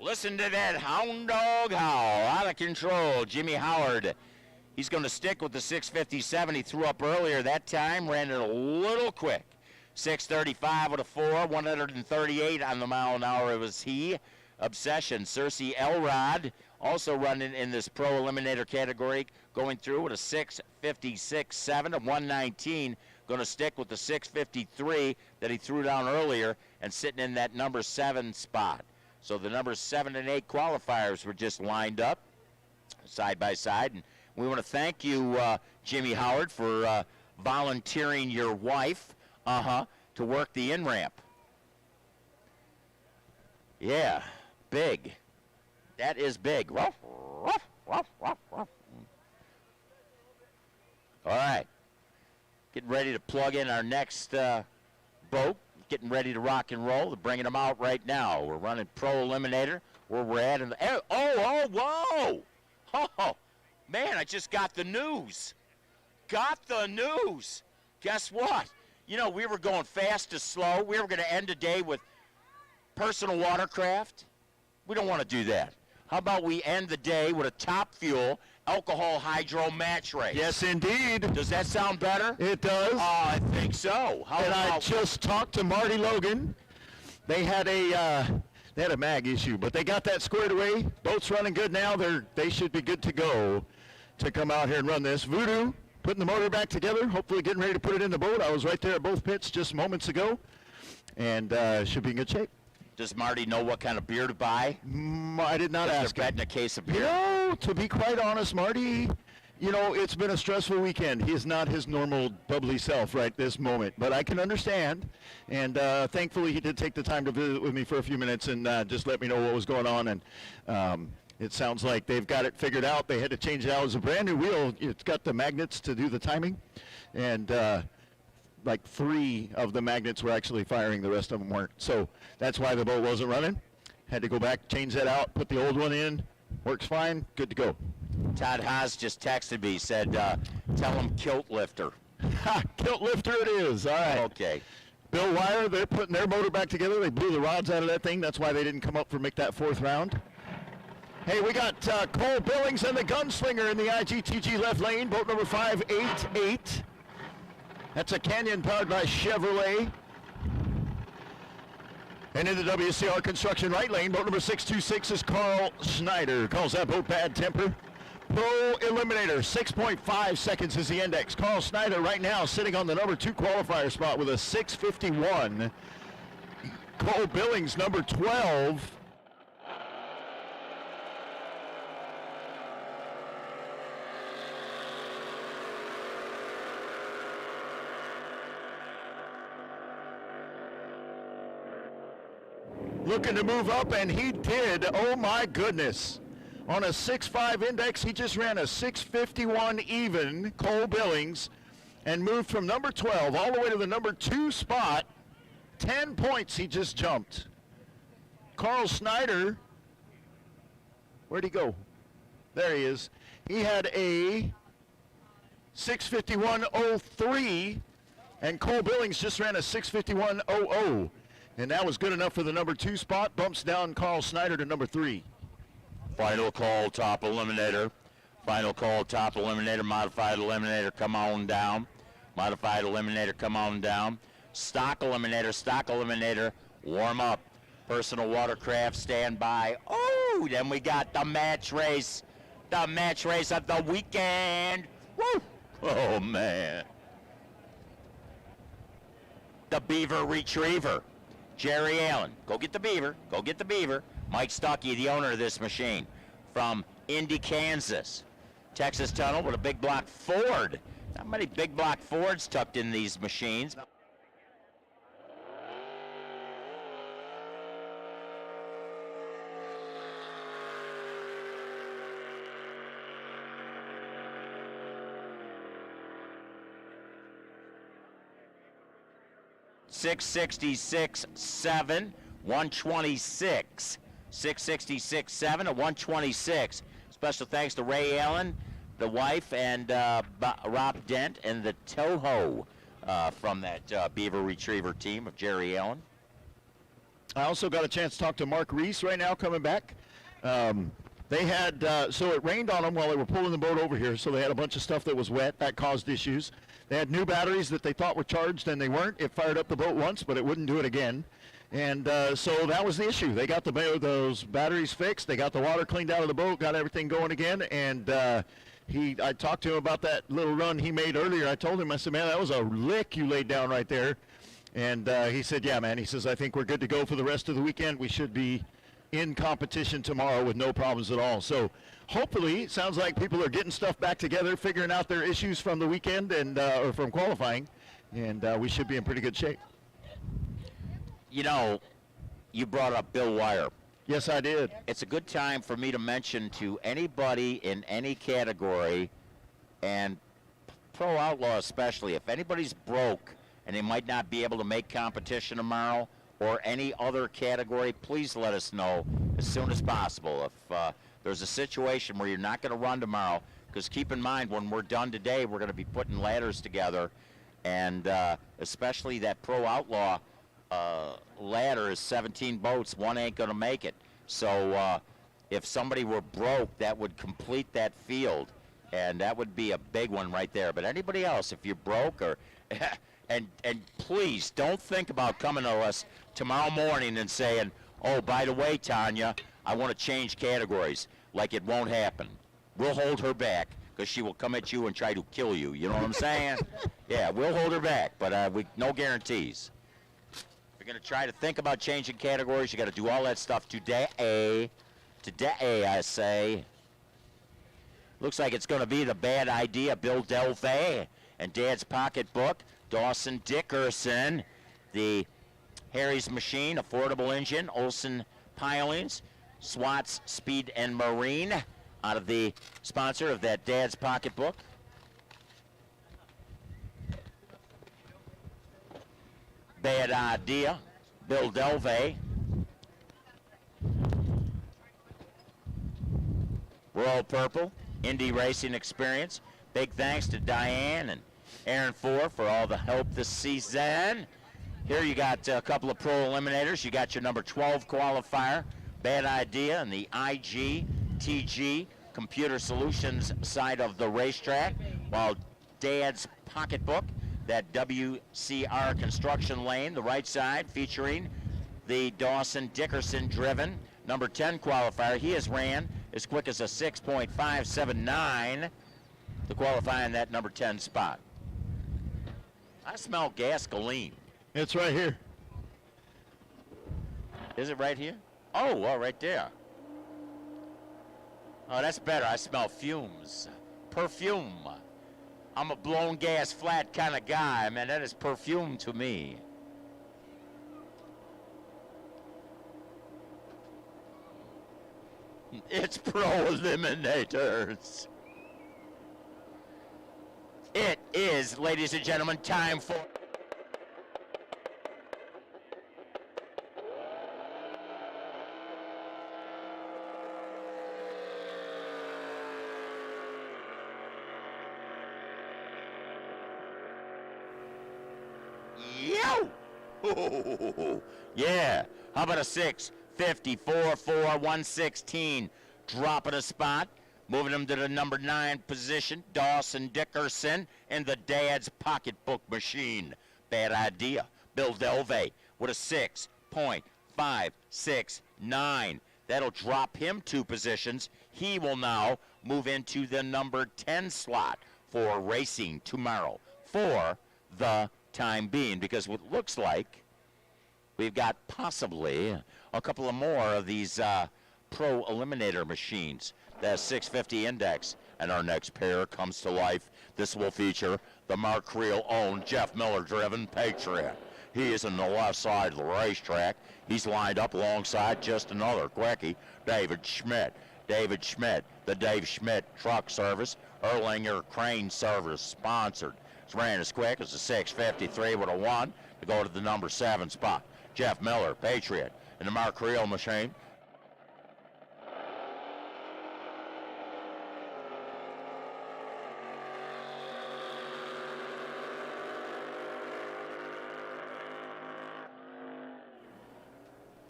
Listen to that hound dog howl, out of control. Jimmy Howard, he's going to stick with the 657 he threw up earlier. That time ran it a little quick. 635 with a 4, 138 on the mile an hour. It was he. Obsession, Cersei Elrod, also running in this pro eliminator category, going through with a 656.7 to 119. Going to stick with the 653 that he threw down earlier and sitting in that number 7 spot. So the numbers 7 and 8 qualifiers were just lined up side by side. And we want to thank you, Jimmy Howard, for volunteering your wife to work the in-ramp. Yeah, big. That is big. Ruff, ruff, ruff, ruff, ruff. All right. Getting ready to plug in our next boat. Getting ready to rock and roll. They're bringing them out right now. We're running Pro-eliminator where we're at. Whoa. Oh, man, I just got the news. Guess what? You know, we were going fast to slow. We were going to end the day with personal watercraft. We don't want to do that. How about we end the day with a top fuel alcohol hydro match race? Yes, indeed. Does that sound better? It does. I think so. How And about I just talked to Marty Logan. They had a mag issue, but they got that squared away. Boat's running good now. They should be good to go to come out here and run this. Voodoo putting the motor back together, hopefully getting ready to put it in the boat. I was right there at both pits just moments ago, and should be in good shape. Does Marty know what kind of beer to buy? I did not ask They're him. betting a case of beer. You know, to be quite honest, Marty, you know, it's been a stressful weekend. He is not his normal bubbly self right this moment, but I can understand. And thankfully, he did take the time to visit with me for a few minutes and just let me know what was going on. And it sounds like they've got it figured out. They had to change it out. It was a brand new wheel. It's got the magnets to do the timing. And like 3 of the magnets were actually firing. The rest of them weren't. So that's why the boat wasn't running. Had to go back, change that out, put the old one in. Works fine. Good to go. Todd Haas just texted me, said, tell him kilt lifter. Ha! Kilt lifter it is. All right. Okay. Bill Wire, they're putting their motor back together. They blew the rods out of that thing. That's why they didn't come up for make that 4th round. Hey, we got Cole Billings and the Gunslinger in the IGTG left lane. Boat number 588. That's a Canyon powered by Chevrolet. And in the WCR Construction right lane, boat number 626 is Carl Snyder. Calls that boat Bad Temper. Pro-eliminator, 6.5 seconds is the index. Carl Snyder right now sitting on the number 2 qualifier spot with a 6:51. Cole Billings, number 12. Looking to move up, and he did. Oh my goodness. On a 6.5 index, he just ran a 6:51 even, Cole Billings, and moved from number 12 all the way to the number 2 spot. 10 points he just jumped. Carl Snyder, where'd he go? There he is. He had a 6:51.03, and Cole Billings just ran a 6:51.00. And that was good enough for the number 2 spot. Bumps down Carl Snyder to number 3. Final call, top eliminator. Final call, top eliminator. Modified eliminator, come on down. Modified eliminator, come on down. Stock eliminator, warm up. Personal watercraft, stand by. Oh, then we got the match race. The match race of the weekend. Woo! Oh, man. The Beaver Retriever. Jerry Allen, go get the beaver, go get the beaver. Mike Stuckey, the owner of this machine, from Indy, Kansas. Texas Tunnel with a big block Ford. Not many big block Fords tucked in these machines. .666.7, 126. 666.7 at 126. Special thanks to Ray Allen, the wife, and Rob Dent, and the Toho from that Beaver Retriever team of Jerry Allen. I also got a chance to talk to Mark Reese right now coming back. They had, so it rained on them while they were pulling the boat over here, so they had a bunch of stuff that was wet. That caused issues. They had new batteries that they thought were charged, and they weren't. It fired up the boat once, but it wouldn't do it again. And so that was the issue. They got those batteries fixed. They got the water cleaned out of the boat, got everything going again. And I talked to him about that little run he made earlier. I told him, I said, man, that was a lick you laid down right there. And he said, yeah, man. He says, I think we're good to go for the rest of the weekend. We should be in competition tomorrow with no problems at all. So hopefully, it sounds like people are getting stuff back together, figuring out their issues from the weekend and or from qualifying, and we should be in pretty good shape. You know, you brought up Bill Wire. Yes, I did. It's a good time for me to mention to anybody in any category, and Pro Outlaw especially, if anybody's broke and they might not be able to make competition tomorrow or any other category, please let us know as soon as possible. If there's a situation where you're not going to run tomorrow, because keep in mind, when we're done today, we're going to be putting ladders together, and especially that Pro Outlaw ladder is 17 boats. One ain't going to make it. So if somebody were broke, that would complete that field, and that would be a big one right there. But anybody else, if you're broke, or and please don't think about coming to us tomorrow morning and saying, oh, by the way, Tanya, I want to change categories. Like, it won't happen. We'll hold her back, because she will come at you and try to kill you. You know what I'm saying? Yeah, we'll hold her back, but no guarantees. If you're going to try to think about changing categories, you got to do all that stuff today. Today, I say. Looks like it's going to be the bad idea, Bill Delvey, and Dad's Pocketbook, Dawson Dickerson, the Harry's Machine, Affordable Engine, Olson Pilings, Swats Speed and Marine, out of the sponsor of that Dad's Pocketbook. Bad idea, Bill Delvey. Royal Purple, Indy Racing Experience. Big thanks to Diane and Aaron Ford for all the help this season. Here you got a couple of Pro Eliminators. You got your number 12 qualifier, Bad Idea, and the IGTG Computer Solutions side of the racetrack, while Dad's Pocketbook, that WCR construction lane, the right side, featuring the Dawson Dickerson driven number 10 qualifier. He has ran as quick as a 6.579 to qualify in that number 10 spot. I smell gasoline. It's right here. Is it right here? Oh, well, right there. Oh, that's better. I smell fumes. Perfume. I'm a blown gas flat kind of guy, man. That is perfume to me. It's Pro Eliminators. It is, ladies and gentlemen, time for... Yeah, how about a 654 4 116? Dropping a spot, moving him to the number 9 position. Dawson Dickerson in the Dad's Pocketbook Machine. Bad idea. Bill Delvey with a 6.569. That'll drop him 2 positions. He will now move into the number 10 slot for racing tomorrow for the time being, because what looks like we've got possibly a couple of more of these Pro Eliminator machines. That 650 index. And our next pair comes to life. This will feature the Mark Creel-owned Jeff Miller-driven Patriot. He is on the left side of the racetrack. He's lined up alongside just another quickie, David Schmidt. David Schmidt, the Dave Schmidt Truck Service, Erlanger Crane Service sponsored. It's ran as quick as a 653 with a 1 to go to the number 7 spot. Jeff Miller, Patriot, in the Mark Creel machine.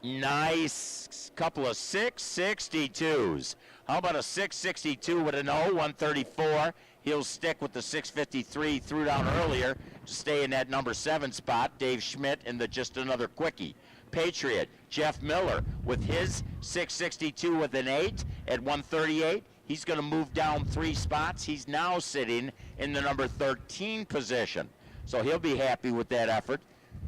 Nice couple of 662s. How about a 662 with an O, 134? He'll stick with the 653 threw down earlier to stay in that number 7 spot. Dave Schmidt in the just another quickie. Patriot, Jeff Miller with his 662 with an 8 at 138. He's going to move down 3 spots. He's now sitting in the number 13 position. So he'll be happy with that effort.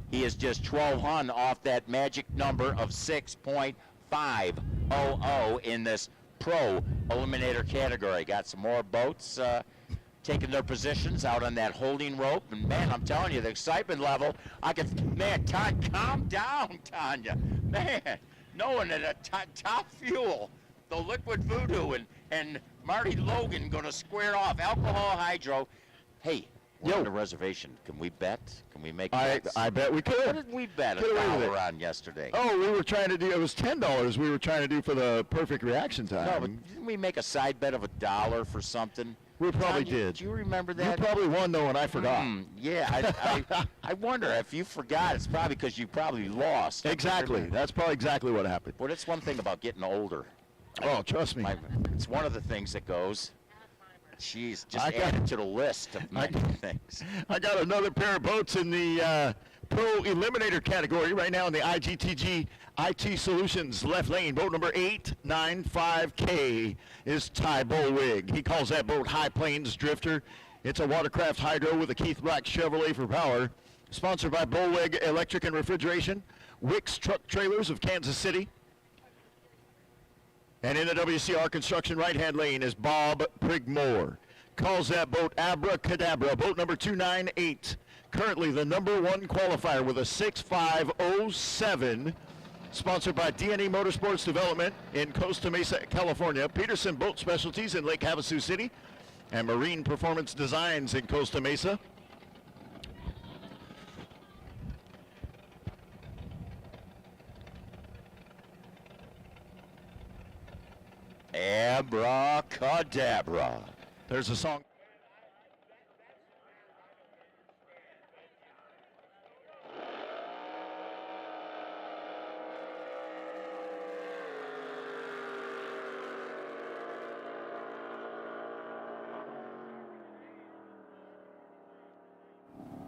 He is just 12 off that magic number of 6.500 in this Pro Eliminator category. Got some more boats taking their positions out on that holding rope. And, man, I'm telling you, the excitement level, man, calm down, Tanya. Man, knowing that Top Fuel, the Liquid Voodoo, and Marty Logan going to square off alcohol hydro. Hey, we're on a reservation. Can we bet? Can we make bets? I bet we could. What did we bet Get away with it. $1 on yesterday? Oh, we were trying to do, it was $10 we were trying to do for the perfect reaction time. No, but didn't we make a side bet of $1 for something? We probably Tanya, did. Do you remember that? You probably won, though, and I forgot. Yeah, I wonder if you forgot. It's probably because you probably lost. Exactly. That's probably exactly what happened. Well, that's one thing about getting older. Oh, trust me. It's one of the things that goes. Jeez, just I got- add it to the list of many things. I got another pair of boats in the Pro-eliminator category right now in the IGTG IT Solutions left lane. Boat number 895K is Ty Bullwig. He calls that boat High Plains Drifter. It's a watercraft hydro with a Keith Black Chevrolet for power. Sponsored by Bullwig Electric and Refrigeration, Wicks Truck Trailers of Kansas City. And in the WCR Construction right-hand lane is Bob Prigmore. Calls that boat Abracadabra, boat number 298. Currently the #1 qualifier with a 6.507. Sponsored by D&E Motorsports Development in Costa Mesa, California. Peterson Boat Specialties in Lake Havasu City. And Marine Performance Designs in Costa Mesa. Abracadabra. There's a song.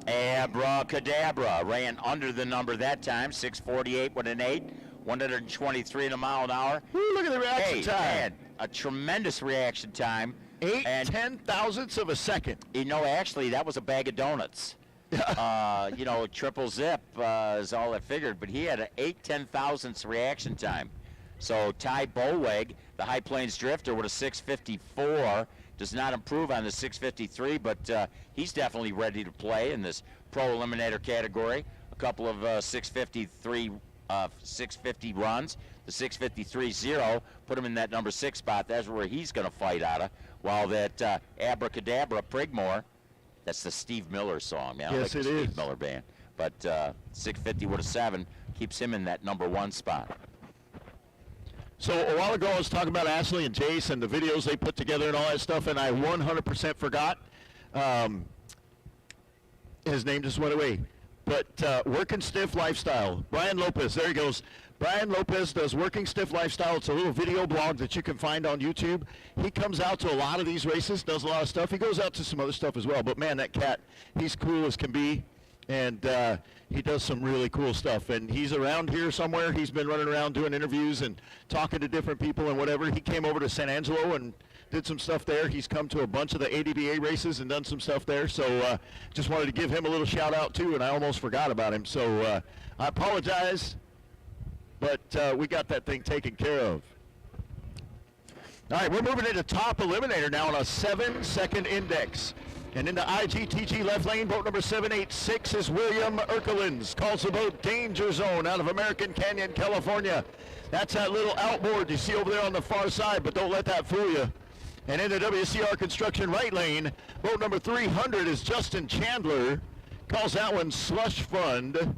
Abracadabra ran under the number that time, 6:48 with an 8, 123 mile an hour. Ooh, look at the reaction Hey, time. man, a tremendous reaction time. 8/10,000ths of a second. You know, actually, that was a bag of donuts. Triple zip is all I figured, but he had an 8/10,000ths reaction time. So Ty Bullwig, the High Plains Drifter, with a 6:54, does not improve on the 6:53, but he's definitely ready to play in this Pro-eliminator category. A couple of 650 runs. The 653.0 put him in that number 6 spot. That's where he's going to fight out of. While that Abracadabra Prigmore, that's the Steve Miller song. Man, I Yes, like the it Steve is. Miller band. But 650 with a 7 keeps him in that #1 spot. So a while ago I was talking about Ashley and Jace and the videos they put together and all that stuff, and I 100% forgot. His name just went away. But Working Stiff Lifestyle. Brian Lopez, there he goes. Brian Lopez does Working Stiff Lifestyle. It's a little video blog that you can find on YouTube. He comes out to a lot of these races, does a lot of stuff. He goes out to some other stuff as well. But, man, that cat, he's cool as can be. And he does some really cool stuff. And he's around here somewhere. He's been running around doing interviews and talking to different people and whatever. He came over to San Angelo and did some stuff there. He's come to a bunch of the ADBA races and done some stuff there. So just wanted to give him a little shout out too, and I almost forgot about him. So I apologize, but we got that thing taken care of. All right, we're moving into top eliminator now on a 7-second index. And in the IGTG left lane, boat number 786 is William Erkelins. Calls the boat Danger Zone out of American Canyon, California. That's that little outboard you see over there on the far side, but don't let that fool you. And in the WCR Construction right lane, boat number 300 is Justin Chandler. Calls that one Slush Fund.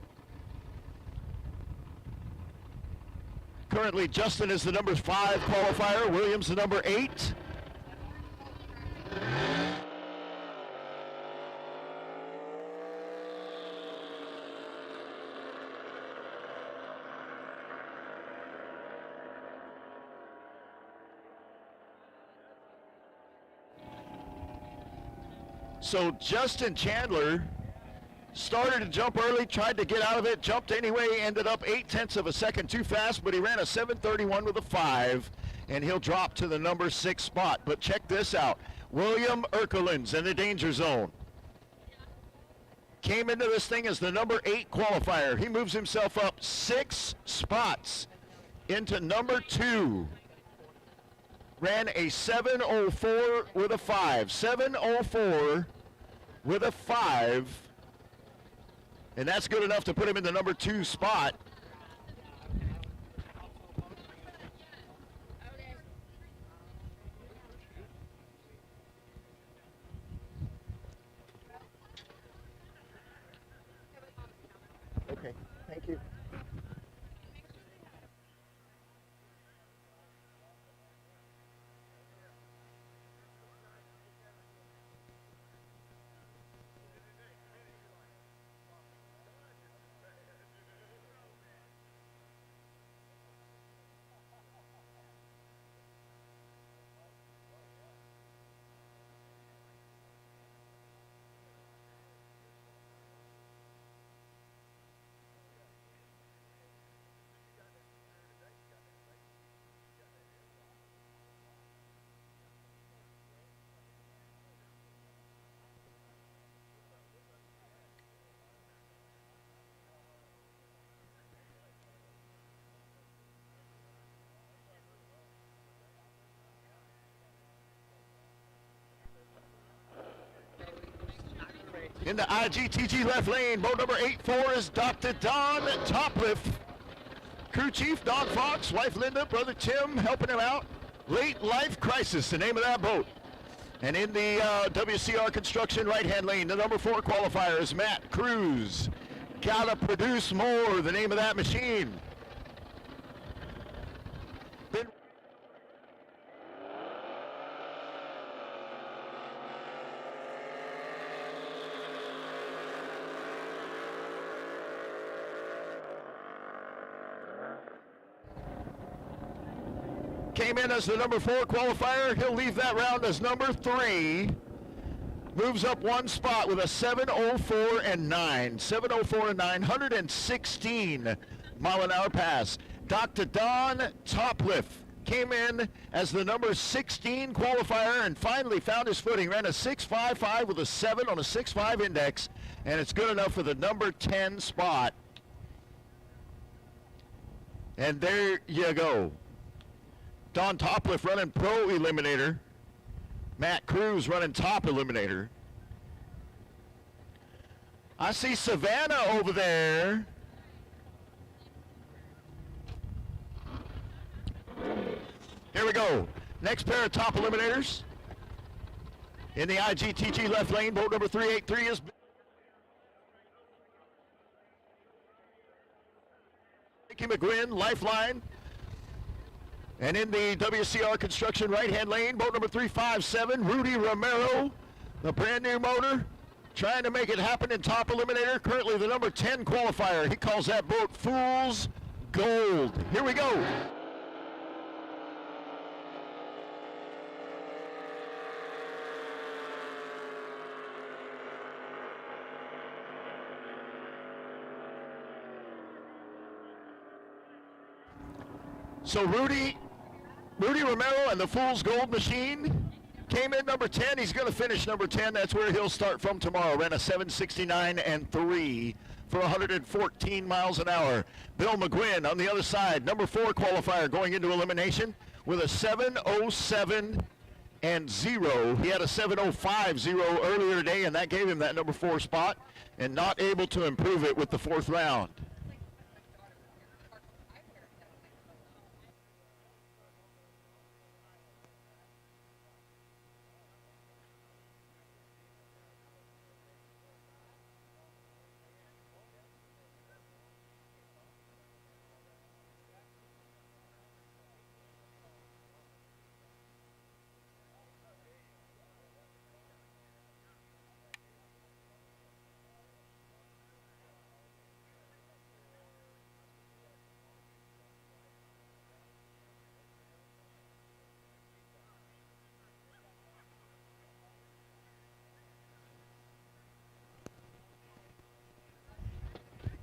Currently, Justin is the number 5 qualifier. Williams the number 8. So Justin Chandler started to jump early, tried to get out of it, jumped anyway, ended up 0.8 of a second too fast, but he ran a 7:31 with a 5, and he'll drop to the number 6 spot. But check this out. William Erkelins in the danger zone. Came into this thing as the number 8 qualifier. He moves himself up 6 spots into number 2. ran a 7:04 with a 5. 7:04 with a 5. And that's good enough to put him in the number 2 spot. Okay, thank you. In the IGTG left lane, boat number 84 is Dr. Don Topliff. Crew chief Don Fox, wife Linda, brother Tim helping him out. Late life crisis, the name of that boat. And in the WCR construction right-hand lane, the number 4 qualifier is Matt Cruz. Gotta produce more, the name of that machine. Then came in as the number 4 qualifier. He'll leave that round as number 3. Moves up 1 spot with a 7:04 and 9. 7:04 and 9, 116 mile an hour pass. Dr. Don Topliff came in as the number 16 qualifier and finally found his footing. Ran a 6.55 with a 7 on a 6.5 index, and it's good enough for the number 10 spot. And there you go. Don Topliff running Pro Eliminator. Matt Cruz running Top Eliminator. I see Savannah over there. Here we go. Next pair of Top Eliminators. In the IGTG left lane, boat number 383 is Mickey McGuinn, Lifeline. And in the WCR construction right-hand lane, boat number 357, Rudy Romero, the brand new motor, trying to make it happen in Top Eliminator. Currently the number 10 qualifier. He calls that boat Fool's Gold. Here we go. So Rudy Romero and the Fool's Gold Machine came in number 10. He's going to finish number 10. That's where he'll start from tomorrow. Ran a 7:69 and 3 for 114 miles an hour. Bill McGuinn on the other side, number 4 qualifier going into elimination with a 7:07 and 0. He had a 7:05.0 earlier today, and that gave him that number 4 spot, and not able to improve it with the 4th round.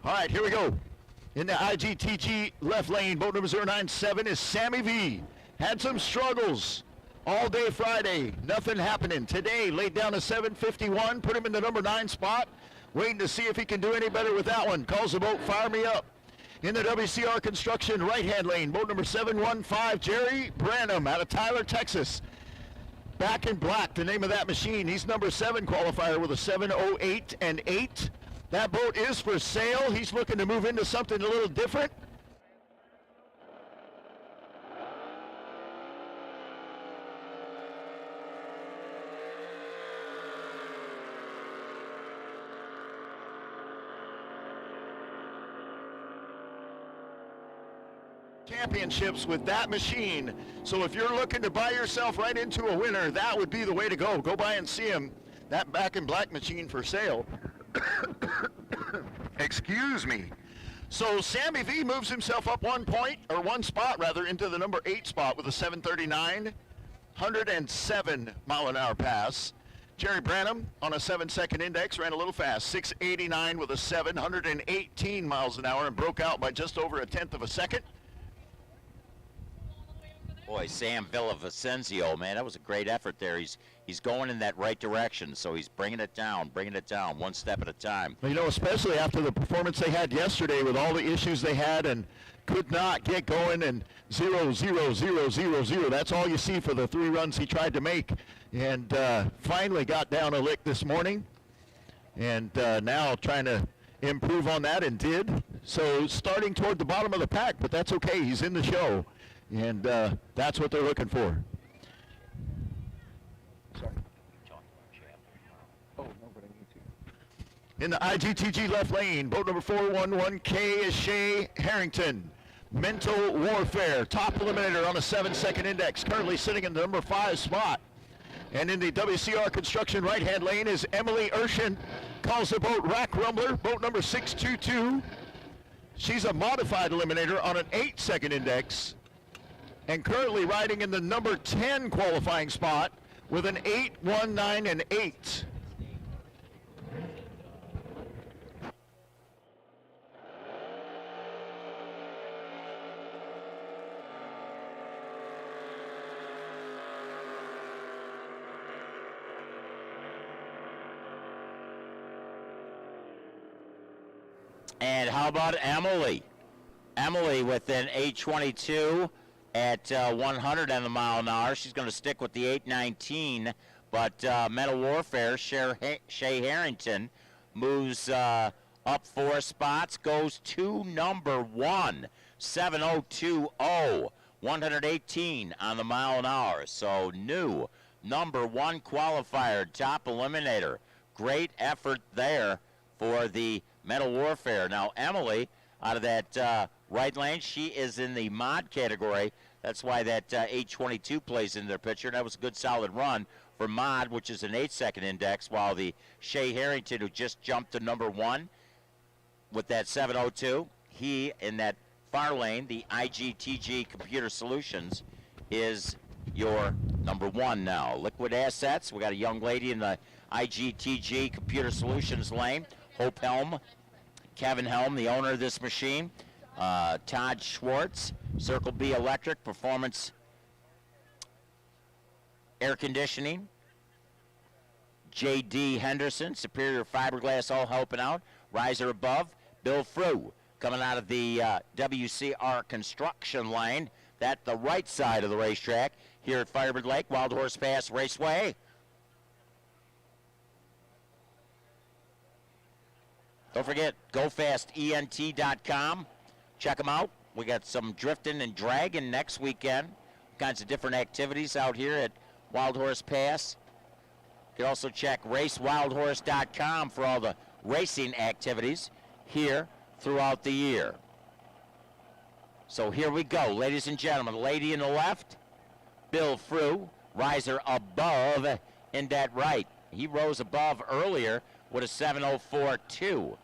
All right, here we go. In the IGTG left lane, boat number 097 is Sammy V. Had some struggles all day Friday. Nothing happening. Today, laid down a 7:51, put him in the number 9 spot. Waiting to see if he can do any better with that one. Calls the boat Fire Me Up. In the WCR Construction right-hand lane, boat number 715, Jerry Branham out of Tyler, Texas. Back in Black, the name of that machine. He's number 7 qualifier with a 7:08 and 8. That boat is for sale. He's looking to move into something a little different. Championships with that machine. So if you're looking to buy yourself right into a winner, that would be the way to go. Go by and see him. That Back in Black machine for sale. Excuse me. So Sammy V moves himself up 1 spot rather, into the number 8 spot with a 739, 107 mile an hour pass. Jerry Branham on a 7-second index ran a little fast, 689 with a 718 miles an hour, and broke out by just over a tenth of a second. Boy, Sam Villavicencio, man, that was a great effort there. He's going in that right direction, so he's bringing it down, one step at a time. You know, especially after the performance they had yesterday with all the issues they had and could not get going, and 0, 0, 0, 0, 0. That's all you see for the 3 runs he tried to make, and finally got down a lick this morning, and now trying to improve on that, and did. So starting toward the bottom of the pack, but that's okay. He's in the show. And that's what they're looking for. Sorry. Oh, no, but I need to. In the IGTG left lane, boat number 411K is Shea Harrington. Mental Warfare, top eliminator on a 7-second index, currently sitting in the number 5 spot. And in the WCR Construction right-hand lane is Emily Urshan, calls the boat Rack Rumbler, boat number 622. She's a modified eliminator on an 8-second index, and currently riding in the number 10 qualifying spot with an 819 and 8. And how about Emily? Emily with an 822 at 100 on the mile an hour. She's going to stick with the 819, but Mental Warfare, Shea Harrington, moves up 4 spots, goes to number 1, 7020, 118 on the mile an hour. So new number 1 qualifier, top eliminator. Great effort there for the Mental Warfare. Now Emily, out of that right lane, she is in the mod category. That's why that 822 plays in their picture. That was a good solid run for mod, which is an 8-second index, while the Shea Harrington, who just jumped to number 1 with that 702, he in that far lane, the IGTG Computer Solutions, is your number 1 now. Liquid Assets, we got a young lady in the IGTG Computer Solutions lane, Hope Helm, Kevin Helm, the owner of this machine. Todd Schwartz, Circle B Electric, Performance Air Conditioning. J.D. Henderson, Superior Fiberglass, all helping out. Riser Above, Bill Frew, coming out of the WCR Construction lane. That's the right side of the racetrack here at Firebird Lake, Wild Horse Pass Raceway. Don't forget, GoFastENT.com. Check them out. We got some drifting and dragging next weekend. All kinds of different activities out here at Wild Horse Pass. You can also check RaceWildHorse.com for all the racing activities here throughout the year. So here we go, ladies and gentlemen. Lady in the left, Bill Frew, riser above in that right. He rose above earlier with a 704.2.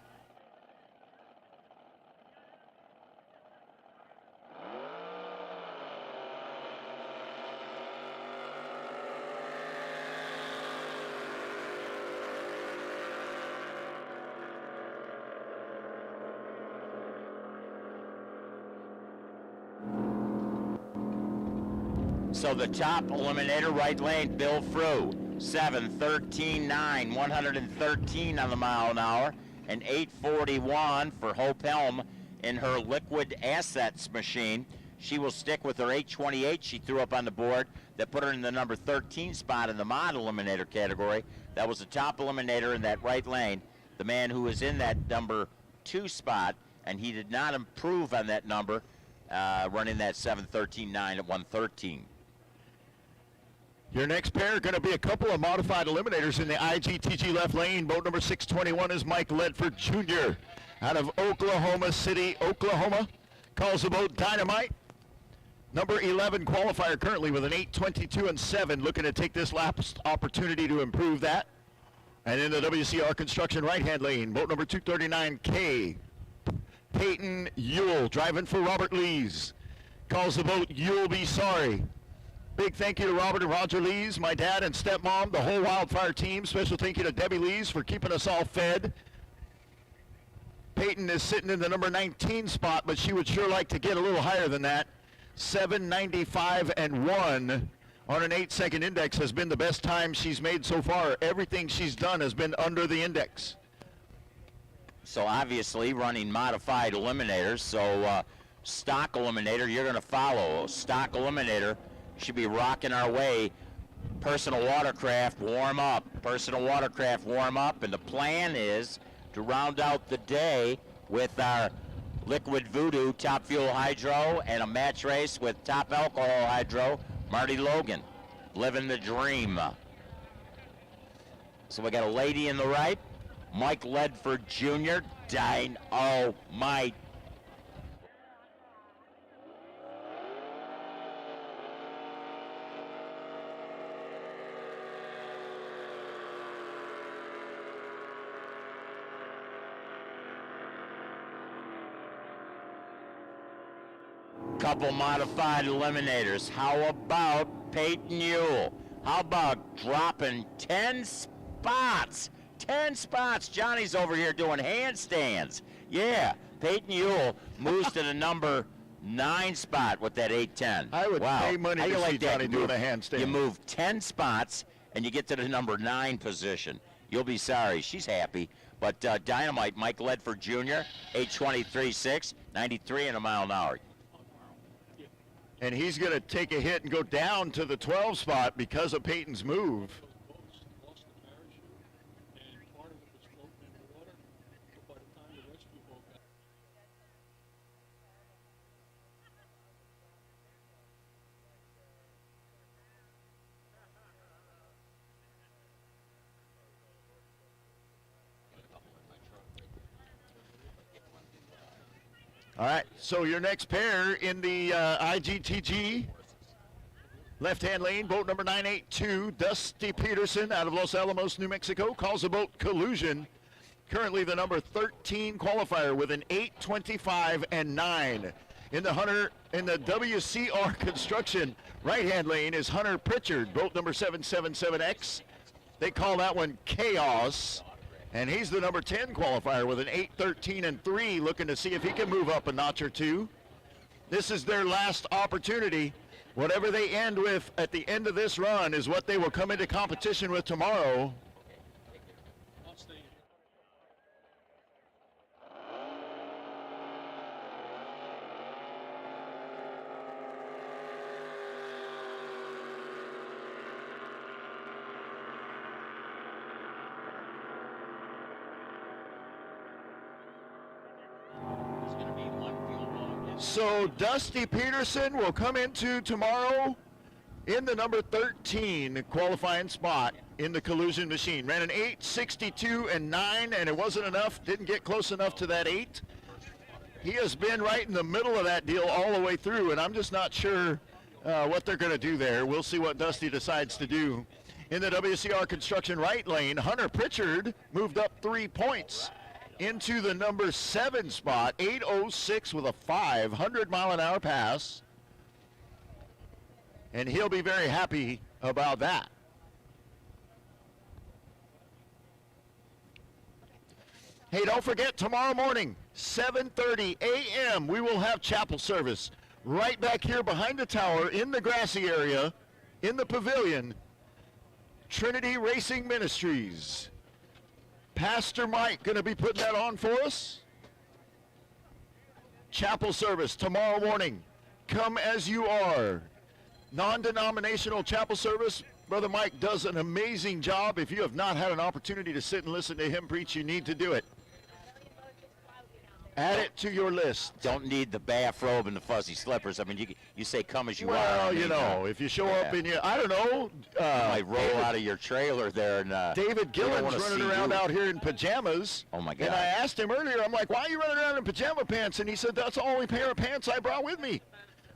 So the top eliminator, right lane, Bill Frew, 7:13.9, 113 on the mile an hour, and 8:41 for Hope Helm in her liquid assets machine. She will stick with her 828 she threw up on the board that put her in the number 13 spot in the mod eliminator category. That was the top eliminator in that right lane. The man who was in that number 2 spot, and he did not improve on that number, running that 713.9 at 113. Your next pair are going to be a couple of modified eliminators in the IGTG left lane. Boat number 621 is Mike Ledford Jr. out of Oklahoma City, Oklahoma. Calls the boat Dynamite. Number 11 qualifier currently with an 8:22 and 7, looking to take this last opportunity to improve that. And in the WCR Construction right-hand lane, boat number 239K, Peyton Ewell driving for Robert Lees. Calls the boat You'll Be Sorry. Big thank you to Robert and Roger Lees, my dad and stepmom, the whole Wildfire team. Special thank you to Debbie Lees for keeping us all fed. Peyton is sitting in the number 19 spot, but she would sure like to get a little higher than that. 7:95 and 1 on an 8-second index has been the best time she's made so far. Everything she's done has been under the index. So obviously running modified eliminators, so stock eliminator you're going to follow. Stock eliminator should be rocking our way. Personal watercraft warm up. Personal watercraft warm up, and the plan is to round out the day with our Liquid Voodoo Top Fuel Hydro and a match race with Top Alcohol Hydro, Marty Logan. Living the dream. So we got a lady in the right, Mike Ledford Jr., Dynamite. Couple modified eliminators. How about Peyton Ewell? How about dropping 10 spots? 10 spots. Johnny's over here doing handstands. Yeah, Peyton Ewell moves to the number 9 spot with that 810. I would wow. pay money How to you see like that? Johnny doing a handstand. You move 10 spots and you get to the number 9 position. You'll be sorry. She's happy. But Dynamite, Mike Ledford Jr., 823.6, 93 in a mile an hour. And he's going to take a hit and go down to the 12 spot because of Peyton's move. All right, so your next pair in the IGTG left-hand lane, boat number 982, Dusty Peterson out of Los Alamos, New Mexico, calls the boat Collusion. Currently the number 13 qualifier with an 8:25 and 9. In the WCR Construction right-hand lane is Hunter Pritchard, boat number 777X. They call that one Chaos. And he's the number 10 qualifier with an 8:13 and 3, looking to see if he can move up a notch or two. This is their last opportunity. Whatever they end with at the end of this run is what they will come into competition with tomorrow. So Dusty Peterson will come into tomorrow in the number 13 qualifying spot in the Collusion machine. Ran an 8:62 and 9, and it wasn't enough. Didn't get close enough to that 8. He has been right in the middle of that deal all the way through, and I'm just not sure what they're going to do there. We'll see what Dusty decides to do. In the WCR Construction right lane, Hunter Pritchard moved up 3 points into the number 7 spot, 8:06 with a 500-mile-an-hour pass. And he'll be very happy about that. Hey, don't forget, tomorrow morning, 7:30 a.m., we will have chapel service right back here behind the tower in the grassy area, in the pavilion. Trinity Racing Ministries. Pastor Mike going to be putting that on for us. Chapel service tomorrow morning. Come as you are. Non-denominational chapel service. Brother Mike does an amazing job. If you have not had an opportunity to sit and listen to him preach, you need to do it. Add it to your list. Don't need the bathrobe and the fuzzy slippers. I mean, you say come as you are. Well, I mean, you know, if you show up in your, I don't know. you might roll out of your trailer there. And David they don't Gillen's wanna running see around you. out here in pajamas. Oh, my God. And I asked him earlier, I'm like, why are you running around in pajama pants? And he said, that's the only pair of pants I brought with me.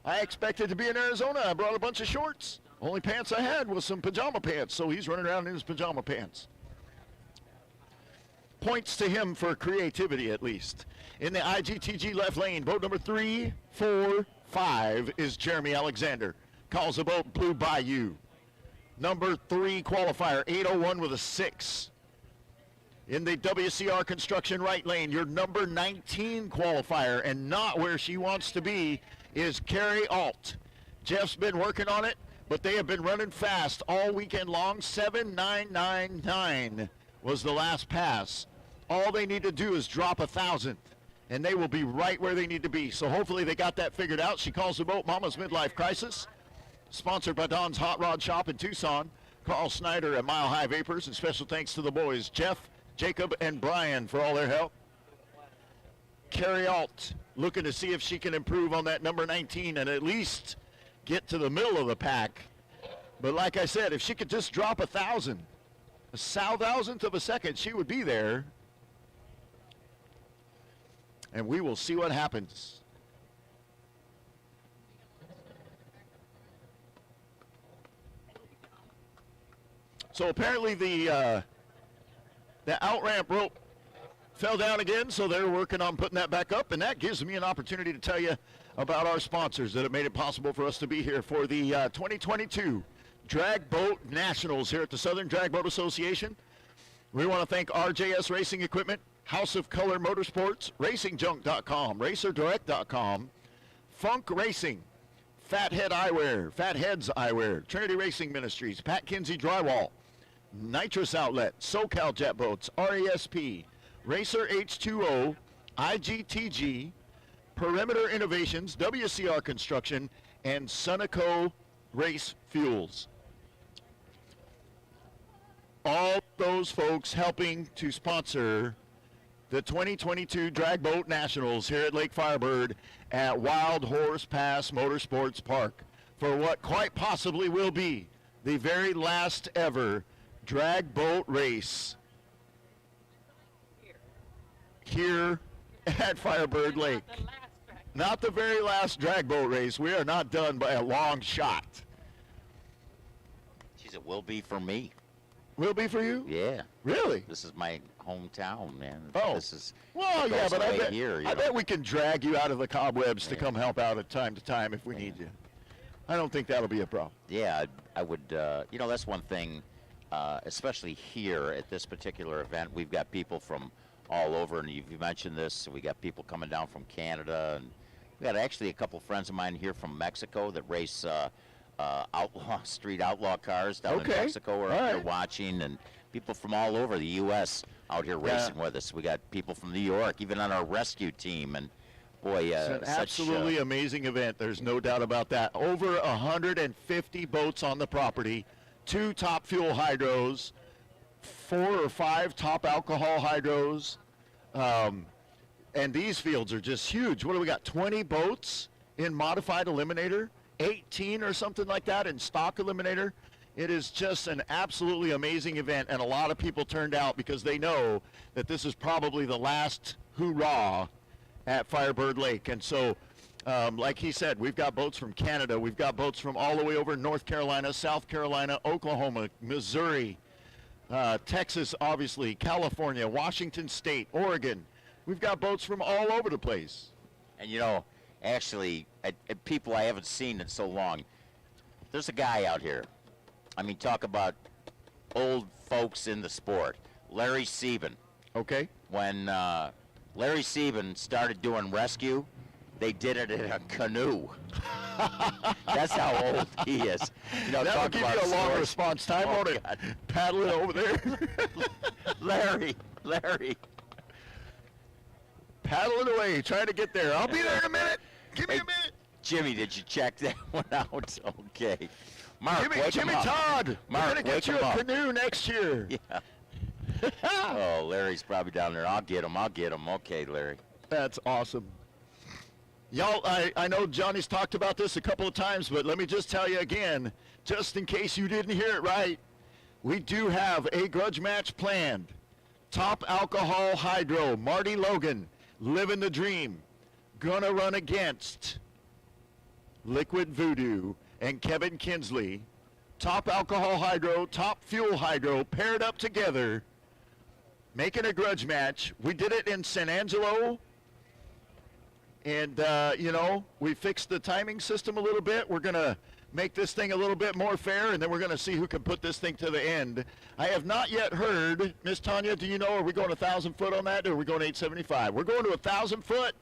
I expected to be in Arizona. I brought a bunch of shorts. Only pants I had was some pajama pants. So he's running around in his pajama pants. Points to him for creativity, at least. In the IGTG left lane, boat number 3, 4, 5 is Jeremy Alexander. Calls the boat Blue Bayou. Number 3 qualifier, 801 with a 6. In the WCR construction right lane, your number 19 qualifier, and not where she wants to be, is Carrie Alt. Jeff's been working on it, but they have been running fast all weekend long. 7,999 was the last pass. All they need to do is drop 1,000, and they will be right where they need to be. So hopefully they got that figured out. She calls the boat Mama's Midlife Crisis. Sponsored by Don's Hot Rod Shop in Tucson. Carl Snyder at Mile High Vapors, and special thanks to the boys, Jeff, Jacob, and Brian for all their help. Carrie Alt looking to see if she can improve on that number 19 and at least get to the middle of the pack. But like I said, if she could just drop 1,000, a thousandth of a second, she would be there. And we will see what happens. So apparently the out-ramp rope fell down again, so they're working on putting that back up, and that gives me an opportunity to tell you about our sponsors that have made it possible for us to be here for the 2022 Drag Boat Nationals here at the Southern Drag Boat Association. We want to thank RJS Racing Equipment, House of Color Motorsports, RacingJunk.com, RacerDirect.com, Funk Racing, Fathead Eyewear, Fatheads Eyewear, Trinity Racing Ministries, Pat Kinsey Drywall, Nitrous Outlet, SoCal Jet Boats, RESP, Racer H2O, IGTG, Perimeter Innovations, WCR Construction, and Sunoco Race Fuels. All those folks helping to sponsor the 2022 Drag Boat Nationals here at Lake Firebird at Wild Horse Pass Motorsports Park for what quite possibly will be the very last ever drag boat race here at Firebird Lake. Not the very last drag boat race. We are not done by a long shot. Geez, it will be for me. Will be for you? Yeah. Really? This is my hometown, man. Oh. This is Well, it yeah, goes but I right bet, here, you I know. bet we can drag you out of the cobwebs to Yeah. come help out at time to time if we need you. I don't think that'll be a problem. Yeah, I would. You know, that's one thing, especially here at this particular event. We've got people from all over, and you mentioned this. We got people coming down from Canada, and we got actually a couple friends of mine here from Mexico that race street outlaw cars down in Mexico are All up here right. watching, and people from all over the U.S. out here racing with us. We got people from New York, even on our rescue team, and boy, It's an such, absolutely amazing event. There's no doubt about that. Over 150 boats on the property, 2 top fuel hydros, 4 or 5 top alcohol hydros, and these fields are just huge. What do we got, 20 boats in modified eliminator, 18 or something like that in stock eliminator? It is just an absolutely amazing event, and a lot of people turned out because they know that this is probably the last hoorah at Firebird Lake. And so, like he said, we've got boats from Canada, we've got boats from all the way over North Carolina, South Carolina, Oklahoma, Missouri, Texas, obviously, California, Washington State, Oregon. We've got boats from all over the place. And you know, actually, at people I haven't seen in so long, there's a guy out here. I mean, talk about old folks in the sport. Larry Sieben. Okay? When Larry Sieben started doing rescue, they did it in a canoe. That's how old he is. You know, That'll talk give about you a long stories. response time, Oh, won't it? God. Paddle it over there. Larry. paddling away, trying to get there. I'll be there in a minute. Give me a minute. Jimmy, did you check that one out? Okay. Mark, Jimmy Todd, Mark, we're going to get you a canoe next year. Yeah. Oh, Larry's probably down there. I'll get him. Okay, Larry. That's awesome. Y'all, I know Johnny's talked about this a couple of times, but let me just tell you again, just in case you didn't hear it right, we do have a grudge match planned. Top Alcohol Hydro, Marty Logan, living the dream, gonna run against Liquid Voodoo and Kevin Kinsley. Top Alcohol Hydro, Top Fuel Hydro, paired up together, making a grudge match. We did it in San Angelo. And, you know, we fixed the timing system a little bit. We're going to make this thing a little bit more fair, and then we're going to see who can put this thing to the end. I have not yet heard, Miss Tanya, do you know, are we going 1,000 foot on that, or are we going 875? We're going to 1,000 foot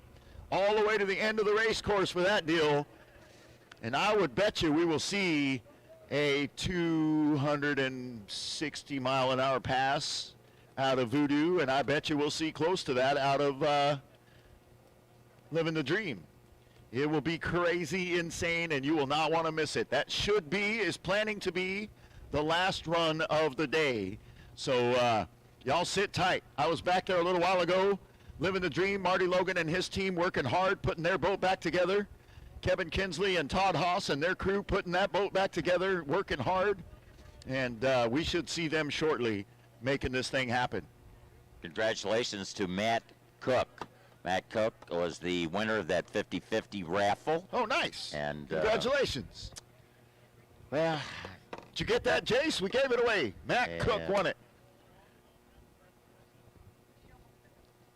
all the way to the end of the race course for that deal. And I would bet you we will see a 260 mile an hour pass out of Voodoo, and I bet you we'll see close to that out of Living the Dream. It will be crazy, insane, and you will not want to miss it. That is planning to be the last run of the day. So y'all sit tight. I was back there a little while ago, living the dream. Marty Logan and his team working hard, putting their boat back together. Kevin Kinsley and Todd Haas and their crew putting that boat back together, working hard. And we should see them shortly making this thing happen. Congratulations to Matt Cook. Matt Cook was the winner of that 50-50 raffle. Oh, nice. And congratulations. Well, did you get that, Jace? We gave it away. Matt Cook won it.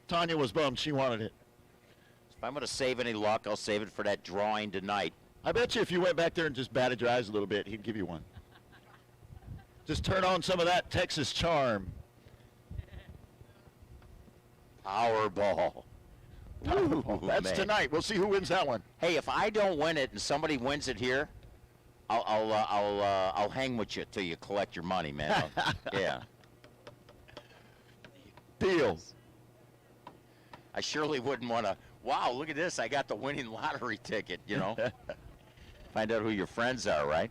Tanya was bummed. She wanted it. If I'm going to save any luck, I'll save it for that drawing tonight. I bet you if you went back there and just batted your eyes a little bit, he'd give you one. Just turn on some of that Texas charm. Powerball. Ooh, that's man. tonight. We'll see who wins that one. Hey, if I don't win it and somebody wins it here, I'll hang with you till you collect your money, man. Yeah. Deal. I surely wouldn't want to. Wow, look at this! I got the winning lottery ticket. You know. Find out who your friends are, right?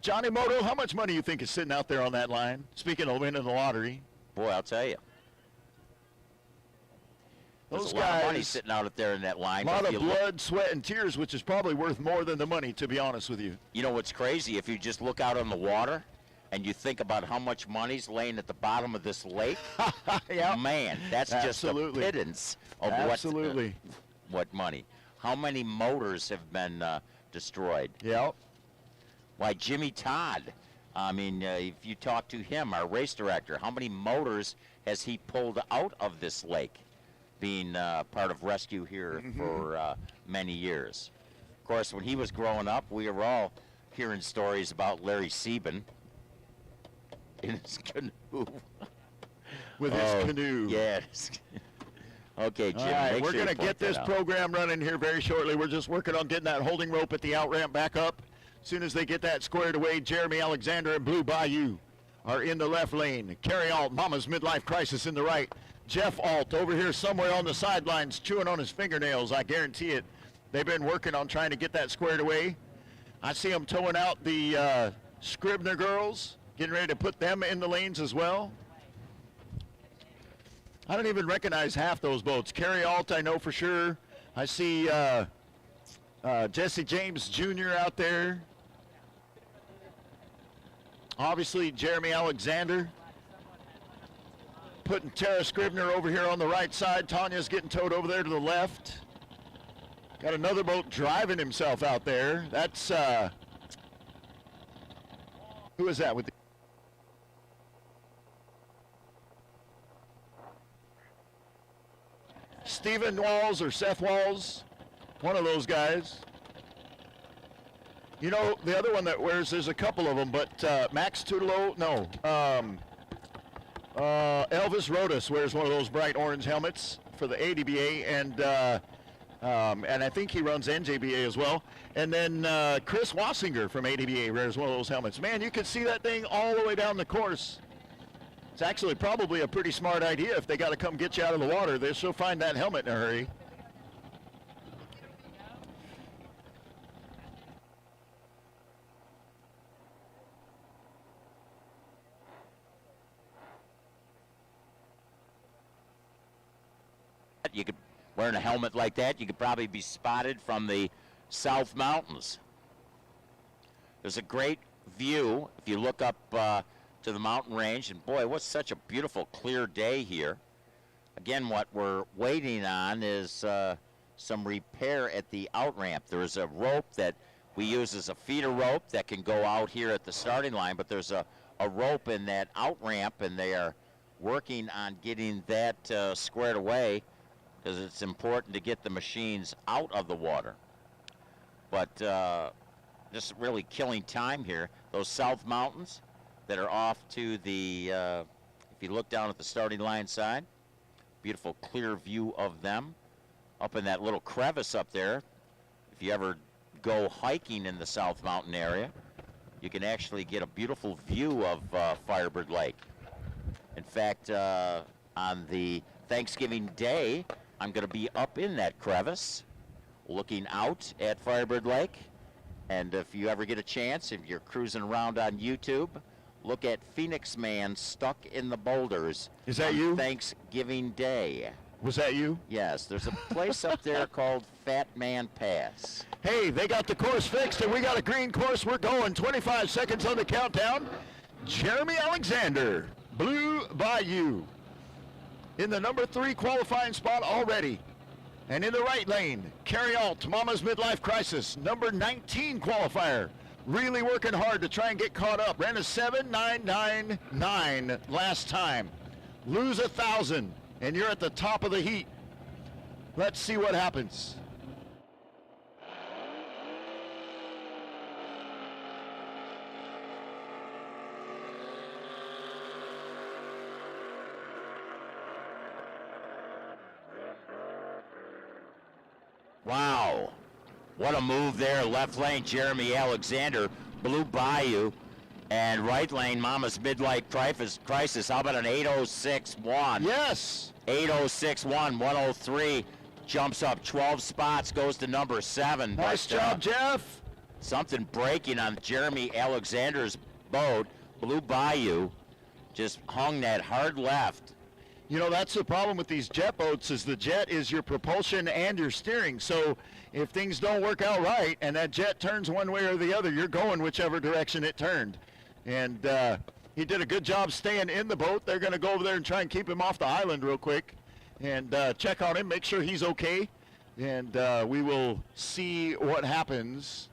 Johnny Moto, how much money you think is sitting out there on that line? Speaking of winning the lottery. Boy, I'll tell you. There's a lot of money sitting out there in that line. A lot of blood, sweat, and tears, which is probably worth more than the money, to be honest with you. You know what's crazy? If you just look out on the water and you think about how much money's laying at the bottom of this lake, yep. Man, that's just a pittance of what money. How many motors have been destroyed? Yep. Why, Jimmy Todd, I mean, if you talk to him, our race director, how many motors has he pulled out of this lake? Being part of rescue here for many years. Of course, when he was growing up, we were all hearing stories about Larry Sieben in his canoe. With his canoe. Yes. Okay, Jim. All right, we're going to get this program running here very shortly. We're just working on getting that holding rope at the out ramp back up. As soon as they get that squared away, Jeremy Alexander and Blue Bayou are in the left lane. Carrie Alt, Mama's Midlife Crisis in the right. Jeff Alt over here somewhere on the sidelines chewing on his fingernails, I guarantee it. They've been working on trying to get that squared away. I see them towing out the Scribner girls, getting ready to put them in the lanes as well. I don't even recognize half those boats. Carrie Alt, I know for sure. I see Jesse James Jr. out there. Obviously, Jeremy Alexander. Putting Tara Scribner over here on the right side. Tanya's getting towed over there to the left. Got another boat driving himself out there. That's, who is that with the... Stephen Walls or Seth Walls, one of those guys. You know, the other one that wears, there's a couple of them, but Max Tutelo, no. Elvis Rodas wears one of those bright orange helmets for the ADBA, and I think he runs NJBA as well. And then Chris Wassinger from ADBA wears one of those helmets. Man, you can see that thing all the way down the course. It's actually probably a pretty smart idea. If they got to come get you out of the water, they'll sure find that helmet in a hurry. You could, wearing a helmet like that, you could probably be spotted from the South Mountains. There's a great view if you look up to the mountain range, and boy, what's such a beautiful clear day here. Again, what we're waiting on is some repair at the out ramp. There is a rope that we use as a feeder rope that can go out here at the starting line, but there's a rope in that out ramp, and they are working on getting that squared away, because it's important to get the machines out of the water. But just really killing time here. Those South Mountains that are off to the, if you look down at the starting line side, beautiful clear view of them. Up in that little crevice up there, if you ever go hiking in the South Mountain area, you can actually get a beautiful view of Firebird Lake. In fact, on the Thanksgiving Day, I'm going to be up in that crevice looking out at Firebird Lake. And if you ever get a chance, if you're cruising around on YouTube, look at Phoenix Man Stuck in the Boulders. Is that on you? Thanksgiving Day. Was that you? Yes, there's a place up there called Fat Man Pass. Hey, they got the course fixed, and we got a green course. We're going 25 seconds on the countdown. Jeremy Alexander, Blue Bayou, in the number 3 qualifying spot already. And in the right lane, Carrie Alt, Mama's Midlife Crisis, number 19 qualifier. Really working hard to try and get caught up. Ran a 7.999 last time. Lose 1,000, and you're at the top of the heat. Let's see what happens. Wow, what a move there. Left lane, Jeremy Alexander, Blue Bayou, and right lane, Mama's Midlife Crisis. How about an 806.1? Yes. 806.1, 103, jumps up 12 spots, goes to number 7. Nice job, Jeff. Something breaking on Jeremy Alexander's boat. Blue Bayou just hung that hard left. You know, that's the problem with these jet boats, is the jet is your propulsion and your steering. So if things don't work out right and that jet turns one way or the other, you're going whichever direction it turned. And he did a good job staying in the boat. They're going to go over there and try and keep him off the island real quick and check on him, make sure he's okay. And we will see what happens.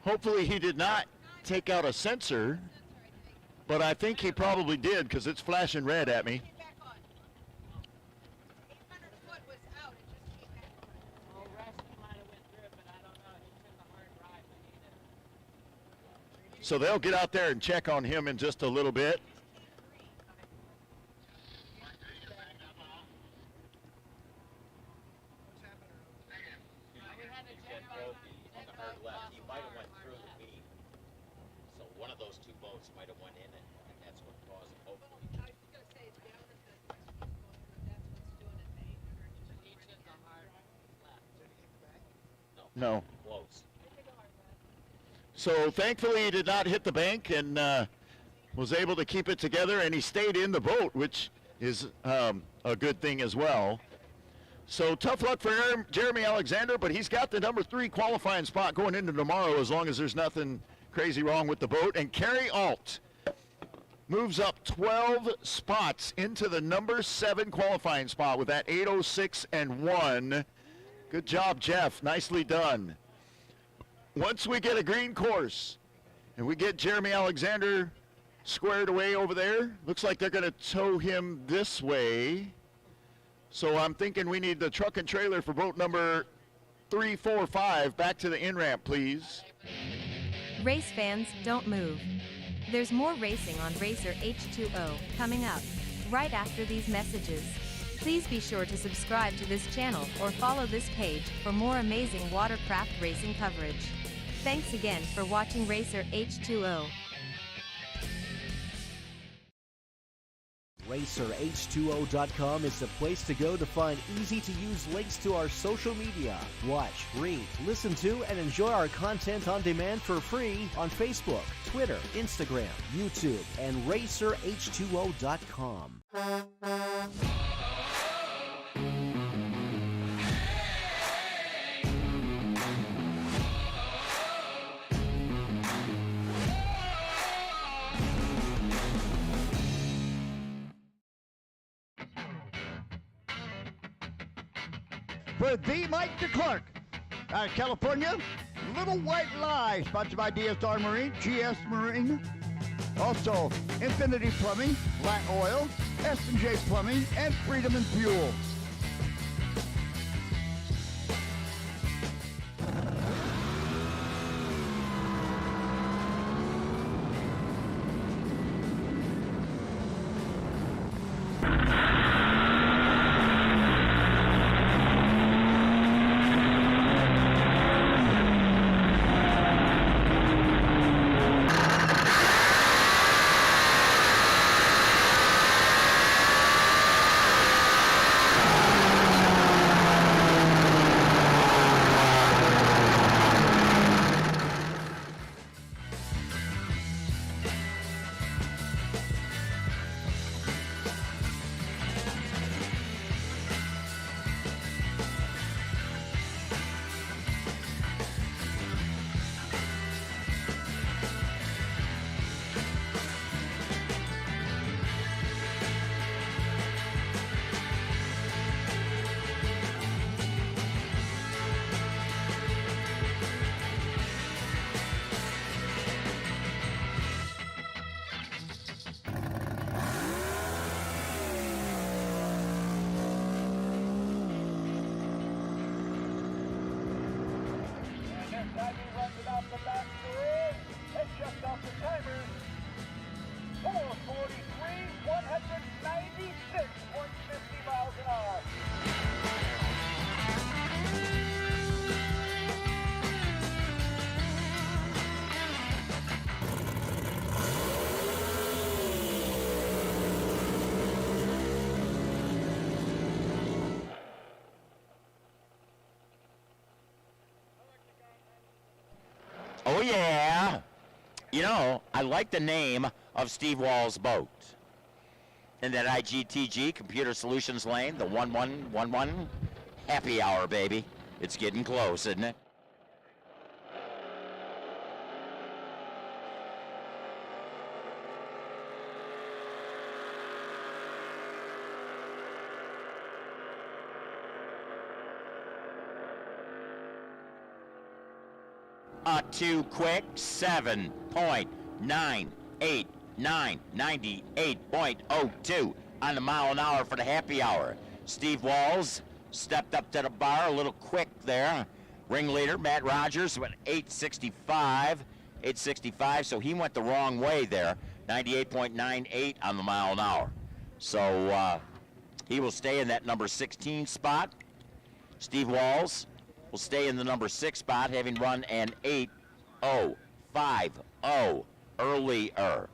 Hopefully he did not take out a sensor. But I think he probably did, because it's flashing red at me. So they'll get out there and check on him in just a little bit. No. Close. So thankfully he did not hit the bank and was able to keep it together, and he stayed in the boat, which is a good thing as well. So tough luck for Jeremy Alexander, but he's got the number 3 qualifying spot going into tomorrow, as long as there's nothing crazy wrong with the boat. And Carrie Alt moves up 12 spots into the number 7 qualifying spot with that 806.1. Good job, Jeff. Nicely done. Once we get a green course and we get Jeremy Alexander squared away over there, looks like they're going to tow him this way. So I'm thinking we need the truck and trailer for boat number 345 back to the in-ramp, please. Race fans, don't move. There's more racing on Racer H2O coming up right after these messages. Please be sure to subscribe to this channel or follow this page for more amazing watercraft racing coverage. Thanks again for watching Racer H2O. RacerH2O.com is the place to go to find easy-to-use links to our social media. Watch, read, listen to, and enjoy our content on demand for free on Facebook, Twitter, Instagram, YouTube, and RacerH2O.com. For the Mike DeClark, out of California, Little White Lies, bunch of ideas, Star Marine, GS Marine, also Infinity Plumbing, Lat Oil, S&J Plumbing, and Freedom and Fuel. Oh, yeah. You know, I like the name of Steve Wall's boat. In that IGTG Computer Solutions lane, the 1111 happy hour, baby. It's getting close, isn't it? Too quick, 7.989, 98.02 on the mile an hour for the happy hour. Steve Walls stepped up to the bar a little quick there. Ringleader Matt Rogers went 865, so he went the wrong way there. 98.98 on the mile an hour. So he will stay in that number 16 spot. Steve Walls will stay in the number 6 spot, having run an 8:050 earlier.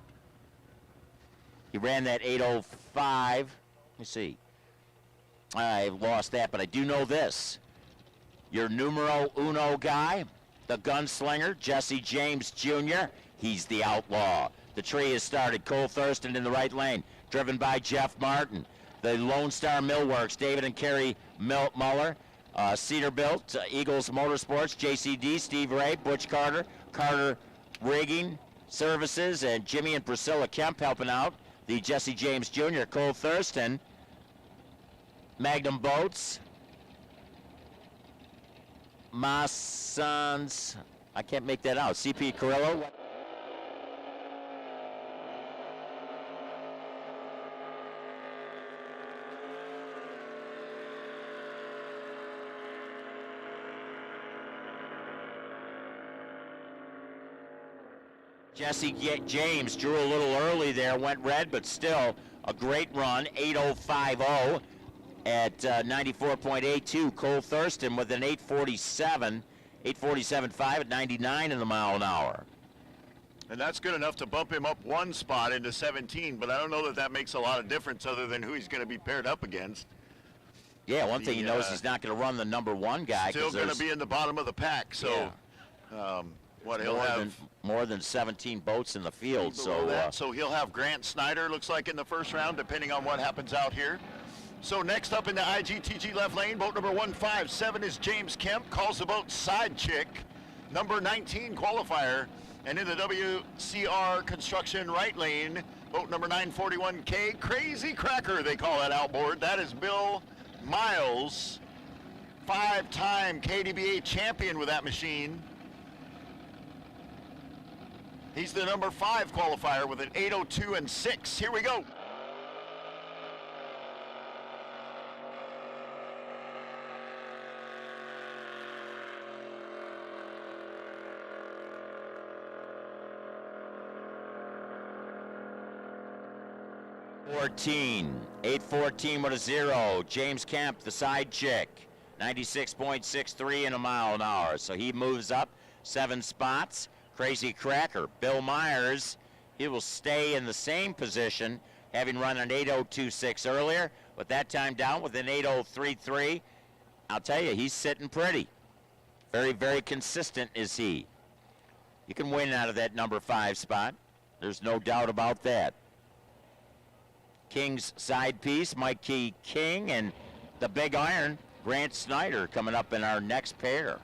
He ran that 8:05. Let me see. I've lost that, but I do know this. Your numero uno guy, the gunslinger, Jesse James Jr., he's the outlaw. The tree has started. Cole Thurston in the right lane, driven by Jeff Martin. The Lone Star Millworks, David and Kerry Muller. Cedarbilt, Eagles Motorsports, JCD, Steve Ray, Butch Carter, Carter Rigging Services, and Jimmy and Priscilla Kemp helping out. The Jesse James Jr., Cole Thurston, Magnum Boats, Massons, I can't make that out, CP Carrillo. Jesse James drew a little early there, went red, but still a great run, 8:050 at 94.82. Cole Thurston with an 8:47.5 at 99 in the mile an hour. And that's good enough to bump him up one spot into 17, but I don't know that that makes a lot of difference other than who he's going to be paired up against. Yeah, one thing he knows, he's not going to run the number 1 guy. Still going to be in the bottom of the pack, so what he'll have more than 17 boats in the field. So he'll have Grant Snyder, looks like, in the first round, depending on what happens out here. So next up in the IGTG left lane, boat number 157 is James Kemp, calls the boat Side Chick, number 19 qualifier. And in the WCR Construction right lane, boat number 941K, Crazy Cracker, they call that outboard. That is Bill Miles, 5-time KDBA champion with that machine. He's the number 5 qualifier with an 802 and 6. Here we go. $14, 814 with a 0. James Kemp, the Side Chick, 96.63 in a mile an hour. So he moves up 7 spots. Crazy Cracker, Bill Myers, he will stay in the same position, having run an 802.6 earlier, but that time down with an 803.3. I'll tell you, he's sitting pretty. Very, very consistent is he. You can win out of that number 5 spot. There's no doubt about that. King's side piece, Mike Key King, and the big iron, Grant Snyder, coming up in our next pair.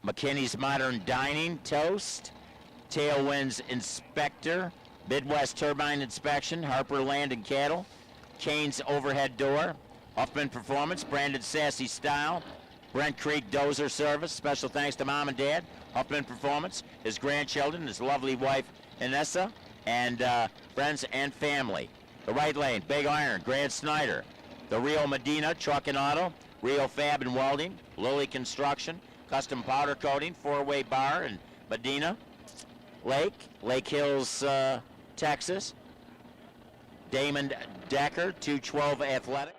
McKinney's Modern Dining Toast, Tailwinds Inspector, Midwest Turbine Inspection, Harper Land and Cattle, Kane's Overhead Door, Huffman Performance, Brandon Sassy Style, Brent Creek Dozer Service. Special thanks to Mom and Dad, Huffman Performance, his grandchildren, his lovely wife Inessa, and friends and family. The right lane, Big Iron, Grant Snyder. The Rio Medina Truck and Auto, Rio Fab and Welding, Lilly Construction, Custom Powder Coating, 4-Way Bar in Medina, Lake Hills, Texas. Damon Decker, 212 Athletic.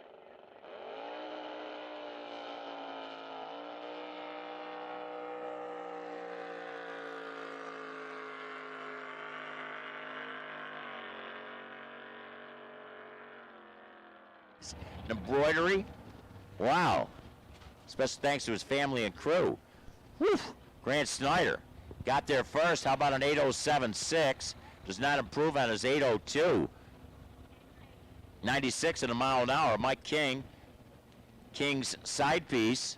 Embroidery, wow. Special thanks to his family and crew. Whew. Grant Snyder got there first. How about an 807.6? Does not improve on his 802. 96 in a mile an hour. Mike King, King's side piece.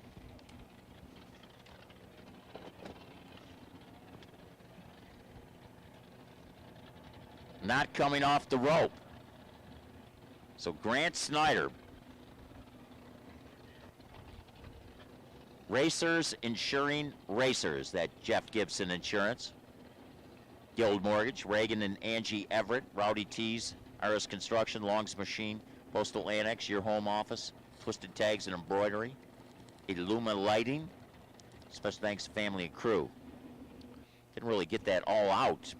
Not coming off the rope. So Grant Snyder. Racers insuring racers. That Jeff Gibson Insurance. Guild Mortgage, Reagan and Angie Everett, Rowdy Tees, RS Construction, Long's Machine, Postal Annex, Your Home Office, Twisted Tags and Embroidery, Illuma Lighting. Special thanks to family and crew. Didn't really get that all out.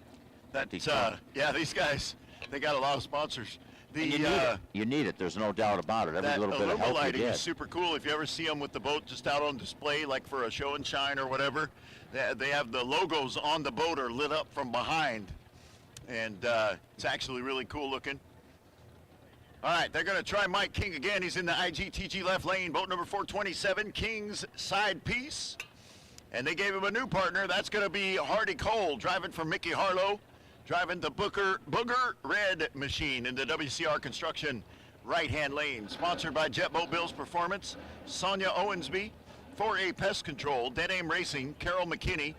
Yeah, these guys, they got a lot of sponsors. You need it. There's no doubt about it. Every little bit of help lighting you get. is super cool. If you ever see them with the boat just out on display, like for a show and shine or whatever, they have the logos on the boat are lit up from behind, and it's actually really cool looking. All right, they're going to try Mike King again. He's in the IGTG left lane, boat number 427, King's side piece, and they gave him a new partner. That's going to be Hardy Cole, driving for Mickey Harlow. Driving the Booger Red machine in the WCR Construction right-hand lane. Sponsored by Jet Boat Bills Performance, Sonia Owensby, 4A Pest Control, Dead Aim Racing, Carol McKinney,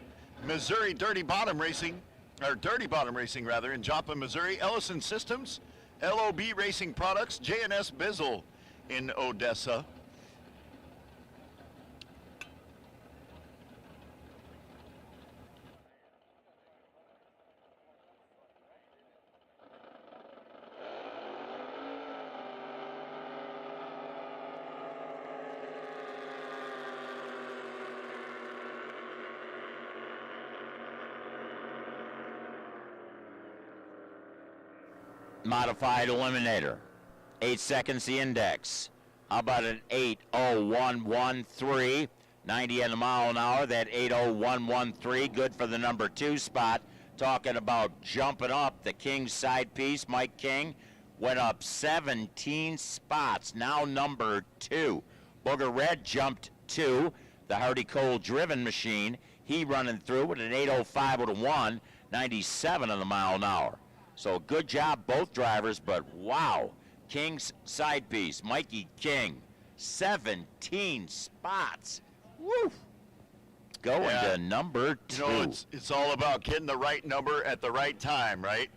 Missouri Dirty Bottom Racing rather, in Joplin, Missouri, Ellison Systems, LOB Racing Products, J&S Bizzle in Odessa. modified eliminator. 8 seconds the index. How about an 8:0113? 90 at a mile an hour. That 8:0113, good for the number 2 spot. Talking about jumping up, the King side piece, Mike King, went up 17 spots. Now number 2. Booger Red jumped 2. The Hardy Cole driven machine, he running through with an 8:05 97 on the mile an hour. So good job both drivers, but wow, King's side piece, Mikey King, 17 spots. Woo! Going to number 2. You know, it's all about getting the right number at the right time, right?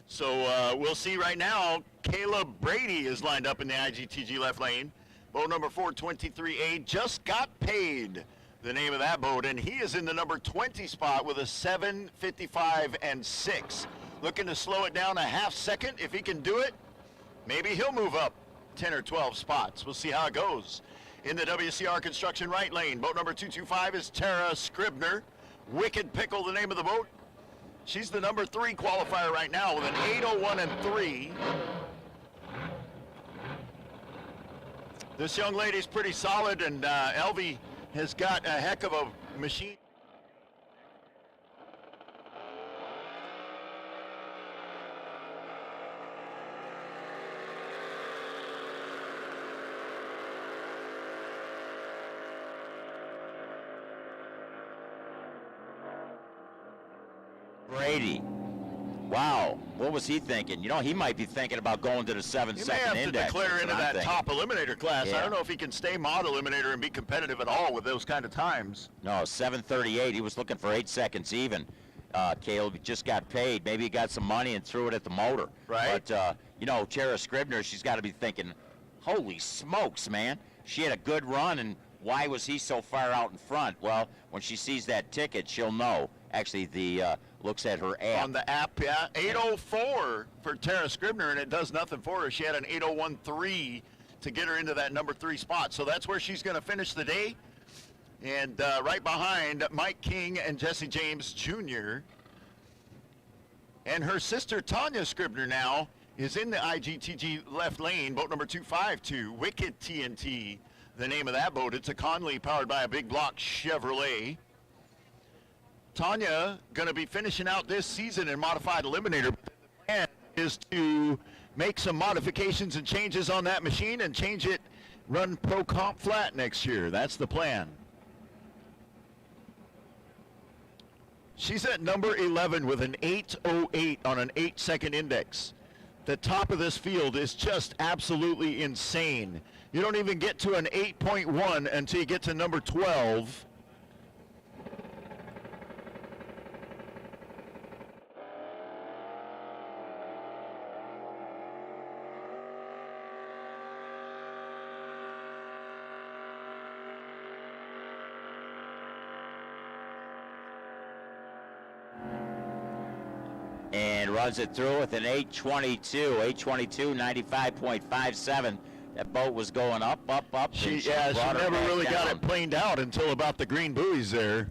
So we'll see right now. Caleb Brady is lined up in the IGTG left lane. Boat number 423A just got paid, the name of that boat, and he is in the number 20 spot with a 7:55 and 6. Looking to slow it down a half second. If he can do it, maybe he'll move up 10 or 12 spots. We'll see how it goes. In the WCR Construction right lane, boat number 225 is Tara Scribner. Wicked Pickle, the name of the boat. She's the number 3 qualifier right now with an 8:01 and 3. This young lady's pretty solid, and Elvie has got a heck of a machine. Brady. Wow, what was he thinking? You know, he might be thinking about going to the 7 He may second have to index. declare That's into what I'm that thinking. top eliminator class. Yeah. I don't know if he can stay mod eliminator and be competitive at all with those kind of times. No, 7:38. He was looking for 8 seconds even. Caleb just got paid. Maybe he got some money and threw it at the motor. Right. But, you know, Tara Scribner, she's got to be thinking, holy smokes, man. She had a good run, and why was he so far out in front? Well, when she sees that ticket, she'll know. Actually, the looks at her app. On the app, yeah. 8:04 for Tara Scribner, and it does nothing for her. She had an 8:01.3 to get her into that number 3 spot. So that's where she's going to finish the day. And right behind Mike King and Jesse James Jr. And her sister Tanya Scribner now is in the IGTG left lane, boat number 252, Wicked TNT, the name of that boat. It's a Conley powered by a big block Chevrolet. Tanya going to be finishing out this season in modified eliminator. The plan is to make some modifications and changes on that machine and change it, run pro comp flat next year. That's the plan. She's at number 11 with an 8:08 on an 8-second index. The top of this field is just absolutely insane. You don't even get to an 8.1 until you get to number 12. And runs it through with an 8:22, 95.57. That boat was going up, up, up. She and never brought her back really got down. it planed out until about the green buoys there.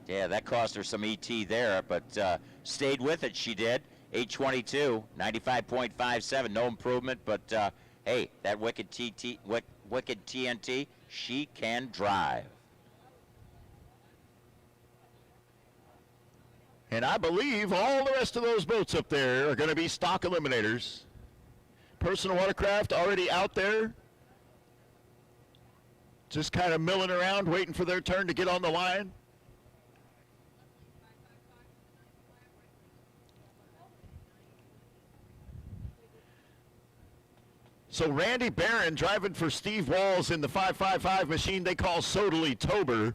Yeah, that cost her some ET there, but stayed with it, she did. 8:22, 95.57, no improvement, but hey, that Wicked TNT, she can drive. And I believe all the rest of those boats up there are going to be stock eliminators. Personal watercraft already out there, just kind of milling around, waiting for their turn to get on the line. So Randy Barron driving for Steve Walls in the 555 machine they call Sodally Tober.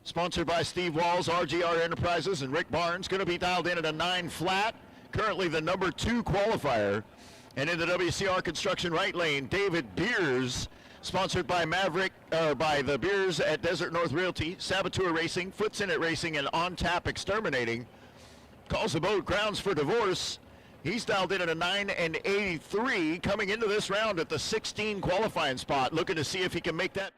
Sponsored by Steve Walls, RGR Enterprises, and Rick Barnes. Going to be dialed in at a 9 flat. Currently the number 2 qualifier. And in the WCR Construction right lane, David Beers, sponsored by by the Beers at Desert North Realty, Saboteur Racing, Foots in It Racing, and On Tap Exterminating. Calls the boat grounds for divorce. He's dialed in at a 9 and 83, coming into this round at the 16 qualifying spot, looking to see if he can make that.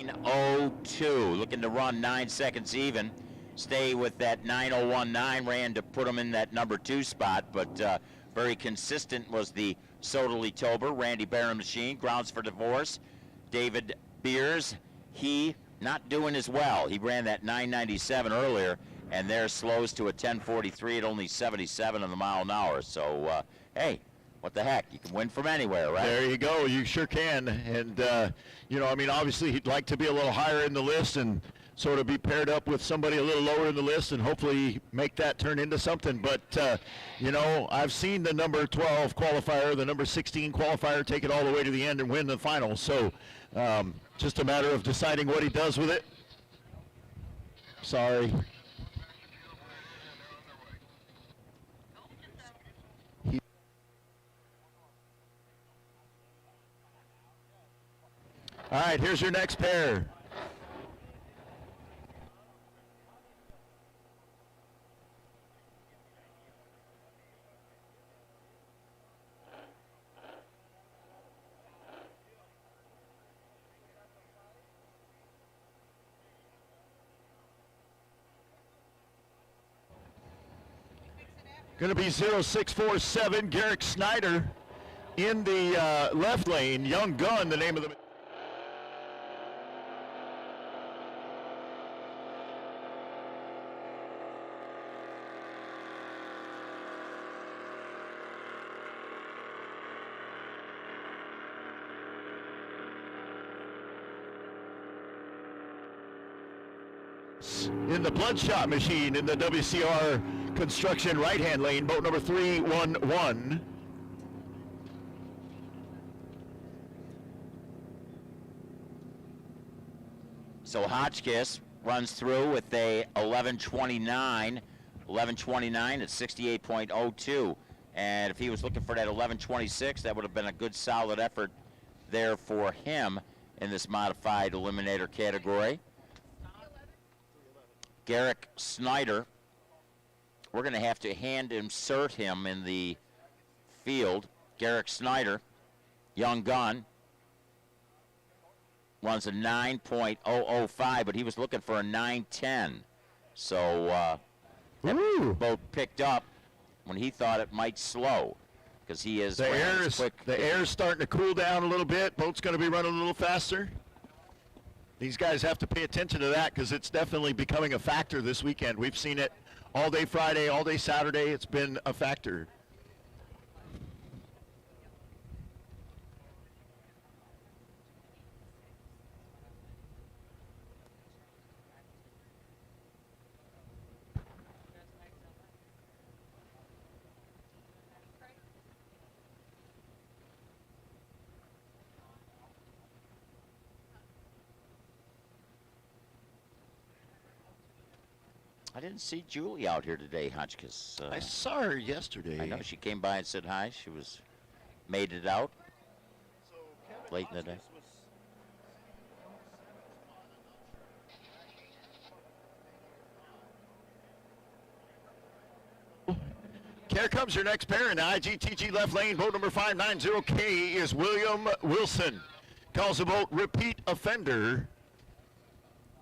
9:02, looking to run 9 seconds even. Stay with that 9:019, ran to put him in that number 2 spot, but very consistent was the Soderly Tober, Randy Barron machine. Grounds for Divorce, David Beers, he not doing as well. He ran that 9:97 earlier, and there slows to a 10:43 at only 77 on the mile an hour. So, hey, what the heck? You can win from anywhere, right? There you go. You sure can. And, you know, I mean, obviously he'd like to be a little higher in the list and sort of be paired up with somebody a little lower in the list and hopefully make that turn into something. But, you know, I've seen the number 12 qualifier, the number 16 qualifier take it all the way to the end and win the final. So just a matter of deciding what he does with it. Sorry. All right, here's your next pair. Going to be 0647, Garrick Snyder in the left lane. Young Gun, the name of the... in the Bloodshot machine in the WCR construction right-hand lane, boat number 311. So Hotchkiss runs through with a 11:29 at 68.02. And if he was looking for that 11:26, that would have been a good solid effort there for him in this modified eliminator category. Garrick Snyder, we're going to have to hand insert him in the field. Garrick Snyder, young gun, runs a 9.005, but he was looking for a 9:10. So that boat picked up when he thought it might slow, because he is the air's starting to cool down a little bit. Boat's going to be running a little faster. These guys have to pay attention to that because it's definitely becoming a factor this weekend. We've seen it all day Friday, all day Saturday. It's been a factor. I didn't see Julie out here today, Hotchkiss. I saw her yesterday. I know she came by and said hi. She made it out late in the day. Here comes your next pair in the IGTG left lane. Boat number 590K is William Wilson. Calls the boat repeat offender.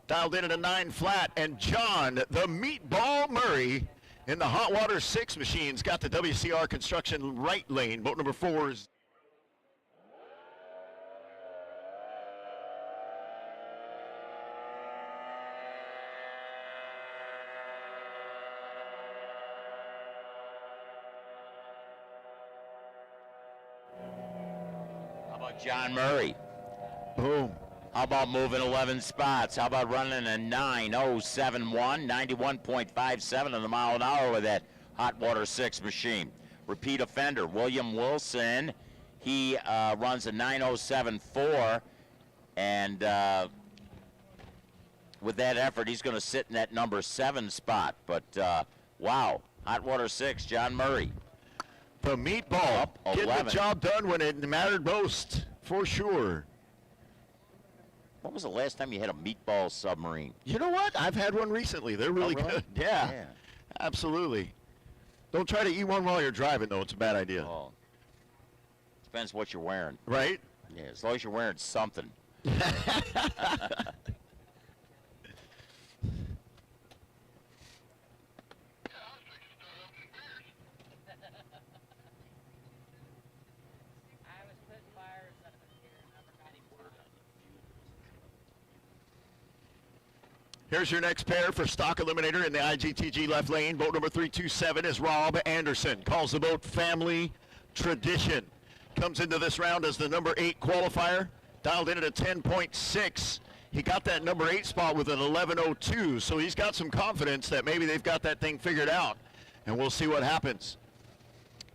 Dialed in at a 9 flat, and John the Meatball Murray in the Hot Water 6 machines got the WCR construction right lane. Boat number 4 is How about John Murray? boom. How about moving 11 spots? How about running a 9:071, 91.57 on the mile an hour with that Hot Water 6 machine? Repeat offender, William Wilson. He runs a 9:074, and with that effort, he's going to sit in that number 7 spot. But, wow, Hot Water 6, John Murray. The Meatball Up getting 11. the job done when it mattered most, for sure. When was the last time you had a meatball submarine? You know what? I've had one recently. They're really really? good. Yeah, absolutely. Don't try to eat one while you're driving, though. It's a bad idea. Oh. Depends what you're wearing. Right? Yeah, as long as you're wearing something. I was putting fires up in here and I forgot he worked. Here's your next pair for stock eliminator in the IGTG left lane. Boat number 327 is Rob Anderson. Calls the boat Family Tradition. Comes into this round as the number 8 qualifier. Dialed in at a 10.6. He got that number 8 spot with an 11.02, so he's got some confidence that maybe they've got that thing figured out, and we'll see what happens.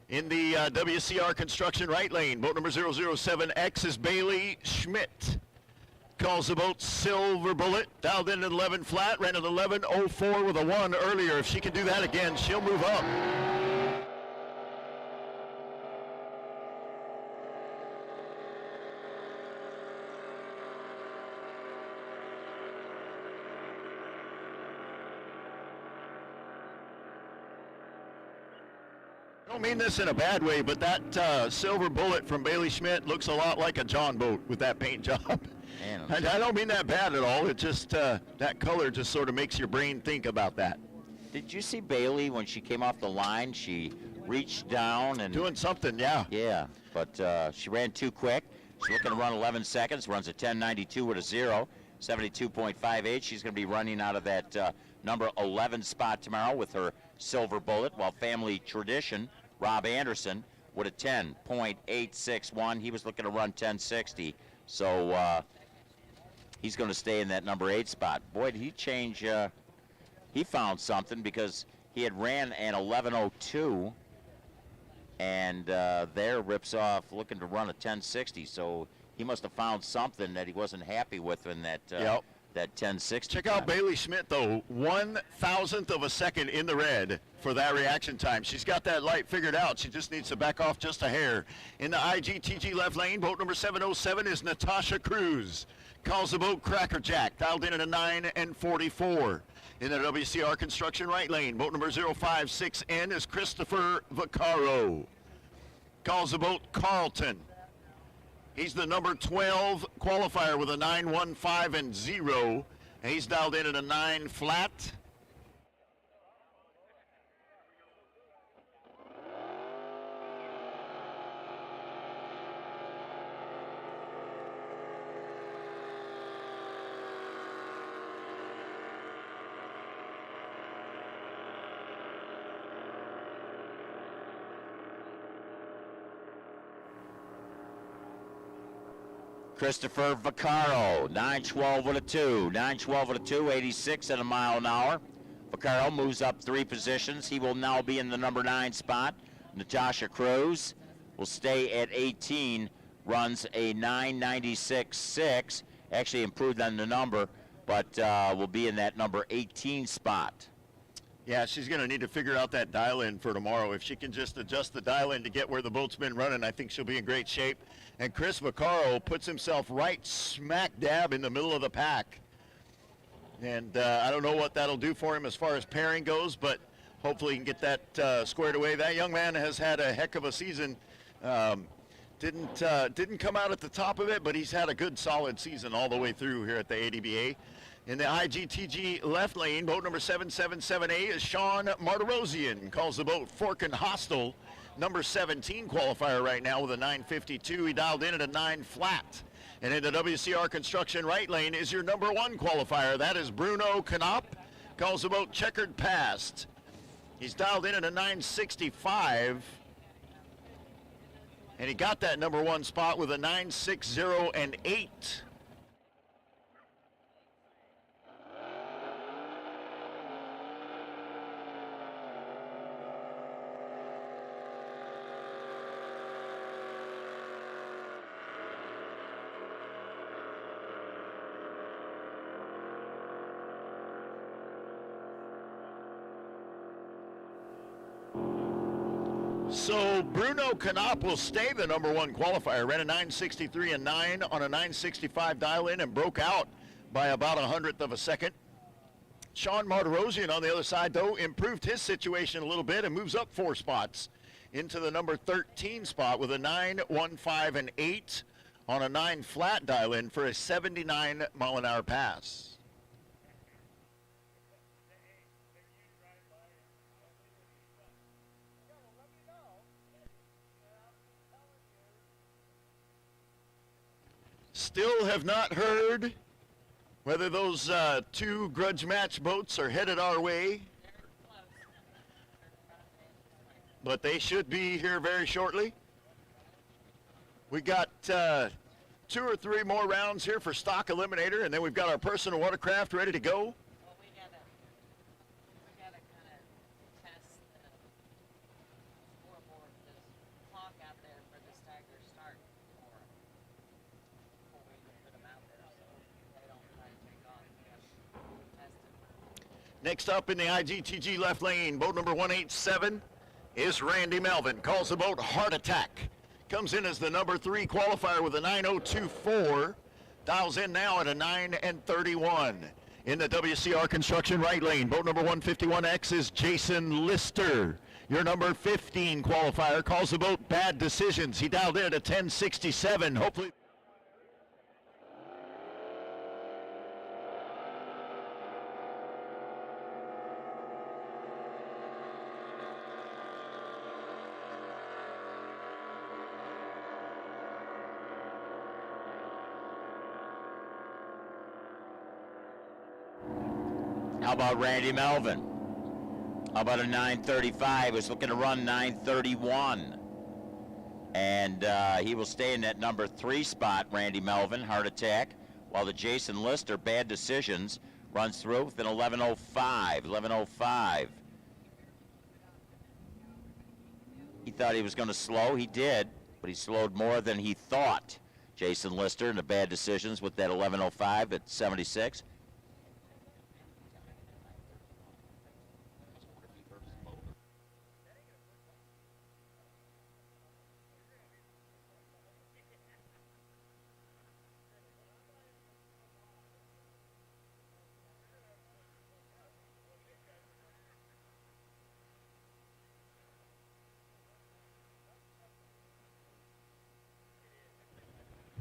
In the WCR Construction right lane, boat number 007X is Bailey Schmidt. Calls the boat Silver Bullet, dialed in at 11 flat, ran at 11.04 with a 1 earlier. If she can do that again, she'll move up. I don't mean this in a bad way, but that Silver Bullet from Bailey Schmidt looks a lot like a John boat with that paint job. Man, I don't mean that bad at all. It just, that color just sort of makes your brain think about that. did you see Bailey when she came off the line? She reached down and Doing something, yeah. yeah, but she ran too quick. She's looking to run 11 seconds. Runs a 10.92 with a 0, 72.58. She's going to be running out of that number 11 spot tomorrow with her Silver Bullet, while Family Tradition, Rob Anderson, with a 10.861. He was looking to run 10.60, so he's going to stay in that number 8 spot. Boy, did he change. He found something because he had ran an 11.02, and there rips off looking to run a 10.60. So he must have found something that he wasn't happy with in that that 10.60. Check out Bailey Schmidt, though. 1/1000th of a second in the red for that reaction time. She's got that light figured out. She just needs to back off just a hair. In the IGTG left lane, boat number 707 is Natasha Cruz. Calls the boat Crackerjack, dialed in at a 9.44. In the WCR Construction right lane, boat number 056N is Christopher Vaccaro. Calls the boat Carlton. He's the number 12 qualifier with a 9.15 and 0. And he's dialed in at a 9 flat. Christopher Vaccaro, 9.12 with a 2, 9.12 with a 2, 86 at a mile an hour. Vaccaro moves up 3 positions. He will now be in the number 9 spot. Natasha Cruz will stay at 18, runs a 9.96.6, actually improved on the number, but will be in that number 18 spot. Yeah, she's going to need to figure out that dial-in for tomorrow. If she can just adjust the dial-in to get where the boat's been running, I think she'll be in great shape. And Chris Vaccaro puts himself right smack dab in the middle of the pack. And I don't know what that'll do for him as far as pairing goes, but hopefully he can get that squared away. That young man has had a heck of a season. Didn't come out at the top of it, but he's had a good solid season all the way through here at the SDBA. In the IGTG left lane, boat number 777A is Sean Martirosian. Calls the boat Forkin Hostile, number 17 qualifier right now with a 9.52. He dialed in at a 9 flat. And in the WCR Construction right lane is your number 1 qualifier. That is Bruno Canop. Calls the boat Checkered Past. He's dialed in at a 9.65. And he got that number 1 spot with a 9.60 and 8. So Bruno Canop will stay the number 1 qualifier. Ran a 9.63 and 9 on a 9.65 dial-in and broke out by about 100th of a second. Sean Martirosian on the other side, though, improved his situation a little bit and moves up 4 spots into the number 13 spot with a 9.15 and 8 on a 9 flat dial in for a 79 mile an hour pass. Still have not heard whether those 2 grudge match boats are headed our way, but they should be here very shortly. We got 2 or 3 more rounds here for stock eliminator, and then we've got our personal watercraft ready to go. Well, we gotta kind of test the scoreboard, this clock out there for the stagger start for 'em before we can put them out there, so they don't try to take off. We gotta test it. Next up in the IGTG left lane, boat number 187 is Randy Melvin. Calls the boat Heart Attack. Comes in as the number 3 qualifier with a 9:024. Dials in now at a 9:31. In the WCR Construction right lane, boat number 151X is Jason Lister. Your number 15 qualifier calls the boat Bad Decisions. He dialed in at a 10:67. Hopefully. How about Randy Melvin? How about a 9:35? He was looking to run 9:31. And he will stay in that number 3 spot, Randy Melvin, Heart Attack, while the Jason Lister, Bad Decisions, runs through with an 11:05. 11:05. He thought he was going to slow. He did, but he slowed more than he thought. Jason Lister and the Bad Decisions with that 11:05 at 76.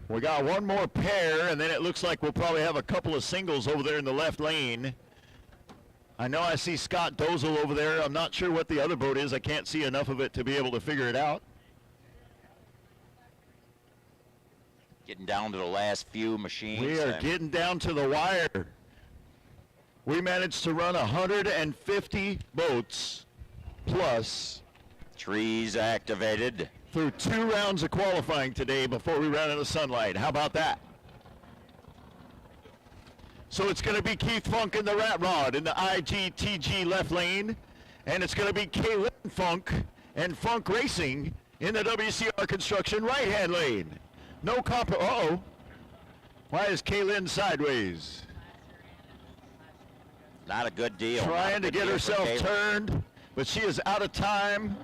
We got one more pair, and then it looks like we'll probably have a couple of singles over there in the left lane. I know I see Scott Dozel over there. I'm not sure what the other boat is. I can't see enough of it to be able to figure it out. Getting down to the last few machines. We are getting down to the wire. We managed to run 150 boats plus Trees activated. through 2 rounds of qualifying today before we ran into sunlight. How about that? So it's going to be Keith Funk in the Rat Rod in the IGTG left lane, and it's going to be Kaylin Funk and Funk Racing in the WCR Construction right-hand lane. No comp. Uh-oh. Why is Kaylin sideways? Not a good deal. Trying to get herself turned, but she is out of time.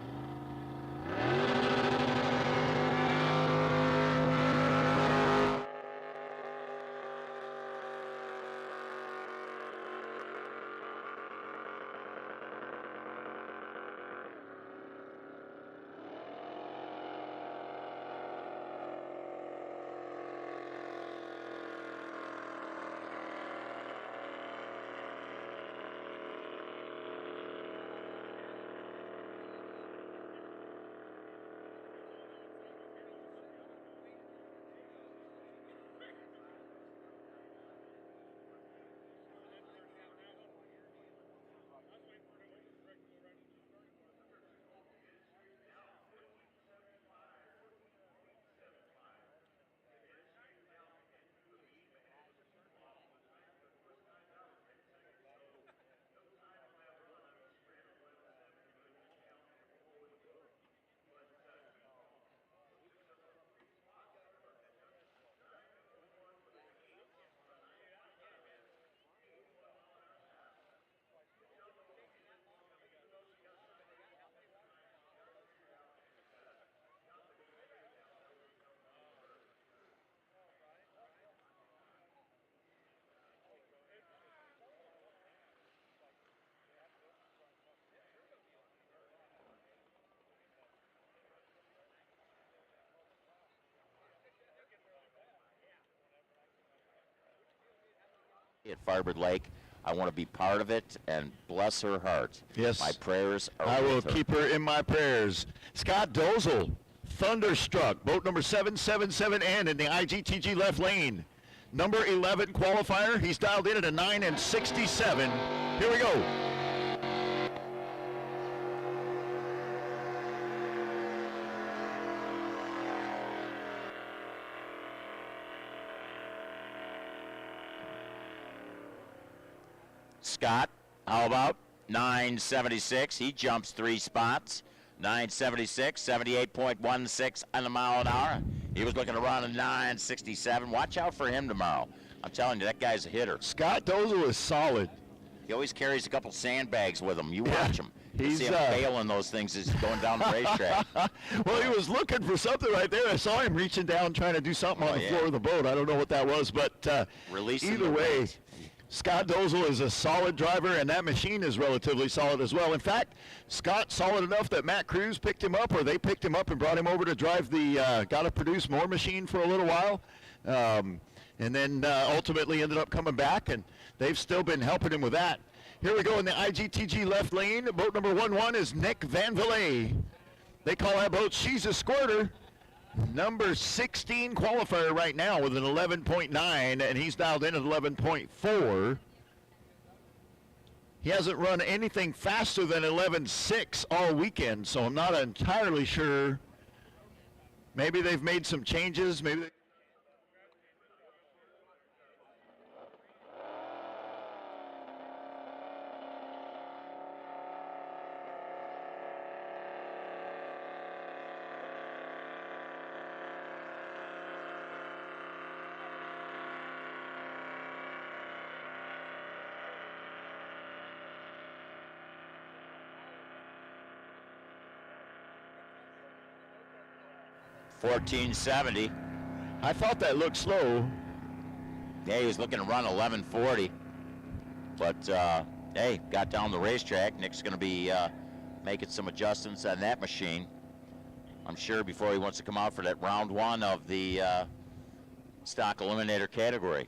at Firebird Lake. I want to be part of it, and bless her heart. Yes. My prayers are I will with her. keep her in my prayers. Scott Dozel, Thunderstruck, boat number 777N in the IGTG left lane. Number 11 qualifier. He's dialed in at a 9 and 67. Here we go. Scott, how about 976? He jumps 3 spots. 976, 78.16 on the mile an hour. He was looking to run a 967. Watch out for him tomorrow. I'm telling you, that guy's a hitter. Scott Dozel is solid. He always carries a couple sandbags with him. You watch him. You He's see him bailing those things as he's going down the racetrack. Well, he was looking for something right there. I saw him reaching down trying to do something on the floor of the boat. I don't know what that was, but Releasing either the way, weight. Scott Dozel is a solid driver, and that machine is relatively solid as well. In fact, Scott's solid enough that Matt Cruz picked him up, or they picked him up and brought him over to drive the Gotta Produce More machine for a little while. And then ultimately ended up coming back, and they've still been helping him with that. Here we go in the IGTG left lane. Boat number 11 is Nick Van Villay. They call that boat She's a Squirter. Number 16 qualifier right now with an 11.9, and he's dialed in at 11.4. He hasn't run anything faster than 11.6 all weekend, so I'm not entirely sure. Maybe they've made some changes. Maybe. 1470. I thought that looked slow. Yeah, he was looking to run 1140. But, hey, got down the racetrack. Nick's going to be making some adjustments on that machine, I'm sure, before he wants to come out for that round 1 of the stock eliminator category.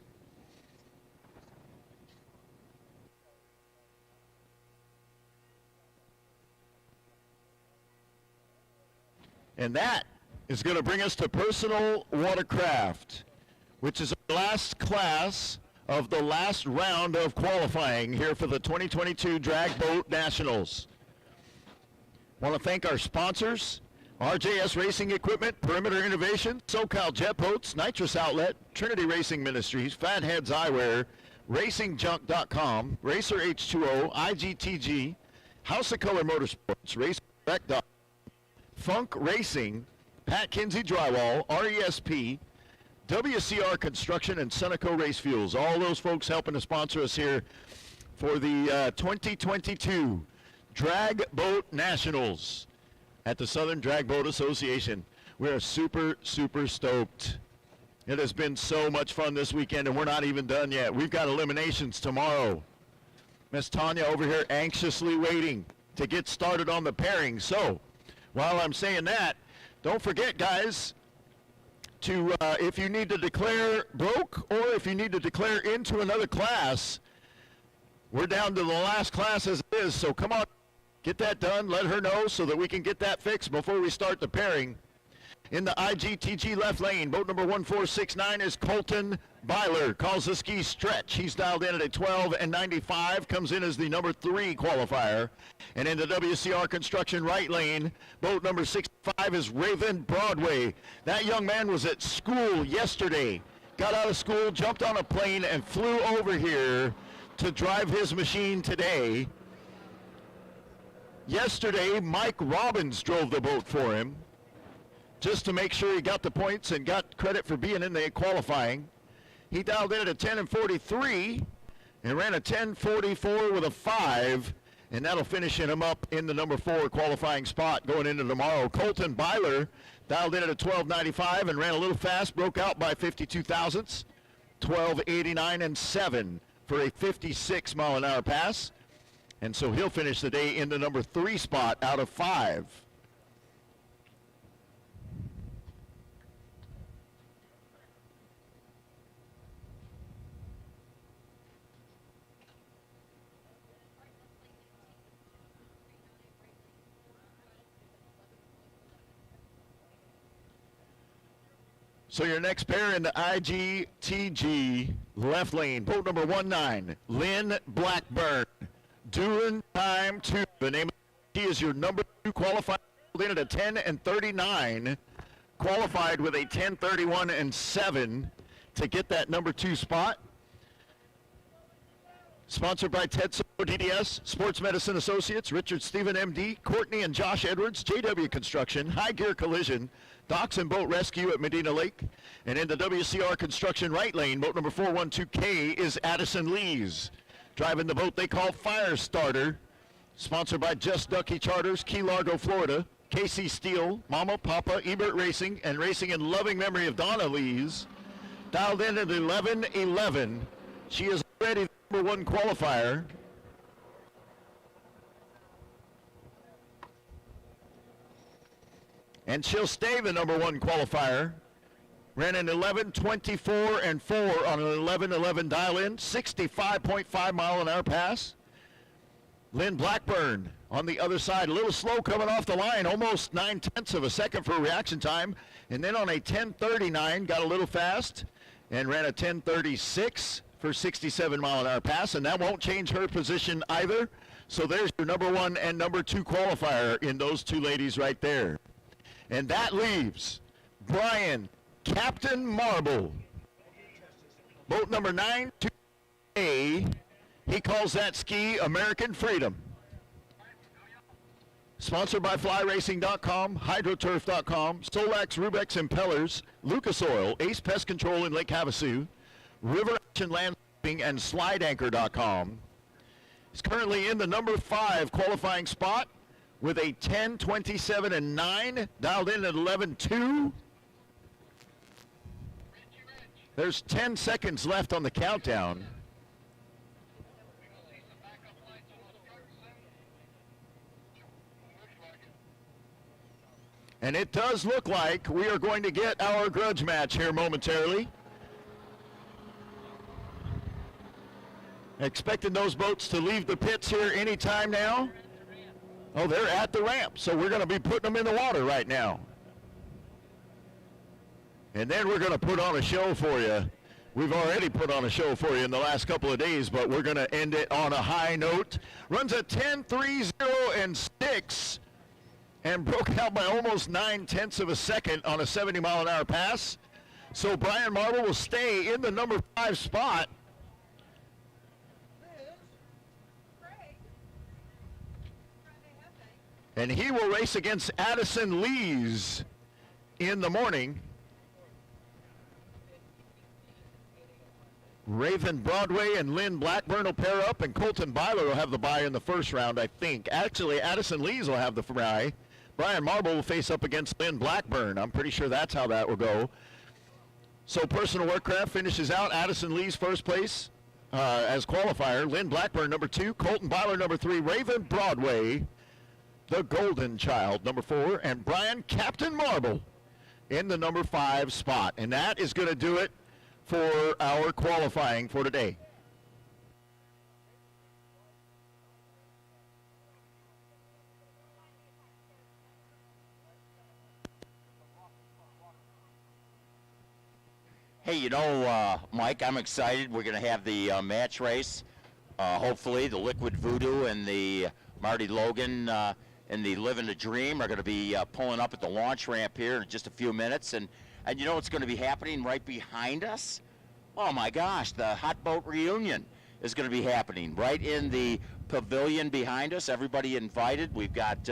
And that is going to bring us to personal watercraft, which is the last class of the last round of qualifying here for the 2022 Drag Boat Nationals. Want to thank our sponsors, RJS Racing Equipment, Perimeter Innovation, SoCal Jet Boats, Nitrous Outlet, Trinity Racing Ministries, Fatheads Eyewear, RacingJunk.com, Racer H2O, IGTG, House of Color Motorsports, RacerDirect.com, Funk Racing, Pat Kinsey Drywall, RESP, WCR Construction, and Seneco Race Fuels. All those folks helping to sponsor us here for the 2022 Drag Boat Nationals at the Southern Drag Boat Association. We are super, super stoked. It has been so much fun this weekend, and we're not even done yet. We've got eliminations tomorrow. Miss Tanya over here anxiously waiting to get started on the pairing. So, while I'm saying that, don't forget, guys, to if you need to declare broke or if you need to declare into another class, we're down to the last class as it is. So come on, get that done. Let her know so that we can get that fixed before we start the pairing. In the IGTG left lane, boat number 1469 is Colton Byler. Calls the ski stretch. He's dialed in at a 12 and 95. Comes in as the number 3 qualifier. And in the WCR Construction right lane, boat number 65 is Raven Broadway. That young man was at school yesterday. Got out of school, jumped on a plane, and flew over here to drive his machine today. Yesterday, Mike Robbins drove the boat for him, just to make sure he got the points and got credit for being in the qualifying. He dialed in at a 10 and 43 and ran a 10:44 with a 5, and that'll finish him up in the number 4 qualifying spot going into tomorrow. Colton Byler dialed in at a 12:95 and ran a little fast, broke out by 52 thousandths, 12:89 and 7 for a 56 mile an hour pass. And so he'll finish the day in the number 3 spot out of 5. So your next pair in the IGTG left lane, boat number 19, Lynn Blackburn, doing time 2. The name of he is your number 2 qualifier, in at a 10 and 39, qualified with a 10:31 and 7 to get that number 2 spot. Sponsored by Ted Solo DDS, Sports Medicine Associates, Richard Stephen MD, Courtney and Josh Edwards, JW Construction, High Gear Collision, Docks and Boat Rescue at Medina Lake. And in the WCR Construction right lane, boat number 412K is Addison Lees. Driving the boat they call Fire Starter. Sponsored by Just Ducky Charters, Key Largo, Florida, KC Steel, Mama, Papa, Ebert Racing, and racing in loving memory of Donna Lees. Dialed in at 11:11. She is already the number 1 qualifier. And she'll stay the number 1 qualifier. Ran an 11:24 and 4 on an 11:11 dial-in, 65.5 mile an hour pass. Lynn Blackburn on the other side, a little slow coming off the line, almost 9/10 of a second for reaction time. And then on a 10:39, got a little fast and ran a 10:36 for 67 mile an hour pass, and that won't change her position either. So there's your number 1 and number 2 qualifier in those 2 ladies right there. And that leaves Brian Captain Marble, boat number 92A. He calls that ski American Freedom. Sponsored by FlyRacing.com, HydroTurf.com, Solex, Rubex Impellers, Lucas Oil, Ace Pest Control in Lake Havasu, River Action Landscaping, and SlideAnchor.com. He's currently in the number 5 qualifying spot with a 10:27 and 9, dialed in at 11:2. There's 10 seconds left on the countdown. And it does look like we are going to get our grudge match here momentarily. Expecting those boats to leave the pits here any time now. Oh, they're at the ramp, so we're going to be putting them in the water right now. And then we're going to put on a show for you. We've already put on a show for you in the last couple of days, but we're going to end it on a high note. Runs a 10:30 and 6 and broke out by almost 9/10 of a second on a 70 mile an hour pass. So Brian Marble will stay in the number 5 spot. And he will race against Addison Lees in the morning. Raven Broadway and Lynn Blackburn will pair up, and Colton Byler will have the bye in the first round, I think. Actually, Addison Lees will have the bye. Brian Marble will face up against Lynn Blackburn. I'm pretty sure that's how that will go. So Personal Watercraft finishes out Addison Lees first place as qualifier. Lynn Blackburn number 2, Colton Byler number 3, Raven Broadway, the Golden Child number 4, and Brian Captain Marble in the number 5 spot. And that is going to do it for our qualifying for today. Hey, you know, Mike, I'm excited. We're going to have the match race. Hopefully, the Liquid Voodoo and the Marty Logan and the Living the Dream are going to be pulling up at the launch ramp here in just a few minutes. And you know what's going to be happening right behind us? Oh, my gosh, the Hot Boat Reunion is going to be happening right in the pavilion behind us. Everybody invited. We've got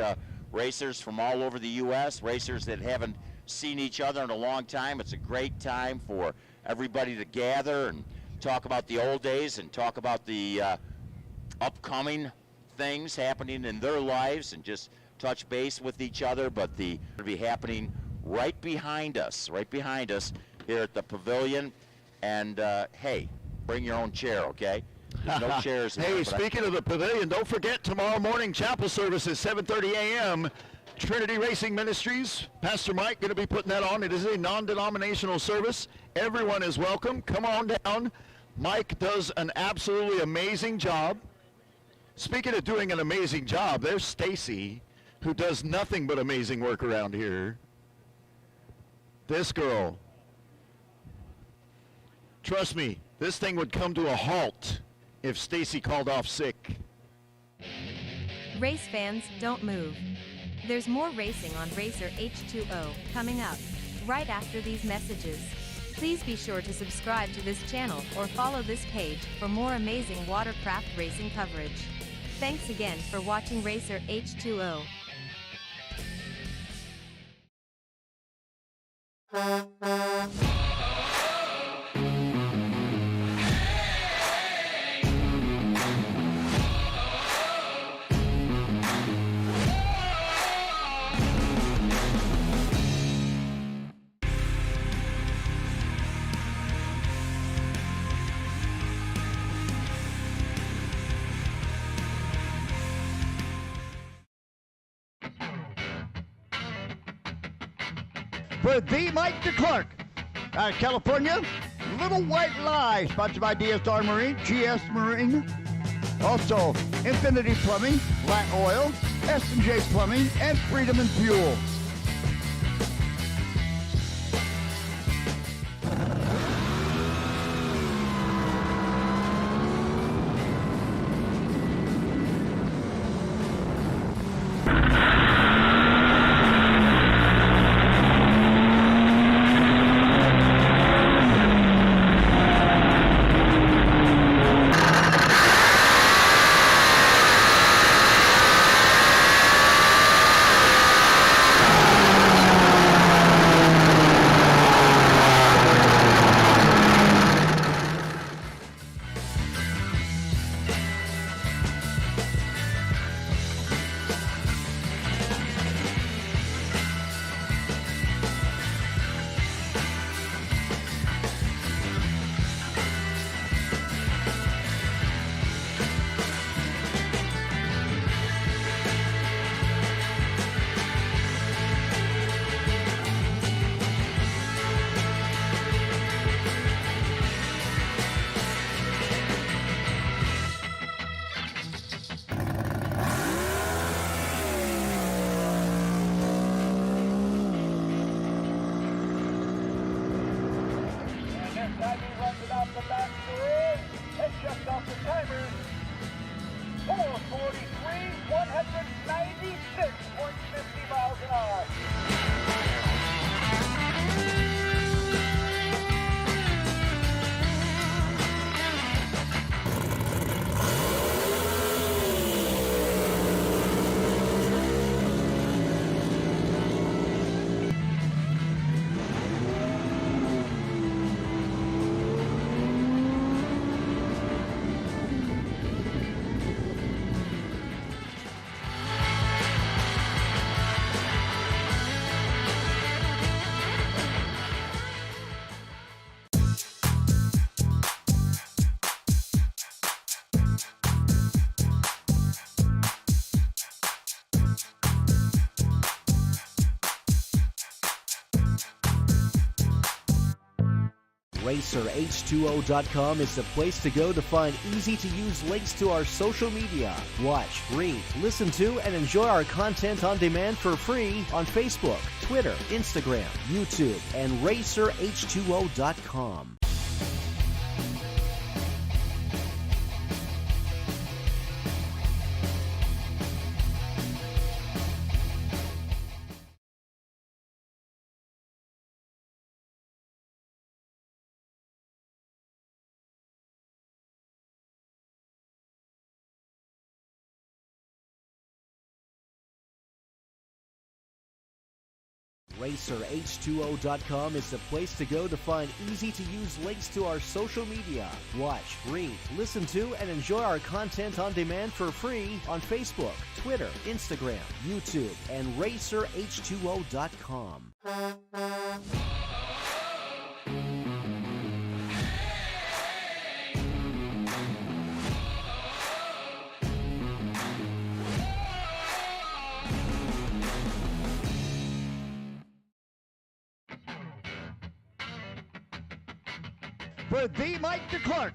racers from all over the U.S., racers that haven't seen each other in a long time. It's a great time for everybody to gather and talk about the old days and talk about the upcoming things happening in their lives and just touch base with each other. But it'll be happening right behind us here at the pavilion. And hey, bring your own chair, okay? There's no chairs in Hey, there, speaking of the pavilion, don't forget tomorrow morning chapel service at 7:30 a.m. Trinity Racing Ministries, Pastor Mike going to be putting that on. It is a non-denominational service. Everyone is welcome. Come on down. Mike does an absolutely amazing job. Speaking of doing an amazing job, there's Stacy, who does nothing but amazing work around here. This girl Trust me, this thing would come to a halt if Stacy called off sick. Race fans, don't move. There's more racing on Racer H2O coming up right after these messages. Please be sure to subscribe to this channel or follow this page for more amazing watercraft racing coverage. Thanks again for watching Racer H2O. For the Mike DeClark, out of California, Little White Lie, sponsored by DSR Marine, GS Marine. Also, Infinity Plumbing, Lat Oil, S&J Plumbing, and Freedom and Fuel. RacerH2O.com is the place to go to find easy-to-use links to our social media. Watch, read, listen to, and enjoy our content on demand for free on Facebook, Twitter, Instagram, YouTube, and RacerH2O.com. RacerH2O.com is the place to go to find easy-to-use links to our social media. Watch, read, listen to, and enjoy our content on demand for free on Facebook, Twitter, Instagram, YouTube, and RacerH2O.com. For the Mike DeClark,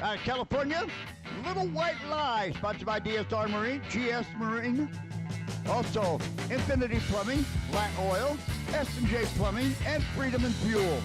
out of California, Little White Lie, sponsored by DSR Marine, GS Marine. Also, Infinity Plumbing, Lat Oil, S&J Plumbing, and Freedom and Fuel.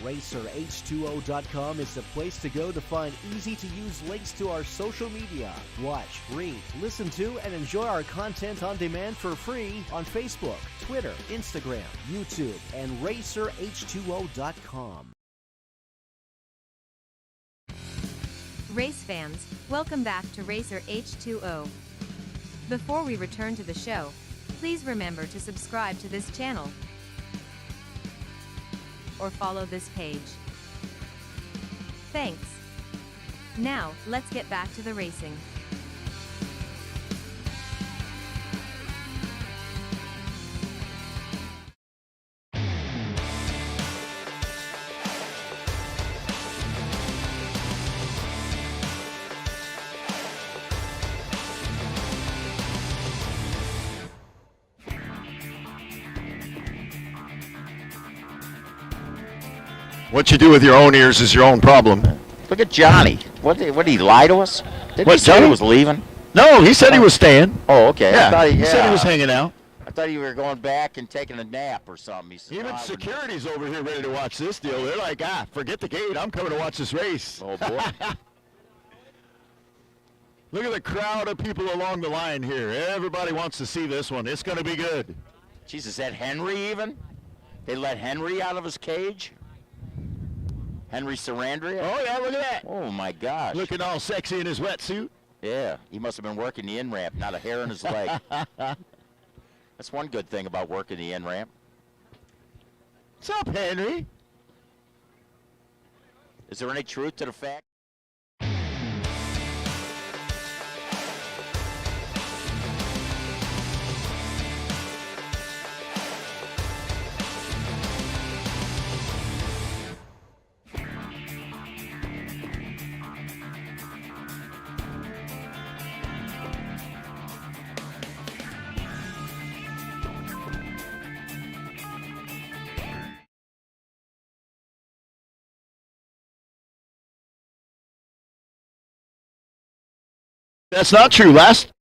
RacerH2O.com is the place to go to find easy-to-use links to our social media. Watch, read, listen to, and enjoy our content on demand for free on Facebook, Twitter, Instagram, YouTube, and RacerH2O.com. Race fans, welcome back to Racer H2O. Before we return to the show, please remember to subscribe to this channel or follow this page. Thanks. Now, let's get back to the racing. What you do with your own ears is your own problem. Look at Johnny. What did he lie to us? Did What, he say Johnny? he was leaving? No, he said he was staying. Oh, okay. Yeah, I thought he said he was hanging out. I thought you were going back and taking a nap or something. He said, Even "No, I wouldn't." security's over here ready to watch this deal. They're like, forget the gate. I'm coming to watch this race. Oh, boy. Look at the crowd of people along the line here. Everybody wants to see this one. It's going to be good. Jeez, is that Henry even? They let Henry out of his cage? Henry Sarandria? Oh, yeah, look at that. Oh, my gosh. Looking all sexy in his wetsuit. Yeah, he must have been working the in-ramp, not a hair in his leg. That's one good thing about working the in-ramp. What's up, Henry? Is there any truth to the fact? That's not true. Last